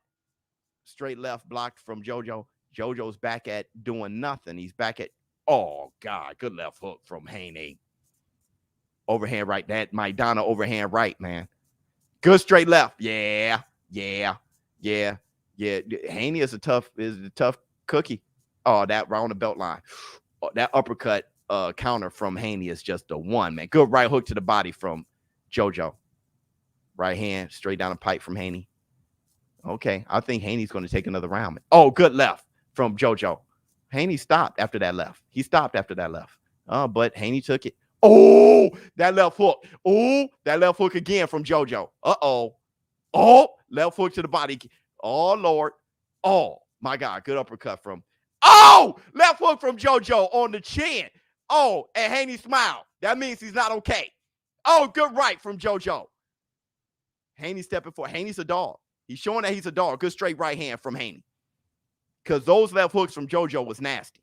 Straight left blocked from JoJo. JoJo's back at doing nothing. He's back at. Oh, God. Good left hook from Haney. Overhand right. That Maidana overhand right, man. Good straight left. Yeah. Haney is a tough cookie. Oh, that round the belt line. Oh, that uppercut counter from Haney is just the one, man. Good right hook to the body from JoJo. Right hand straight down the pipe from Haney. Okay, I think Haney's going to take another round. Oh, good left from JoJo. Haney stopped after that left. He stopped after that left. But Haney took it. Oh, that left hook. Oh, that left hook again from JoJo. Uh-oh. Oh, left hook to the body. Oh, Lord. Oh, my God. Good uppercut from. Oh, left hook from JoJo on the chin. Oh, and Haney smiled. That means he's not okay. Oh, good right from JoJo. Haney stepping forward. Haney's a dog. He's showing that he's a dog. Good straight right hand from Haney. Because those left hooks from JoJo was nasty.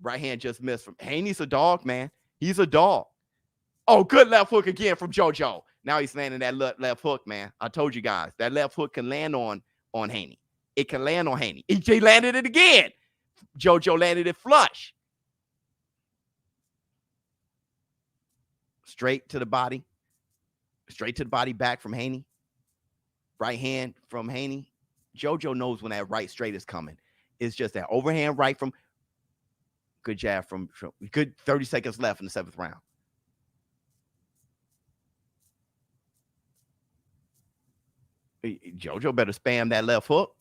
Right hand just missed from. Haney's a dog, man. He's a dog. Oh, good left hook again from JoJo. Now he's landing that left hook, man. I told you guys. That left hook can land on Haney. It can land on Haney. EJ landed it again. JoJo landed it flush. Straight to the body. Straight to the body back from Haney. Right hand from Haney. JoJo knows when that right straight is coming. It's just that overhand right from. Good jab from good 30 seconds left in the 7th round. JoJo better spam that left hook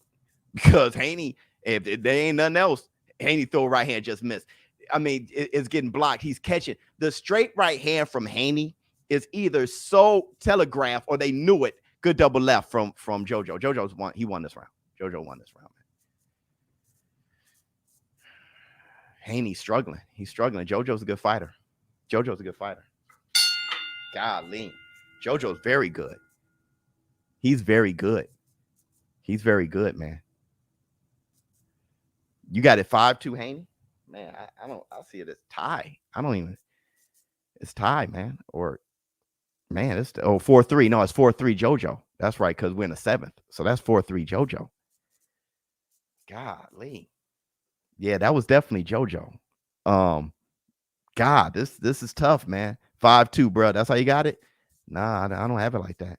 because Haney, if there ain't nothing else, Haney throw right hand just missed. It's getting blocked. He's catching. The straight right hand from Haney is either so telegraphed or they knew it. Good double left from JoJo. JoJo's won. He won this round. JoJo won this round, man. Haney's struggling. He's struggling. JoJo's a good fighter. Golly. JoJo's very good. He's very good. He's very good, man. You got it 5-2 Haney? Man, I see it as tie. It's tie, man. Or man, it's 4-3. No, it's 4-3 JoJo. That's right, because we're in the 7th. So that's 4-3 JoJo. Golly. Yeah, that was definitely JoJo. God, this is tough, man. 5-2, bro. That's how you got it? Nah, I don't have it like that.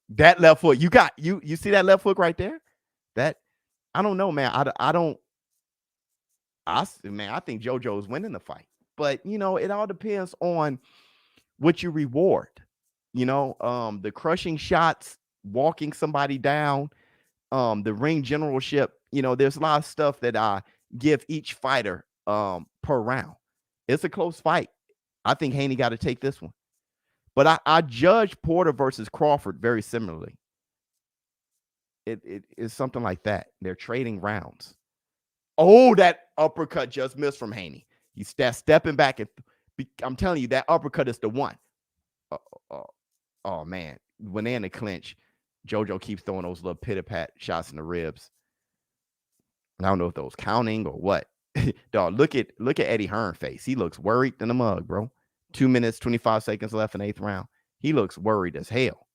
That left foot, you see that left hook right there? That I don't know, man. I don't I think JoJo is winning the fight. But, it all depends on what you reward. The crushing shots, walking somebody down, the ring generalship. There's a lot of stuff that I give each fighter per round. It's a close fight. I think Haney got to take this one. But I judge Porter versus Crawford very similarly. It is something like that. They're trading rounds. Oh, that uppercut just missed from Haney. He's stepping back, and I'm telling you, that uppercut is the one. Oh man, when they're in the clinch, JoJo keeps throwing those little pit-a-pat shots in the ribs. I don't know if those counting or what. Dog, look at Eddie Hearn's face. He looks worried in the mug, bro. 2 minutes, 25 seconds left in the 8th round. He looks worried as hell.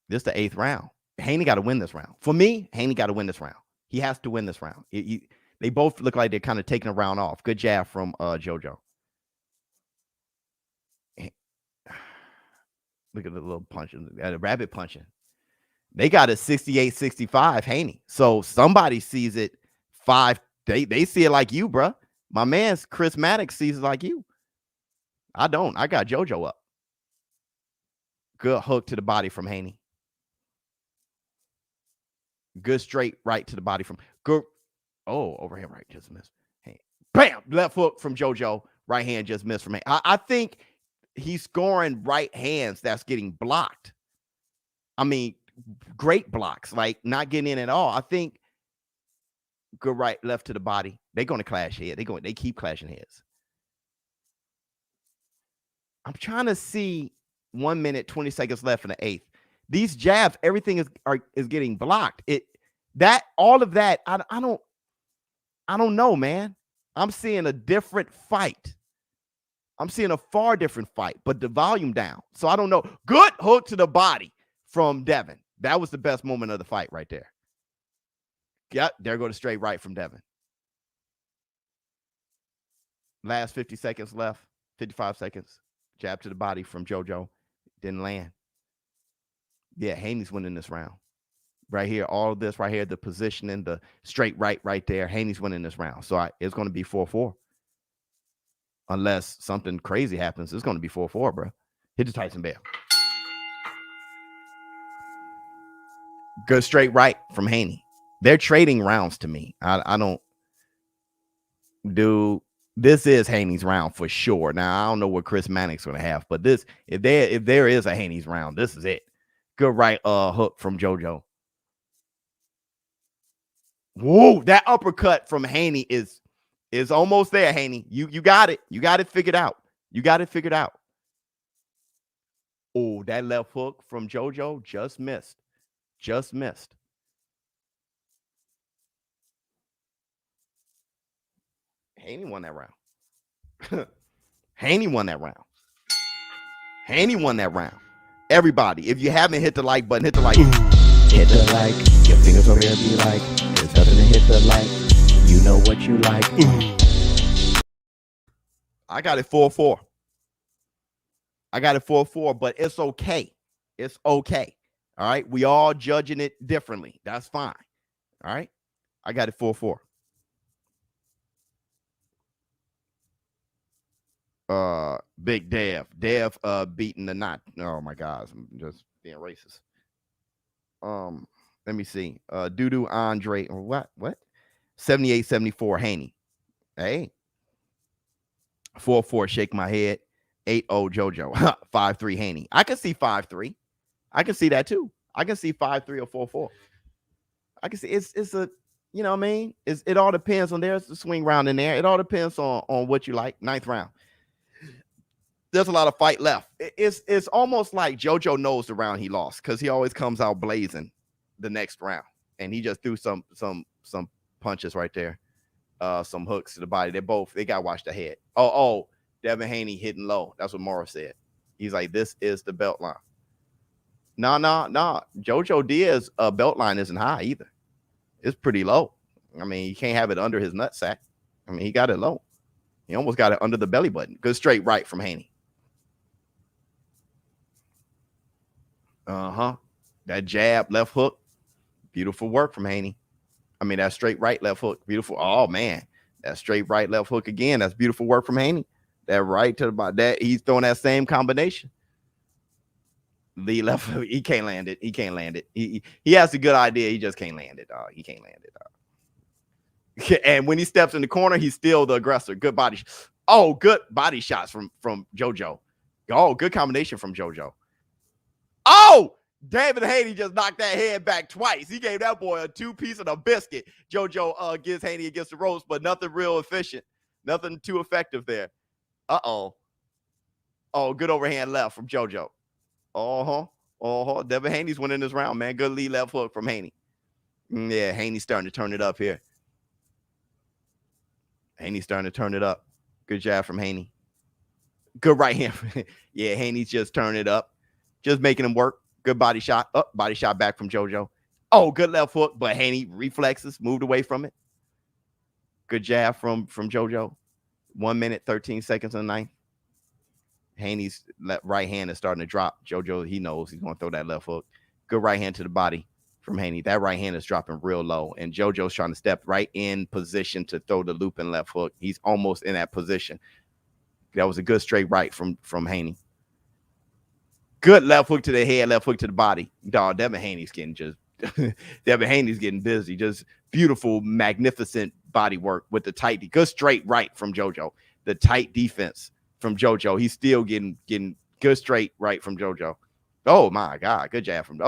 This is the 8th round. Haney got to win this round. For me, Haney got to win this round. He has to win this round. They both look like they're kind of taking a round off. Good jab from JoJo. Look at the little punching, the rabbit punching. They got a 68-65 Haney. So somebody sees it 5. They see it like you, bro. My man's Chris Maddox sees it like you. I don't. I got JoJo up. Good hook to the body from Haney. Good straight right to the body from good. Oh, overhand right just missed. Hey, bam! Left hook from JoJo. Right hand just missed from Haney. I think he's scoring right hands that's getting blocked. I mean, great blocks, like not getting in at all. I think good right, left to the body. They're going to clash head. They keep clashing heads. I'm trying to see 1 minute, 20 seconds left in the 8th. These jabs, everything is getting blocked. All of that, I don't know, man. I'm seeing a different fight. I'm seeing a far different fight, but the volume down. So I don't know. Good hook to the body from Devin. That was the best moment of the fight right there. Yep, there go the straight right from Devin. Last 50 seconds left, 55 seconds. Jab to the body from JoJo. Didn't land. Yeah, Haney's winning this round. Right here, all of this right here, the positioning, the straight right there. Haney's winning this round. So it's going to be 4-4. Unless something crazy happens, it's going to be 4-4, bro. Hit the Tyson bell. Good straight right from Haney. They're trading rounds to me. I don't do. This is Haney's round for sure. Now I don't know what Chris Mannix going to have, but this, if there is a Haney's round, this is it. Good right hook from JoJo. Whoa, that uppercut from Haney is almost there, Haney. You got it. You got it figured out. You got it figured out. Oh, that left hook from JoJo just missed. Just missed. Haney won that round. Haney won that round. Haney won that round. Everybody, if you haven't hit the like button, hit the like. Hit the like. Your fingers over there be like. There's nothing to hit the like. You know what you like. I got it 4-4. I got it 4-4, but it's okay. It's okay. All right. We all judging it differently. That's fine. All right. I got it 4-4. Big Dev beating the knot. Oh my gosh, I'm just being racist. Let me see. Dudu Andre or what 78-74 Haney. Hey, 4-4 shake my head. 8-0 JoJo. 5-3 Haney. I can see 5-3. I can see that too. I can see 5-3 or 4-4. I can see it's a, you know what I mean? It all depends on, there's the swing round in there. It all depends on what you like. 9th round. There's a lot of fight left. It's almost like JoJo knows the round he lost because he always comes out blazing the next round. And he just threw some punches right there. Some hooks to the body. They got washed ahead. Oh, Devin Haney hitting low. That's what Morris said. He's like, this is the belt line. No. JoJo Diaz belt line isn't high either. It's pretty low. I mean, you can't have it under his nutsack. I mean, he got it low. He almost got it under the belly button. Good straight right from Haney. That jab, left hook. Beautiful work from Haney. I mean, that straight right, left hook. Beautiful. Oh, man. That straight right, left hook again. That's beautiful work from Haney. That right to the body. That he's throwing that same combination. The left, he can't land it. He can't land it. He has a good idea. He just can't land it. He can't land it. And when he steps in the corner, he's still the aggressor. Good body. Oh, good body shots from JoJo. Oh, good combination from JoJo. Oh, David Haney just knocked that head back twice. He gave that boy a 2-piece of a biscuit. JoJo gives Haney against the ropes, but nothing real efficient. Nothing too effective there. Uh-oh. Oh, good overhand left from JoJo. Devin Haney's winning this round, man. Good lead left hook from Haney. Yeah, Haney's starting to turn it up here. Haney's starting to turn it up. Good job from Haney. Good right hand. Yeah, Haney's just turning it up. Just making him work. Good body shot. Body shot back from JoJo. Oh, good left hook, but Haney reflexes, moved away from it. Good jab from JoJo. 1 minute, 13 seconds in the ninth. Haney's right hand is starting to drop. JoJo, he knows he's going to throw that left hook. Good right hand to the body from Haney. That right hand is dropping real low, and JoJo's trying to step right in position to throw the looping left hook. He's almost in that position. That was a good straight right from Haney. Good left hook to the head, left hook to the body. Dog, Devin Haney's getting Devin Haney's getting busy. Just beautiful, magnificent body work with the tight, good straight right from JoJo. The tight defense from JoJo. He's still getting good straight right from JoJo. Oh my God, good jab from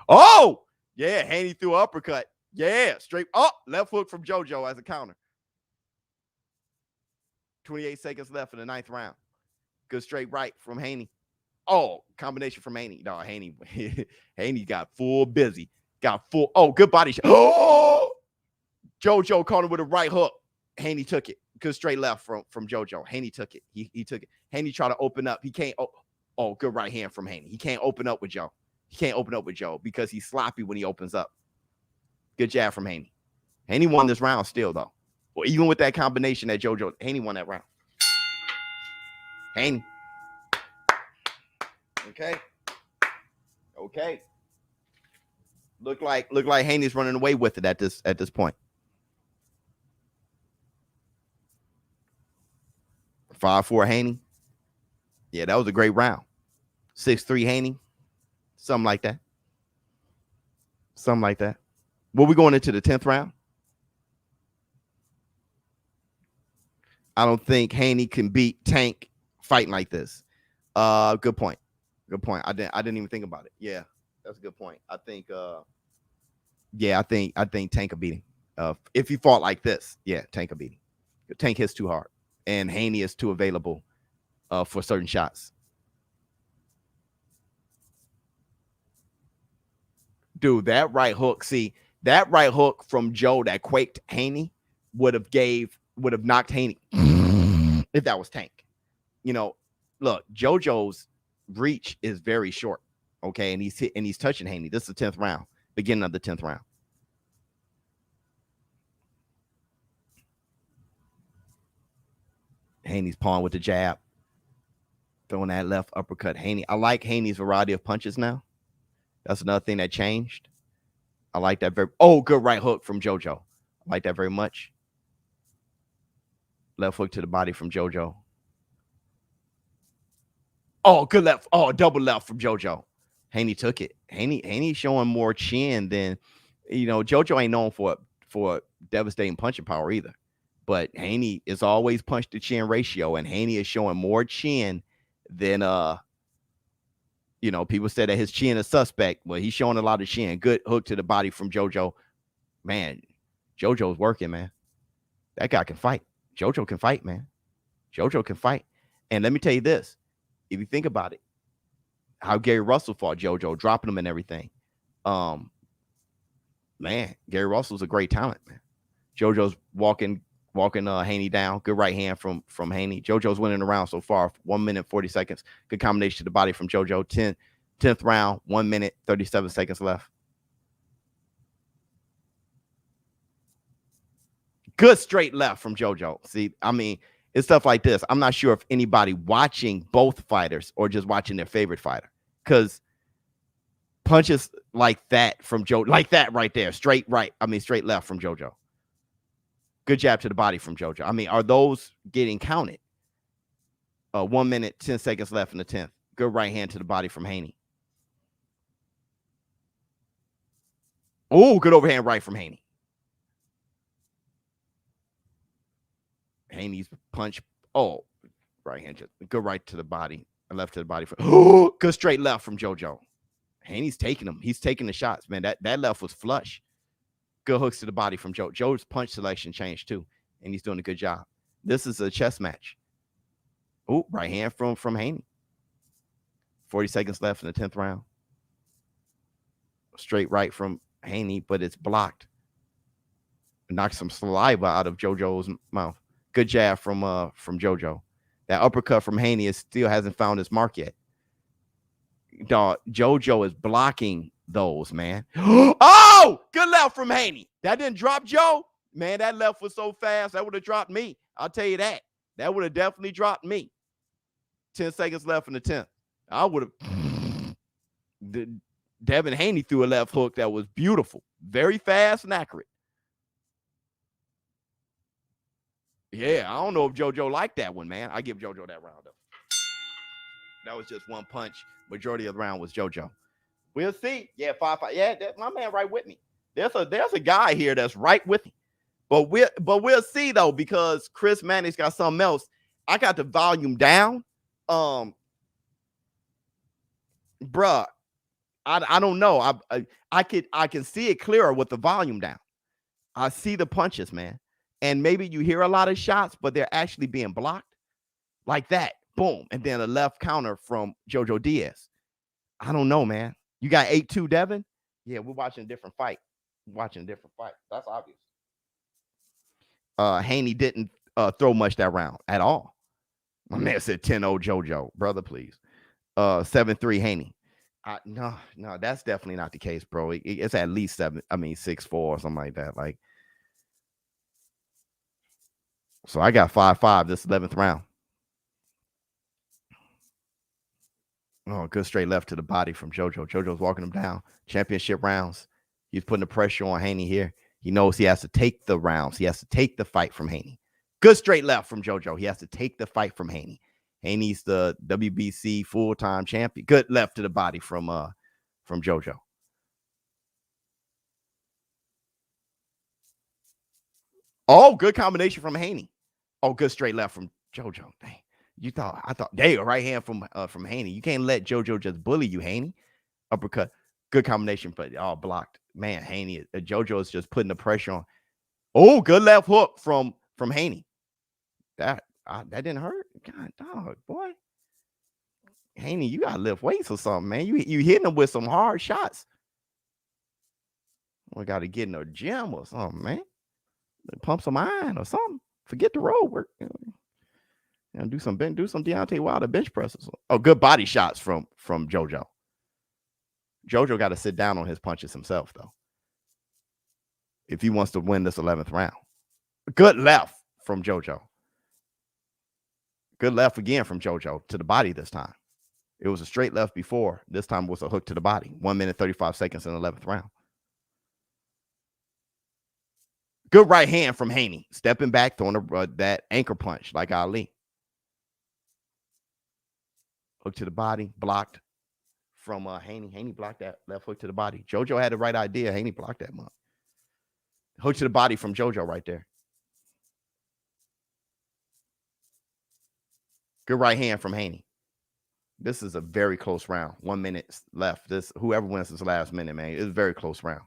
Oh, yeah, Haney threw an uppercut. Yeah, straight left hook from JoJo as a counter. 28 seconds left in the ninth round. Good straight right from Haney. Oh, combination from Haney. No, Haney got full busy. Got full. Oh, good body shot. Oh, JoJo caught him with a right hook. Haney took it. Good straight left from JoJo. Haney took it. He took it. Haney tried to open up. He can't. Oh, good right hand from Haney. He can't open up with Joe. He can't open up with Joe because he's sloppy when he opens up. Good jab from Haney. Haney won this round still, though. Well, even with that combination that JoJo, Haney won that round. Haney. Okay. Look like Haney's running away with it at this point. 5-4 Haney. Yeah, that was a great round. 6-3 Haney. Something like that. Well, we going into the 10th round. I don't think Haney can beat Tank fighting like this. Good point. I didn't even think about it. Yeah, that's a good point. I think I think Tank will beat him. If he fought like this, yeah, Tank will beat him. Tank hits too hard, and Haney is too available for certain shots. Dude, that right hook. See, that right hook from Joe that quaked Haney would have knocked Haney if that was Tank. You know, look, JoJo's reach is very short. Okay, and he's touching Haney. This is the 10th round, beginning of the 10th round. Haney's pawing with the jab, throwing that left uppercut. Haney, I like Haney's variety of punches now. That's another thing that changed. I like that very. Oh, good right hook from JoJo. I like that very much. Left hook to the body from JoJo. Oh, good left. Oh, double left from JoJo. Haney took it. Haney showing more chin than, JoJo ain't known for devastating punching power either. But Haney is always punch to chin ratio, and Haney is showing more chin than people said that his chin is suspect. Well, he's showing a lot of chin. Good hook to the body from JoJo. Man, JoJo's working, man. That guy can fight. JoJo can fight, man. JoJo can fight. And let me tell you this. If you think about it, how Gary Russell fought JoJo, dropping him and everything. Man, Gary Russell's a great talent, man. JoJo's walking Haney down. Good right hand from Haney. JoJo's winning the round so far. 1 minute, 40 seconds. Good combination to the body from JoJo. 10th round, 1 minute, 37 seconds left. Good straight left from JoJo. See, I mean, it's stuff like this. I'm not sure if anybody watching both fighters or just watching their favorite fighter, because punches like that from JoJo. Like that right there. Straight left from JoJo. Good jab to the body from JoJo. I mean, are those getting counted? 1 minute, 10 seconds left in the 10th. Good right hand to the body from Haney. Oh, good overhand right from Haney. Haney's punch. Oh, right hand. Good right to the body. Left to the body. Good straight left from JoJo. Haney's taking them. He's taking the shots, man. That left was flush. Good hooks to the body from Joe. Joe's punch selection changed too, and he's doing a good job. This is a chess match. Oh, right hand from Haney. 40 seconds left in the 10th round. Straight right from Haney, but it's blocked. Knocked some saliva out of JoJo's mouth. Good jab from JoJo. That uppercut from Haney still hasn't found his mark yet. Dog, JoJo is blocking those, man. Oh, good left from Haney. That didn't drop Joe. Man, that left was so fast, that would have dropped me. I'll tell you that. That would have definitely dropped me. 10 seconds left in the 10th. I would have. Devin Haney threw a left hook that was beautiful. Very fast and accurate. Yeah, I don't know if JoJo liked that one, man. I give JoJo that round, though. That was just one punch. Majority of the round was JoJo. We'll see. Yeah, 5-5. Yeah, that's my man right with me. There's a guy here that's right with me. But we'll see, though, because Chris Manning's got something else. I got the volume down. Bruh, I don't know. I can see it clearer with the volume down. I see the punches, man. And maybe you hear a lot of shots, but they're actually being blocked. Like that. Boom. And then a left counter from JoJo Diaz. I don't know, man. You got 8-2 Devin? Yeah, we're watching a different fight. That's obvious. Haney didn't throw much that round at all. My man said 10-0 JoJo. Brother, please. 7-3 Haney. No, that's definitely not the case, bro. It's at least 6-4 or something like that. Like, so I got 5-5 this 11th round. Oh, good straight left to the body from JoJo. JoJo's walking him down. Championship rounds. He's putting the pressure on Haney here. He knows he has to take the rounds. He has to take the fight from Haney. Good straight left from JoJo. He has to take the fight from Haney. Haney's the WBC full-time champion. Good left to the body from JoJo. Oh, good combination from Haney. Oh, good straight left from JoJo. Dang. I thought, there, right hand from Haney. You can't let JoJo just bully you, Haney. Uppercut. Good combination, but all blocked. Man, Haney, JoJo is just putting the pressure on. Oh, good left hook from Haney. That didn't hurt. God, dog, boy. Haney, you gotta lift weights or something, man. You hitting him with some hard shots. We gotta get in the gym or something, man. Pump some iron or something. Forget the road work. Do some Deontay Wilder bench presses. Oh, good body shots from JoJo. JoJo got to sit down on his punches himself, though, if he wants to win this 11th round. Good left from JoJo. Good left again from JoJo to the body this time. It was a straight left before. This time was a hook to the body. 1 minute, 35 seconds in the 11th round. Good right hand from Haney. Stepping back, throwing that anchor punch like Ali. Hook to the body, blocked from Haney. Haney blocked that left hook to the body. JoJo had the right idea. Haney blocked that month. Hook to the body from JoJo right there. Good right hand from Haney. This is a very close round. 1 minute left. Whoever wins this last minute, man, it's a very close round.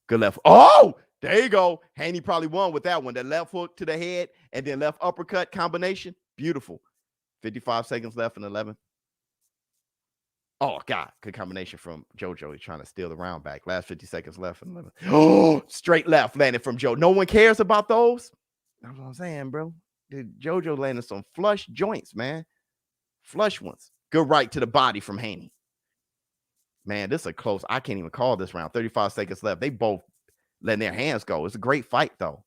Good left. Oh, there you go. Haney probably won with that one. That left hook to the head and then left uppercut combination. Beautiful. 55 seconds left in 11th. Oh, God. Good combination from JoJo. He's trying to steal the round back. Last 50 seconds left in 11th. Oh, straight left landed from Joe. No one cares about those. That's what I'm saying, bro. Dude, JoJo landed some flush joints, man. Flush ones. Good right to the body from Haney. Man, this is a close. I can't even call this round. 35 seconds left. They both letting their hands go. It's a great fight, though.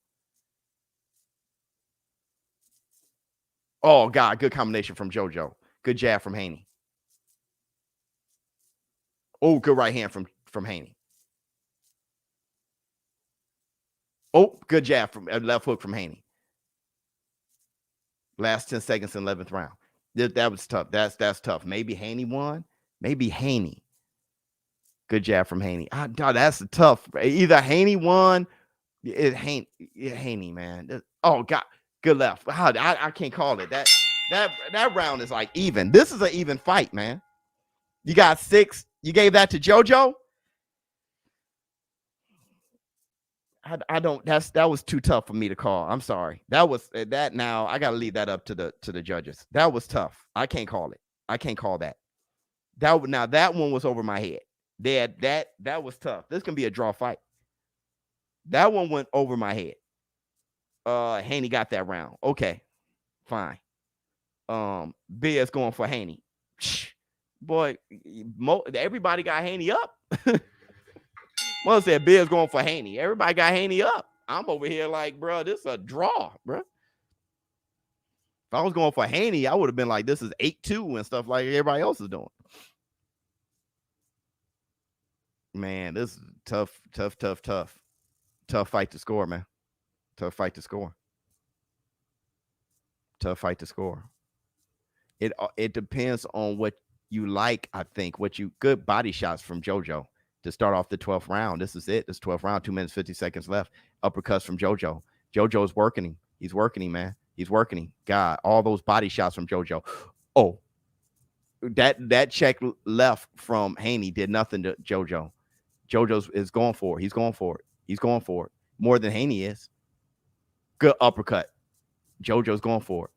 Oh, God. Good combination from JoJo. Good jab from Haney. Oh, good right hand from Haney. Oh, good jab from left hook from Haney. Last 10 seconds in 11th round. That was tough. That's tough. Maybe Haney won. Maybe Haney. Good jab from Haney. That's tough. Either Haney won. Haney, man. Oh God, good left. I can't call it. That round is like even. This is an even fight, man. You got 6. You gave that to JoJo. I don't. That was too tough for me to call. I'm sorry. That was that. Now I gotta leave that up to the judges. That was tough. I can't call it. I can't call that. That one was over my head. That was tough. This can be a draw fight. That one went over my head. Haney got that round. Okay, fine. Diaz going for Haney. Boy, everybody got Haney up. Well, said Diaz going for Haney. Everybody got Haney up. I'm over here like, bro, this is a draw, bro. If I was going for Haney, I would have been like, this is 8-2 and stuff like everybody else is doing. Man, this is tough fight to score, man. Tough fight to score. Tough fight to score. It depends on what you like, I think. Good body shots from JoJo to start off the 12th round. This is it. This 12th round, 2 minutes, 50 seconds left. Uppercuts from JoJo. JoJo's working him. He's working him, man. He's working him. God, all those body shots from JoJo. Oh, that check left from Haney did nothing to JoJo. JoJo is going for it. He's going for it. He's going for it. More than Haney is. Good uppercut. JoJo's going for it.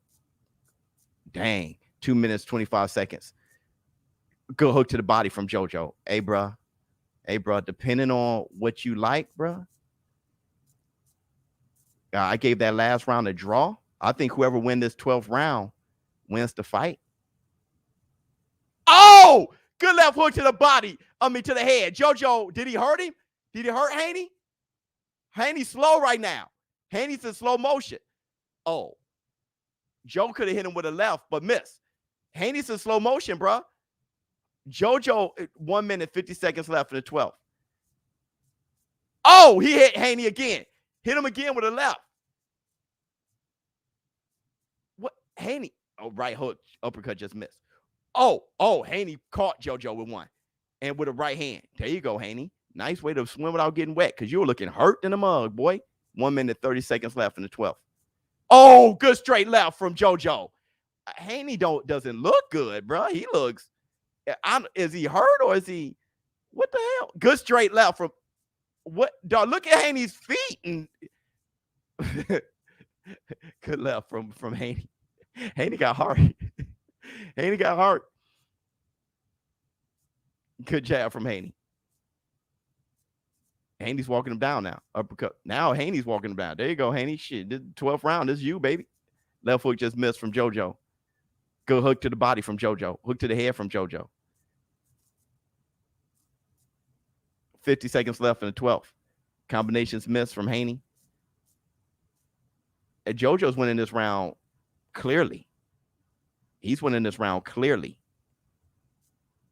Dang. 2 minutes, 25 seconds. Good hook to the body from JoJo. Hey, bro, depending on what you like, bro. I gave that last round a draw. I think whoever wins this 12th round wins the fight. Oh, good left hook to the body. To the head. JoJo, did he hurt him? Did he hurt Haney? Haney's slow right now. Haney's in slow motion. Oh, Joe could have hit him with a left, but missed. Haney's in slow motion, bro. JoJo, 1 minute, 50 seconds left in the 12th. Oh, he hit Haney again. Hit him again with a left. What? Haney. Oh, right hook. Uppercut just missed. Oh, Haney caught JoJo with one. And with a right hand. There you go, Haney. Nice way to swim without getting wet because you were looking hurt in the mug, boy. 1 minute, 30 seconds left in the 12th. Oh, good straight left from JoJo. Haney doesn't look good, bro. He looks. Is he hurt or is he? What the hell? Good straight left from. What? Dog, look at Haney's feet. And good left from Haney. Haney got hurt. Haney got hurt. Good jab from Haney. Haney's walking him down now. Uppercut. Now Haney's walking him down. There you go, Haney. Shit, this 12th round. This is you, baby. Left hook just missed from JoJo. Good hook to the body from JoJo. Hook to the head from JoJo. 50 seconds left in the 12th. Combinations missed from Haney. And JoJo's winning this round clearly. He's winning this round clearly.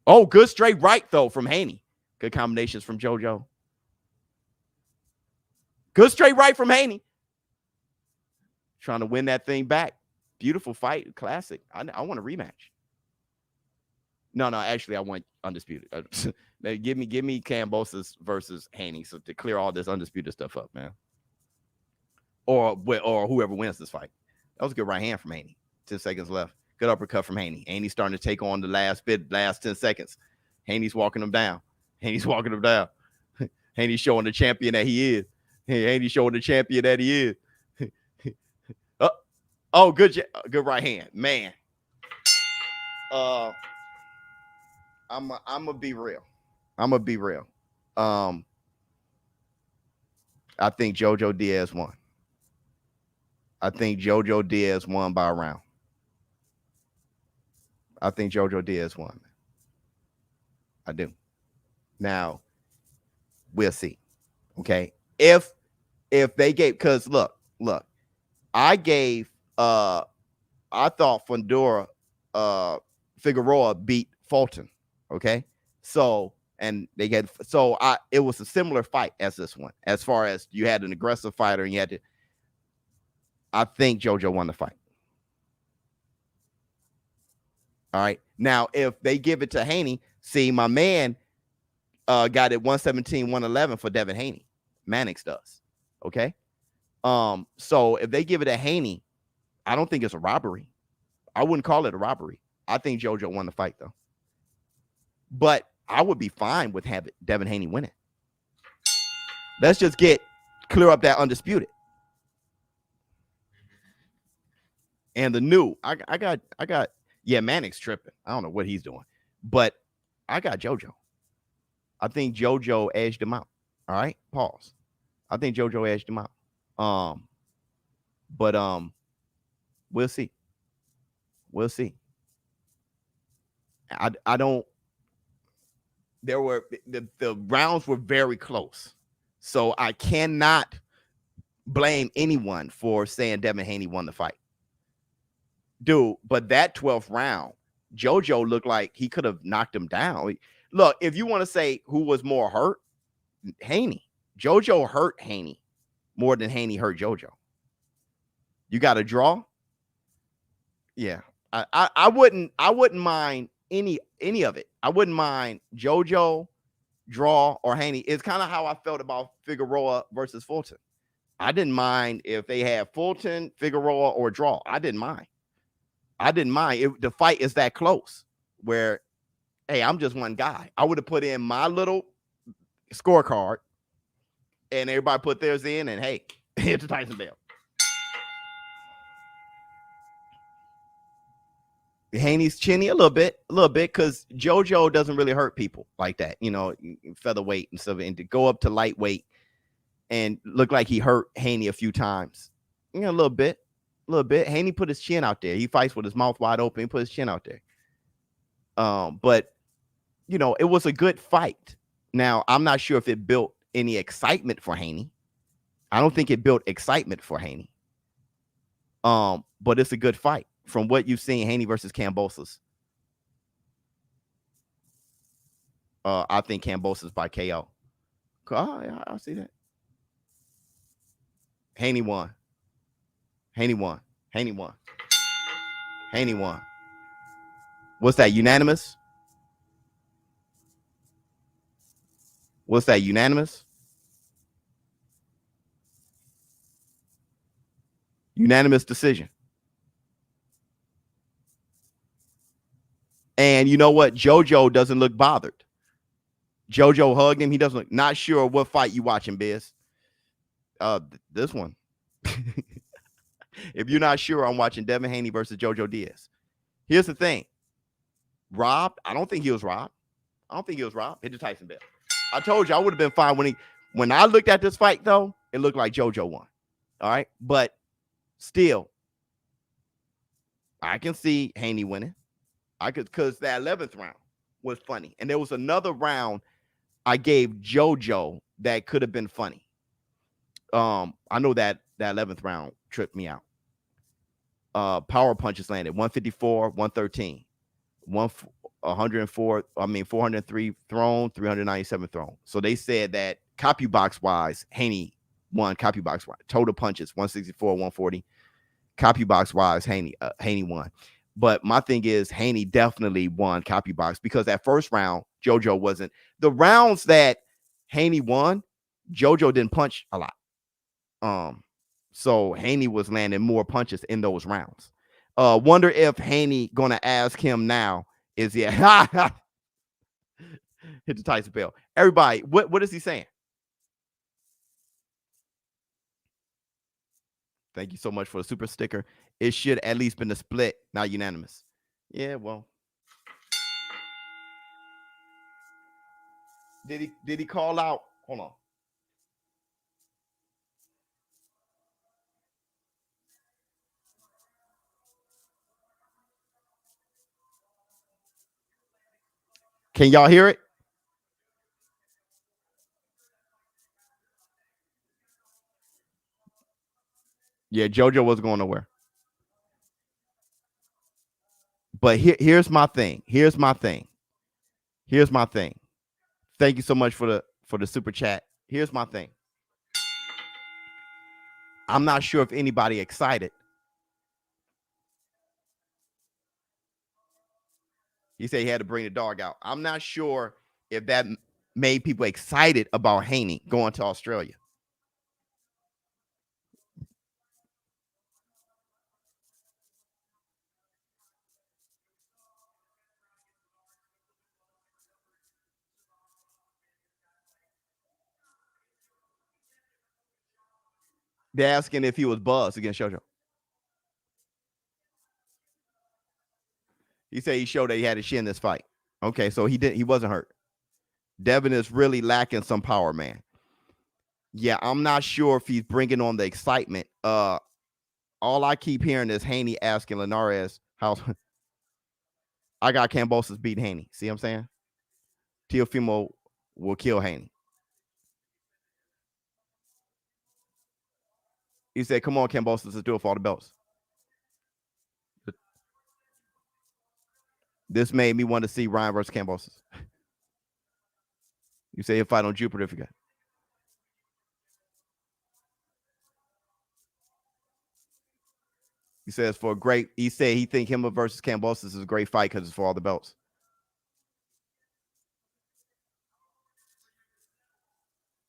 Oh, good straight right, though, from Haney. Good combinations from JoJo. Good straight right from Haney. Trying to win that thing back. Beautiful fight. Classic. I want a rematch. No, actually, I want undisputed. Give me Kambosos versus Haney so to clear all this undisputed stuff up, man. Or whoever wins this fight. That was a good right hand from Haney. 10 seconds left. Good uppercut from Haney. Haney's starting to take on the last 10 seconds. Haney's walking him down. Haney's showing the champion that he is. Haney's showing the champion that he is. Oh, good right hand, man. I'm gonna be real. I think JoJo Diaz won. I think JoJo Diaz won by a round. I think JoJo Diaz won. I do. Now, we'll see. Okay. If they gave, because look, I gave I thought Figueroa beat Fulton. Okay. So and they get it was a similar fight as this one, as far as you had an aggressive fighter and you had to. I think JoJo won the fight. All right. Now, if they give it to Haney, see, my man got it 117, 111 for Devin Haney. Mannix does. Okay. So if they give it to Haney, I don't think it's a robbery. I wouldn't call it a robbery. I think JoJo won the fight, though. But I would be fine with having Devin Haney win it. Let's just clear up that undisputed. And the new, I got, yeah, Mannix tripping. I don't know what he's doing, but I got JoJo. I think JoJo edged him out. All right, pause. I think JoJo edged him out. But we'll see. We'll see. I don't. There were the rounds were very close, so I cannot blame anyone for saying Devin Haney won the fight. Dude, but that 12th round, JoJo looked like he could have knocked him down. Look, if you want to say who was more hurt, Haney. JoJo hurt Haney more than Haney hurt JoJo. You got a draw? Yeah. I wouldn't mind any of it. I wouldn't mind JoJo, draw, or Haney. It's kind of how I felt about Figueroa versus Fulton. I didn't mind if they had Fulton, Figueroa, or draw. I didn't mind. The fight is that close where, hey, I'm just one guy. I would have put in my little scorecard and everybody put theirs in, and hey, here's the Tyson bell. Haney's chinny a little bit, because JoJo doesn't really hurt people like that, featherweight and stuff, and to go up to lightweight and look like he hurt Haney a few times, a little bit. Haney put his chin out there. He fights with his mouth wide open. He put his chin out there. But it was a good fight. Now, I'm not sure if it built any excitement for Haney. I don't think it built excitement for Haney. But it's a good fight. From what you've seen, Haney versus Kambosos. I think Kambosos by KO. Oh, yeah, I see that. Haney won. What's that, unanimous? Unanimous decision. And you know what? JoJo doesn't look bothered. JoJo hugged him. He doesn't look, not sure what fight you watching, Biz. This one. If you're not sure, I'm watching Devin Haney versus JoJo Diaz. Here's the thing. Robbed? I don't think he was robbed. Hit the Tyson bell. I told you I would have been fine when I looked at this fight, though, it looked like JoJo won. All right. But still, I can see Haney winning. Because that 11th round was funny. And there was another round I gave JoJo that could have been funny. I know that 11th round tripped me out. Power punches landed 154, 113, 403 thrown, 397 thrown. So they said that CompuBox wise, Haney won CompuBox wise. Total punches 164, 140. CompuBox wise, Haney won. But my thing is, Haney definitely won CompuBox because that first round, JoJo wasn't. The rounds that Haney won, JoJo didn't punch a lot. So Haney was landing more punches in those rounds. Wonder if Haney gonna ask him now, is he hit the Tyson bell. Everybody, what is he saying? Thank you so much for the super sticker. It should at least been a split, not unanimous. Yeah, well. Did he call out? Hold on. Can y'all hear it? Yeah, JoJo wasn't going nowhere. But here's my thing. Thank you so much for the super chat. Here's my thing. I'm not sure if anybody excited. He said he had to bring the dog out. I'm not sure if that made people excited about Haney going to Australia. They're asking if he was buzzed against JoJo. He said he showed that he had a shit in this fight. Okay, so he wasn't hurt. Devin is really lacking some power, man. Yeah, I'm not sure if he's bringing on the excitement. All I keep hearing is Haney asking Linares how I got Kambosos beat Haney. See what I'm saying? Teofimo will kill Haney. He said, come on, Kambosos, let's do it for all the belts. This made me want to see Ryan versus Kambosos. You say he'll fight on Jupiter if you got. He says for a great, he said he think him versus Kambosos is a great fight because it's for all the belts.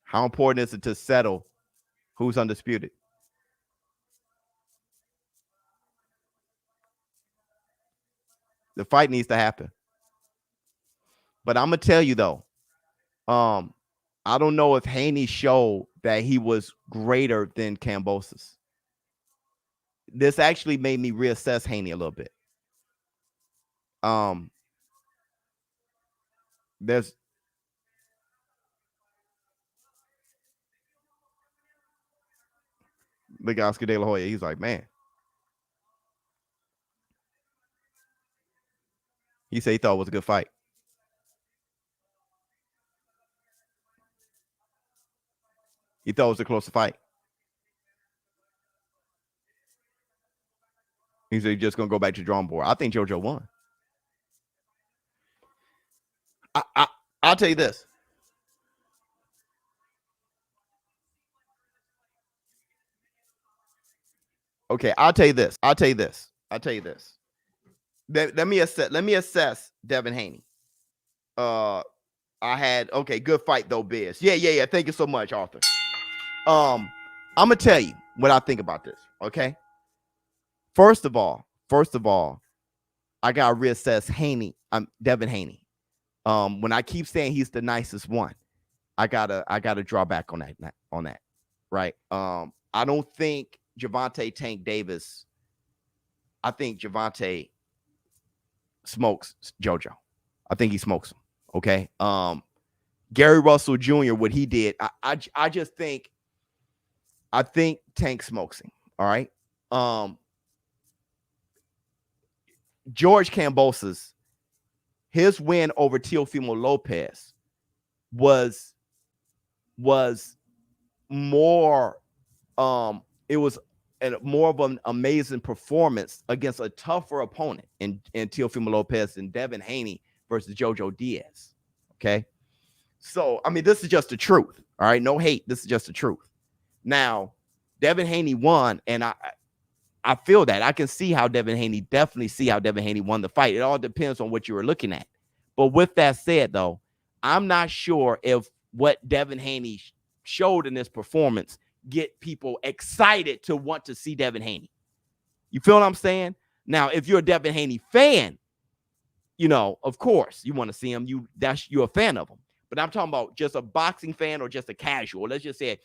How important is it to settle who's undisputed? The fight needs to happen. But I'm gonna tell you though, I don't know if Haney showed that he was greater than Kambosos. This actually made me reassess Haney a little bit. There's look at Oscar De La Hoya. He's like, man. He said he thought it was a good fight. He thought it was a closer fight. He said he's just gonna go back to the drawing board. I think JoJo won. I'll tell you this. Okay, I'll tell you this. Let me assess Devin Haney. I had good fight though, Biz. Yeah. Thank you so much, Arthur. I'm gonna tell you what I think about this. Okay. First of all, I gotta reassess Haney. Devin Haney. When I keep saying he's the nicest one, I gotta draw back on that. Right. I don't think Gervonta Tank Davis. I think Gervonta smokes JoJo. I think he smokes him. Okay. Gary Russell Jr., what he did, I just think Tank smokes him. All right. George Kambosos, his win over Teofimo Lopez was more it was more of an amazing performance against a tougher opponent in Teofimo Lopez and Devin Haney versus JoJo Diaz. Okay. So, I mean, this is just the truth. All right. No hate. This is just the truth. Now, Devin Haney won, and I feel that. I can see how Devin Haney won the fight. It all depends on what you were looking at. But with that said, though, I'm not sure if what Devin Haney showed in this performance get people excited to want to see Devin Haney. You feel what I'm saying? Now, if you're a Devin Haney fan, you know, of course, you want to see him. You're a fan of him. But I'm talking about just a boxing fan or just a casual. Let's just say,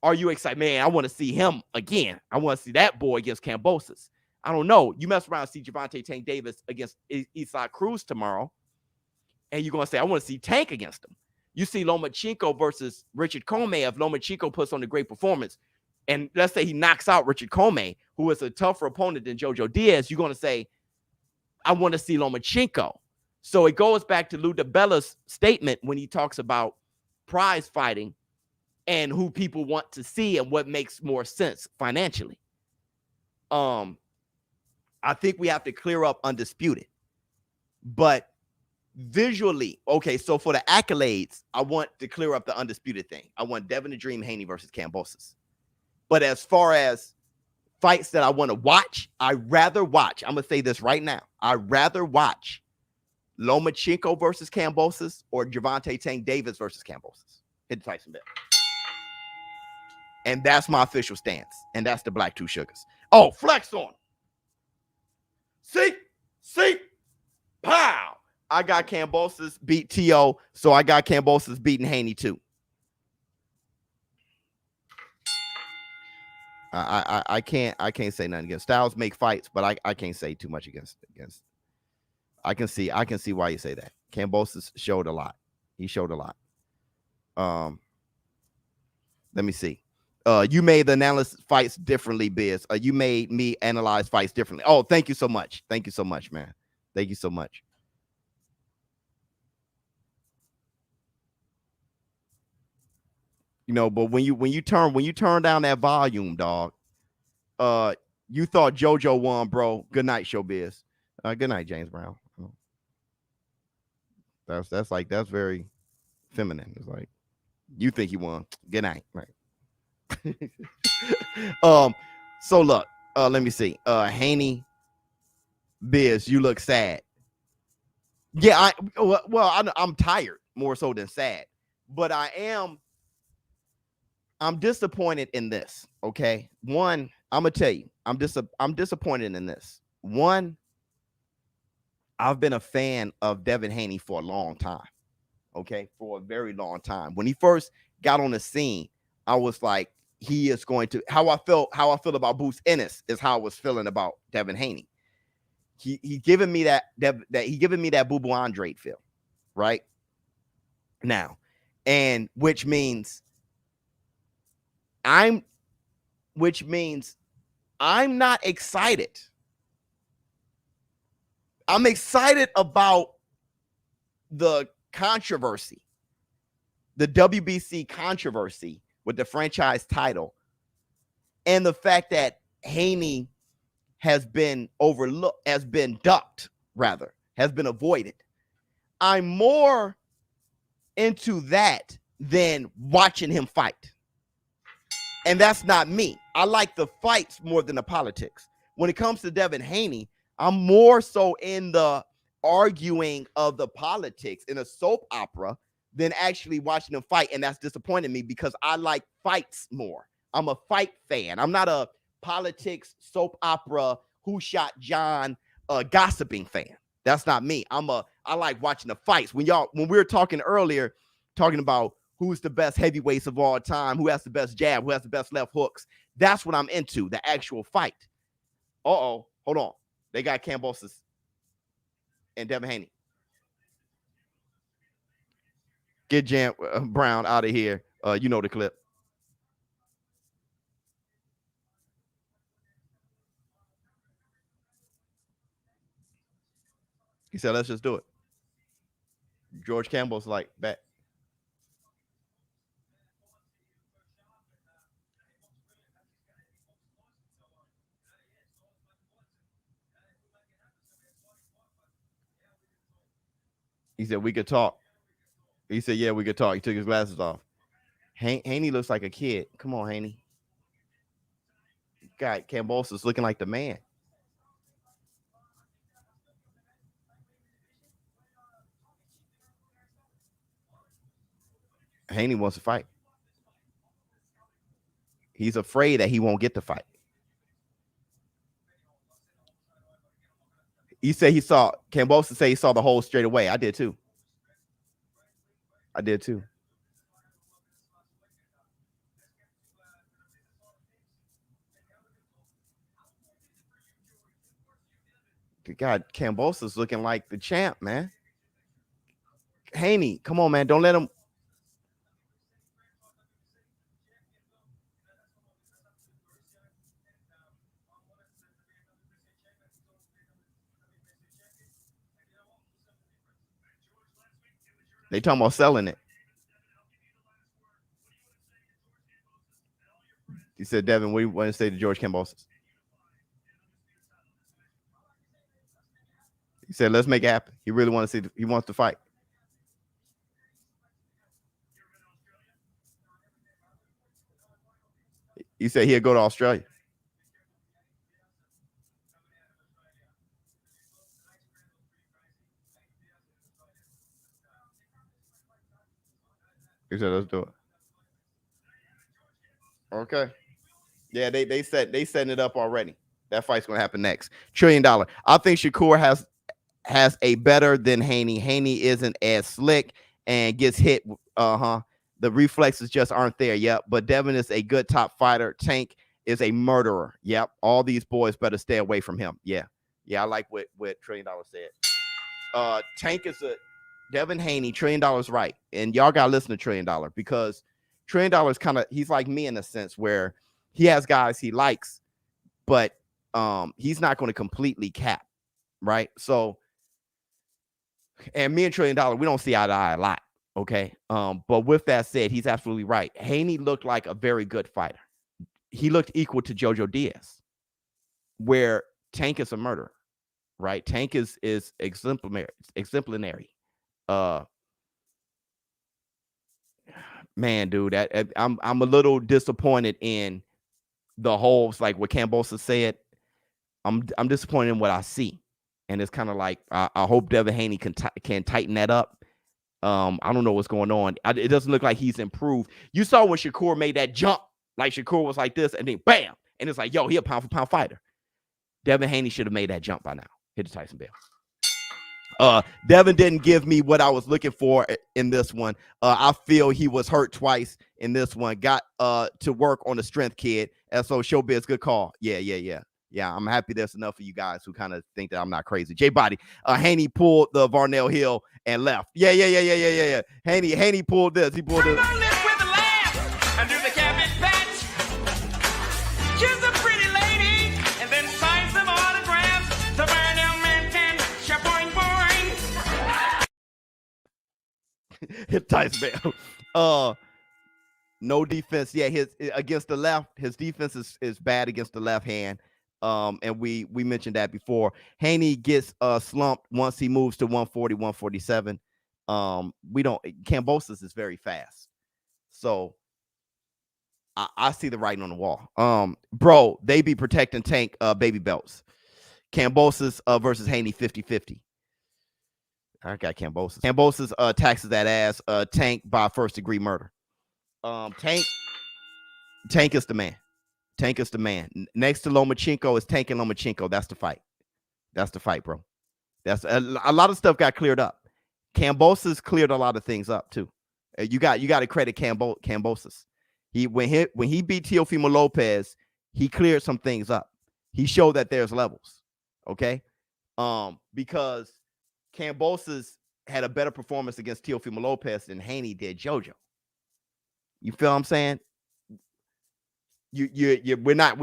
are you excited? Man, I want to see him again. I want to see that boy against Kambosos. I don't know. You mess around and see Gervonta Tank Davis against Isaac Cruz tomorrow, and you're going to say, I want to see Tank against him. You see Lomachenko versus Richard Comey. If Lomachenko puts on a great performance, and let's say he knocks out Richard Comey, who is a tougher opponent than JoJo Diaz, you're going to say, I want to see Lomachenko. So it goes back to Lou DiBella's statement when he talks about prize fighting and who people want to see and what makes more sense financially. I think we have to clear up undisputed. But visually, okay, so for the accolades, I want to clear up the undisputed thing. I want Devin the Dream Haney versus Kambosos. But as far as fights that I want to watch, I'd rather watch, I'm going to say this right now, I'd rather watch Lomachenko versus Kambosos or Gervonta Tank Davis versus Kambosos. Hit the Tyson bell. And that's my official stance. And that's the Black Two Sugars. Oh, flex on. See, pow. I got Kambosos beat T.O., so I got Kambosos beating Haney too. I can't say nothing against Styles make fights, but I can't say too much against. I can see why you say that. Kambosos showed a lot. He showed a lot. Let me see. You made the analysis fights differently, Biz. You made me analyze fights differently. Oh, thank you so much. Thank you so much, man. Thank you so much. You know, but when you turn down that volume, dog, you thought JoJo won, bro. Good night, ShowBizz. Good night, James Brown. That's very feminine. It's like you think he won. Good night, right? So look, let me see. Haney, Biz, you look sad. Yeah, I'm tired more so than sad, but I'm disappointed in this. Okay, one, I'm gonna tell you, I'm disappointed in this. One, I've been a fan of Devin Haney for a long time. Okay, for a very long time. When he first got on the scene, I was like, he is going to how I feel about Boots Ennis is how I was feeling about Devin Haney. He giving me that he giving me that Boo Boo Andre feel, right? Now, and which means I'm not excited. I'm excited about the controversy, the WBC controversy with the franchise title, and the fact that Haney has been overlooked, has been avoided. I'm more into that than watching him fight. And that's not me. I like the fights more than the politics. When it comes to Devin Haney, I'm more so in the arguing of the politics in a soap opera than actually watching them fight. And that's disappointing me because I like fights more. I'm a fight fan. I'm not a politics, soap opera, who shot John, gossiping fan. That's not me. I like watching the fights. When we were talking earlier, talking about who's the best heavyweights of all time, who has the best jab, who has the best left hooks, that's what I'm into, the actual fight. Hold on. They got Kambosos and Devin Haney. Get Jam Brown out of here. You know the clip. He said, let's just do it. George Campbell's like, bet. He said, we could talk. He said, yeah, we could talk. He took his glasses off. Haney looks like a kid. Come on, Haney. God, Kambosos looking like the man. Haney wants to fight. He's afraid that he won't get the fight. He said Kambosos said he saw the hole straight away. I did too. God, Kambosos looking like the champ, man. Haney, come on, man. Don't let him. They talking about selling it. He said, Devin, what do you want to say to George Kambosos? He said, let's make it happen. He really wants to see. He wants to fight. He said he'd go to Australia. He said, let's do it. Okay. Yeah, they setting it up already. That fight's gonna happen next. $1 trillion. I think Shakur has a better than Haney. Haney isn't as slick and gets hit. The reflexes just aren't there. Yep. But Devin is a good top fighter. Tank is a murderer. Yep. All these boys better stay away from him. Yeah. Yeah. I like what $1 trillion said. Tank is a Devin Haney, $1 trillion right. And y'all gotta listen to $1 trillion because $1 trillion kind of he's like me in a sense where he has guys he likes, but he's not going to completely cap, right? So, and me and $1 trillion, we don't see eye to eye a lot, okay? But with that said, he's absolutely right. Haney looked like a very good fighter. He looked equal to JoJo Diaz, where Tank is a murderer, right? Tank is exemplary. Man, dude, I'm a little disappointed in the whole, like what Kambosos said. I'm disappointed in what I see, and it's kind of like I hope Devin Haney can tighten that up. I don't know what's going on. It doesn't look like he's improved. You saw when Shakur made that jump, like Shakur was like this, and then bam, and it's like, yo, he a pound for pound fighter. Devin Haney should have made that jump by now. Hit the Tyson bell. Devin didn't give me what I was looking for in this one. I feel he was hurt twice in this one. Got to work on the strength, kid. And so ShowBizz, good call. Yeah. I'm happy there's enough of you guys who kind of think that I'm not crazy. J Body, Haney pulled the Varnell Hill and left. Yeah. Haney pulled this. He pulled this. And do the cabbage patch. Kiss a pretty lady and then sign some autographs. The Varnell man can shaboing boing. Hit Tyson bell. No defense. Yeah, his against the left, his defense is bad against the left hand. And we mentioned that before. Haney gets slumped once he moves to 140, 147. Kambosos is very fast. So I see the writing on the wall. Bro, they be protecting Tank baby belts. Kambosos versus Haney 50-50. I got Kambosos. Kambosos taxes that ass. Tank by first degree murder. Tank is the man. Tank is the man. Next to Lomachenko is Tank and Lomachenko. That's the fight. That's the fight, bro. That's a lot of stuff got cleared up. Kambosos cleared a lot of things up too. You got to credit Kambosos. When he beat Teofimo Lopez, he cleared some things up. He showed that there's levels. Okay, because Kambosos had a better performance against Teofimo Lopez than Haney did JoJo. You feel what I'm saying? We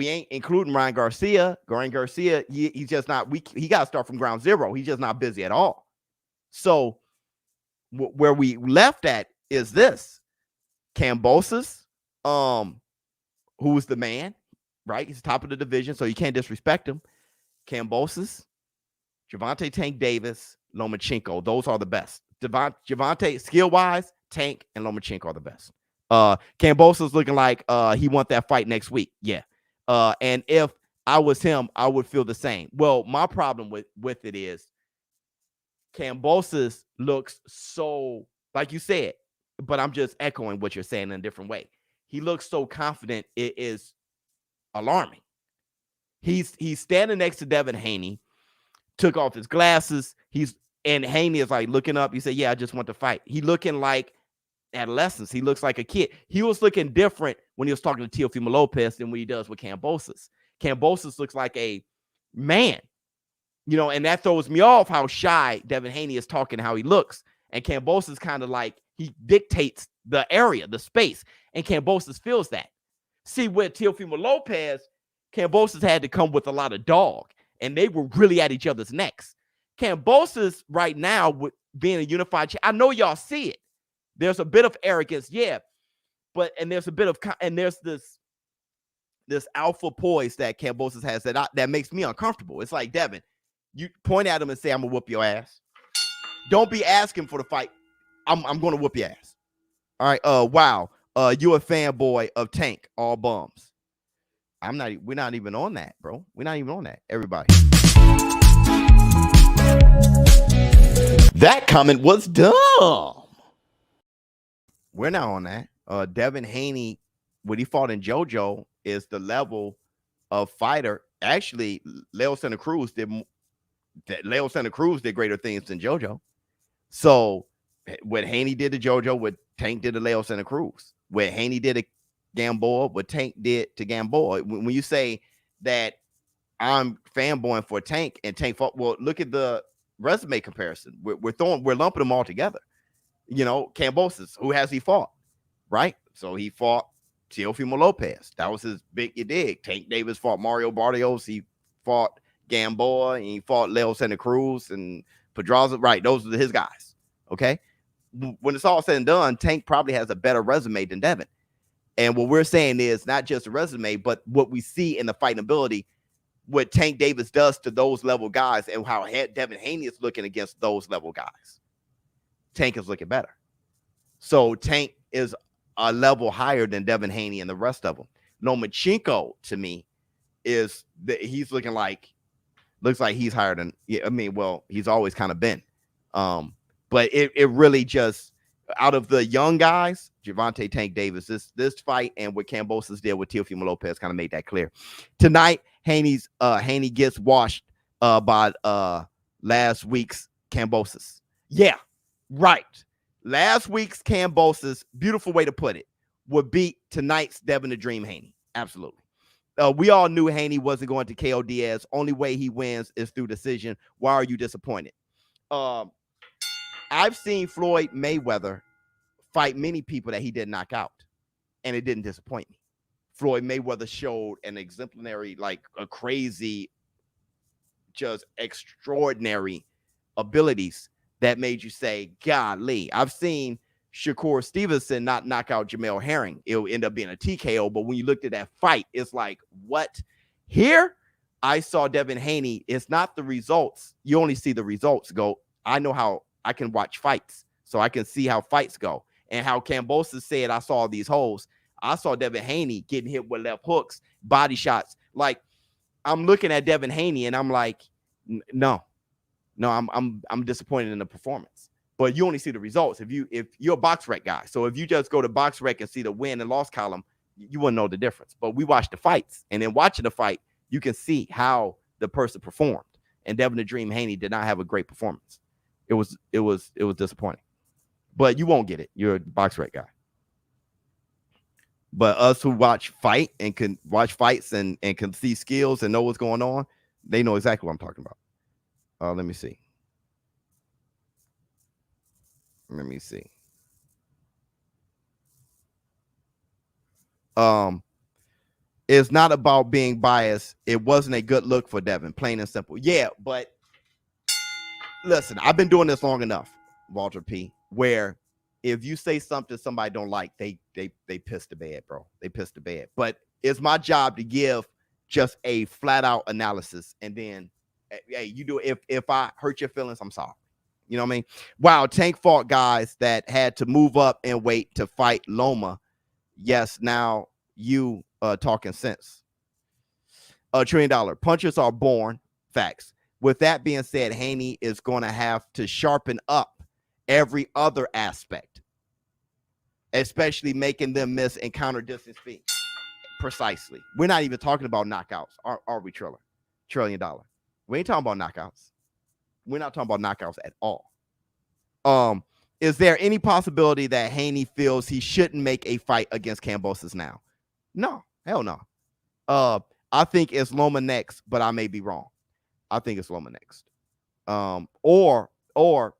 ain't including Ryan Garcia. Ryan Garcia, he's just not. He got to start from ground zero. He's just not busy at all. So where we left at is this: Kambosos, who's the man, right? He's top of the division, so you can't disrespect him. Kambosos, Gervonta Tank Davis, Lomachenko. Those are the best. Gervonta, skill-wise, Tank and Lomachenko are the best. Kambosos looking like he want that fight next week. Yeah. And if I was him, I would feel the same. Well, my problem with it is Kambosos looks so, like you said, but I'm just echoing what you're saying in a different way. He looks so confident, it is alarming. He's standing next to Devin Haney, took off his glasses. And Haney is like looking up. He said, yeah, I just want to fight. He looking like adolescence. He looks like a kid. He was looking different when he was talking to Teofimo Lopez than what he does with Kambosos. Kambosos looks like a man, and that throws me off how shy Devin Haney is talking, how he looks. And Kambosos kind of like he dictates the area, the space, and Kambosos feels that. See, with Teofimo Lopez, Kambosos had to come with a lot of dog, and they were really at each other's necks. Kambosos right now, with being a unified, I know y'all see it. There's a bit of arrogance, yeah, and there's this alpha poise that Kambosos has that makes me uncomfortable. It's like, Devin, You point at him and say, I'm gonna whoop your ass. Don't be asking for the fight. I'm gonna whoop your ass. All right. Wow. You a fanboy of Tank, all bums. We're not even on that, bro. We're not even on that. Everybody. That comment was dumb. We're not on that. Devin Haney, when he fought in JoJo, is the level of fighter. Actually, Leo Santa Cruz did greater things than JoJo. So what Haney did to JoJo, what Tank did to Leo Santa Cruz, what Haney did to Gamboa, what Tank did to Gamboa. When you say that I'm fanboying for Tank and Tank fought, well, look at the resume comparison. We're lumping them all together. You know, Kambosos, who has he fought? Right? So he fought Teofimo Lopez. That was his big dig. Tank Davis fought Mario Barrios. He fought Gamboa, and he fought Leo Santa Cruz and Pedraza. Right, those are his guys. Okay? When it's all said and done, Tank probably has a better resume than Devin. And what we're saying is not just a resume, but what we see in the fighting ability, what Tank Davis does to those level guys and how Devin Haney is looking against those level guys. Tank is looking better. So Tank is a level higher than Devin Haney and the rest of them. Lomachenko, to me, is that he's looks like he's higher than, he's always kind of been. But it really just, out of the young guys, Gervonta Tank Davis, this fight and what Kambosos did with Teofimo Lopez kind of made that clear. Tonight, Haney gets washed by last week's Kambosos. Yeah, right. Last week's Kambosos, beautiful way to put it, would beat tonight's Devin the Dream Haney. Absolutely. We all knew Haney wasn't going to KO Diaz. Only way he wins is through decision. Why are you disappointed? I've seen Floyd Mayweather fight many people that he did knock out, and it didn't disappoint me. Floyd Mayweather showed an exemplary, like a crazy, just extraordinary abilities that made you say, golly. I've seen Shakur Stevenson not knock out Jamel Herring. It'll end up being a TKO, but when you looked at that fight, it's like, what? Here, I saw Devin Haney. It's not the results. You only see the results go. I know how I can watch fights, so I can see how fights go. And how Kambosos said, I saw these holes. I saw Devin Haney getting hit with left hooks, body shots. Like, I'm looking at Devin Haney, and I'm like, no, I'm disappointed in the performance. But you only see the results if you're a box rec guy. So if you just go to box rec and see the win and loss column, you wouldn't know the difference. But we watch the fights, and then watching the fight, you can see how the person performed. And Devin the Dream Haney did not have a great performance. It was disappointing. But you won't get it. You're a box rec guy. But us who watch fight and can watch fights and can see skills and know what's going on, they know exactly what I'm talking about. Let me see. It's not about being biased. It wasn't a good look for Devin, plain and simple. Yeah, but listen, I've been doing this long enough, Walter P., where if you say something somebody don't like, they piss the bed, bro. They piss the bed. But it's my job to give just a flat out analysis, and then, hey, you do. If I hurt your feelings, I'm sorry. You know what I mean? Wow, Tank fought guys that had to move up and wait to fight Loma. Yes, now you talking sense. $1 trillion. Punchers are born. Facts. With that being said, Haney is going to have to sharpen up every other aspect, especially making them miss and counter distance feet. Precisely. We're not even talking about knockouts, are we, Triller? $1 trillion. We ain't talking about knockouts. We're not talking about knockouts at all. Is there any possibility that Haney feels he shouldn't make a fight against Kambosos now? No, hell no. I think it's Loma next, but I may be wrong. I think it's Loma next. Or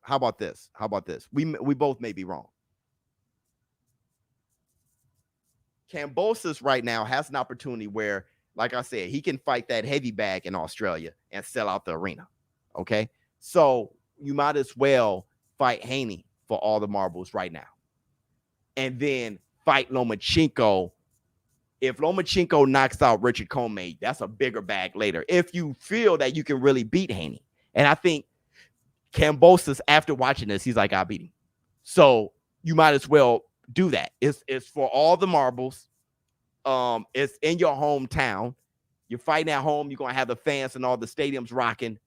how about this? We both may be wrong. Kambosos right now has an opportunity where, like I said, he can fight that heavy bag in Australia and sell out the arena. Okay, so you might as well fight Haney for all the marbles right now, and then fight Lomachenko. If Lomachenko knocks out Richard Comey, that's a bigger bag later. If you feel that you can really beat Haney, And I think Kambosos, after watching this, he's like, I beat him. So you might as well do that. It's for all the marbles. It's in your hometown. You're fighting at home. You're going to have the fans and all the stadiums rocking.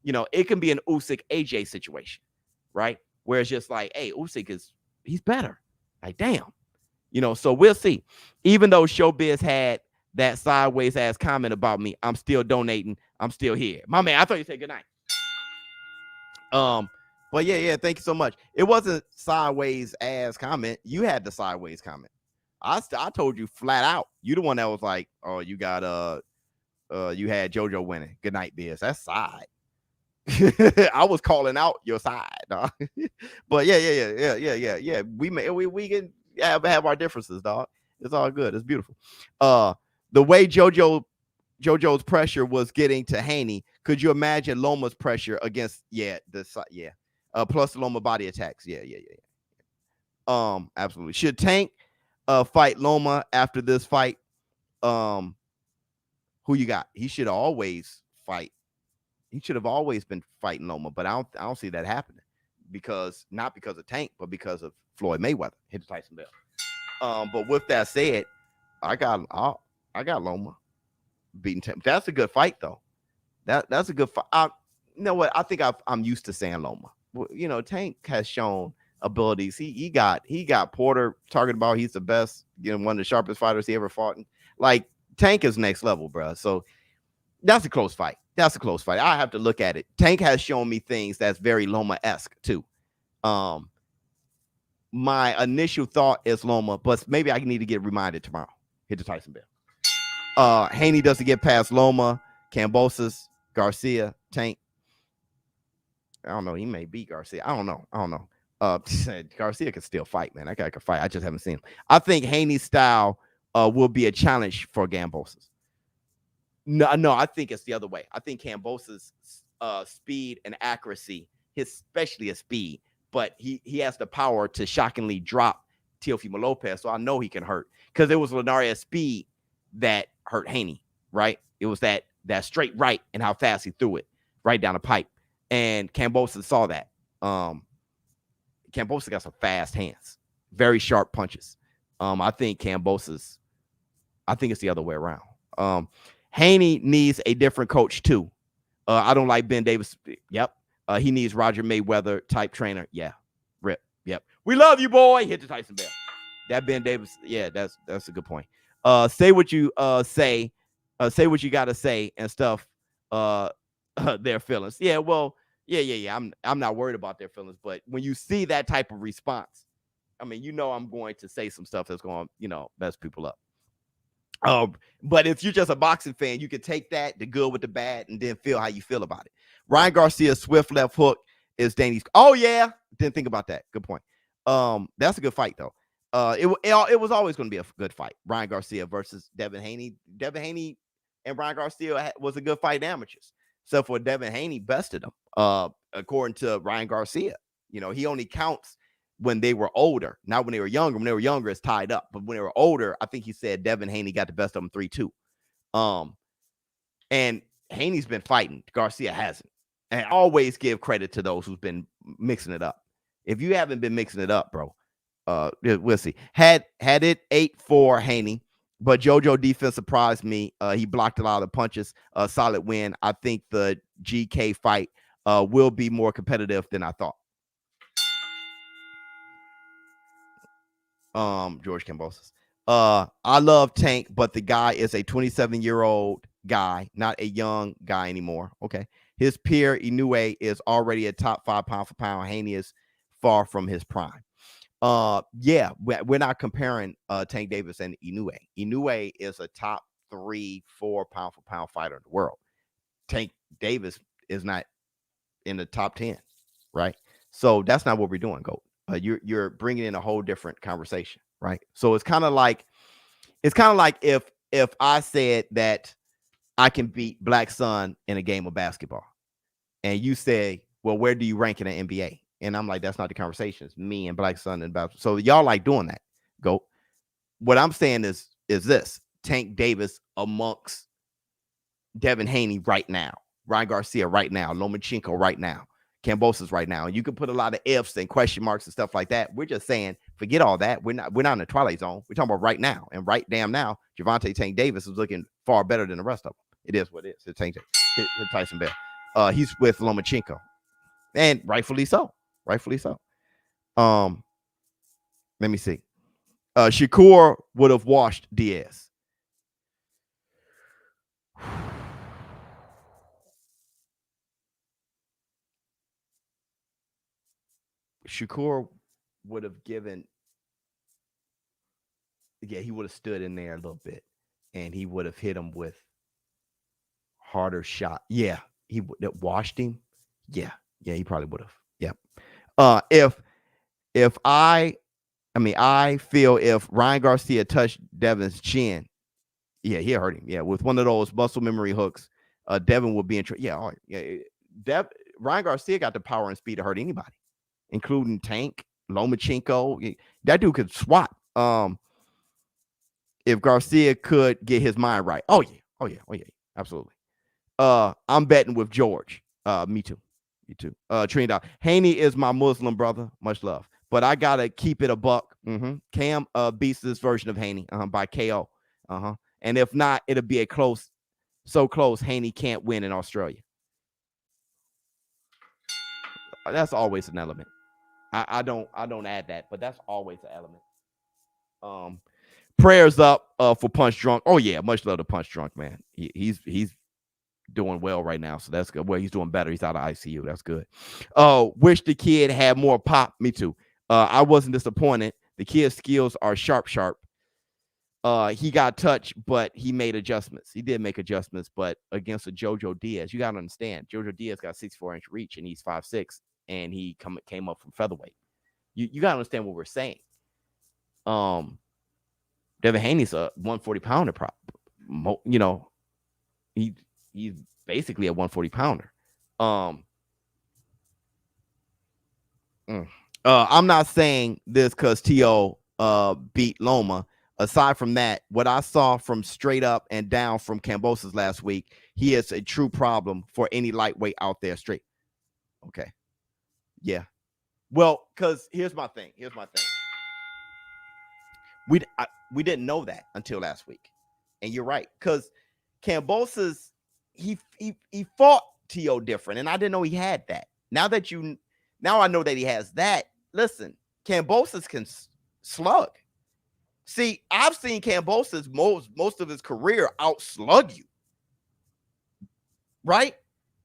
You know, it can be an Usyk AJ situation, right? Where it's just like, hey, Usyk he's better. Like, damn. You know, so we'll see. Even though ShowBizz had that sideways ass comment about me, I'm still donating. I'm still here. My man, I thought you said good night. But yeah, thank you so much. It wasn't sideways ass comment. You had the sideways comment. I told you flat out. You the one that was like, oh, you got you had JoJo winning. Good night, Biz. That's side. I was calling out your side, dog. But yeah. We can have our differences, dog. It's all good. It's beautiful. The way JoJo's pressure was getting to Haney, could you imagine Loma's pressure against plus the Loma body attacks? Yeah. Absolutely. Should Tank fight Loma after this fight? Who you got? He should always fight. He should have always been fighting Loma, but I don't see that happening not because of Tank, but because of Floyd Mayweather hit the Tyson bell. But with that said, I got Loma beating Tank. That's a good fight, though. That's a good fight. You know what? I think I'm used to saying Loma. You know, Tank has shown abilities. He got Porter talking about he's the best, you know, one of the sharpest fighters he ever fought. Like, Tank is next level, bro. So that's a close fight. I have to look at it. Tank has shown me things that's very Loma-esque too. My initial thought is Loma, but maybe I need to get reminded tomorrow. Hit the Tyson bell. Haney doesn't get past Loma, Kambosos, Garcia, Tank. I don't know. He may beat Garcia. I don't know. Garcia can still fight, man. That guy can fight. I just haven't seen him. I think Haney's style will be a challenge for Kambosos. No, I think it's the other way. I think Kambosos' speed and accuracy, especially his speed, but he has the power to shockingly drop Teofimo Lopez. So I know he can hurt because it was Linares' speed that hurt Haney, right? It was that straight right and how fast he threw it right down the pipe. And Kambosos saw that. Kambosos got some fast hands, very sharp punches. I think Kambosos, I think it's the other way around. Haney needs a different coach too. I don't like Ben Davis. Yep. He needs Roger Mayweather type trainer. Yeah. Rip. Yep. We love you, boy. Hit the Tyson bell. That Ben Davis. Yeah, that's a good point. Say what you say what you gotta say and stuff. Their feelings. Yeah, well, yeah. I'm not worried about their feelings, but when you see that type of response, I mean, you know, I'm going to say some stuff that's going to, you know, mess people up. But if you're just a boxing fan, you can take that, the good with the bad, and then feel how you feel about it. Ryan Garcia's swift left hook is Danny's. Oh yeah, didn't think about that. Good point. That's a good fight though. It was always going to be a good fight. Ryan Garcia versus Devin Haney. Devin Haney and Ryan Garcia was a good fight in amateurs. So for Devin Haney bested him. According to Ryan Garcia, you know, he only counts when they were older, not when they were younger. When they were younger, it's tied up. But when they were older, I think he said Devin Haney got the best of them 3-2. And Haney's been fighting. Garcia hasn't. And I always give credit to those who've been mixing it up. If you haven't been mixing it up, bro, we'll see. Had it 8-4 Haney, but JoJo defense surprised me. He blocked a lot of the punches. Solid win. I think the GK fight will be more competitive than I thought. George Kambosos. I love Tank, but the guy is a 27-year-old guy, not a young guy anymore. Okay. His peer Inoue is already a top 5 pound for pound. Haney is far from his prime. Yeah, we're not comparing Tank Davis and Inoue. Inoue is a top 3-4 pound for pound fighter in the world. Tank Davis is not in the top 10, right? So that's not what we're doing, Goat. You're bringing in a whole different conversation, right? So it's kind of like if I said that I can beat Black Sun in a game of basketball, and you say, well, where do you rank in the NBA? And I'm like, that's not the conversation. It's me and Black Sun and basketball. So y'all like doing that. Go. What I'm saying is this: Tank Davis amongst Devin Haney right now. Ryan Garcia right now, Lomachenko right now, Kambosos right now. And you can put a lot of ifs and question marks and stuff like that. We're just saying, forget all that. We're not in the twilight zone. We're talking about right now. And right damn now, Gervonta Tank Davis is looking far better than the rest of them. It is what it is. It's Tyson Bell. He's with Lomachenko. And rightfully so. Rightfully so. Let me see. Shakur would have washed Diaz. Shakur would have given, he would have stood in there a little bit, and he would have hit him with harder shot. Yeah, he would have washed him. Yeah, he probably would have. Yep. If I feel if Ryan Garcia touched Devin's chin, he hurt him. Yeah, with one of those muscle memory hooks, Devin would be in trouble. Ryan Garcia got the power and speed to hurt anybody, including Tank, Lomachenko. That dude could swat. If Garcia could get his mind right. Oh yeah, absolutely. I'm betting with George. Me too. Trinidad. Haney is my Muslim brother. Much love. But I gotta keep it a buck. Cam beats this version of Haney by KO. And if not, it'll be so close Haney can't win in Australia. That's always an element. I don't add that, but that's always an element. Prayers up for Punch Drunk. Oh yeah, much love to Punch Drunk, man. He's doing well right now, so that's good. Well, he's doing better. He's out of ICU. That's good. Wish the kid had more pop. Me too. I wasn't disappointed. The kid's skills are sharp. He got touched, but he made adjustments. He did make adjustments, but against a JoJo Diaz, you got to understand, JoJo Diaz got 64-inch reach, and he's 5'6", and he came up from featherweight. You got to understand what we're saying. Devin Haney's a 140-pounder prop. He's basically a 140-pounder. I'm not saying this because T.O. beat Loma. Aside from that, what I saw from straight up and down from Kambosos last week, he is a true problem for any lightweight out there straight. Okay. Yeah. Well, because here's my thing. We didn't know that until last week. And you're right. Because Kambosos, he fought T.O. different, and I didn't know he had that. Now I know that he has that. Listen, Kambosos can slug. See, I've seen Kambosos most of his career outslug you. Right?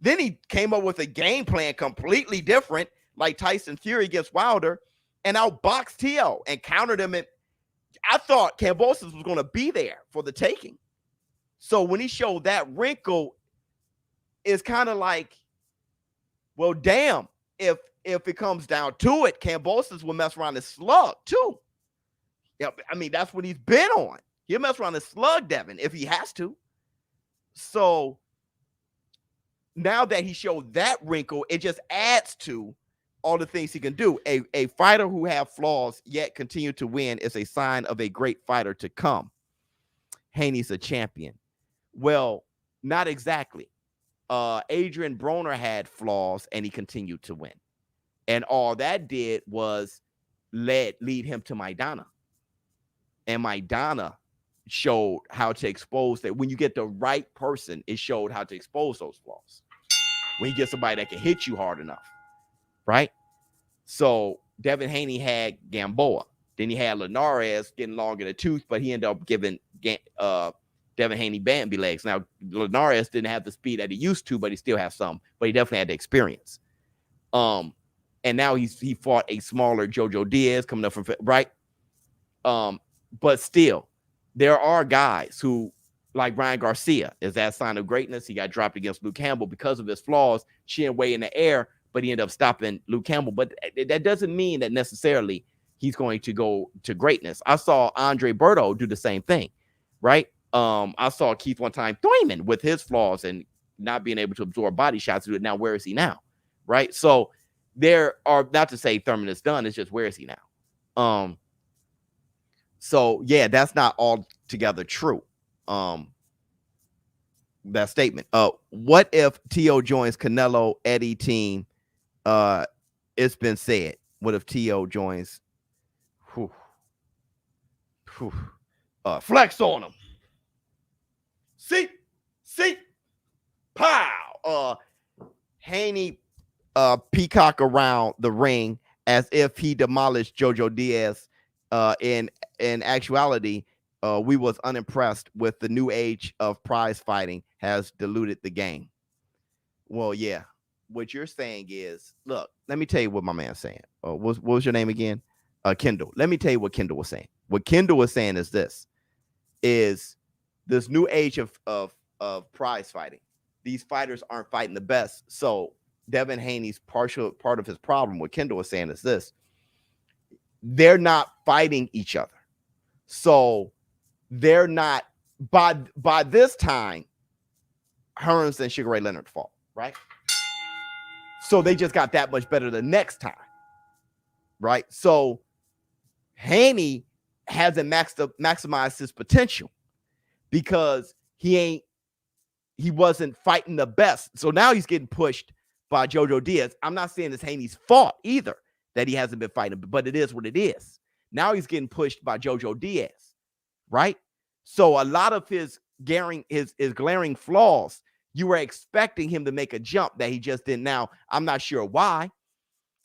Then he came up with a game plan completely different, like Tyson Fury against Wilder, and outboxed T.O. and countered him. And I thought Kambosos was going to be there for the taking. So when he showed that wrinkle, it's kind of like, well, damn, if it comes down to it, Kambosos will mess around and slug too. Yeah, I mean, that's what he's been on. He'll mess around and slug Devin if he has to. So now that he showed that wrinkle, it just adds to all the things he can do. A fighter who have flaws yet continue to win is a sign of a great fighter to come. Haney's a champion. Well, not exactly. Adrian Broner had flaws and he continued to win. And all that did was lead him to Maidana. And Maidana showed how to expose that. When you get the right person, it showed how to expose those flaws. When you get somebody that can hit you hard enough, right? So Devin Haney had Gamboa. Then he had Linares getting long in the tooth, but he ended up giving Devin Haney Bambi legs. Now, Linares didn't have the speed that he used to, but he still has some. But he definitely had the experience. And now he fought a smaller JoJo Diaz coming up from right. But still, there are guys who, like Ryan Garcia, is that sign of greatness. He got dropped against Luke Campbell because of his flaws, chin way in the air, but he ended up stopping Luke Campbell. But that doesn't mean that necessarily he's going to go to greatness. I saw Andre Berto do the same thing, right? I saw Keith one time Thurman with his flaws and not being able to absorb body shots. Now, where is he now? Right? So there are, not to say Thurman is done, it's just where is he now? So yeah, that's not altogether true. that statement. What if T.O. joins Canelo Eddie team? It's been said. What if T.O. joins? Whew, whew, flex on him. See, pow. Haney peacock around the ring as if he demolished JoJo Diaz. In actuality, we was unimpressed with the new age of prize fighting has diluted the game. Well, yeah. What you're saying is, look, let me tell you what my man's saying. What was your name again? Kendall. Let me tell you what Kendall was saying. What Kendall was saying is this new age of prize fighting. These fighters aren't fighting the best. So Devin Haney's part of his problem, what Kendall was saying is this. They're not fighting each other. So they're not, by this time, Hearns and Sugar Ray Leonard fall, right? So they just got that much better the next time, right? So Haney hasn't maximized his potential because he wasn't fighting the best. So now he's getting pushed by JoJo Diaz. I'm not saying it's Haney's fault either that he hasn't been fighting, but it is what it is. Now he's getting pushed by JoJo Diaz, right? So a lot of his glaring flaws, you were expecting him to make a jump that he just didn't. Now, I'm not sure why,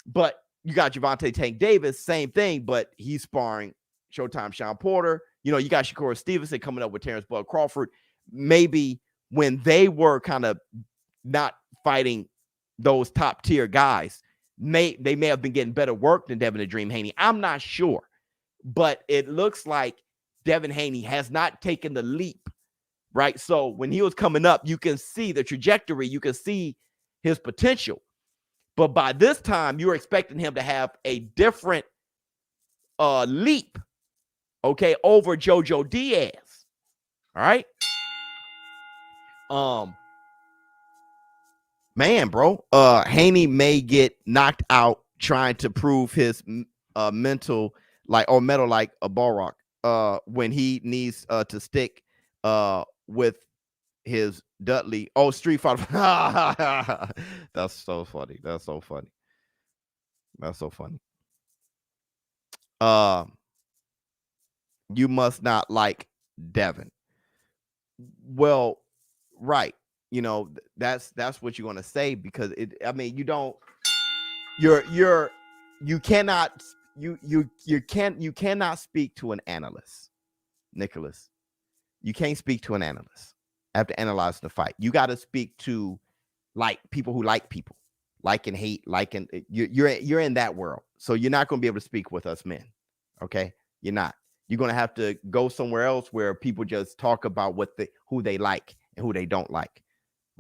but you got Gervonta Tank Davis, same thing, but he's sparring Showtime Sean Porter. You know, you got Shakur Stevenson coming up with Terrence Bud Crawford. Maybe when they were kind of not fighting those top tier guys, they may have been getting better work than Devin the Dream Haney. I'm not sure, but it looks like Devin Haney has not taken the leap, right? So when he was coming up, you can see the trajectory, you can see his potential. But by this time, you're expecting him to have a different leap, okay, over JoJo Diaz. All right. Man, bro, Haney may get knocked out trying to prove his metal like a Balrock when he needs to stick with his Dudley. Oh, Street Fighter. That's so funny. That's so funny. That's so funny. You must not like Devin. Well, right. You know, that's what you're going to say because you cannot speak to an analyst, Nicholas. You can't speak to an analyst after analyzing the fight. You got to speak to like people who like people, like and hate, like and you're in that world. So you're not going to be able to speak with us men. Okay. You're not. You're going to have to go somewhere else where people just talk about who they like and who they don't like.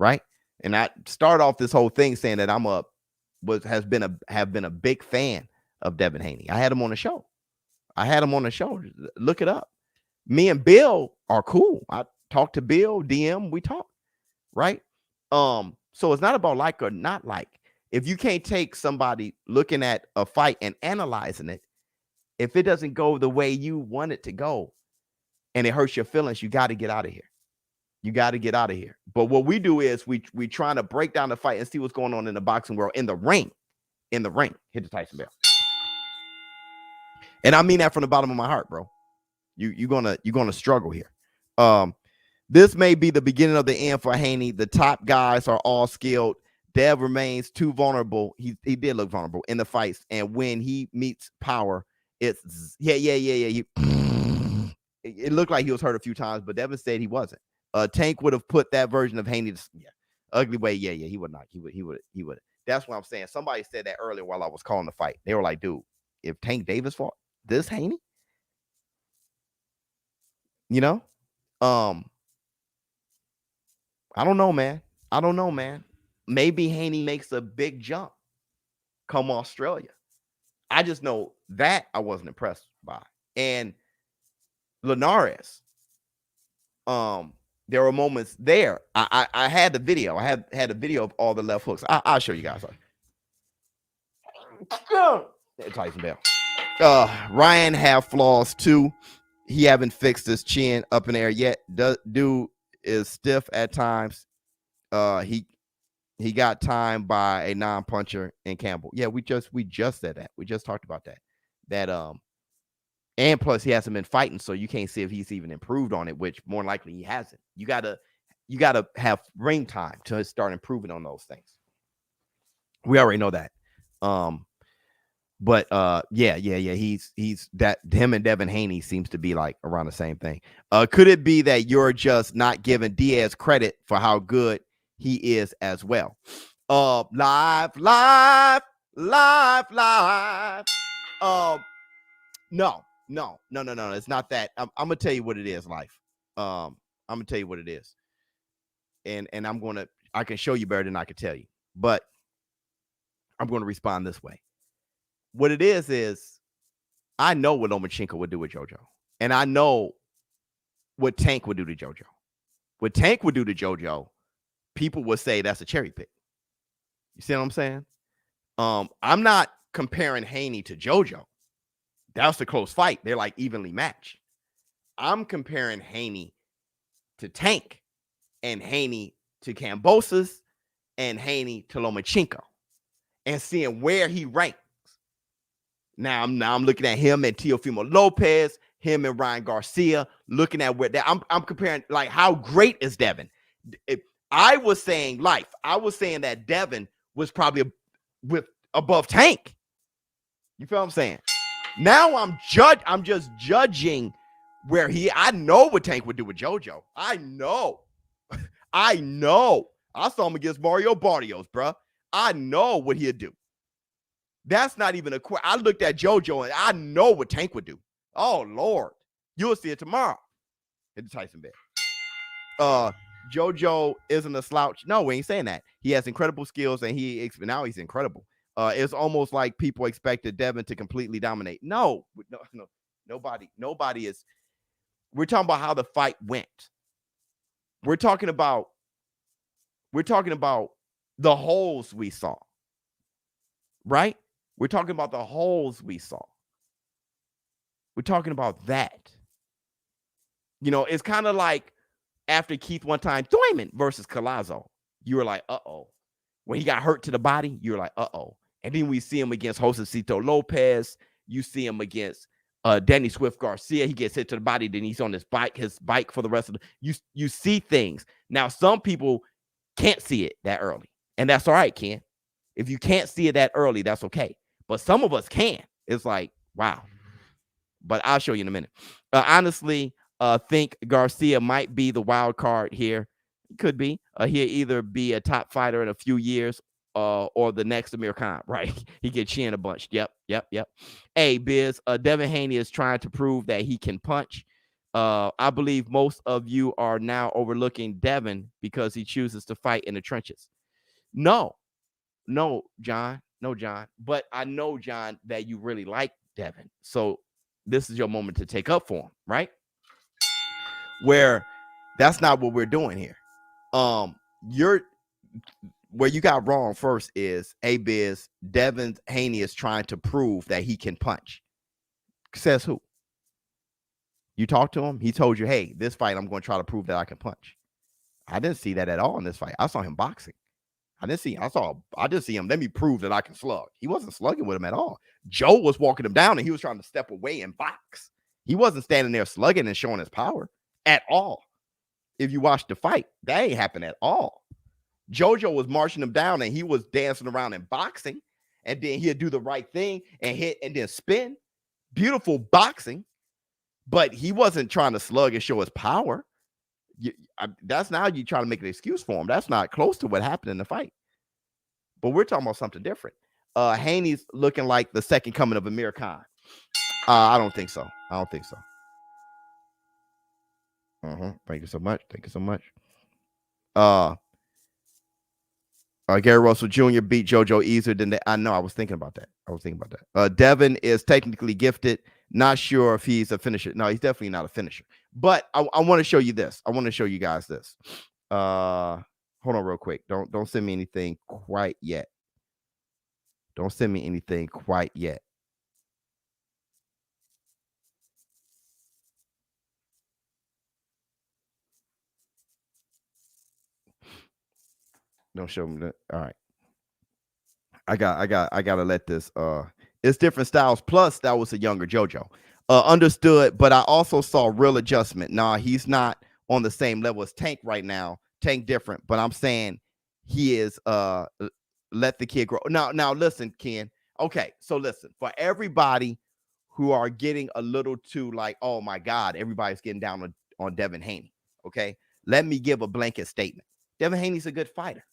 Right. And I start off this whole thing saying that have been a big fan of Devin Haney. I had him on the show. Look it up. Me and Bill are cool. I talked to Bill, DM, we talk. Right. So it's not about like or not like. If you can't take somebody looking at a fight and analyzing it, if it doesn't go the way you want it to go and it hurts your feelings, you got to get out of here. You got to get out of here. But what we do is we trying to break down the fight and see what's going on in the boxing world in the ring. Hit the Tyson bell. And I mean that from the bottom of my heart, bro. You're gonna struggle here. This may be the beginning of the end for Haney. The top guys are all skilled. Dev remains too vulnerable. He did look vulnerable in the fights, and when he meets power, it's yeah. It looked like he was hurt a few times, but Devin said he wasn't. Tank would have put that version of Haney to ugly way. Yeah, he would not. He would. That's what I'm saying. Somebody said that earlier while I was calling the fight. They were like, dude, if Tank Davis fought this Haney, you know, I don't know, man. Maybe Haney makes a big jump come Australia. I just know that I wasn't impressed by. And Linares, there were moments there. I had the video. I had a video of all the left hooks. I'll show you guys. Tyson Bell. Ryan have flaws too. He haven't fixed his chin up in there yet. Dude is stiff at times. He got timed by a non-puncher in Campbell. Yeah, we just said that. We just talked about that. And plus he hasn't been fighting, so you can't see if he's even improved on it, which more likely he hasn't. You gotta have ring time to start improving on those things. We already know that. But yeah. He's that him and Devin Haney seems to be like around the same thing. Could it be that you're just not giving Diaz credit for how good he is as well? Live. No. It's not that. I'm gonna tell you what it is, life. I'm gonna tell you what it is. And I can show you better than I can tell you, but I'm going to respond this way. What it is I know what Lomachenko would do with JoJo. And I know what Tank would do to JoJo. What Tank would do to JoJo, people would say that's a cherry pick. You see what I'm saying? I'm not comparing Haney to JoJo. That's a close fight. They're like evenly matched. I'm comparing Haney to Tank and Haney to Kambosos and Haney to Lomachenko and seeing where he ranks. Now I'm looking at him and Teofimo Lopez, him and Ryan Garcia, looking at where I'm comparing, like, how great is Devin? I was saying that Devin was probably above Tank. You feel what I'm saying? Now I'm just judging where I know what Tank would do with JoJo. I know. I saw him against Mario Barrios, bro. I know what he'd do. That's not even a question. I looked at JoJo and I know what Tank would do. Oh, Lord. You'll see it tomorrow at the Tyson bet. JoJo isn't a slouch. No, we ain't saying that. He has incredible skills and now he's incredible. It's almost like people expected Devin to completely dominate. No, nobody is. We're talking about how the fight went. We're talking about the holes we saw. Right? We're talking about the holes we saw. We're talking about that. You know, it's kind of like after Keith one time, Thurman versus Collazo. You were like, uh-oh. When he got hurt to the body, you were like, uh-oh. And then we see him against Josecito Lopez. You see him against Danny Swift Garcia. He gets hit to the body, then he's on his bike for the rest of the. You see things. Now, some people can't see it that early. And that's all right, Ken. If you can't see it that early, that's okay. But some of us can. It's like, wow. But I'll show you in a minute. Honestly, think Garcia might be the wild card here. Could be. He'll either be a top fighter in a few years or the next Amir Khan, right? He gets chinned a bunch. Yep. Hey, Biz, Devin Haney is trying to prove that he can punch. I believe most of you are now overlooking Devin because he chooses to fight in the trenches. No, John. But I know, John, that you really like Devin. So this is your moment to take up for him, right? Where that's not what we're doing here. Where you got wrong first is, hey, Biz, Devin Haney is trying to prove that he can punch. Says who? You talked to him? He told you, hey, this fight, I'm going to try to prove that I can punch. I didn't see that at all in this fight. I saw him boxing. I just see him. Let me prove that I can slug. He wasn't slugging with him at all. Joe was walking him down and he was trying to step away and box. He wasn't standing there slugging and showing his power at all. If you watch the fight, that ain't happened at all. JoJo was marching him down and he was dancing around and boxing. And then he'd do the right thing and hit and then spin. Beautiful boxing. But he wasn't trying to slug and show his power. That's now you try to make an excuse for him. That's not close to what happened in the fight. But we're talking about something different. Haney's looking like the second coming of Amir Khan. I don't think so. Thank you so much. Gary Russell Jr. beat JoJo easier than that. I know. I was thinking about that. Devin is technically gifted. Not sure if he's a finisher. No, he's definitely not a finisher. But I want to show you this. I want to show you guys this. Hold on real quick. Don't send me anything quite yet. Don't show me that. All right. I gotta let this. It's different styles. Plus, that was a younger JoJo. Understood, but I also saw real adjustment. Nah, he's not on the same level as Tank right now. Tank different, but I'm saying he is. Let the kid grow. Now listen, Ken. Okay, so listen, for everybody who are getting a little too like, oh my God, everybody's getting down on Devin Haney. Okay, let me give a blanket statement. Devin Haney's a good fighter.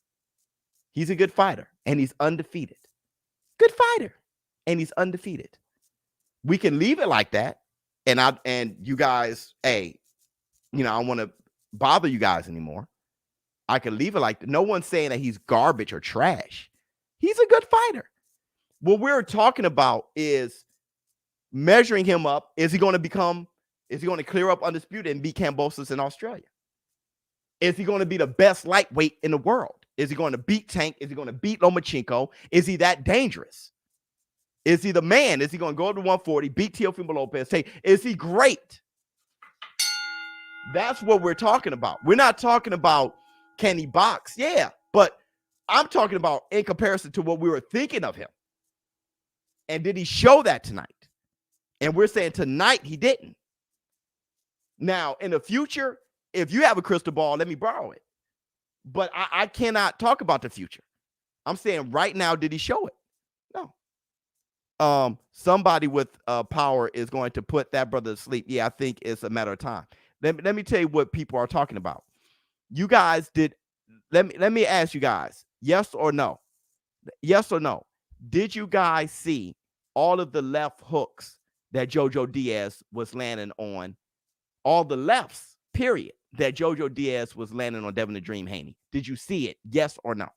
He's a good fighter, and he's undefeated. Good fighter, and he's undefeated. We can leave it like that, and you guys, hey, I don't want to bother you guys anymore. I can leave it like that. No one's saying that he's garbage or trash. He's a good fighter. What we're talking about is measuring him up. Is he going to clear up undisputed and beat Kambosos in Australia? Is he going to be the best lightweight in the world? Is he going to beat Tank? Is he going to beat Lomachenko? Is he that dangerous? Is he the man? Is he going to go to 140, beat Teofimo Lopez? Say, is he great? That's what we're talking about. We're not talking about can he box? Yeah, but I'm talking about in comparison to what we were thinking of him. And did he show that tonight? And we're saying tonight he didn't. Now, in the future, if you have a crystal ball, let me borrow it. But I cannot talk about the future. I'm saying right now, did he show it? No. Somebody with power is going to put that brother to sleep. Yeah, I think it's a matter of time. Let me tell you what people are talking about. You guys did. Let me ask you guys, yes or no? Yes or no? Did you guys see all of the left hooks that JoJo Diaz was landing on? All the lefts, period, that JoJo Diaz was landing on Devin the Dream Haney. Did you see it? Yes or no?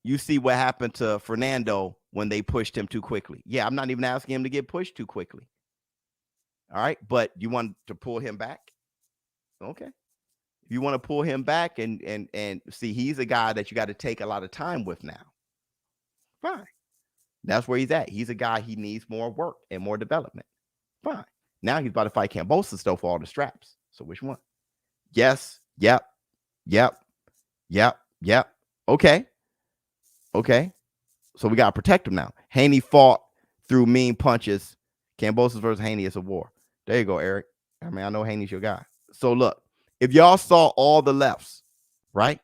You see what happened to Fernando when they pushed him too quickly. Yeah, I'm not even asking him to get pushed too quickly. All right, but you want to pull him back? Okay. If you want to pull him back and see, he's a guy that you got to take a lot of time with now. Fine. That's where he's at. He's a guy, he needs more work and more development. Fine. Now he's about to fight Kambosos though for all the straps. So which one? Yes. Yep. Okay. So we got to protect him now. Haney fought through mean punches. Kambosos versus Haney is a war. There you go, Eric. I mean, I know Haney's your guy. So look, if y'all saw all the lefts, right?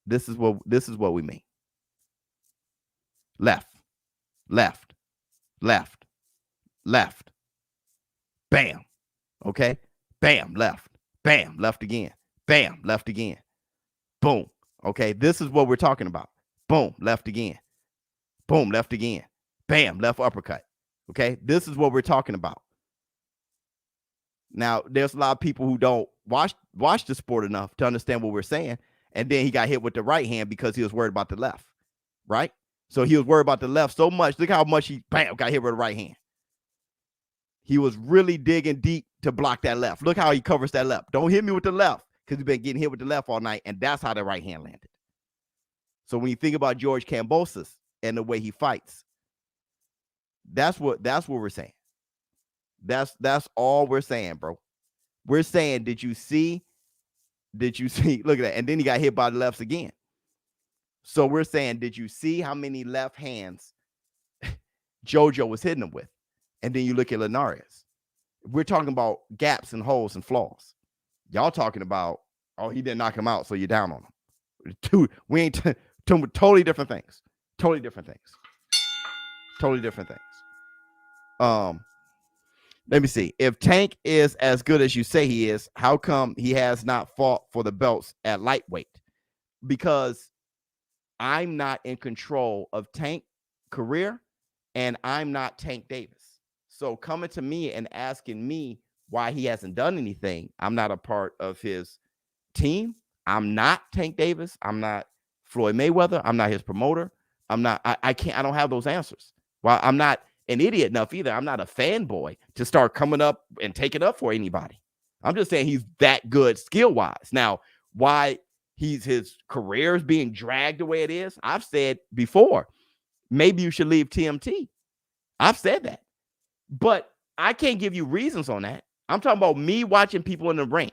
This is what we mean. Left. Bam. Okay. Bam. Left. Bam. Left again. Bam. Left again. Boom. Okay. This is what we're talking about. Boom. Left again. Boom. Left again. Bam. Left uppercut. Okay. This is what we're talking about. Now, there's a lot of people who don't watch the sport enough to understand what we're saying. And then he got hit with the right hand because he was worried about the left. Right? So he was worried about the left so much. Look how much he got hit with the right hand. He was really digging deep to block that left. Look how he covers that left. Don't hit me with the left because he's been getting hit with the left all night, and that's how the right hand landed. So when you think about George Kambosos and the way he fights, that's what we're saying. That's all we're saying, bro. We're saying, did you see? Look at that. And then he got hit by the lefts again. So we're saying, did you see how many left hands JoJo was hitting him with? And then you look at Linares. We're talking about gaps and holes and flaws. Y'all talking about, oh, he didn't knock him out, so you're down on him. We ain't totally different things. Totally different things. Let me see. If Tank is as good as you say he is, how come he has not fought for the belts at lightweight? Because I'm not in control of Tank career, and I'm not Tank Davis. So coming to me and asking me why he hasn't done anything, I'm not a part of his team. I'm not Tank Davis. I'm not Floyd Mayweather. I'm not his promoter. I don't have those answers. Well, I'm not an idiot enough either. I'm not a fanboy to start coming up and taking up for anybody. I'm just saying he's that good skill-wise. Now, why his career is being dragged the way it is, I've said before, maybe you should leave TMT. I've said that. But I can't give you reasons on that. I'm talking about me watching people in the ring.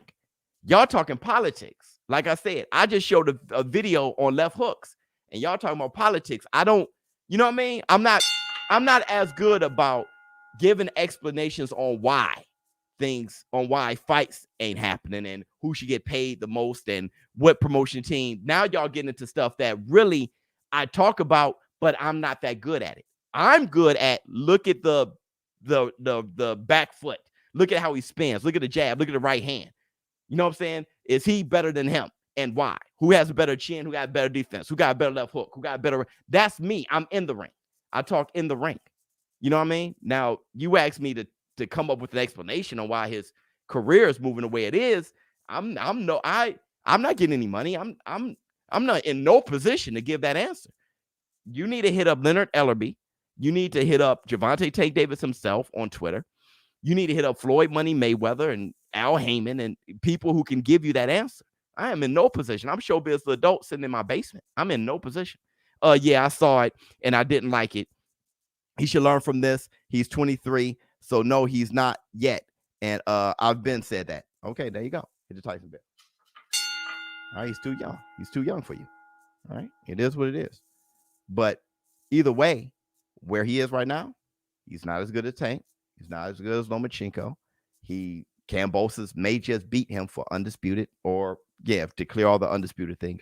Y'all talking politics. Like I said, I just showed a video on left hooks, and y'all talking about politics. I don't, you know what I mean? I'm not as good about giving explanations on why fights ain't happening and who should get paid the most and what promotion team. Now y'all getting into stuff that really I talk about, but I'm not that good at it. I'm good at look at the back foot. Look at how he spins. Look at the jab. Look at the right hand. You know what I'm saying? Is he better than him? And why? Who has a better chin? Who got better defense? Who got a better left hook? Who got better? That's me. I'm in the ring. I talk in the ring. You know what I mean? Now, you asked me to come up with an explanation on why his career is moving the way it is. I'm not getting any money. I'm not in no position to give that answer. You need to hit up Leonard Ellerby. You need to hit up Javante Tank Davis himself on Twitter. You need to hit up Floyd Money Mayweather and Al Heyman and people who can give you that answer. I am in no position. I'm ShowBizz the adult sitting in my basement. I'm in no position. Yeah, I saw it and I didn't like it. He should learn from this. He's 23. So no, he's not yet. And I've been said that. Okay, there you go. Hit the Tyson bell. All right, he's too young. He's too young for you. All right, it is what it is. But either way, where he is right now, he's not as good as Tank. He's not as good as Lomachenko. Kambosos may just beat him for undisputed, or to clear all the undisputed thing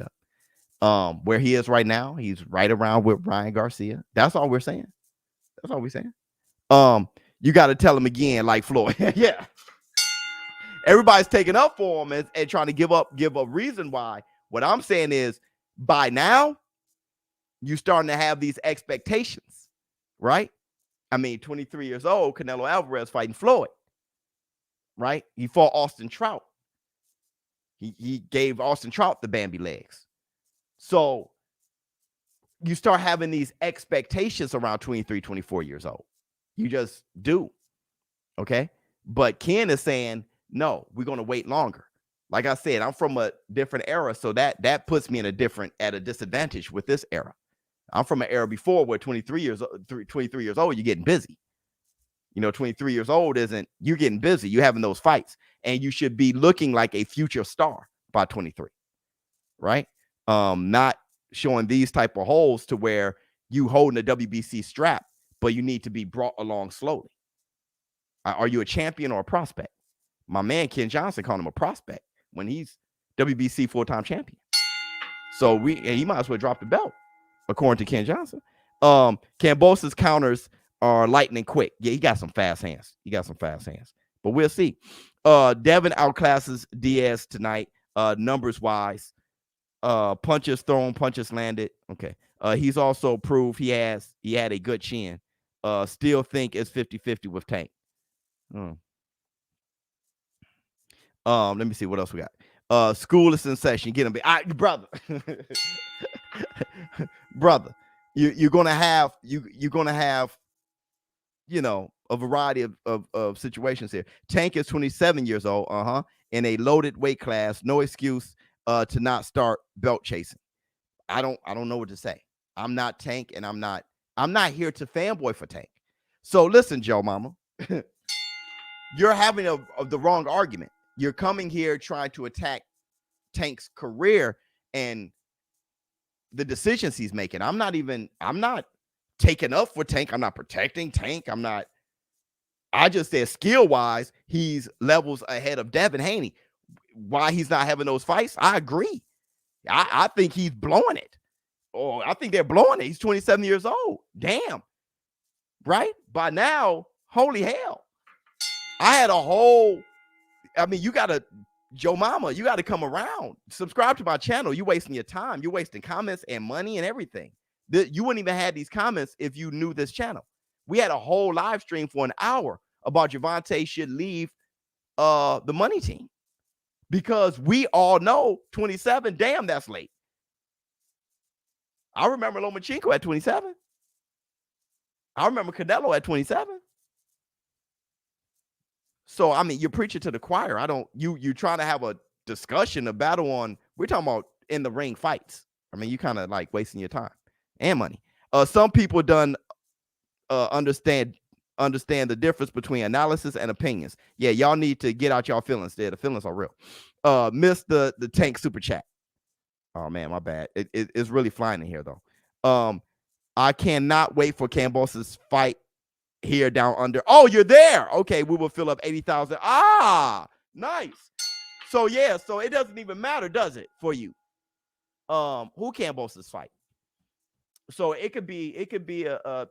up. Where he is right now, he's right around with Ryan Garcia. That's all we're saying. That's all we're saying. You got to tell him again, like Floyd. Yeah. Everybody's taking up for him and trying to give a reason why. What I'm saying is, by now, you're starting to have these expectations, right? I mean, 23 years old, Canelo Alvarez fighting Floyd, right? He fought Austin Trout. He gave Austin Trout the Bambi legs. So you start having these expectations around 23, 24 years old. You just do, okay? But Ken is saying, no, we're going to wait longer. Like I said, I'm from a different era, so that puts me at a disadvantage with this era. I'm from an era before where 23 years old, you're getting busy. 23 years old you're getting busy. You're having those fights, and you should be looking like a future star by 23, right? Not showing these type of holes to where you holding a WBC strap, but you need to be brought along slowly. Are you a champion or a prospect? My man Ken Johnson called him a prospect when he's WBC full-time champion. So he might as well drop the belt, according to Ken Johnson. Kambosos' counters are lightning quick. Yeah, he got some fast hands. But we'll see. Devin outclasses Diaz tonight, numbers wise. Punches thrown, punches landed. Okay. He's also proved he had a good chin. Still think it's 50-50 with Tank. Let me see what else we got. School is in session. Get him, brother. Brother, you're gonna have a variety of situations here. Tank is 27 years old, in a loaded weight class. No excuse to not start belt chasing. I don't know what to say. I'm not Tank, and I'm not here to fanboy for Tank. So listen, Joe Mama, you're having the wrong argument. You're coming here trying to attack Tank's career and the decisions he's making. I'm not taking up for Tank. I'm not protecting Tank. I just said skill-wise, he's levels ahead of Devin Haney. Why he's not having those fights, I agree. I think he's blowing it. Oh, I think they're blowing it. He's 27 years old. Damn. Right? By now, holy hell. Joe Mama, you got to come around. Subscribe to my channel. You're wasting your time. You're wasting comments and money and everything. You wouldn't even have these comments if you knew this channel. We had a whole live stream for an hour about Javante should leave the money team. Because we all know 27, damn, that's late. I remember Lomachenko at 27. I remember Canelo at 27. So, I mean, you're preaching to the choir. You're trying to have a discussion, a battle on, we're talking about in the ring fights. I mean, you kind of like wasting your time and money. Some people understand understand the difference between analysis and opinions. Yeah, y'all need to get out y'all feelings there. The feelings are real. Missed the Tank super chat. Oh man, my bad. It's really flying in here though. I cannot wait for Kambosos' fight here down under. Oh, you're there. Okay, we will fill up 80,000. Ah, nice. So yeah, so it doesn't even matter, does it, for you? Who Kambosos fight? So it could be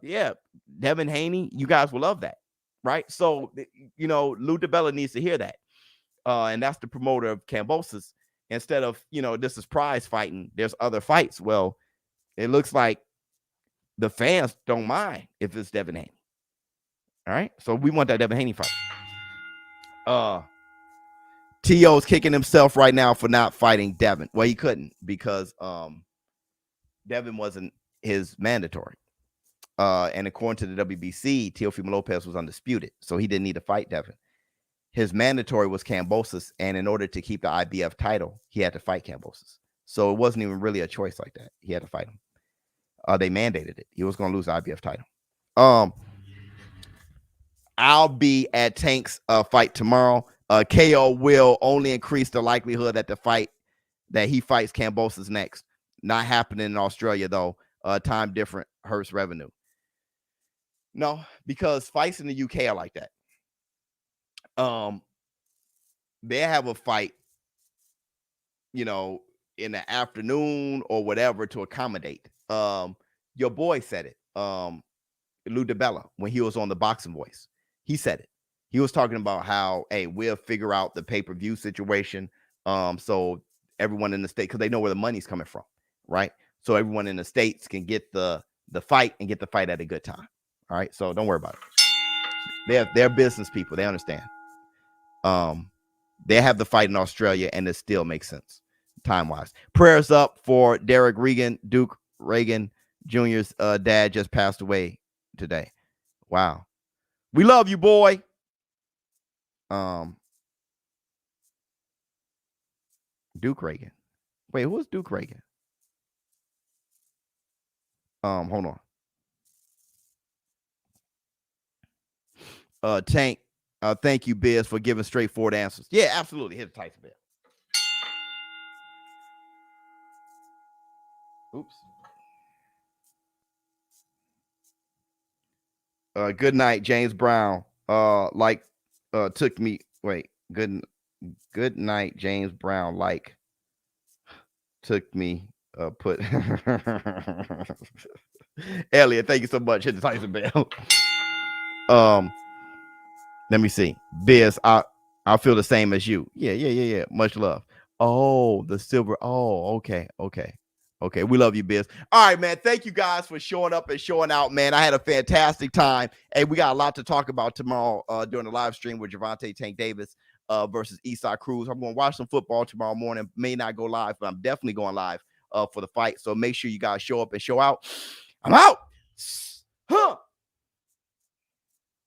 yeah, Devin, Haney. You guys will love that, right? So you know, Lou DiBella needs to hear that, and that's the promoter of Kambosos. Instead of, you know, this is prize fighting, there's other fights. Well, it looks like the fans don't mind if it's Devin Haney. All right, so we want that Devin Haney fight. T.O.'s kicking himself right now for not fighting Devin. Well, he couldn't because Devin wasn't his mandatory. And according to the WBC, Teofimo Lopez was undisputed, so he didn't need to fight Devin. His mandatory was Kambosos, and in order to keep the IBF title, he had to fight Kambosos. So it wasn't even really a choice like that. He had to fight him. They mandated it. He was going to lose the IBF title. I'll be at Tank's fight tomorrow. KO will only increase the likelihood that he fights Kambosos next. Not happening in Australia though. Time different hurts revenue. No, because fights in the UK are like that. They have a fight, you know, in the afternoon or whatever to accommodate. Your boy said it. Lou DiBella, when he was on the Boxing Voice, he said it. He was talking about how, hey, we'll figure out the pay-per-view situation. So everyone in the state, because they know where the money's coming from, right? So everyone in the states can get the fight and get the fight at a good time. All right. So don't worry about it. They're business people. They understand. They have the fight in Australia, and it still makes sense time-wise. Prayers up for Derek Regan. Duke Reagan Jr.'s dad just passed away today. Wow. We love you, boy. Duke Reagan. Wait, who is Duke Reagan? Hold on. Tank, thank you, Biz, for giving straightforward answers. Yeah, absolutely. Hit the Tyson bell. Oops. Good night, James Brown. Took me. Wait, good night, James Brown. Like, took me. Put Elliot. Thank you so much. Hit the Tyson bell. Let me see. Biz, I feel the same as you. Yeah. Much love. Oh, the silver. Oh, okay. We love you, Biz. All right, man. Thank you guys for showing up and showing out, man. I had a fantastic time. Hey, we got a lot to talk about tomorrow during the live stream with Gervonta Tank Davis versus Esau Cruz. I'm going to watch some football tomorrow morning. May not go live, but I'm definitely going live for the fight. So make sure you guys show up and show out. I'm out. Huh.